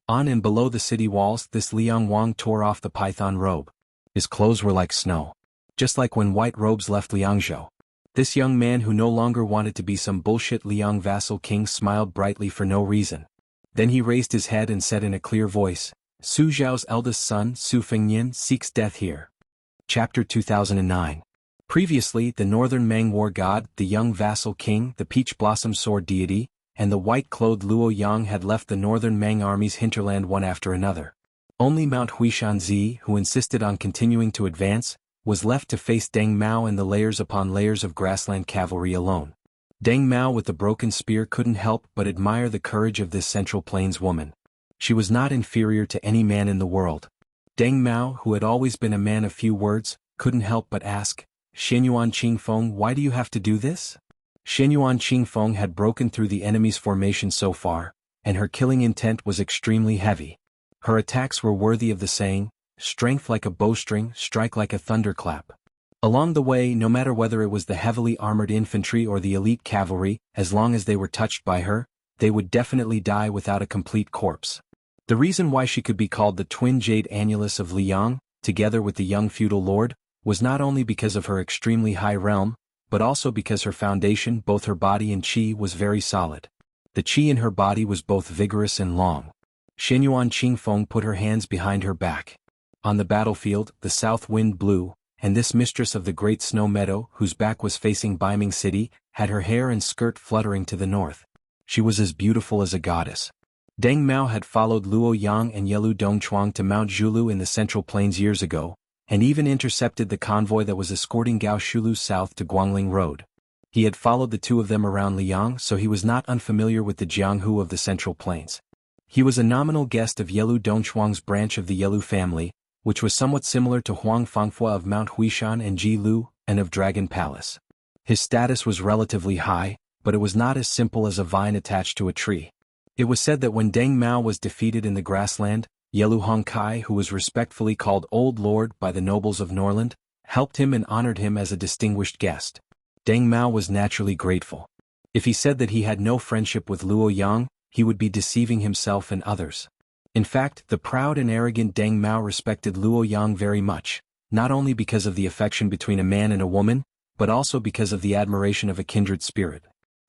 On and below the city walls, this Liang Wang tore off the python robe. His clothes were like snow. Just like when white robes left Liangzhou. This young man who no longer wanted to be some bullshit Liang vassal king smiled brightly for no reason. Then he raised his head and said in a clear voice, "Su Zhao's eldest son, Su Fengnian, seeks death here." Chapter 2009. Previously, the northern Mang war god, the young vassal king, the peach blossom sword deity, and the white-clothed Luo Yang had left the northern Mang army's hinterland one after another. Only Mount Huishanzi, who insisted on continuing to advance, was left to face Deng Mao and the layers upon layers of grassland cavalry alone. Deng Mao with the broken spear couldn't help but admire the courage of this Central Plains woman. She was not inferior to any man in the world. Deng Mao, who had always been a man of few words, couldn't help but ask, "Shenyuan Qingfeng, why do you have to do this?" Shenyuan Qingfeng had broken through the enemy's formation so far, and her killing intent was extremely heavy. Her attacks were worthy of the saying, "Strength like a bowstring, strike like a thunderclap." Along the way, no matter whether it was the heavily armored infantry or the elite cavalry, as long as they were touched by her, they would definitely die without a complete corpse. The reason why she could be called the twin jade annulus of Liang, together with the young feudal lord, was not only because of her extremely high realm, but also because her foundation, both her body and qi, was very solid. The qi in her body was both vigorous and long. Xianyuan Qingfeng put her hands behind her back. On the battlefield, the south wind blew, and this mistress of the great snow meadow, whose back was facing Beiming City, had her hair and skirt fluttering to the north. She was as beautiful as a goddess. Deng Mao had followed Luo Yang and Yelu Dongchuang to Mount Zhulu in the Central Plains years ago, and even intercepted the convoy that was escorting Gao Shulu south to Guangling Road. He had followed the two of them around Liang, so he was not unfamiliar with the Jianghu of the Central Plains. He was a nominal guest of Yelu Dongchuang's branch of the Yelu family, which was somewhat similar to Huang Fangfua of Mount Huishan and Ji Lu, and of Dragon Palace. His status was relatively high, but it was not as simple as a vine attached to a tree. It was said that when Deng Mao was defeated in the grassland, Yelu Hongkai, who was respectfully called Old Lord by the nobles of Norland, helped him and honored him as a distinguished guest. Deng Mao was naturally grateful. If he said that he had no friendship with Luo Yang, he would be deceiving himself and others. In fact, the proud and arrogant Deng Mao respected Luo Yang very much, not only because of the affection between a man and a woman, but also because of the admiration of a kindred spirit.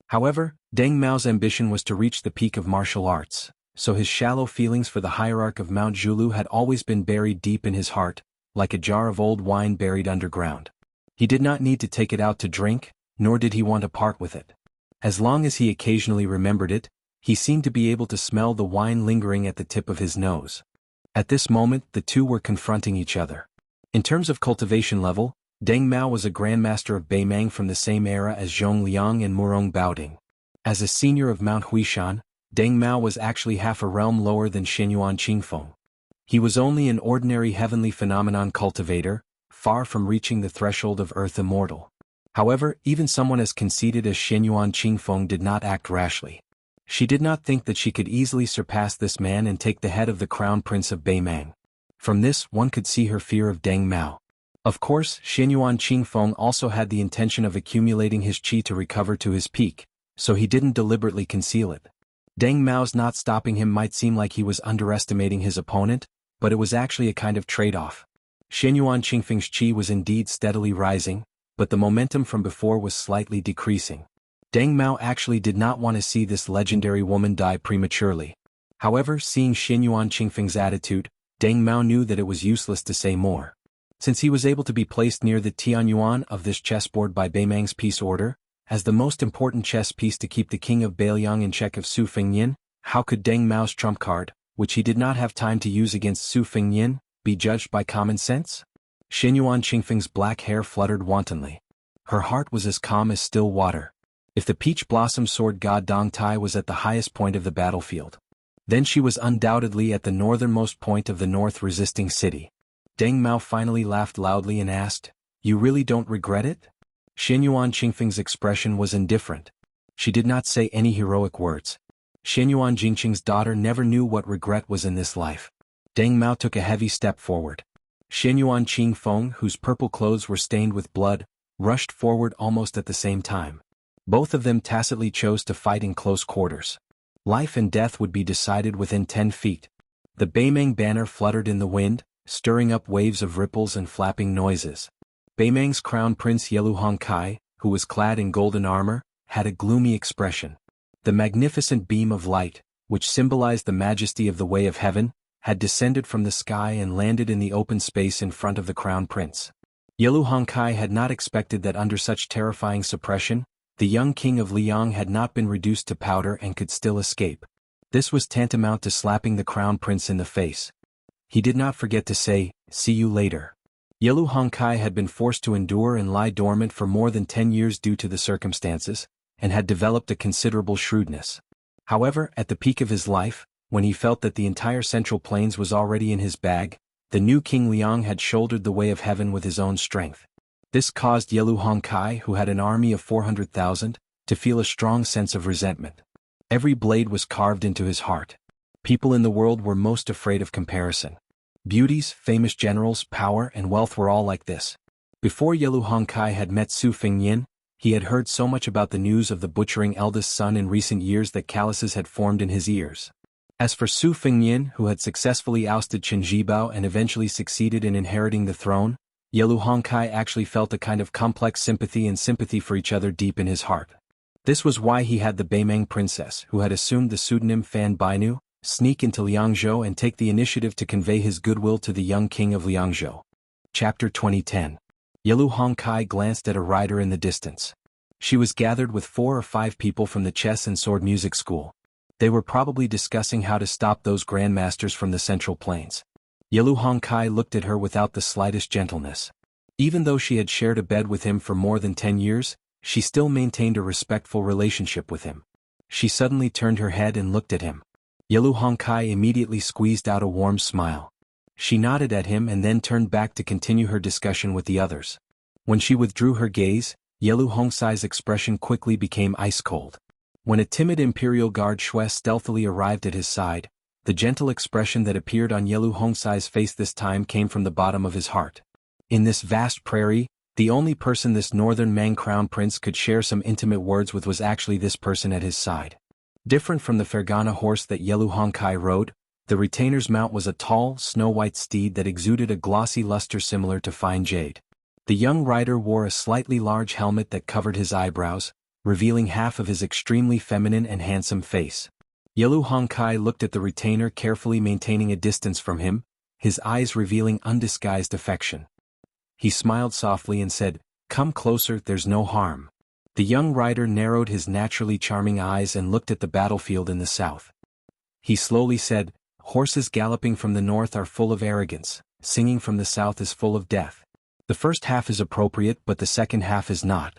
However, Deng Mao's ambition was to reach the peak of martial arts, so his shallow feelings for the hierarch of Mount Zhulu had always been buried deep in his heart, like a jar of old wine buried underground. He did not need to take it out to drink, nor did he want to part with it. As long as he occasionally remembered it, he seemed to be able to smell the wine lingering at the tip of his nose. At this moment, the two were confronting each other. In terms of cultivation level, Deng Mao was a grandmaster of Beimang from the same era as Zhong Liang and Murong Baoding. As a senior of Mount Huishan, Deng Mao was actually half a realm lower than Xianyuan Qingfeng. He was only an ordinary heavenly phenomenon cultivator, far from reaching the threshold of earth immortal. However, even someone as conceited as Xianyuan Qingfeng did not act rashly. She did not think that she could easily surpass this man and take the head of the crown prince of Beimang. From this, one could see her fear of Deng Mao. Of course, Xianyuan Qingfeng also had the intention of accumulating his qi to recover to his peak, so he didn't deliberately conceal it. Deng Mao's not stopping him might seem like he was underestimating his opponent, but it was actually a kind of trade-off. Xianyuan Qingfeng's qi was indeed steadily rising, but the momentum from before was slightly decreasing. Deng Mao actually did not want to see this legendary woman die prematurely. However, seeing Xianyuan Qingfeng's attitude, Deng Mao knew that it was useless to say more. Since he was able to be placed near the Tianyuan of this chessboard by Beimang's peace order, as the most important chess piece to keep the king of Beiliang in check of Su Fengnian, how could Deng Mao's trump card, which he did not have time to use against Su Fengnian, be judged by common sense? Xianyuan Qingfeng's black hair fluttered wantonly. Her heart was as calm as still water. If the peach blossom sword god Dong Tai was at the highest point of the battlefield, then she was undoubtedly at the northernmost point of the north resisting city. Deng Mao finally laughed loudly and asked, "You really don't regret it?" Xianyuan Qingfeng's expression was indifferent. She did not say any heroic words. Xianyuan Jingqing's daughter never knew what regret was in this life. Deng Mao took a heavy step forward. Xianyuan Qingfeng, whose purple clothes were stained with blood, rushed forward almost at the same time. Both of them tacitly chose to fight in close quarters. Life and death would be decided within 10 feet. The Beimang banner fluttered in the wind, stirring up waves of ripples and flapping noises. Beimang's crown prince Yelu Hongkai, who was clad in golden armor, had a gloomy expression. The magnificent beam of light, which symbolized the majesty of the way of heaven, had descended from the sky and landed in the open space in front of the crown prince. Yelu Hongkai had not expected that under such terrifying suppression, the young king of Liang had not been reduced to powder and could still escape. This was tantamount to slapping the crown prince in the face. He did not forget to say, "See you later." Yelu Hongkai had been forced to endure and lie dormant for more than 10 years due to the circumstances, and had developed a considerable shrewdness. However, at the peak of his life, when he felt that the entire Central Plains was already in his bag, the new King Liang had shouldered the way of heaven with his own strength. This caused Yelu Hongkai, who had an army of 400,000, to feel a strong sense of resentment. Every blade was carved into his heart. People in the world were most afraid of comparison. Beauties, famous generals, power, and wealth were all like this. Before Yelu Hongkai had met Su Fengyin, he had heard so much about the news of the butchering eldest son in recent years that calluses had formed in his ears. As for Su Fengyin, who had successfully ousted Chen Zhibao and eventually succeeded in inheriting the throne, Yelu Hongkai actually felt a kind of complex sympathy for each other deep in his heart. This was why he had the Beimeng princess, who had assumed the pseudonym Fan Bainu, sneak into Liangzhou and take the initiative to convey his goodwill to the young king of Liangzhou. Chapter 2010. Yelu Hongkai glanced at a rider in the distance. She was gathered with 4 or 5 people from the chess and sword music school. They were probably discussing how to stop those grandmasters from the Central Plains. Yelu Hongkai looked at her without the slightest gentleness. Even though she had shared a bed with him for more than 10 years, she still maintained a respectful relationship with him. She suddenly turned her head and looked at him. Yelu Hongkai immediately squeezed out a warm smile. She nodded at him and then turned back to continue her discussion with the others. When she withdrew her gaze, Yelu Hongkai's expression quickly became ice-cold. When a timid Imperial Guard Shui stealthily arrived at his side, the gentle expression that appeared on Yelu Hongkai's face this time came from the bottom of his heart. In this vast prairie, the only person this northern Mang crown prince could share some intimate words with was actually this person at his side. Different from the Fergana horse that Yelu Hongkai rode, the retainer's mount was a tall, snow-white steed that exuded a glossy luster similar to fine jade. The young rider wore a slightly large helmet that covered his eyebrows, revealing half of his extremely feminine and handsome face. Yelu Hongkai looked at the retainer, carefully maintaining a distance from him, his eyes revealing undisguised affection. He smiled softly and said, "Come closer, there's no harm." The young rider narrowed his naturally charming eyes and looked at the battlefield in the south. He slowly said, "Horses galloping from the north are full of arrogance, singing from the south is full of death. The first half is appropriate but the second half is not."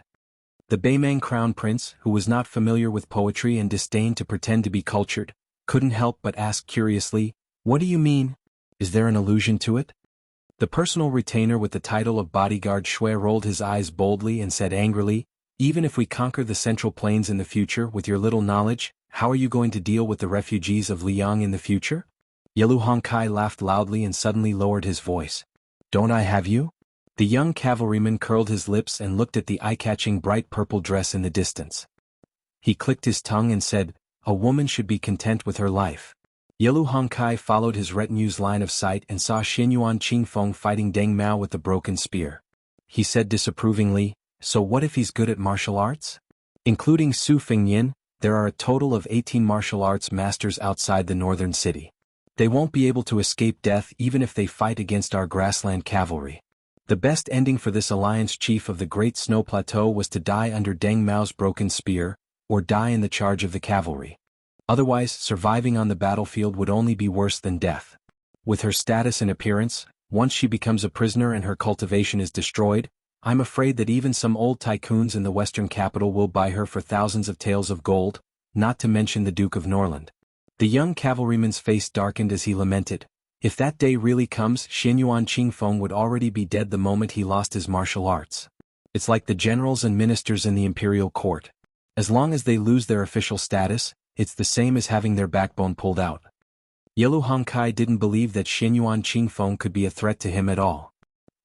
The Beimeng crown prince, who was not familiar with poetry and disdained to pretend to be cultured, couldn't help but ask curiously, "What do you mean? Is there an allusion to it?" The personal retainer with the title of bodyguard Shui rolled his eyes boldly and said angrily, "Even if we conquer the Central Plains in the future with your little knowledge, how are you going to deal with the refugees of Liang in the future?" Yelu Hongkai laughed loudly and suddenly lowered his voice. "Don't I have you?" The young cavalryman curled his lips and looked at the eye-catching bright purple dress in the distance. He clicked his tongue and said, "A woman should be content with her life." Yelu Hongkai followed his retinue's line of sight and saw Xinyuan Qingfeng fighting Deng Mao with the broken spear. He said disapprovingly, "So what if he's good at martial arts?" Including Su Fengyin, there are a total of 18 martial arts masters outside the northern city. They won't be able to escape death even if they fight against our grassland cavalry. The best ending for this alliance chief of the Great Snow Plateau was to die under Deng Mao's broken spear, or die in the charge of the cavalry. Otherwise, surviving on the battlefield would only be worse than death. With her status and appearance, once she becomes a prisoner and her cultivation is destroyed, I'm afraid that even some old tycoons in the western capital will buy her for thousands of taels of gold, not to mention the Duke of Norland. The young cavalryman's face darkened as he lamented, "If that day really comes, Xinyuan Qingfeng would already be dead the moment he lost his martial arts. It's like the generals and ministers in the imperial court. As long as they lose their official status, it's the same as having their backbone pulled out." Yelu Hongkai didn't believe that Xinyuan Qingfeng could be a threat to him at all.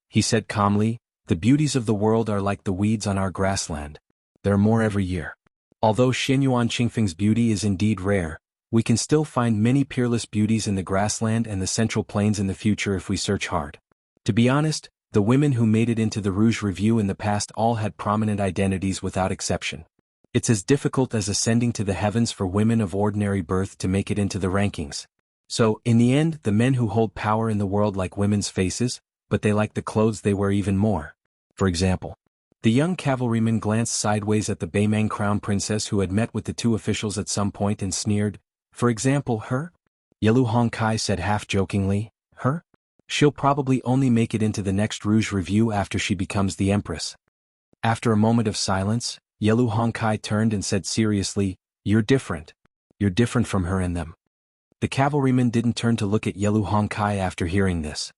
He said calmly, "The beauties of the world are like the weeds on our grassland. There are more every year. Although Xinyuan Qingfeng's beauty is indeed rare, we can still find many peerless beauties in the grassland and the Central Plains in the future if we search hard. To be honest, the women who made it into the Rouge Review in the past all had prominent identities without exception. It's as difficult as ascending to the heavens for women of ordinary birth to make it into the rankings. So, in the end, the men who hold power in the world like women's faces, but they like the clothes they wear even more. For example, the young cavalryman glanced sideways at the Beimeng crown princess who had met with the 2 officials at some point and sneered, "For example, her?" Yelu Hongkai said half-jokingly, "Her? She'll probably only make it into the next Rouge Review after she becomes the empress." After a moment of silence, Yelu Hongkai turned and said seriously, "You're different. You're different from her and them." The cavalryman didn't turn to look at Yelu Hongkai after hearing this.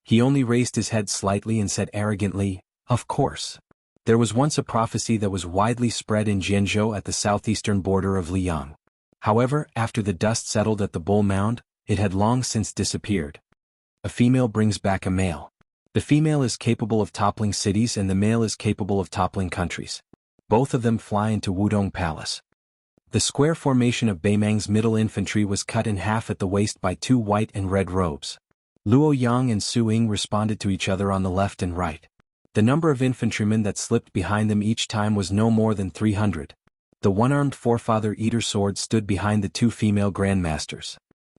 He only raised his head slightly and said arrogantly, "Of course. There was once a prophecy that was widely spread in Jianzhou at the southeastern border of Liang. However, after the dust settled at the Bull Mound, it had long since disappeared. A female brings back a male. The female is capable of toppling cities and the male is capable of toppling countries. Both of them fly into Wudong Palace. The square formation of Beimang's middle infantry was cut in half at the waist by 2 white and red robes. Luo Yang and Su Ying responded to each other on the left and right. The number of infantrymen that slipped behind them each time was no more than 300. The one-armed Forefather Eater sword stood behind the 2 female grandmasters.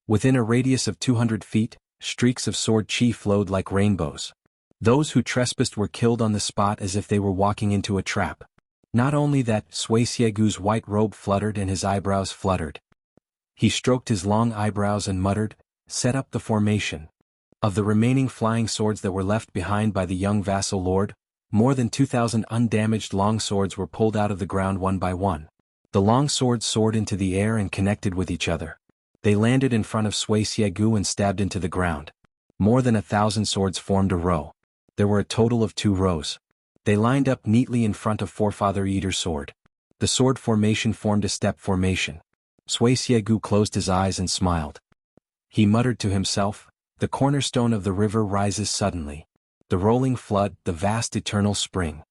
Within a radius of 200 feet, streaks of sword chi flowed like rainbows. Those who trespassed were killed on the spot as if they were walking into a trap. Not only that, Sui Xiegu's white robe fluttered and his eyebrows fluttered. He stroked his long eyebrows and muttered, "Set up the formation." Of the remaining flying swords that were left behind by the young vassal lord, more than 2,000 undamaged long swords were pulled out of the ground one by one. The long swords soared into the air and connected with each other. They landed in front of Sui Xiegu and stabbed into the ground. More than 1,000 swords formed a row. There were a total of 2 rows. They lined up neatly in front of Forefather Eater's sword. The sword formation formed a step formation. Sui Xiegu closed his eyes and smiled. He muttered to himself, "The cornerstone of the river rises suddenly. The rolling flood, the vast eternal spring."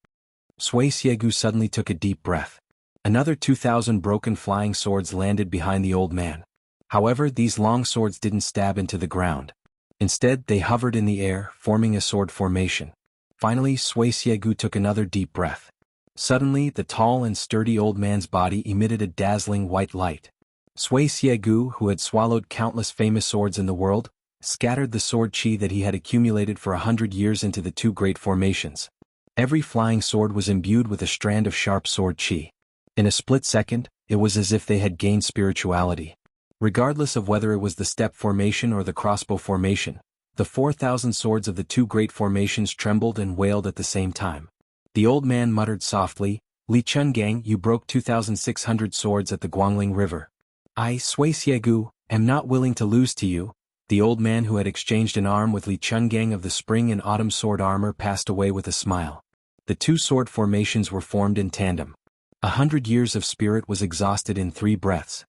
Sui Xiegu suddenly took a deep breath. Another 2,000 broken flying swords landed behind the old man. However, these long swords didn't stab into the ground. Instead, they hovered in the air, forming a sword formation. Finally, Sui Xiegu took another deep breath. Suddenly, the tall and sturdy old man's body emitted a dazzling white light. Sui Xiegu, who had swallowed countless famous swords in the world, scattered the sword chi that he had accumulated for 100 years into the 2 great formations. Every flying sword was imbued with a strand of sharp sword chi. In a split second, it was as if they had gained spirituality. Regardless of whether it was the step formation or the crossbow formation, the 4,000 swords of the 2 great formations trembled and wailed at the same time. The old man muttered softly, "Li Chungang, you broke 2,600 swords at the Guangling River. I, Sui Xiegu, am not willing to lose to you." The old man who had exchanged an arm with Li Chungang of the spring and autumn sword armor passed away with a smile. The 2 sword formations were formed in tandem. 100 years of spirit was exhausted in 3 breaths.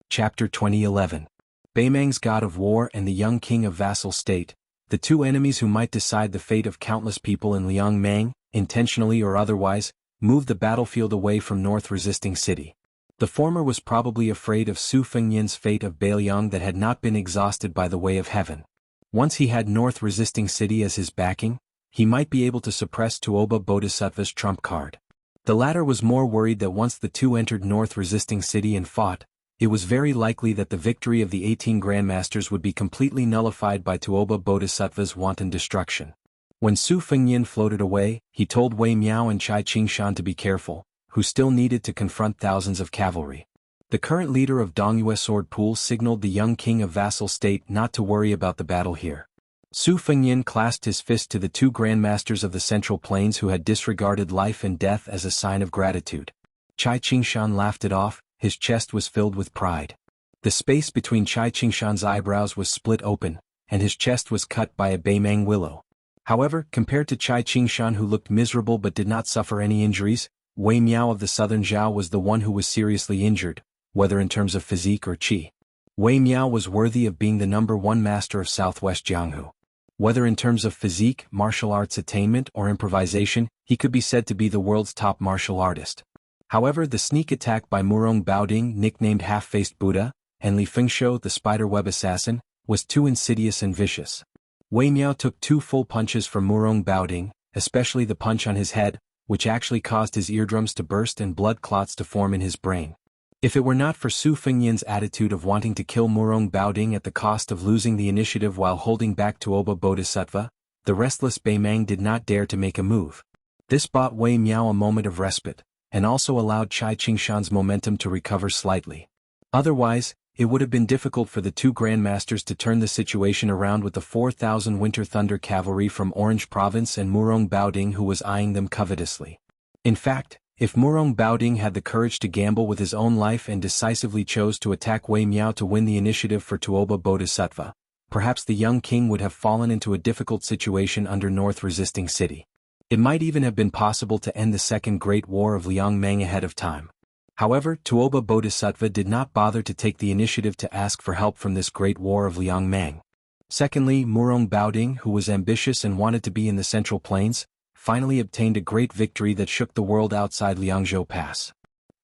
Chapter 2011. Beimang's god of war and the young king of vassal state, the 2 enemies who might decide the fate of countless people in Liangmang, intentionally or otherwise, moved the battlefield away from North Resisting City. The former was probably afraid of Su Fengnian's fate of Bailiang that had not been exhausted by the way of heaven. Once he had North Resisting City as his backing, he might be able to suppress Tuoba Bodhisattva's trump card. The latter was more worried that once the 2 entered North Resisting City and fought, it was very likely that the victory of the 18 Grandmasters would be completely nullified by Tuoba Bodhisattva's wanton destruction. When Su Fengnian floated away, he told Wei Miao and Chai Qingshan to be careful, who still needed to confront thousands of cavalry. The current leader of Dongyue Sword Pool signaled the young king of vassal state not to worry about the battle here. Su Fengnian clasped his fist to the 2 Grandmasters of the Central Plains who had disregarded life and death as a sign of gratitude. Chai Qingshan laughed it off. His chest was filled with pride. The space between Chai Qingshan's eyebrows was split open, and his chest was cut by a Beimang willow. However, compared to Chai Qingshan who looked miserable but did not suffer any injuries, Wei Miao of the southern Zhao was the one who was seriously injured, whether in terms of physique or qi. Wei Miao was worthy of being the #1 master of southwest Jianghu. Whether in terms of physique, martial arts attainment, or improvisation, he could be said to be the world's top martial artist. However, the sneak attack by Murong Baoding, nicknamed Half-Faced Buddha, and Li Fengshou, the spider-web assassin, was too insidious and vicious. Wei Miao took 2 full punches from Murong Baoding, especially the punch on his head, which actually caused his eardrums to burst and blood clots to form in his brain. If it were not for Su Fengnian's attitude of wanting to kill Murong Baoding at the cost of losing the initiative while holding back Tuoba Bodhisattva, the restless Beimang did not dare to make a move. This bought Wei Miao a moment of respite, and also allowed Chai Qingshan's momentum to recover slightly. Otherwise, it would have been difficult for the 2 Grandmasters to turn the situation around with the 4,000 Winter Thunder cavalry from Orange Province and Murong Baoding who was eyeing them covetously. In fact, if Murong Baoding had the courage to gamble with his own life and decisively chose to attack Wei Miao to win the initiative for Tuoba Bodhisattva, perhaps the young king would have fallen into a difficult situation under North Resisting City. It might even have been possible to end the Second Great War of Liangmang ahead of time. However, Tuoba Bodhisattva did not bother to take the initiative to ask for help from this Great War of Liangmang. Secondly, Murong Baoding, who was ambitious and wanted to be in the Central Plains, finally obtained a great victory that shook the world outside Liangzhou Pass.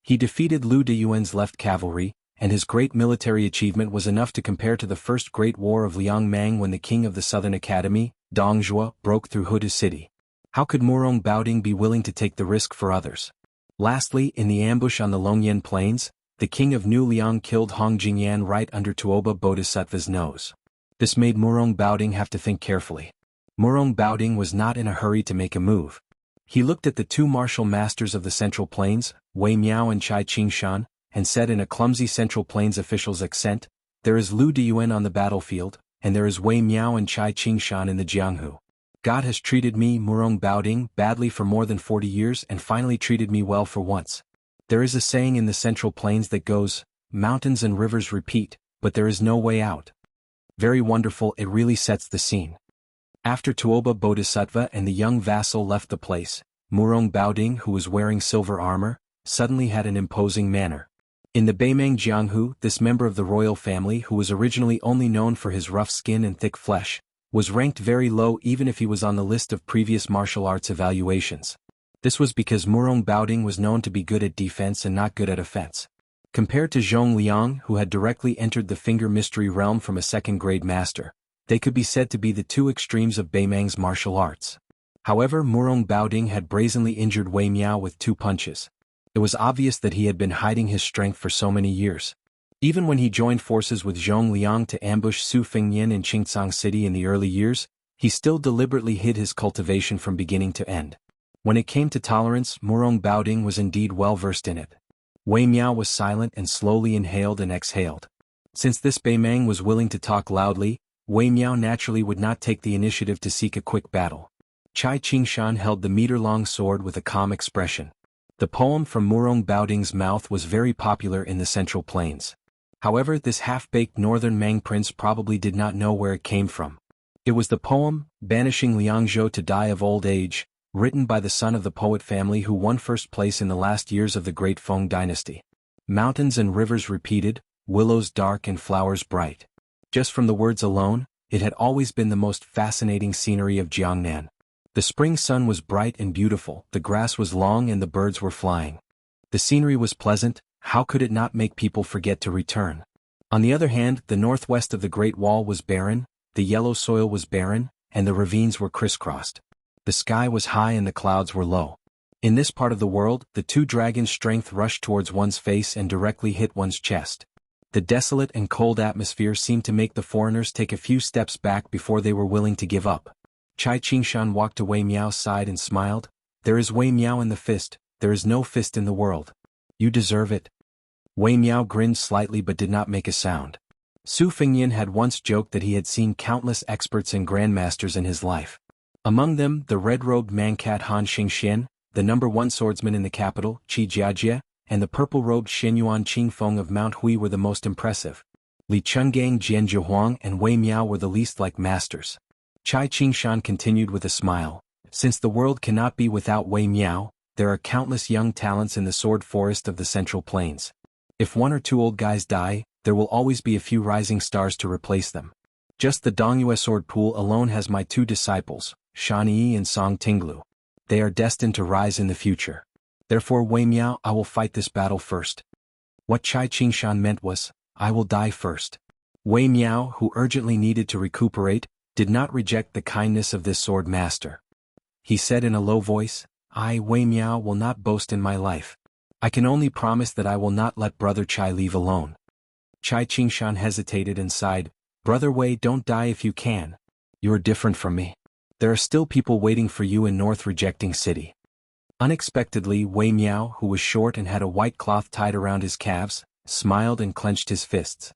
He defeated Lu Deyuan's left cavalry, and his great military achievement was enough to compare to the First Great War of Liangmang when the king of the Southern Academy, Dong Zhuo, broke through Huda city. How could Murong Baoding be willing to take the risk for others? Lastly, in the ambush on the Longyan Plains, the king of New Liang killed Hong Jingyan right under Tuoba Bodhisattva's nose. This made Murong Baoding have to think carefully. Murong Baoding was not in a hurry to make a move. He looked at the two martial masters of the Central Plains, Wei Miao and Chai Qingshan, and said in a clumsy Central Plains official's accent, "There is Lu Deyuan on the battlefield, and there is Wei Miao and Chai Qingshan in the Jianghu. God has treated me, Murong Baoding, badly for more than 40 years and finally treated me well for once. There is a saying in the Central Plains that goes, 'Mountains and rivers repeat, but there is no way out.' Very wonderful, it really sets the scene." After Tuoba Bodhisattva and the young vassal left the place, Murong Baoding, who was wearing silver armor, suddenly had an imposing manner. In the Beimang Jianghu, this member of the royal family, who was originally only known for his rough skin and thick flesh, was ranked very low even if he was on the list of previous martial arts evaluations. This was because Murong Baoding was known to be good at defense and not good at offense. Compared to Zhong Liang, who had directly entered the finger mystery realm from a second-grade master, they could be said to be the two extremes of Beimang's martial arts. However, Murong Baoding had brazenly injured Wei Miao with 2 punches. It was obvious that he had been hiding his strength for so many years. Even when he joined forces with Zhong Liang to ambush Su Fengnian in Qingcang City in the early years, he still deliberately hid his cultivation from beginning to end. When it came to tolerance, Murong Baoding was indeed well versed in it. Wei Miao was silent and slowly inhaled and exhaled. Since this Beimang was willing to talk loudly, Wei Miao naturally would not take the initiative to seek a quick battle. Chai Qingshan held the meter-long sword with a calm expression. The poem from Murong Baoding's mouth was very popular in the Central Plains. However, this half-baked northern Mang prince probably did not know where it came from. It was the poem, Banishing Liangzhou to Die of Old Age, written by the son of the poet family who won first place in the last years of the Great Feng dynasty. Mountains and rivers repeated, willows dark and flowers bright. Just from the words alone, it had always been the most fascinating scenery of Jiangnan. The spring sun was bright and beautiful, the grass was long and the birds were flying. The scenery was pleasant, how could it not make people forget to return? On the other hand, the northwest of the Great Wall was barren, the yellow soil was barren, and the ravines were crisscrossed. The sky was high and the clouds were low. In this part of the world, the 2 dragons' strength rushed towards one's face and directly hit one's chest. The desolate and cold atmosphere seemed to make the foreigners take a few steps back before they were willing to give up. Chai Qingshan walked to Wei Miao's side and smiled. "There is Wei Miao in the fist, there is no fist in the world. You deserve it." Wei Miao grinned slightly but did not make a sound. Su Fengnian had once joked that he had seen countless experts and grandmasters in his life. Among them, the red-robed Mancat Han Xingxian, the #1 swordsman in the capital, Qi Jiajie, and the purple-robed Xianyuan Qingfeng of Mount Hui were the most impressive. Li Chenggang, Jian Zhihuang, and Wei Miao were the least like masters. Chai Qingshan continued with a smile. "Since the world cannot be without Wei Miao, there are countless young talents in the sword forest of the Central Plains. If 1 or 2 old guys die, there will always be a few rising stars to replace them. Just the Dongyue sword pool alone has my 2 disciples, Shan Yi and Song Tinglu. They are destined to rise in the future. Therefore, Wei Miao, I will fight this battle first." What Chai Qingshan meant was, "I will die first." Wei Miao, who urgently needed to recuperate, did not reject the kindness of this sword master. He said in a low voice, "I, Wei Miao, will not boast in my life. I can only promise that I will not let Brother Chai leave alone." Chai Qingshan hesitated and sighed, "Brother Wei, don't die if you can. You are different from me. There are still people waiting for you in North Rejecting City." Unexpectedly, Wei Miao, who was short and had a white cloth tied around his calves, smiled and clenched his fists.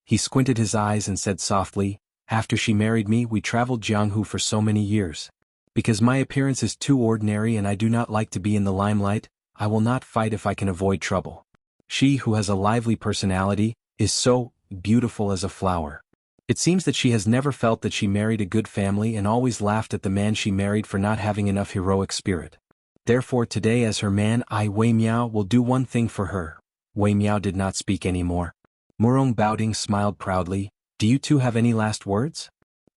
He squinted his eyes and said softly, "After she married me, we traveled Jianghu for so many years. Because my appearance is too ordinary and I do not like to be in the limelight, I will not fight if I can avoid trouble. She, who has a lively personality, is so beautiful as a flower. It seems that she has never felt that she married a good family and always laughed at the man she married for not having enough heroic spirit. Therefore today as her man I, Wei Miao, will do one thing for her." Wei Miao did not speak any more. Murong Baoding smiled proudly. "Do you two have any last words?"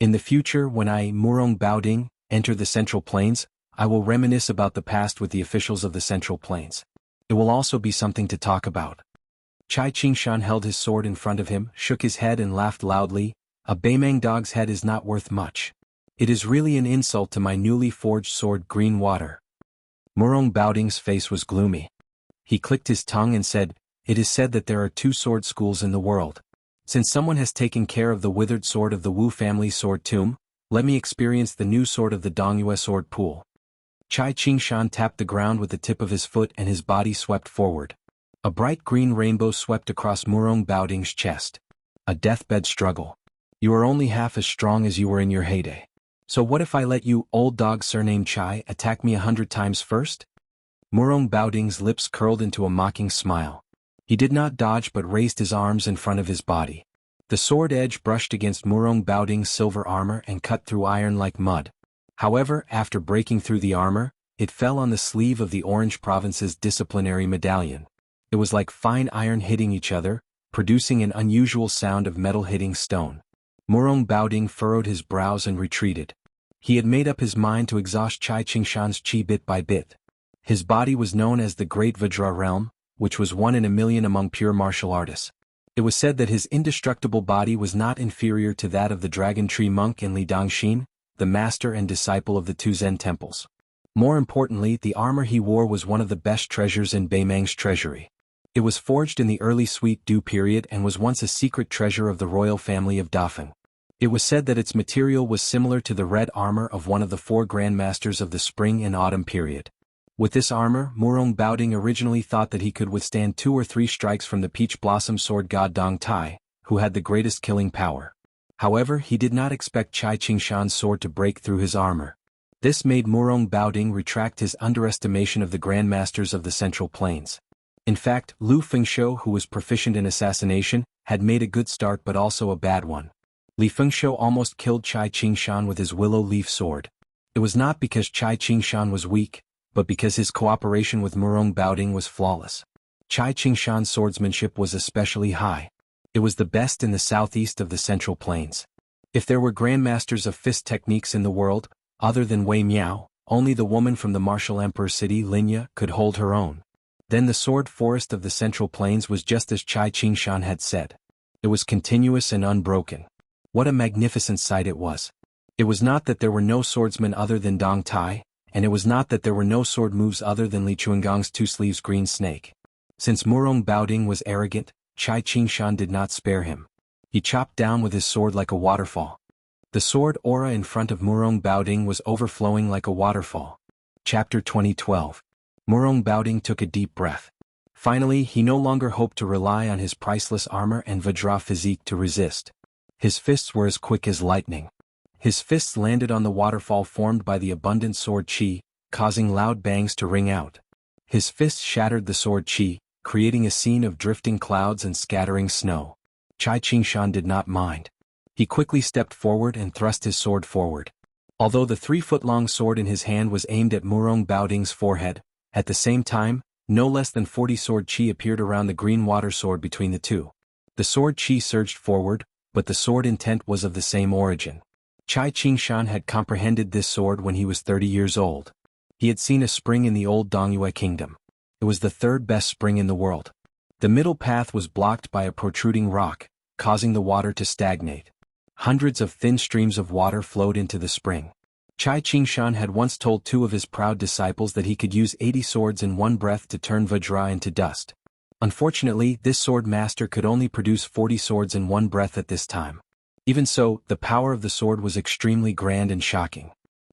In the future, when I, Murong Baoding, enter the Central Plains, I will reminisce about the past with the officials of the Central Plains. It will also be something to talk about. Chai Qingshan held his sword in front of him, shook his head and laughed loudly. A Baimang dog's head is not worth much. It is really an insult to my newly forged sword Green Water. Murong Baoding's face was gloomy. He clicked his tongue and said, "It is said that there are 2 sword schools in the world. Since someone has taken care of the withered sword of the Wu family sword tomb, let me experience the new sword of the Dongyue sword pool." Chai Qingshan tapped the ground with the tip of his foot and his body swept forward. A bright green rainbow swept across Murong Baoding's chest. A deathbed struggle. You are only half as strong as you were in your heyday. So what if I let you, old dog surnamed Chai, attack me 100 times first? Murong Baoding's lips curled into a mocking smile. He did not dodge but raised his arms in front of his body. The sword edge brushed against Murong Baoding's silver armor and cut through iron like mud. However, after breaking through the armor, it fell on the sleeve of the Orange Province's disciplinary medallion. It was like fine iron hitting each other, producing an unusual sound of metal hitting stone. Murong Baoding furrowed his brows and retreated. He had made up his mind to exhaust Chai Qingshan's qi bit by bit. His body was known as the Great Vajra Realm, which was 1 in a million among pure martial artists. It was said that his indestructible body was not inferior to that of the Dragon Tree monk in Li Dongxin, the master and disciple of the 2 Zen temples. More importantly, the armor he wore was one of the best treasures in Baimang's treasury. It was forged in the early Sweet Dew period and was once a secret treasure of the royal family of Dafeng. It was said that its material was similar to the red armor of one of the 4 grandmasters of the spring and autumn period. With this armor, Murong Baoding originally thought that he could withstand 2 or 3 strikes from the peach blossom sword god Dong Tai, who had the greatest killing power. However, he did not expect Chai Qingshan's sword to break through his armor. This made Murong Baoding retract his underestimation of the grandmasters of the Central Plains. In fact, Lu Fengshuo, who was proficient in assassination, had made a good start but also a bad one. Li Fengshuo almost killed Chai Qingshan with his willow leaf sword. It was not because Chai Qingshan was weak, but because his cooperation with Murong Baoding was flawless. Chai Qingshan's swordsmanship was especially high. It was the best in the southeast of the Central Plains. If there were grandmasters of fist techniques in the world, other than Wei Miao, only the woman from the martial emperor city Linya could hold her own. Then the sword forest of the Central Plains was just as Chai Qingshan had said. It was continuous and unbroken. What a magnificent sight it was. It was not that there were no swordsmen other than Dong Tai, and it was not that there were no sword moves other than Li Chuangong's 2 sleeves green snake. Since Murong Baoding was arrogant, Chai Qingshan did not spare him. He chopped down with his sword like a waterfall. The sword aura in front of Murong Baoding was overflowing like a waterfall. Chapter 2012. Murong Baoding took a deep breath. Finally, he no longer hoped to rely on his priceless armor and Vajra physique to resist. His fists were as quick as lightning. His fists landed on the waterfall formed by the abundant sword qi, causing loud bangs to ring out. His fists shattered the sword qi, creating a scene of drifting clouds and scattering snow. Chai Qingshan did not mind. He quickly stepped forward and thrust his sword forward. Although the 3-foot-long sword in his hand was aimed at Murong Baoding's forehead, at the same time, no less than 40 sword qi appeared around the green water sword between the two. The sword qi surged forward, but the sword intent was of the same origin. Chai Qingshan had comprehended this sword when he was 30 years old. He had seen a spring in the old Dongyue kingdom. It was the 3rd best spring in the world. The middle path was blocked by a protruding rock, causing the water to stagnate. Hundreds of thin streams of water flowed into the spring. Chai Qingshan had once told 2 of his proud disciples that he could use 80 swords in one breath to turn Vajra into dust. Unfortunately, this sword master could only produce 40 swords in one breath at this time. Even so, the power of the sword was extremely grand and shocking.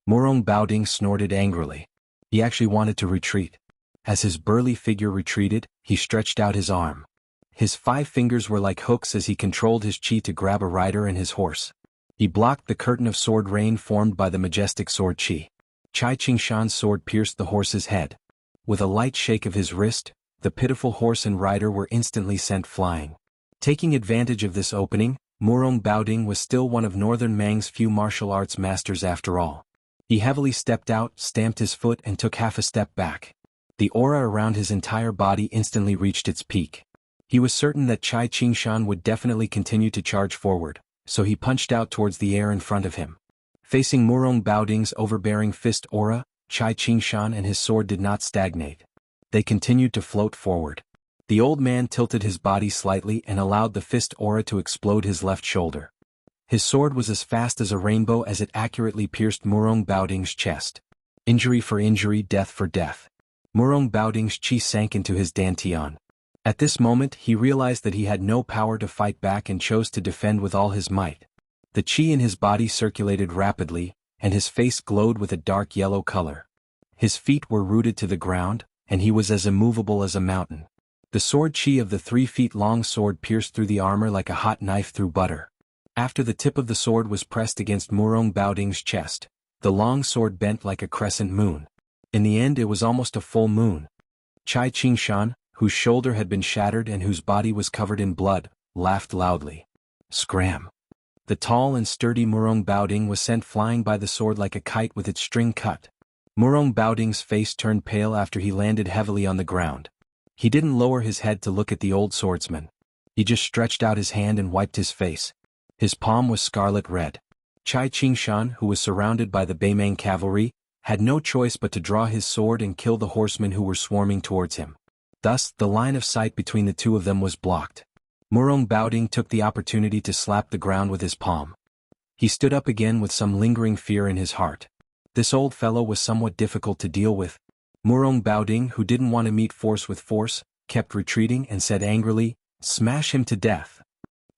Murong Baoding snorted angrily. He actually wanted to retreat. As his burly figure retreated, he stretched out his arm. His 5 fingers were like hooks as he controlled his qi to grab a rider and his horse. He blocked the curtain of sword rain formed by the majestic sword qi. Chai Qingshan's sword pierced the horse's head. With a light shake of his wrist, the pitiful horse and rider were instantly sent flying. Taking advantage of this opening, Murong Baoding was still one of Northern Mang's few martial arts masters after all. He heavily stepped out, stamped his foot and took half a step back. The aura around his entire body instantly reached its peak. He was certain that Chai Qingshan would definitely continue to charge forward, so he punched out towards the air in front of him. Facing Murong Baoding's overbearing fist aura, Chai Qingshan and his sword did not stagnate. They continued to float forward. The old man tilted his body slightly and allowed the fist aura to explode his left shoulder. His sword was as fast as a rainbow as it accurately pierced Murong Baoding's chest. Injury for injury, death for death. Murong Baoding's chi sank into his dantian. At this moment he realized that he had no power to fight back and chose to defend with all his might. The chi in his body circulated rapidly, and his face glowed with a dark yellow color. His feet were rooted to the ground, and he was as immovable as a mountain. The sword chi of the 3 feet long sword pierced through the armor like a hot knife through butter. After the tip of the sword was pressed against Murong Baoding's chest, the long sword bent like a crescent moon. In the end it was almost a full moon. Chai Qingshan, whose shoulder had been shattered and whose body was covered in blood, laughed loudly. Scram! The tall and sturdy Murong Baoding was sent flying by the sword like a kite with its string cut. Murong Baoding's face turned pale after he landed heavily on the ground. He didn't lower his head to look at the old swordsman. He just stretched out his hand and wiped his face. His palm was scarlet red. Chai Qingshan, who was surrounded by the Beimang cavalry, had no choice but to draw his sword and kill the horsemen who were swarming towards him. Thus, the line of sight between the two of them was blocked. Murong Baoding took the opportunity to slap the ground with his palm. He stood up again with some lingering fear in his heart. This old fellow was somewhat difficult to deal with. Murong Baoding, who didn't want to meet force with force, kept retreating and said angrily, "Smash him to death."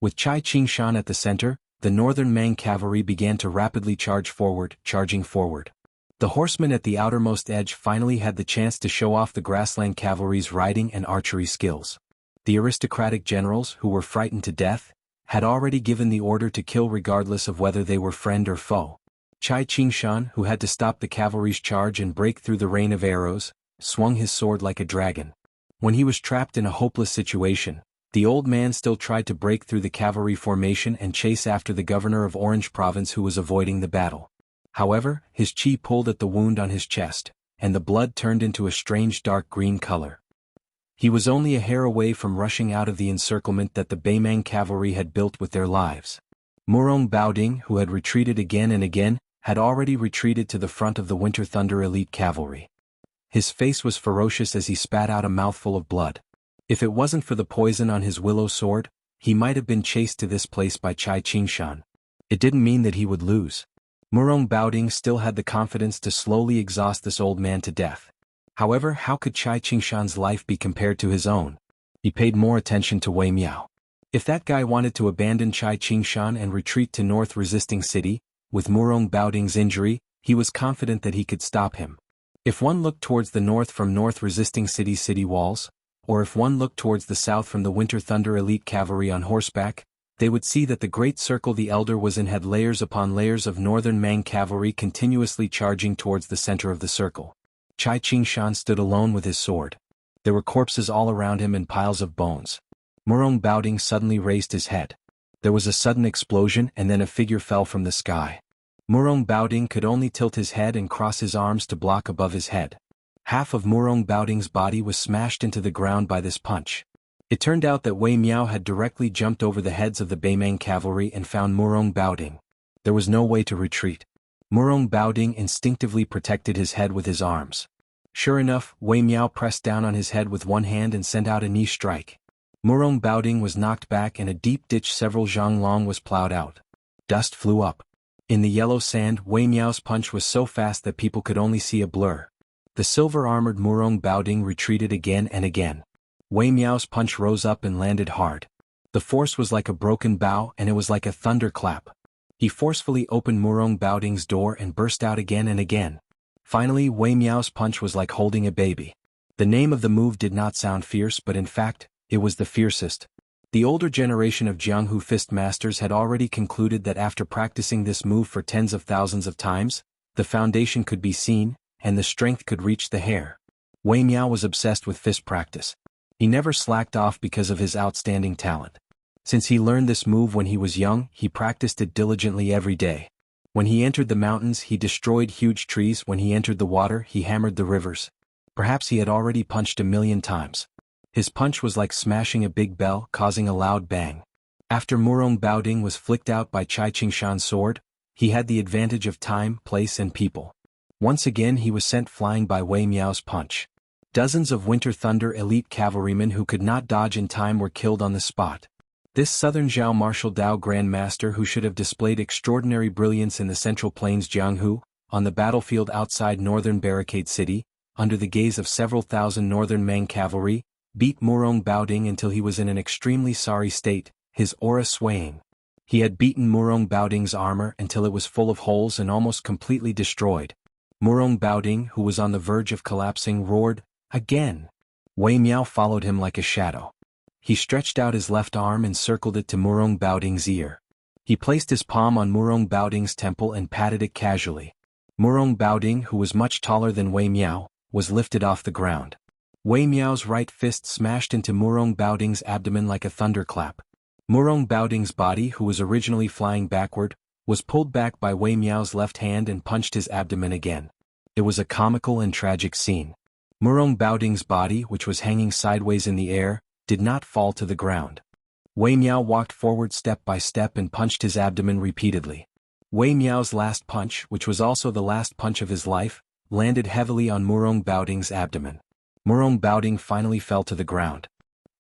With Chai Qingshan at the center, the northern Mang cavalry began to rapidly charging forward. The horsemen at the outermost edge finally had the chance to show off the grassland cavalry's riding and archery skills. The aristocratic generals, who were frightened to death, had already given the order to kill regardless of whether they were friend or foe. Chai Qingshan, who had to stop the cavalry's charge and break through the rain of arrows, swung his sword like a dragon. When he was trapped in a hopeless situation, the old man still tried to break through the cavalry formation and chase after the governor of Orange Province who was avoiding the battle. However, his chi pulled at the wound on his chest, and the blood turned into a strange dark green color. He was only a hair away from rushing out of the encirclement that the Beimang cavalry had built with their lives. Murong Baoding, who had retreated again and again, had already retreated to the front of the Winter Thunder elite cavalry. His face was ferocious as he spat out a mouthful of blood. If it wasn't for the poison on his willow sword, he might have been chased to this place by Chai Qingshan. It didn't mean that he would lose. Murong Baoding still had the confidence to slowly exhaust this old man to death. However, how could Chai Qingshan's life be compared to his own? He paid more attention to Wei Miao. If that guy wanted to abandon Chai Qingshan and retreat to North Resisting City, with Murong Baoding's injury, he was confident that he could stop him. If one looked towards the north from North Resisting City's city walls, or if one looked towards the south from the Winter Thunder elite cavalry on horseback, they would see that the great circle the elder was in had layers upon layers of northern Mang cavalry continuously charging towards the center of the circle. Chai Qingshan stood alone with his sword. There were corpses all around him and piles of bones. Murong Baoding suddenly raised his head. There was a sudden explosion and then a figure fell from the sky. Murong Baoding could only tilt his head and cross his arms to block above his head. Half of Murong Baoding's body was smashed into the ground by this punch. It turned out that Wei Miao had directly jumped over the heads of the Beimang cavalry and found Murong Baoding. There was no way to retreat. Murong Baoding instinctively protected his head with his arms. Sure enough, Wei Miao pressed down on his head with one hand and sent out a knee strike. Murong Baoding was knocked back and a deep ditch several zhang long was plowed out. Dust flew up. In the yellow sand, Wei Miao's punch was so fast that people could only see a blur. The silver-armored Murong Baoding retreated again and again. Wei Miao's punch rose up and landed hard. The force was like a broken bow and it was like a thunderclap. He forcefully opened Murong Baoding's door and burst out again and again. Finally, Wei Miao's punch was like holding a baby. The name of the move did not sound fierce, but in fact, it was the fiercest. The older generation of Jianghu fist masters had already concluded that after practicing this move for tens of thousands of times, the foundation could be seen, and the strength could reach the hair. Wei Miao was obsessed with fist practice. He never slacked off because of his outstanding talent. Since he learned this move when he was young, he practiced it diligently every day. When he entered the mountains, he destroyed huge trees. When he entered the water, he hammered the rivers. Perhaps he had already punched 1,000,000 times. His punch was like smashing a big bell, causing a loud bang. After Murong Baoding was flicked out by Chai Qingshan's sword, he had the advantage of time, place and people. Once again he was sent flying by Wei Miao's punch. Dozens of Winter Thunder elite cavalrymen who could not dodge in time were killed on the spot. This southern Zhao Martial Dao Grand Master, who should have displayed extraordinary brilliance in the Central Plains Jianghu, on the battlefield outside northern Barricade City, under the gaze of several thousand northern Mang cavalry, beat Murong Baoding until he was in an extremely sorry state, his aura swaying. He had beaten Murong Baoding's armor until it was full of holes and almost completely destroyed. Murong Baoding, who was on the verge of collapsing, roared, "Again!" Wei Miao followed him like a shadow. He stretched out his left arm and circled it to Murong Baoding's ear. He placed his palm on Murong Baoding's temple and patted it casually. Murong Baoding, who was much taller than Wei Miao, was lifted off the ground. Wei Miao's right fist smashed into Murong Baoding's abdomen like a thunderclap. Murong Baoding's body, who was originally flying backward, was pulled back by Wei Miao's left hand and punched his abdomen again. It was a comical and tragic scene. Murong Baoding's body, which was hanging sideways in the air, did not fall to the ground. Wei Miao walked forward step by step and punched his abdomen repeatedly. Wei Miao's last punch, which was also the last punch of his life, landed heavily on Murong Baoding's abdomen. Murong Baoding finally fell to the ground.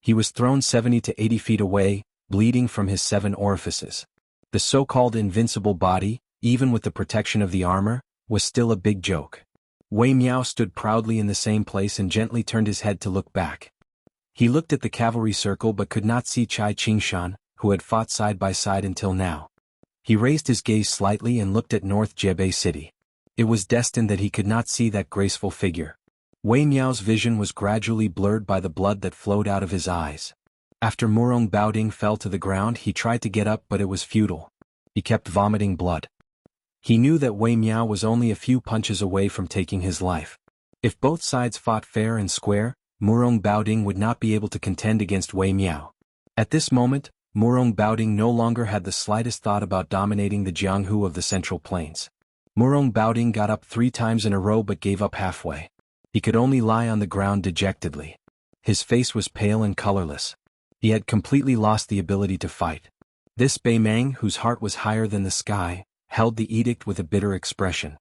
He was thrown 70 to 80 feet away, bleeding from his 7 orifices. The so-called invincible body, even with the protection of the armor, was still a big joke. Wei Miao stood proudly in the same place and gently turned his head to look back. He looked at the cavalry circle but could not see Chai Qingshan, who had fought side by side until now. He raised his gaze slightly and looked at North Jebei City. It was destined that he could not see that graceful figure. Wei Miao's vision was gradually blurred by the blood that flowed out of his eyes. After Murong Baoding fell to the ground, he tried to get up but it was futile. He kept vomiting blood. He knew that Wei Miao was only a few punches away from taking his life. If both sides fought fair and square, Murong Baoding would not be able to contend against Wei Miao. At this moment, Murong Baoding no longer had the slightest thought about dominating the Jianghu of the Central Plains. Murong Baoding got up 3 times in a row but gave up halfway. He could only lie on the ground dejectedly. His face was pale and colorless. He had completely lost the ability to fight. This Bei Mang, whose heart was higher than the sky, held the edict with a bitter expression.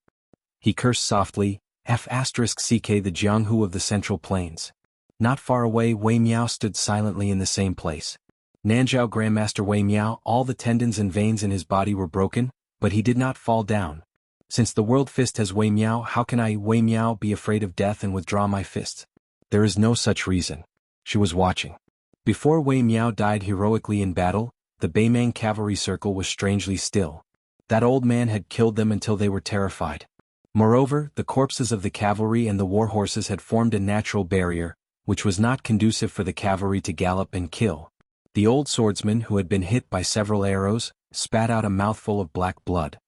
He cursed softly, F***ck the Jianghu of the Central Plains. Not far away, Wei Miao stood silently in the same place. Nanzhao Grandmaster Wei Miao, all the tendons and veins in his body were broken, but he did not fall down. Since the world fist has Wei Miao, how can I, Wei Miao, be afraid of death and withdraw my fists? There is no such reason. She was watching. Before Wei Miao died heroically in battle, the Beimang cavalry circle was strangely still. That old man had killed them until they were terrified. Moreover, the corpses of the cavalry and the war horses had formed a natural barrier, which was not conducive for the cavalry to gallop and kill. The old swordsman, who had been hit by several arrows, spat out a mouthful of black blood.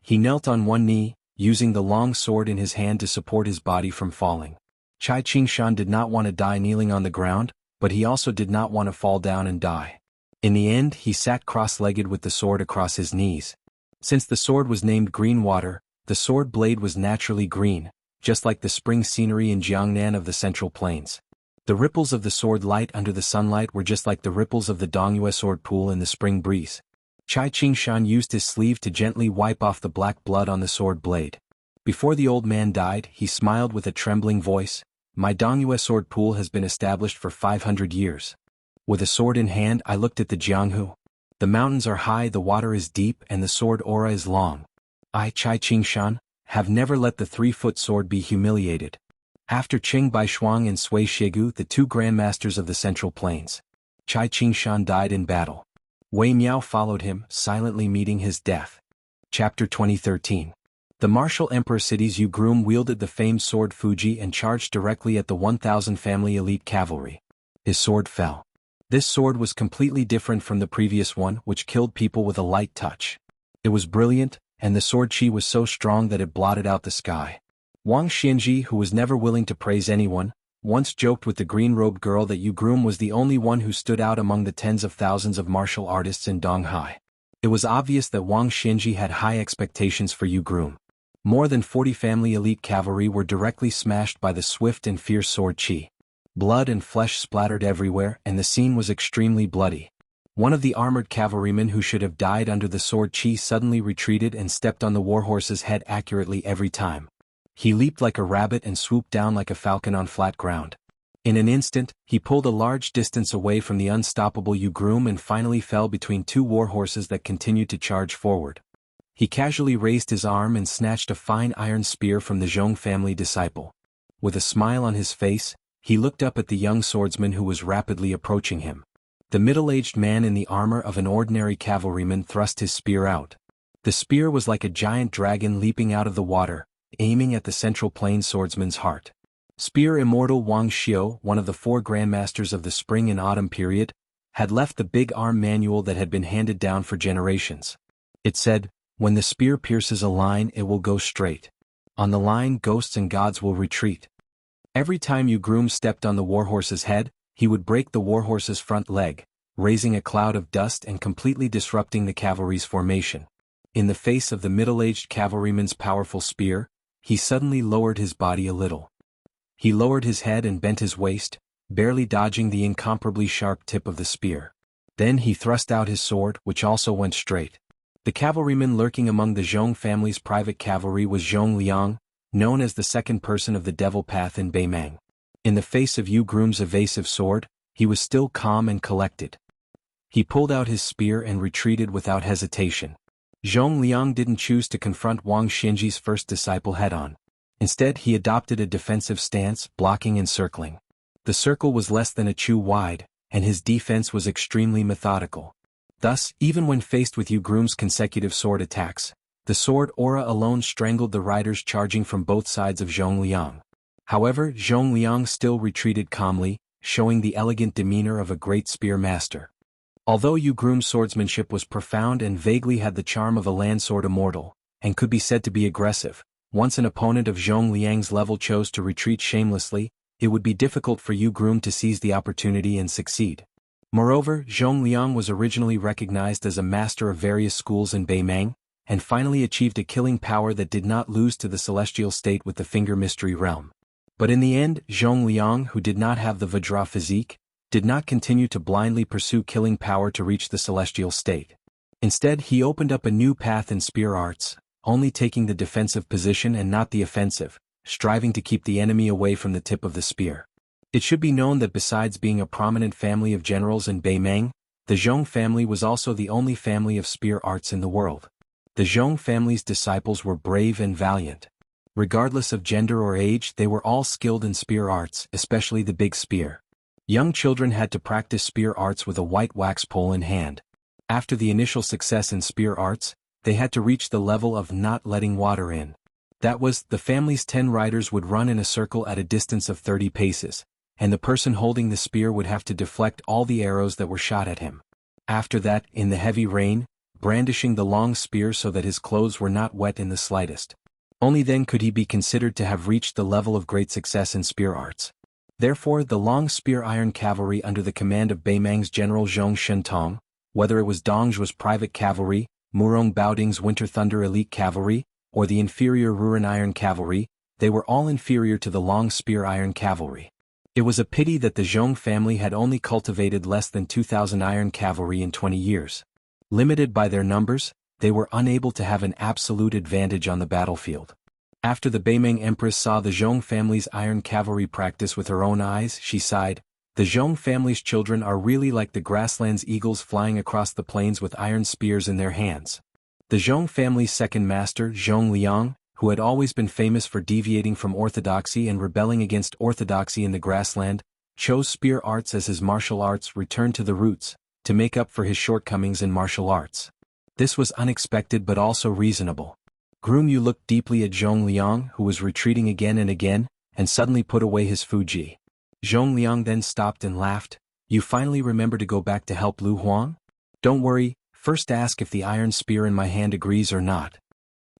He knelt on one knee, using the long sword in his hand to support his body from falling. Chai Qingshan did not want to die kneeling on the ground, but he also did not want to fall down and die. In the end, he sat cross-legged with the sword across his knees. Since the sword was named Green Water, the sword blade was naturally green, just like the spring scenery in Jiangnan of the Central Plains. The ripples of the sword light under the sunlight were just like the ripples of the Dongyue sword pool in the spring breeze. Chai Qingshan used his sleeve to gently wipe off the black blood on the sword blade. Before the old man died, he smiled with a trembling voice, "My Dongyue sword pool has been established for 500 years. With a sword in hand, I looked at the Jianghu. The mountains are high, the water is deep, and the sword aura is long. I, Chai Qingshan, have never let the 3-foot sword be humiliated." After Qing Baishuang and Sui Shigu, the 2 grandmasters of the Central Plains, Chai Qingshan died in battle. Wei Miao followed him, silently meeting his death. Chapter 2013. The martial emperor cities Yu Groom wielded the famed sword Fuji and charged directly at the 1,000 family elite cavalry. His sword fell. This sword was completely different from the previous one, which killed people with a light touch. It was brilliant, and the sword chi was so strong that it blotted out the sky. Wang Xianji, who was never willing to praise anyone, once joked with the green-robed girl that Yu Groom was the only one who stood out among the tens of thousands of martial artists in Donghai. It was obvious that Wang Xianji had high expectations for Yu Groom. More than 40 family elite cavalry were directly smashed by the swift and fierce sword chi. Blood and flesh splattered everywhere, and the scene was extremely bloody. One of the armored cavalrymen who should have died under the sword Qi suddenly retreated and stepped on the warhorse's head accurately every time. He leaped like a rabbit and swooped down like a falcon on flat ground. In an instant, he pulled a large distance away from the unstoppable Yu groom and finally fell between two warhorses that continued to charge forward. He casually raised his arm and snatched a fine iron spear from the Zhong family disciple. With a smile on his face, he looked up at the young swordsman who was rapidly approaching him. The middle-aged man in the armor of an ordinary cavalryman thrust his spear out. The spear was like a giant dragon leaping out of the water, aiming at the Central Plains swordsman's heart. Spear immortal Wang Xiu, one of the 4 grandmasters of the spring and autumn period, had left the big arm manual that had been handed down for generations. It said, "When the spear pierces a line, it will go straight. On the line, ghosts and gods will retreat." Every time Yu groom stepped on the warhorse's head, he would break the warhorse's front leg, raising a cloud of dust and completely disrupting the cavalry's formation. In the face of the middle-aged cavalryman's powerful spear, he suddenly lowered his body a little. He lowered his head and bent his waist, barely dodging the incomparably sharp tip of the spear. Then he thrust out his sword, which also went straight. The cavalryman lurking among the Zhong family's private cavalry was Zhong Liang, known as the second person of the Devil Path in Beimang. In the face of Yu groom's evasive sword, he was still calm and collected. He pulled out his spear and retreated without hesitation. Zhong Liang didn't choose to confront Wang Xinji's first disciple head-on. Instead, he adopted a defensive stance, blocking and circling. The circle was less than a chu wide, and his defense was extremely methodical. Thus, even when faced with Yu groom's consecutive sword attacks, the sword aura alone strangled the riders charging from both sides of Zhong Liang. However, Zhong Liang still retreated calmly, showing the elegant demeanor of a great spear master. Although Yu groom's swordsmanship was profound and vaguely had the charm of a landsword immortal, and could be said to be aggressive, once an opponent of Zhong Liang's level chose to retreat shamelessly, it would be difficult for Yu groom to seize the opportunity and succeed. Moreover, Zhong Liang was originally recognized as a master of various schools in Beimang, and finally achieved a killing power that did not lose to the celestial state with the Finger Mystery Realm. But in the end, Zhong Liang, who did not have the Vajra physique, did not continue to blindly pursue killing power to reach the celestial state. Instead, he opened up a new path in spear arts, only taking the defensive position and not the offensive, striving to keep the enemy away from the tip of the spear. It should be known that besides being a prominent family of generals in Beimang, the Zhong family was also the only family of spear arts in the world. The Zhong family's disciples were brave and valiant. Regardless of gender or age, they were all skilled in spear arts, especially the big spear. Young children had to practice spear arts with a white wax pole in hand. After the initial success in spear arts, they had to reach the level of not letting water in. That was, the family's 10 riders would run in a circle at a distance of 30 paces, and the person holding the spear would have to deflect all the arrows that were shot at him. After that, in the heavy rain, brandishing the long spear so that his clothes were not wet in the slightest. Only then could he be considered to have reached the level of great success in spear arts. Therefore, the long spear iron cavalry under the command of Beimang's general Zhong Shentong, whether it was Dongzhuo's private cavalry, Murong Baoding's Winter Thunder elite cavalry, or the inferior Ruren iron cavalry, they were all inferior to the long spear iron cavalry. It was a pity that the Zhong family had only cultivated less than 2,000 iron cavalry in 20 years. Limited by their numbers, they were unable to have an absolute advantage on the battlefield. After the Beimang Empress saw the Zhong family's iron cavalry practice with her own eyes, she sighed, "The Zhong family's children are really like the grassland's eagles flying across the plains with iron spears in their hands." The Zhong family's second master, Zhong Liang, who had always been famous for deviating from orthodoxy and rebelling against orthodoxy in the grassland, chose spear arts as his martial arts returned to the roots, to make up for his shortcomings in martial arts. This was unexpected but also reasonable. Groom Yu looked deeply at Zhong Liang, who was retreating again and again, and suddenly put away his Fuji. Zhong Liang then stopped and laughed. "You finally remember to go back to help Lu Huang? Don't worry, first ask if the iron spear in my hand agrees or not."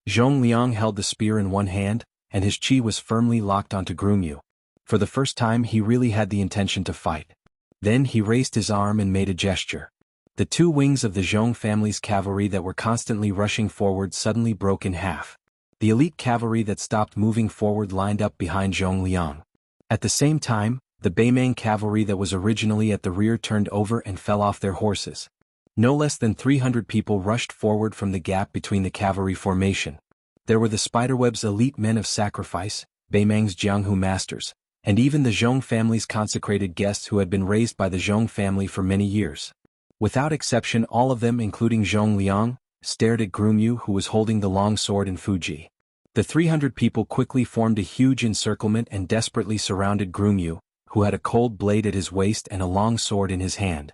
Zhong Liang held the spear in one hand, and his chi was firmly locked onto Groom Yu. For the first time he really had the intention to fight. Then he raised his arm and made a gesture. The 2 wings of the Zhong family's cavalry that were constantly rushing forward suddenly broke in half. The elite cavalry that stopped moving forward lined up behind Zhong Liang. At the same time, the Beimang cavalry that was originally at the rear turned over and fell off their horses. No less than 300 people rushed forward from the gap between the cavalry formation. There were the Spiderweb's elite men of sacrifice, Beimang's Jianghu masters, and even the Zhong family's consecrated guests who had been raised by the Zhong family for many years. Without exception, all of them, including Zhong Liang, stared at Grumyu, who was holding the long sword in Fuji. The 300 people quickly formed a huge encirclement and desperately surrounded Grumyu, who had a cold blade at his waist and a long sword in his hand.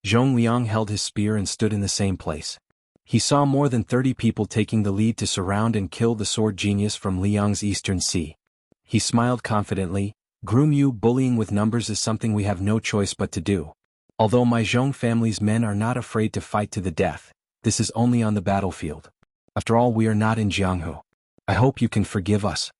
Zhong Liang held his spear and stood in the same place. He saw more than 30 people taking the lead to surround and kill the sword genius from Liang's eastern sea. He smiled confidently. Grumyu, bullying with numbers is something we have no choice but to do. Although my Zhong family's men are not afraid to fight to the death, this is only on the battlefield. After all, we are not in Jianghu. I hope you can forgive us.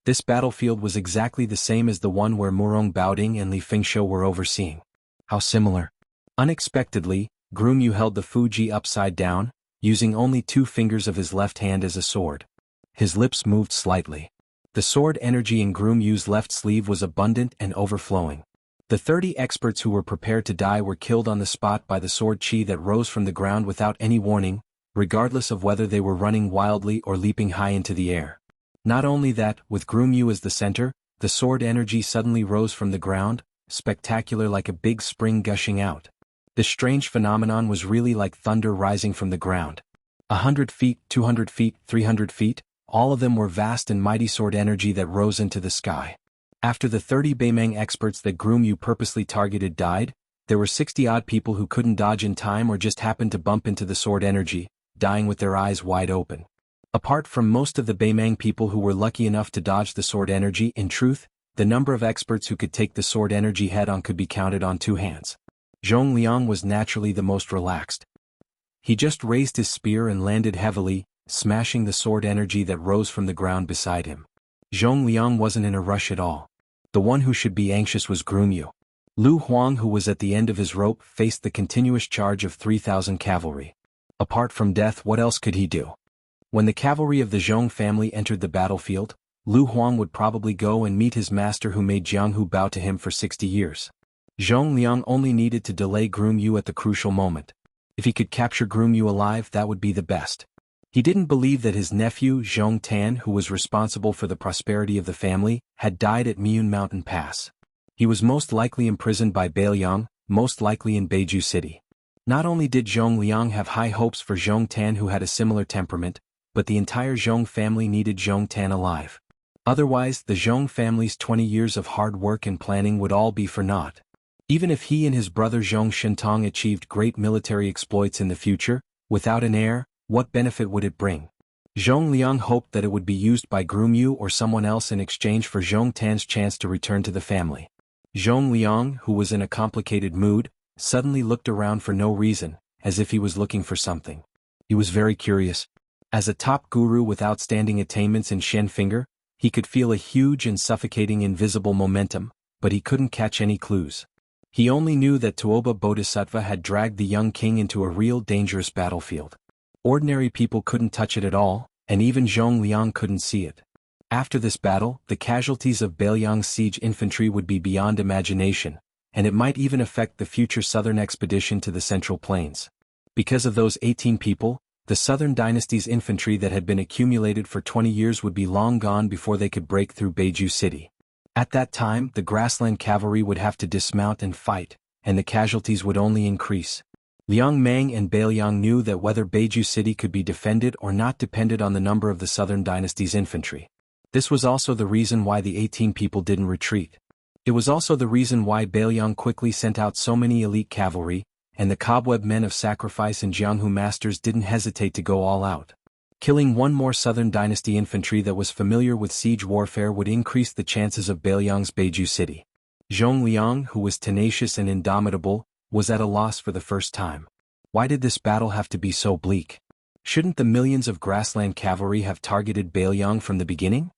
This battlefield was exactly the same as the one where Murong Baoding and Li Fengshou were overseeing. How similar. Unexpectedly, Grumyu held the Fuji upside down, using only 2 fingers of his left hand as a sword. His lips moved slightly. The sword energy in Grumyu's left sleeve was abundant and overflowing. The 30 experts who were prepared to die were killed on the spot by the sword chi that rose from the ground without any warning, regardless of whether they were running wildly or leaping high into the air. Not only that, with Grumyu as the center, the sword energy suddenly rose from the ground, spectacular, like a big spring gushing out. This strange phenomenon was really like thunder rising from the ground. 100 feet, 200 feet, 300 feet, all of them were vast and mighty sword energy that rose into the sky. After the 30 Beimang experts that Grumyu purposely targeted died, there were 60-odd people who couldn't dodge in time or just happened to bump into the sword energy, dying with their eyes wide open. Apart from most of the Beimang people who were lucky enough to dodge the sword energy, in truth, the number of experts who could take the sword energy head-on could be counted on 2 hands. Zhong Liang was naturally the most relaxed. He just raised his spear and landed heavily, smashing the sword energy that rose from the ground beside him. Zhong Liang wasn't in a rush at all. The one who should be anxious was Grumyu. Lu Huang, who was at the end of his rope, faced the continuous charge of 3,000 cavalry. Apart from death, what else could he do? When the cavalry of the Zhong family entered the battlefield, Lu Huang would probably go and meet his master who made Jianghu bow to him for 60 years. Zhong Liang only needed to delay Grumyu at the crucial moment. If he could capture Grumyu alive, that would be the best. He didn't believe that his nephew Zhong Tan, who was responsible for the prosperity of the family, had died at Miun Mountain Pass. He was most likely imprisoned by Bailiang, most likely in Beiju City. Not only did Zhong Liang have high hopes for Zhong Tan, who had a similar temperament, but the entire Zhong family needed Zhong Tan alive. Otherwise, the Zhong family's 20 years of hard work and planning would all be for naught. Even if he and his brother Zhong Shentong achieved great military exploits in the future, without an heir, what benefit would it bring? Zhong Liang hoped that it would be used by Grumyu or someone else in exchange for Zhong Tan's chance to return to the family. Zhong Liang, who was in a complicated mood, suddenly looked around for no reason, as if he was looking for something. He was very curious. As a top guru with outstanding attainments in Shen Finger, he could feel a huge and suffocating invisible momentum, but he couldn't catch any clues. He only knew that Tuoba Bodhisattva had dragged the young king into a real dangerous battlefield. Ordinary people couldn't touch it at all, and even Zhong Liang couldn't see it. After this battle, the casualties of Bailiang's siege infantry would be beyond imagination, and it might even affect the future southern expedition to the Central Plains. Because of those 18 people, the Southern Dynasty's infantry that had been accumulated for 20 years would be long gone before they could break through Beiju City. At that time, the grassland cavalry would have to dismount and fight, and the casualties would only increase. Liang Mang and Bailiang knew that whether Beiju City could be defended or not depended on the number of the Southern Dynasty's infantry. This was also the reason why the 18 people didn't retreat. It was also the reason why Bailiang quickly sent out so many elite cavalry, and the cobweb men of sacrifice and Jianghu masters didn't hesitate to go all out. Killing one more Southern Dynasty infantry that was familiar with siege warfare would increase the chances of Bailiang's Beiju City. Zhong Liang, who was tenacious and indomitable, was at a loss for the first time. Why did this battle have to be so bleak? Shouldn't the millions of grassland cavalry have targeted Bailiang from the beginning?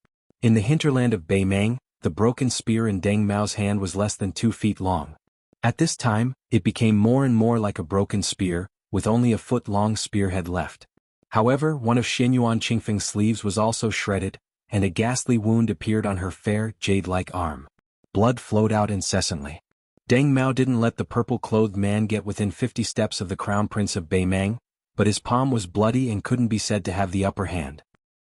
In the hinterland of Beimang, the broken spear in Deng Mao's hand was less than 2 feet long. At this time, it became more and more like a broken spear, with only a foot-long spearhead left. However, one of Xianyuan Qingfeng's sleeves was also shredded, and a ghastly wound appeared on her fair, jade-like arm. Blood flowed out incessantly. Deng Mao didn't let the purple-clothed man get within 50 steps of the crown prince of Beimang, but his palm was bloody and couldn't be said to have the upper hand.